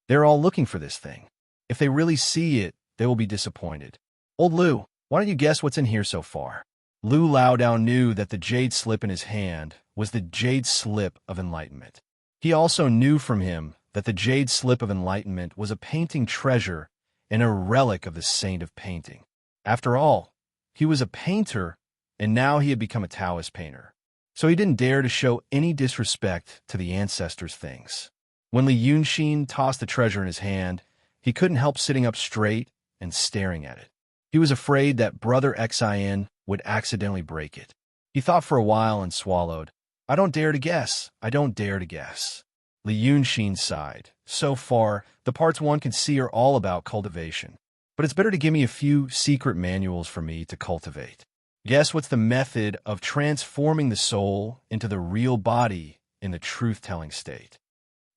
They're all looking for this thing. If they really see it, they will be disappointed. Old Lu, why don't you guess what's in here so far?" Lu Laodao knew that the jade slip in his hand was the jade slip of enlightenment. He also knew from him that the jade slip of enlightenment was a painting treasure and a relic of the saint of painting. After all, he was a painter, and now he had become a Taoist painter. So he didn't dare to show any disrespect to the ancestors' things. When Li Yunxin tossed the treasure in his hand, he couldn't help sitting up straight and staring at it. He was afraid that Brother Xian would accidentally break it. He thought for a while and swallowed. "I don't dare to guess. I don't dare to guess." Li Yunxin sighed. "So far, the parts one can see are all about cultivation. But it's better to give me a few secret manuals for me to cultivate. Guess what's the method of transforming the soul into the real body in the truth-telling state?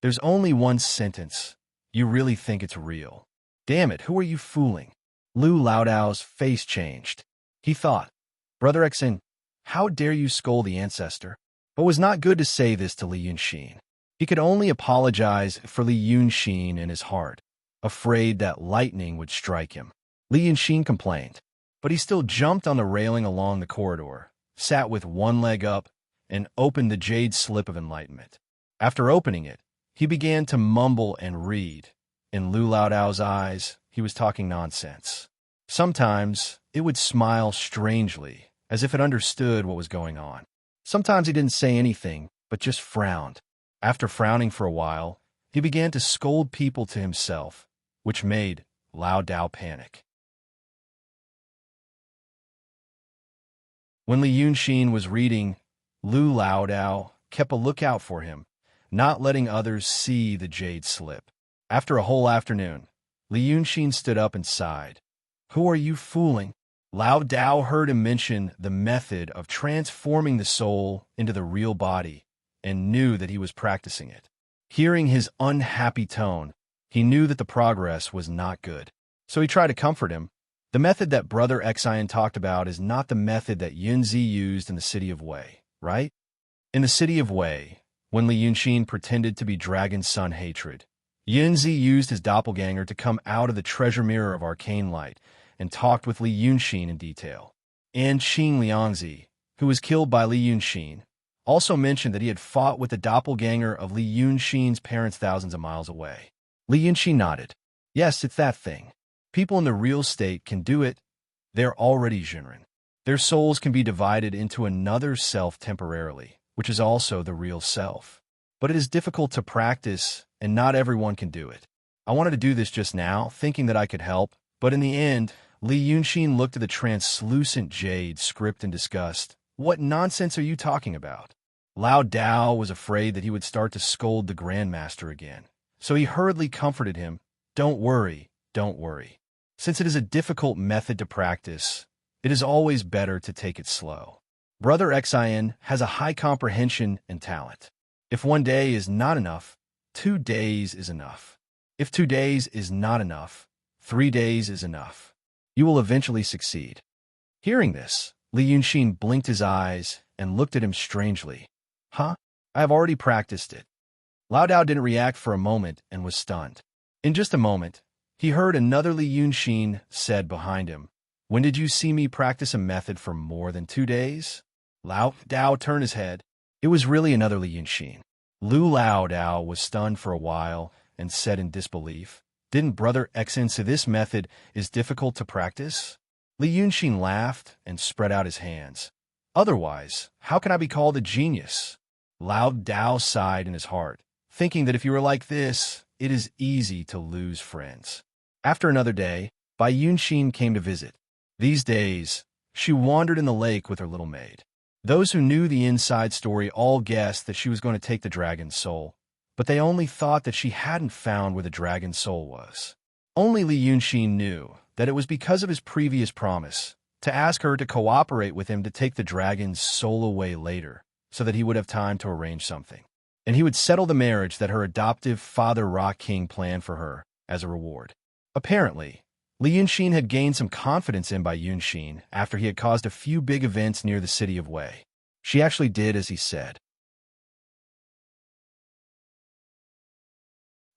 There's only one sentence. You really think it's real? Damn it, who are you fooling?" Lu Laodao's face changed. He thought, "Brother Xian, how dare you scold the ancestor?" But it was not good to say this to Li Yunxin. He could only apologize for Li Yunxin in his heart, afraid that lightning would strike him. Li Yunxin complained, but he still jumped on the railing along the corridor, sat with one leg up, and opened the jade slip of enlightenment. After opening it, he began to mumble and read. In Lu Laodao's eyes, he was talking nonsense. Sometimes it would smile strangely, as if it understood what was going on. Sometimes he didn't say anything, but just frowned. After frowning for a while, he began to scold people to himself, which made Lao Dao panic. When Li Yunxin was reading, Lu Laodao kept a lookout for him, not letting others see the jade slip. After a whole afternoon, Li Yunxin stood up and sighed. "Who are you fooling?" Lao Dao heard him mention the method of transforming the soul into the real body and knew that he was practicing it. Hearing his unhappy tone, he knew that the progress was not good. So he tried to comfort him. "The method that Brother Xian talked about is not the method that Yunzi used in the city of Wei, right? In the city of Wei, when Li Yunxin pretended to be Dragon Sun Hatred, Yunzi used his doppelganger to come out of the treasure mirror of arcane light and talked with Li Yunxin in detail. And Qing Liangzi, who was killed by Li Yunxin, also mentioned that he had fought with the doppelganger of Li Yunxin's parents thousands of miles away." Li Yunxin nodded. "Yes, it's that thing. People in the real state can do it. They're already Jinren. Their souls can be divided into another self temporarily, which is also the real self. But it is difficult to practice, and not everyone can do it. I wanted to do this just now, thinking that I could help, but in the end, Li Yunxin looked at the translucent jade script in disgust. "What nonsense are you talking about?" Lao Dao was afraid that he would start to scold the Grandmaster again, So he hurriedly comforted him. Don't worry, don't worry. Since it is a difficult method to practice, it is always better to take it slow. Brother Xin has a high comprehension and talent. If 1 day is not enough, 2 days is enough. If 2 days is not enough, 3 days is enough. You will eventually succeed. Hearing this, Li Yunxin blinked his eyes and looked at him strangely. Huh? I have already practiced it. Lao Dao didn't react for a moment and was stunned. In just a moment, he heard another Li Yunxin said behind him, When did you see me practice a method for more than 2 days? Lao Dao turned his head. It was really another Li Yunxin. Lao Dao was stunned for a while and said in disbelief, Didn't Brother Xin say this method is difficult to practice? Li Yunxin laughed and spread out his hands. Otherwise, how can I be called a genius? Lao Dao sighed in his heart, thinking that if you were like this, it is easy to lose friends. After another day, Bai Yunxin came to visit. These days, she wandered in the lake with her little maid. Those who knew the inside story all guessed that she was going to take the dragon's soul, but they only thought that she hadn't found where the dragon's soul was. Only Li Yunxin knew that it was because of his previous promise to ask her to cooperate with him to take the dragon's soul away later, so that he would have time to arrange something. And he would settle the marriage that her adoptive father Rock King planned for her as a reward. Apparently, Li Yunxin had gained some confidence in Bai Yunxin after he had caused a few big events near the city of Wei. She actually did as he said.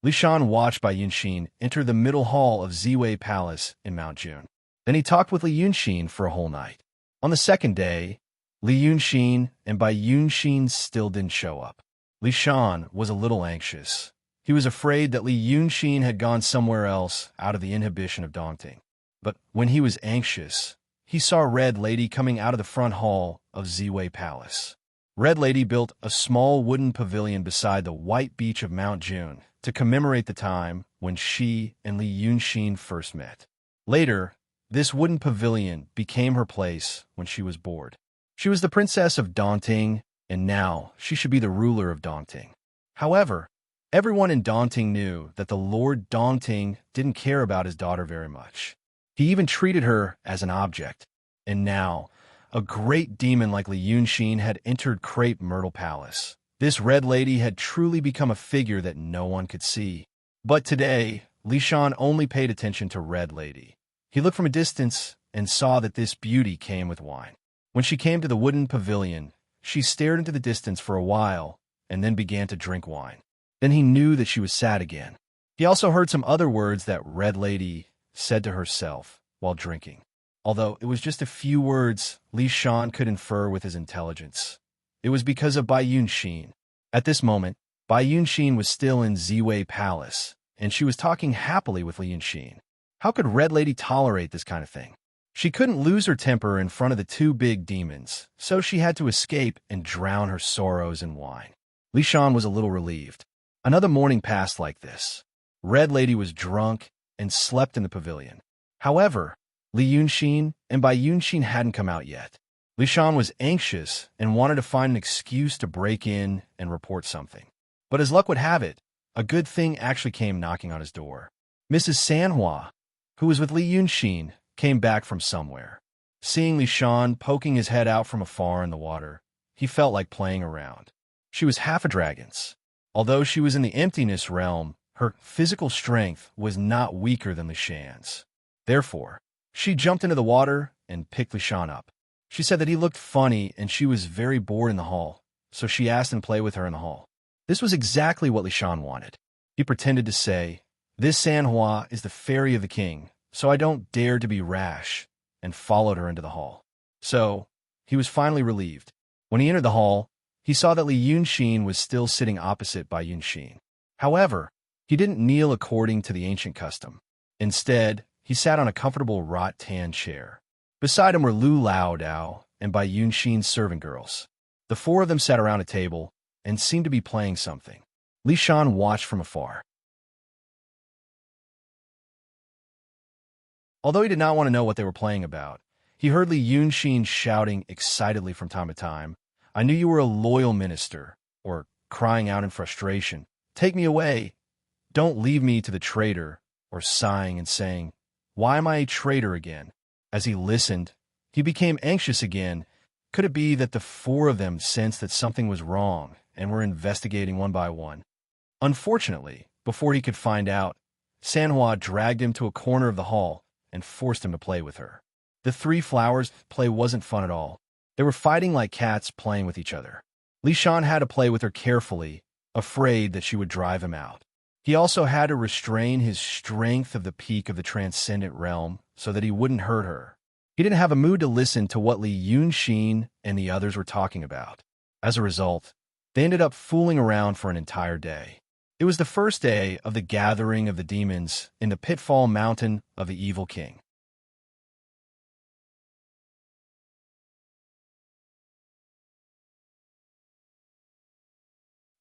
Li Shan watched Bai Yunxin enter the middle hall of Ziwei Palace in Mount Jun. Then he talked with Li Yunxin for a whole night. On the second day, Li Yunxin and Bai Yunxin still didn't show up. Li Shan was a little anxious. He was afraid that Li Yunxin had gone somewhere else out of the inhibition of Dongting. But when he was anxious, he saw Red Lady coming out of the front hall of Ziwei Palace. Red Lady built a small wooden pavilion beside the white beach of Mount Jun to commemorate the time when she and Li Yunxin first met. Later, this wooden pavilion became her place when she was bored. She was the princess of Dongting, and now she should be the ruler of Dongting. However, everyone in Dongting knew that the Lord Dongting didn't care about his daughter very much. He even treated her as an object. And now, a great demon like Li Yunxin had entered Crepe Myrtle Palace. This Red Lady had truly become a figure that no one could see. But today, Li Shan only paid attention to Red Lady. He looked from a distance and saw that this beauty came with wine. When she came to the wooden pavilion, she stared into the distance for a while and then began to drink wine. Then he knew that she was sad again. He also heard some other words that Red Lady said to herself while drinking. Although it was just a few words Li Shan could infer with his intelligence. It was because of Bai Yunxin. At this moment, Bai Yunxin was still in Ziwei Palace, and she was talking happily with Li Yunxin. How could Red Lady tolerate this kind of thing? She couldn't lose her temper in front of the two big demons, so she had to escape and drown her sorrows in wine. Li Shan was a little relieved. Another morning passed like this. Red Lady was drunk and slept in the pavilion. However, Li Yunxin and Bai Yunxin hadn't come out yet. Li Shan was anxious and wanted to find an excuse to break in and report something. But as luck would have it, a good thing actually came knocking on his door. Mrs. Sanhua, who was with Li Yunxin, came back from somewhere. Seeing Li Shan poking his head out from afar in the water, he felt like playing around. She was half a dragon's. Although she was in the emptiness realm, her physical strength was not weaker than Li Shan's. Therefore, she jumped into the water and picked Li Shan up. She said that he looked funny and she was very bored in the hall, so she asked him to play with her in the hall. This was exactly what Li Shan wanted. He pretended to say, "This Sanhua is the fairy of the king, so I don't dare to be rash," and followed her into the hall. So, he was finally relieved. When he entered the hall, he saw that Li Yunxin was still sitting opposite Bai Yunxin. However, he didn't kneel according to the ancient custom. Instead, he sat on a comfortable rattan chair. Beside him were Lao Dao and Bai Yunxin's servant girls. The four of them sat around a table and seemed to be playing something. Li Shan watched from afar. Although he did not want to know what they were playing about, he heard Li Yunxin shouting excitedly from time to time, "I knew you were a loyal minister," or crying out in frustration, "Take me away." "Don't leave me to the traitor," or sighing and saying, "Why am I a traitor again?" As he listened, he became anxious again. Could it be that the four of them sensed that something was wrong and were investigating one by one? Unfortunately, before he could find out, Sanhua dragged him to a corner of the hall and forced him to play with her. The three flowers play wasn't fun at all. They were fighting like cats playing with each other. Li Shan had to play with her carefully, afraid that she would drive him out. He also had to restrain his strength of the peak of the transcendent realm so that he wouldn't hurt her. He didn't have a mood to listen to what Li Yunxin and the others were talking about. As a result, they ended up fooling around for an entire day. It was the first day of the gathering of the demons in the Pitfall Mountain of the Evil King.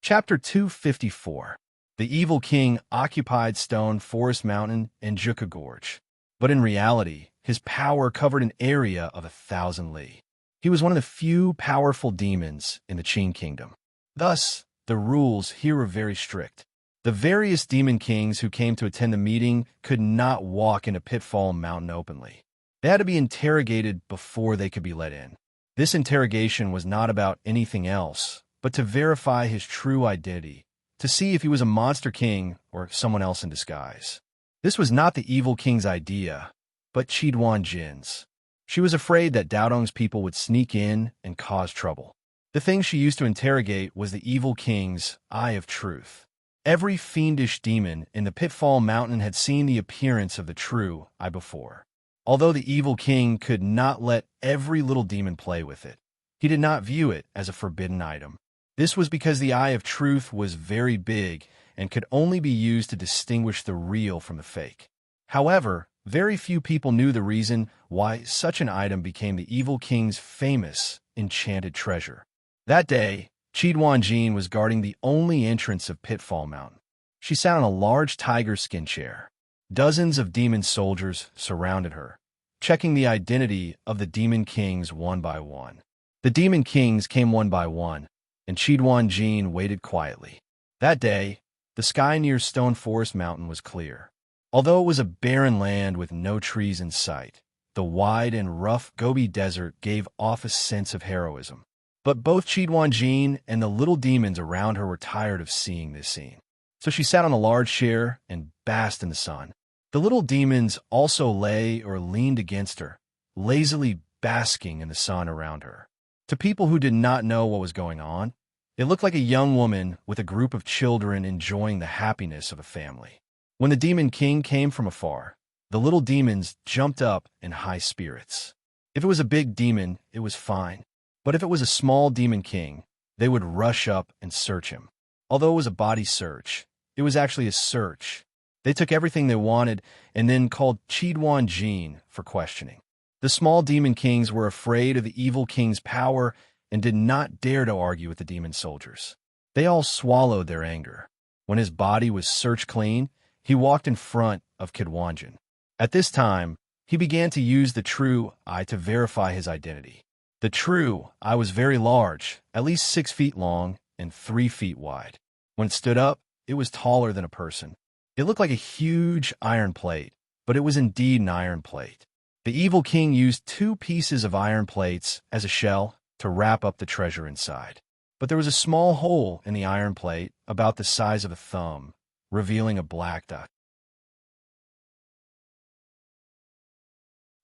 Chapter 254. The Evil King occupied Stone Forest Mountain and Juka Gorge. But in reality, his power covered an area of 1,000 li. He was one of the few powerful demons in the Qin Kingdom. Thus, the rules here were very strict. The various demon kings who came to attend the meeting could not walk into Pitfall Mountain openly. They had to be interrogated before they could be let in. This interrogation was not about anything else, but to verify his true identity, to see if he was a monster king or someone else in disguise. This was not the Evil King's idea, but Qidwan Jin's. She was afraid that Daodong's people would sneak in and cause trouble. The thing she used to interrogate was the Evil King's Eye of Truth. Every fiendish demon in the Pitfall Mountain had seen the appearance of the true Eye before. Although the Evil King could not let every little demon play with it, he did not view it as a forbidden item. This was because the Eye of Truth was very big and could only be used to distinguish the real from the fake. However, very few people knew the reason why such an item became the Evil King's famous enchanted treasure. That day, Qidwan Jin was guarding the only entrance of Pitfall Mountain. She sat on a large tiger skin chair. Dozens of demon soldiers surrounded her, checking the identity of the demon kings one by one. The demon kings came one by one, and Qidwan Jin waited quietly. That day, the sky near Stone Forest Mountain was clear. Although it was a barren land with no trees in sight, the wide and rough Gobi Desert gave off a sense of heroism. But both Qidwan Jin and the little demons around her were tired of seeing this scene. So she sat on a large chair and basked in the sun. The little demons also lay or leaned against her, lazily basking in the sun around her. To people who did not know what was going on, it looked like a young woman with a group of children enjoying the happiness of a family. When the Demon King came from afar, the little demons jumped up in high spirits. If it was a big demon, it was fine. But if it was a small Demon King, they would rush up and search him. Although it was a body search, it was actually a search. They took everything they wanted and then called Qidwan Jin for questioning. The small Demon Kings were afraid of the Evil King's power and did not dare to argue with the demon soldiers. They all swallowed their anger. When his body was searched clean, he walked in front of Qidwan Jin. At this time, he began to use the true Eye to verify his identity. The true Eye was very large, at least 6 feet long and 3 feet wide. When it stood up, it was taller than a person. It looked like a huge iron plate, but it was indeed an iron plate. The Evil King used 2 pieces of iron plates as a shell to wrap up the treasure inside. But there was a small hole in the iron plate about the size of a thumb, revealing a black dot.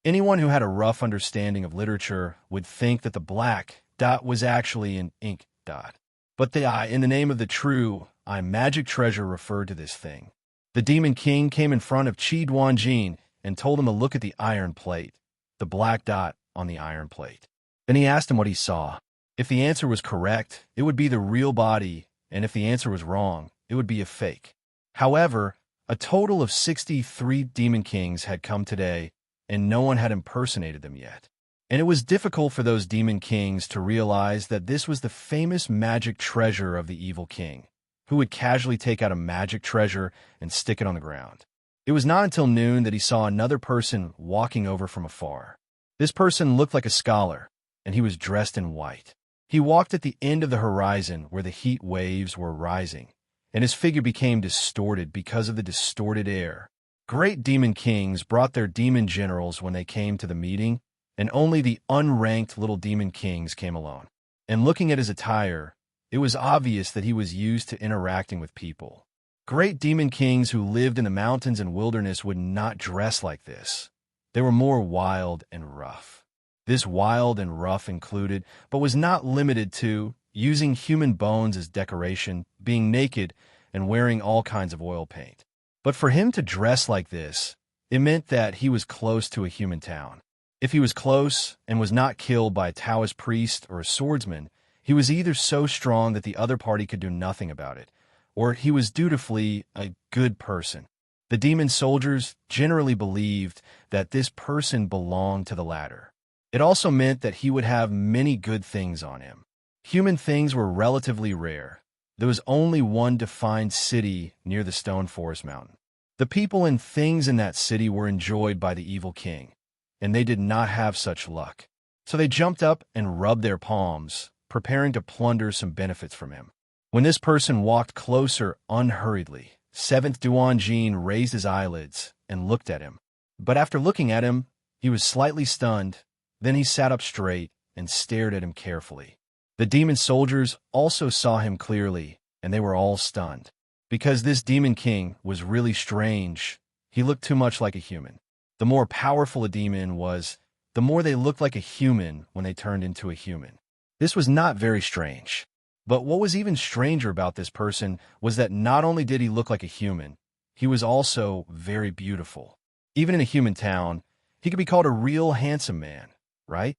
Anyone who had a rough understanding of literature would think that the black dot was actually an ink dot. But the Eye, in the name of the true Eye magic treasure, referred to this thing. The Demon King came in front of Qidwan Jin and told him to look at the iron plate, the black dot on the iron plate. Then he asked him what he saw. If the answer was correct, it would be the real body, and if the answer was wrong, it would be a fake. However, a total of 63 Demon Kings had come today, and no one had impersonated them yet. And it was difficult for those Demon Kings to realize that this was the famous magic treasure of the Evil King, who would casually take out a magic treasure and stick it on the ground. It was not until noon that he saw another person walking over from afar. This person looked like a scholar, and he was dressed in white. He walked at the end of the horizon where the heat waves were rising, and his figure became distorted because of the distorted air. Great demon kings brought their demon generals when they came to the meeting, and only the unranked little demon kings came alone. And looking at his attire, it was obvious that he was used to interacting with people. Great demon kings who lived in the mountains and wilderness would not dress like this. They were more wild and rough. This wild and rough included, but was not limited to, using human bones as decoration, being naked, and wearing all kinds of oil paint. But for him to dress like this, it meant that he was close to a human town. If he was close and was not killed by a Taoist priest or a swordsman, he was either so strong that the other party could do nothing about it, or he was dutifully a good person. The demon soldiers generally believed that this person belonged to the latter. It also meant that he would have many good things on him. Human things were relatively rare. There was only one defined city near the Stone Forest Mountain. The people and things in that city were enjoyed by the evil king, and they did not have such luck. So they jumped up and rubbed their palms, preparing to plunder some benefits from him. When this person walked closer unhurriedly, Seventh Duan Jin raised his eyelids and looked at him. But after looking at him, he was slightly stunned. Then he sat up straight and stared at him carefully. The demon soldiers also saw him clearly, and they were all stunned. Because this demon king was really strange, he looked too much like a human. The more powerful a demon was, the more they looked like a human when they turned into a human. This was not very strange. But what was even stranger about this person was that not only did he look like a human, he was also very beautiful. Even in a human town, he could be called a real handsome man, right?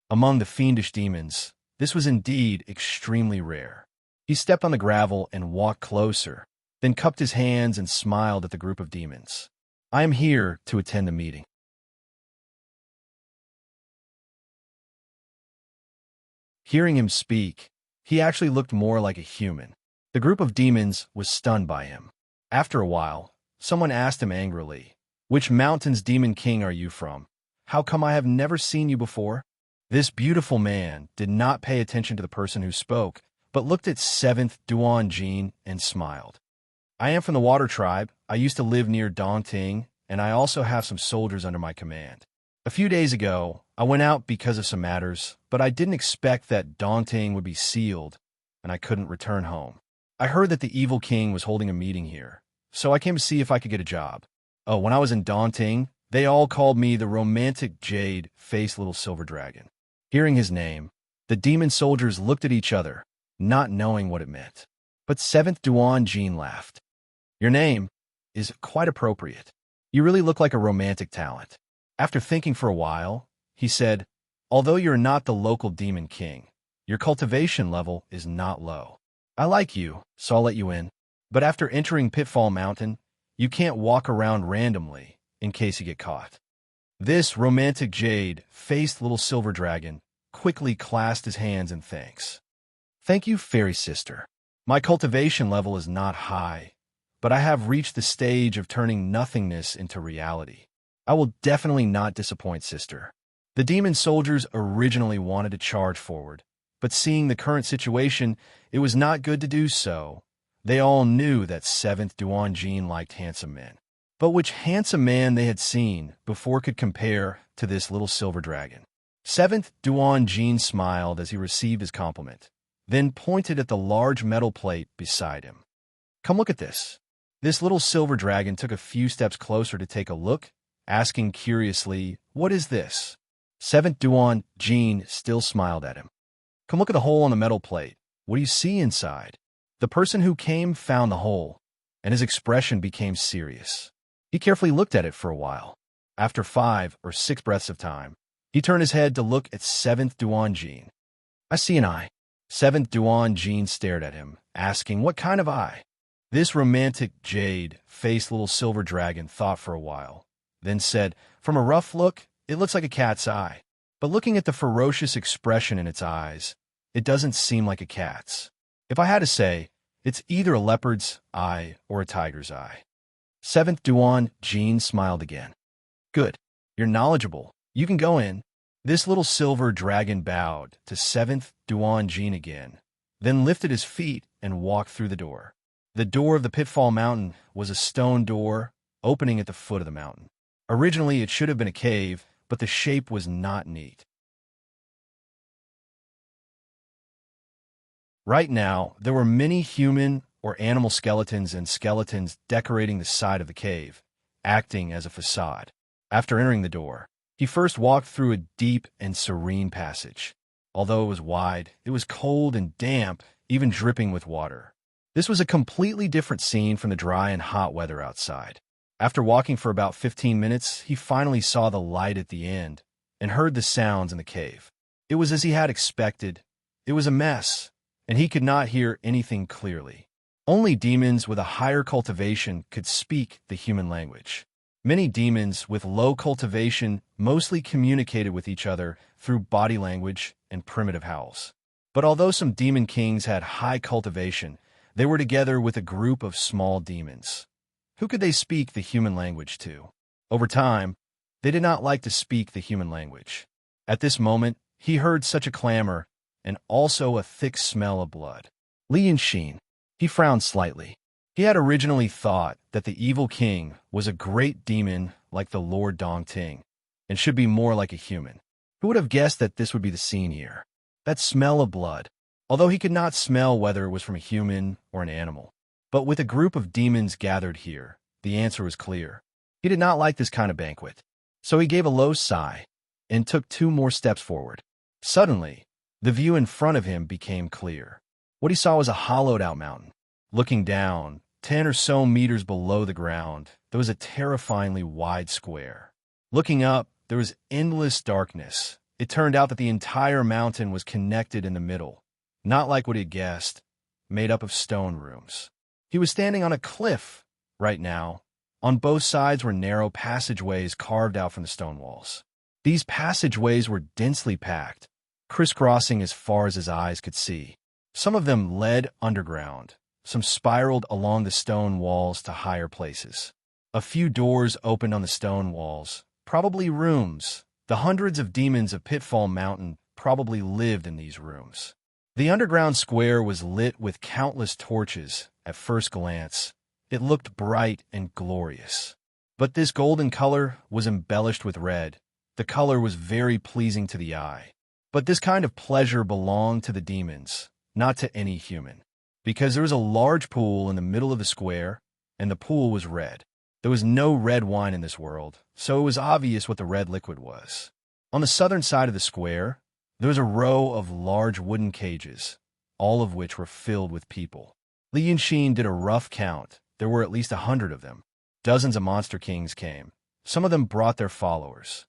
Among the fiendish demons, this was indeed extremely rare. He stepped on the gravel and walked closer, then cupped his hands and smiled at the group of demons. I am here to attend the meeting. Hearing him speak, he actually looked more like a human. The group of demons was stunned by him. After a while, someone asked him angrily, "Which mountain's demon king are you from? How come I have never seen you before?" This beautiful man did not pay attention to the person who spoke, but looked at Seventh Duan Jin and smiled. "I am from the Water Tribe. I used to live near Dongting, and I also have some soldiers under my command. A few days ago, I went out because of some matters, but I didn't expect that Dongting would be sealed, and I couldn't return home. I heard that the evil king was holding a meeting here, so I came to see if I could get a job. Oh, when I was in Dongting, they all called me the romantic jade-faced little silver dragon." Hearing his name, the demon soldiers looked at each other, not knowing what it meant. But Seventh Duan Jin laughed. "Your name is quite appropriate. You really look like a romantic talent." After thinking for a while, he said, "Although you're not the local demon king, your cultivation level is not low. I like you, so I'll let you in. But after entering Pitfall Mountain, you can't walk around randomly in case you get caught." This romantic jade-faced little silver dragon quickly clasped his hands in thanks. "Thank you, fairy sister. My cultivation level is not high, but I have reached the stage of turning nothingness into reality. I will definitely not disappoint, sister." The demon soldiers originally wanted to charge forward, but seeing the current situation, it was not good to do so. They all knew that Seventh Duan Jin liked handsome men. But which handsome man they had seen before could compare to this little silver dragon? Seventh Duan Jin smiled as he received his compliment, then pointed at the large metal plate beside him. "Come look at this." This little silver dragon took a few steps closer to take a look, asking curiously, "What is this?" Seventh Duan Jin still smiled at him. "Come look at the hole on the metal plate. What do you see inside?" The person who came found the hole, and his expression became serious. He carefully looked at it for a while. After 5 or 6 breaths of time, he turned his head to look at Seventh Duan Jin. "I see an eye." Seventh Duan Jin stared at him, asking, "What kind of eye?" This romantic jade-faced little silver dragon thought for a while, then said, "From a rough look, it looks like a cat's eye. But looking at the ferocious expression in its eyes, it doesn't seem like a cat's. If I had to say, it's either a leopard's eye or a tiger's eye." Seventh Duan Jin smiled again. "Good. You're knowledgeable. You can go in." This little silver dragon bowed to Seventh Duan Jin again, then lifted his feet and walked through the door. The door of the Pitfall Mountain was a stone door opening at the foot of the mountain. Originally, it should have been a cave, but the shape was not neat. Right now, there were many human or animal skeletons and skeletons decorating the side of the cave, acting as a facade. After entering the door, he first walked through a deep and serene passage. Although it was wide, it was cold and damp, even dripping with water. This was a completely different scene from the dry and hot weather outside. After walking for about 15 minutes, he finally saw the light at the end and heard the sounds in the cave. It was as he had expected. It was a mess, and he could not hear anything clearly. Only demons with a higher cultivation could speak the human language. Many demons with low cultivation mostly communicated with each other through body language and primitive howls. But although some demon kings had high cultivation, they were together with a group of small demons. Who could they speak the human language to? Over time, they did not like to speak the human language. At this moment, he heard such a clamor and also a thick smell of blood. Li Yunshin, he frowned slightly. He had originally thought that the evil king was a great demon like the Lord Dongting and should be more like a human. Who would have guessed that this would be the scene here? That smell of blood. Although he could not smell whether it was from a human or an animal. But with a group of demons gathered here, the answer was clear. He did not like this kind of banquet. So he gave a low sigh and took 2 more steps forward. Suddenly, the view in front of him became clear. What he saw was a hollowed-out mountain. Looking down, 10 or so meters below the ground, there was a terrifyingly wide square. Looking up, there was endless darkness. It turned out that the entire mountain was connected in the middle, not like what he had guessed, made up of stone rooms. He was standing on a cliff right now. On both sides were narrow passageways carved out from the stone walls. These passageways were densely packed, crisscrossing as far as his eyes could see. Some of them led underground. Some spiraled along the stone walls to higher places. A few doors opened on the stone walls, probably rooms. The hundreds of demons of Pitfall Mountain probably lived in these rooms. The underground square was lit with countless torches. At first glance, it looked bright and glorious. But this golden color was embellished with red. The color was very pleasing to the eye. But this kind of pleasure belonged to the demons, not to any human. Because there was a large pool in the middle of the square, and the pool was red. There was no red wine in this world, so it was obvious what the red liquid was. On the southern side of the square, there was a row of large wooden cages, all of which were filled with people. Li Yunshin did a rough count. There were at least 100 of them. Dozens of monster kings came. Some of them brought their followers.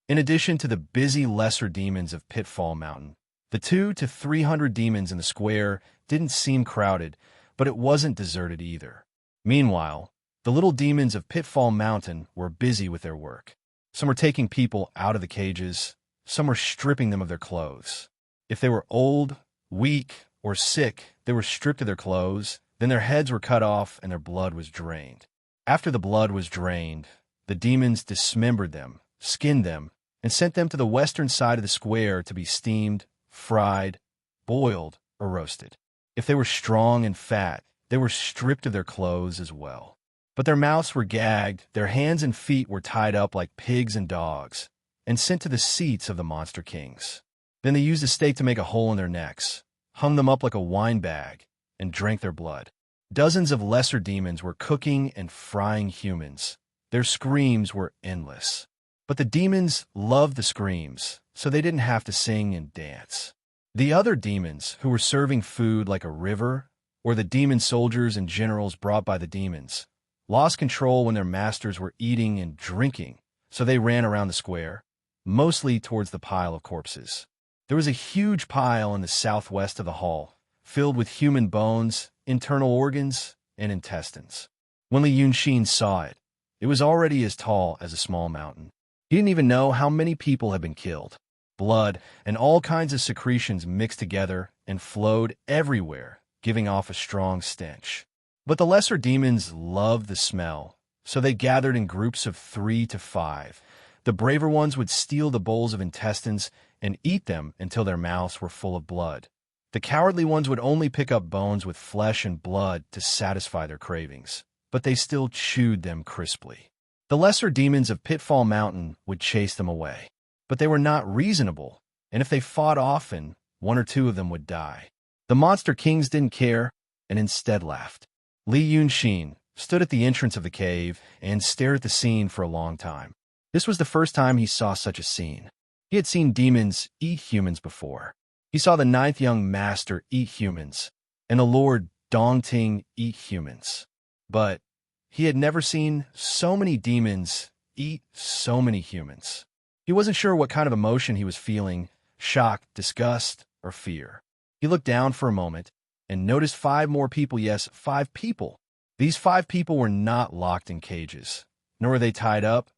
In addition to the busy lesser demons of Pitfall Mountain, the 200 to 300 demons in the square didn't seem crowded, but it wasn't deserted either. Meanwhile, the little demons of Pitfall Mountain were busy with their work. Some were taking people out of the cages, some were stripping them of their clothes. If they were old, weak, or sick, they were stripped of their clothes, then their heads were cut off and their blood was drained. After the blood was drained, the demons dismembered them, skinned them, and sent them to the western side of the square to be steamed, fried, boiled, or roasted. If they were strong and fat, they were stripped of their clothes as well. But their mouths were gagged, their hands and feet were tied up like pigs and dogs, and sent to the seats of the monster kings. Then they used a stake to make a hole in their necks, hung them up like a wine bag, and drank their blood. Dozens of lesser demons were cooking and frying humans. Their screams were endless. But the demons loved the screams, so they didn't have to sing and dance. The other demons, who were serving food like a river, or the demon soldiers and generals brought by the demons, lost control when their masters were eating and drinking, so they ran around the square, mostly towards the pile of corpses. There was a huge pile in the southwest of the hall, filled with human bones, internal organs, and intestines. When Li Yunshin saw it, it was already as tall as a small mountain. He didn't even know how many people had been killed. Blood and all kinds of secretions mixed together and flowed everywhere, giving off a strong stench. But the lesser demons loved the smell, so they gathered in groups of 3 to 5. The braver ones would steal the bowls of intestines and eat them until their mouths were full of blood. The cowardly ones would only pick up bones with flesh and blood to satisfy their cravings, but they still chewed them crisply. The lesser demons of Pitfall Mountain would chase them away, but they were not reasonable, and if they fought often, one or two of them would die. The Monster Kings didn't care, and instead laughed. Li Yunxin stood at the entrance of the cave and stared at the scene for a long time. This was the first time he saw such a scene. He had seen demons eat humans before. He saw the 9th young master eat humans, and the Lord Dongting eat humans. But he had never seen so many demons eat so many humans. He wasn't sure what kind of emotion he was feeling, shock, disgust, or fear. He looked down for a moment and noticed 5 more people. Yes, 5 people. These 5 people were not locked in cages, nor were they tied up,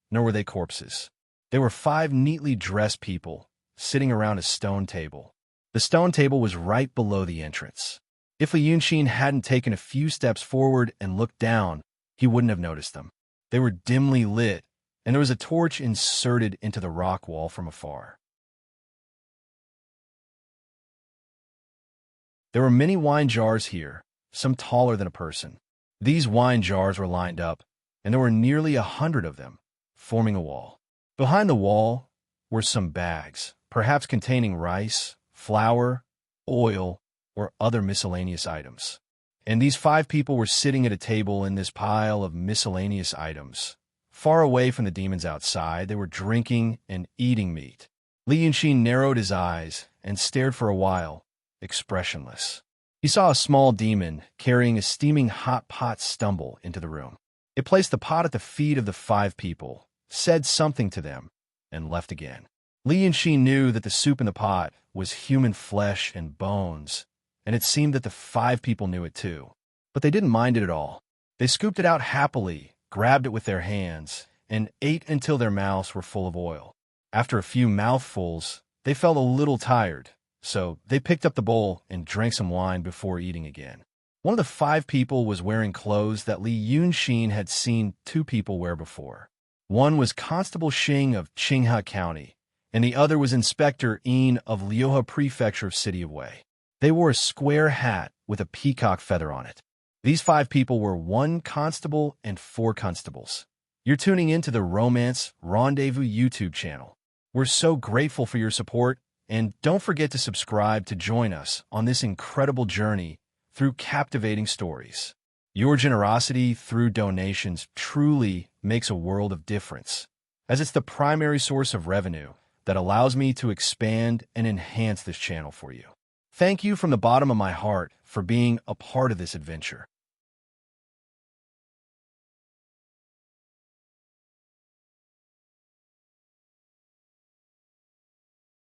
nor were they corpses. They were 5 neatly dressed people sitting around a stone table. The stone table was right below the entrance. If Li Yunxin hadn't taken a few steps forward and looked down, he wouldn't have noticed them. They were dimly lit, and there was a torch inserted into the rock wall from afar. There were many wine jars here, some taller than a person. These wine jars were lined up, and there were nearly 100 of them, forming a wall. Behind the wall were some bags, perhaps containing rice, flour, oil, or other miscellaneous items. And these 5 people were sitting at a table in this pile of miscellaneous items. Far away from the demons outside, they were drinking and eating meat. Li Yunxin narrowed his eyes and stared for a while, expressionless. He saw a small demon carrying a steaming hot pot stumble into the room. It placed the pot at the feet of the 5 people, said something to them, and left again. Li Yunxin knew that the soup in the pot was human flesh and bones, and it seemed that the 5 people knew it too. But they didn't mind it at all. They scooped it out happily, grabbed it with their hands, and ate until their mouths were full of oil. After a few mouthfuls, they felt a little tired, so they picked up the bowl and drank some wine before eating again. One of the 5 people was wearing clothes that Li Yunxin had seen 2 people wear before. One was Constable Xing of Qinghe County, and the other was Inspector Yin of Liuhe Prefecture of City of Wei. They wore a square hat with a peacock feather on it. These 5 people were 1 constable and 4 constables. You're tuning into the Romance Rendezvous YouTube channel. We're so grateful for your support, and don't forget to subscribe to join us on this incredible journey through captivating stories. Your generosity through donations truly makes a world of difference, as it's the primary source of revenue that allows me to expand and enhance this channel for you. Thank you from the bottom of my heart for being a part of this adventure.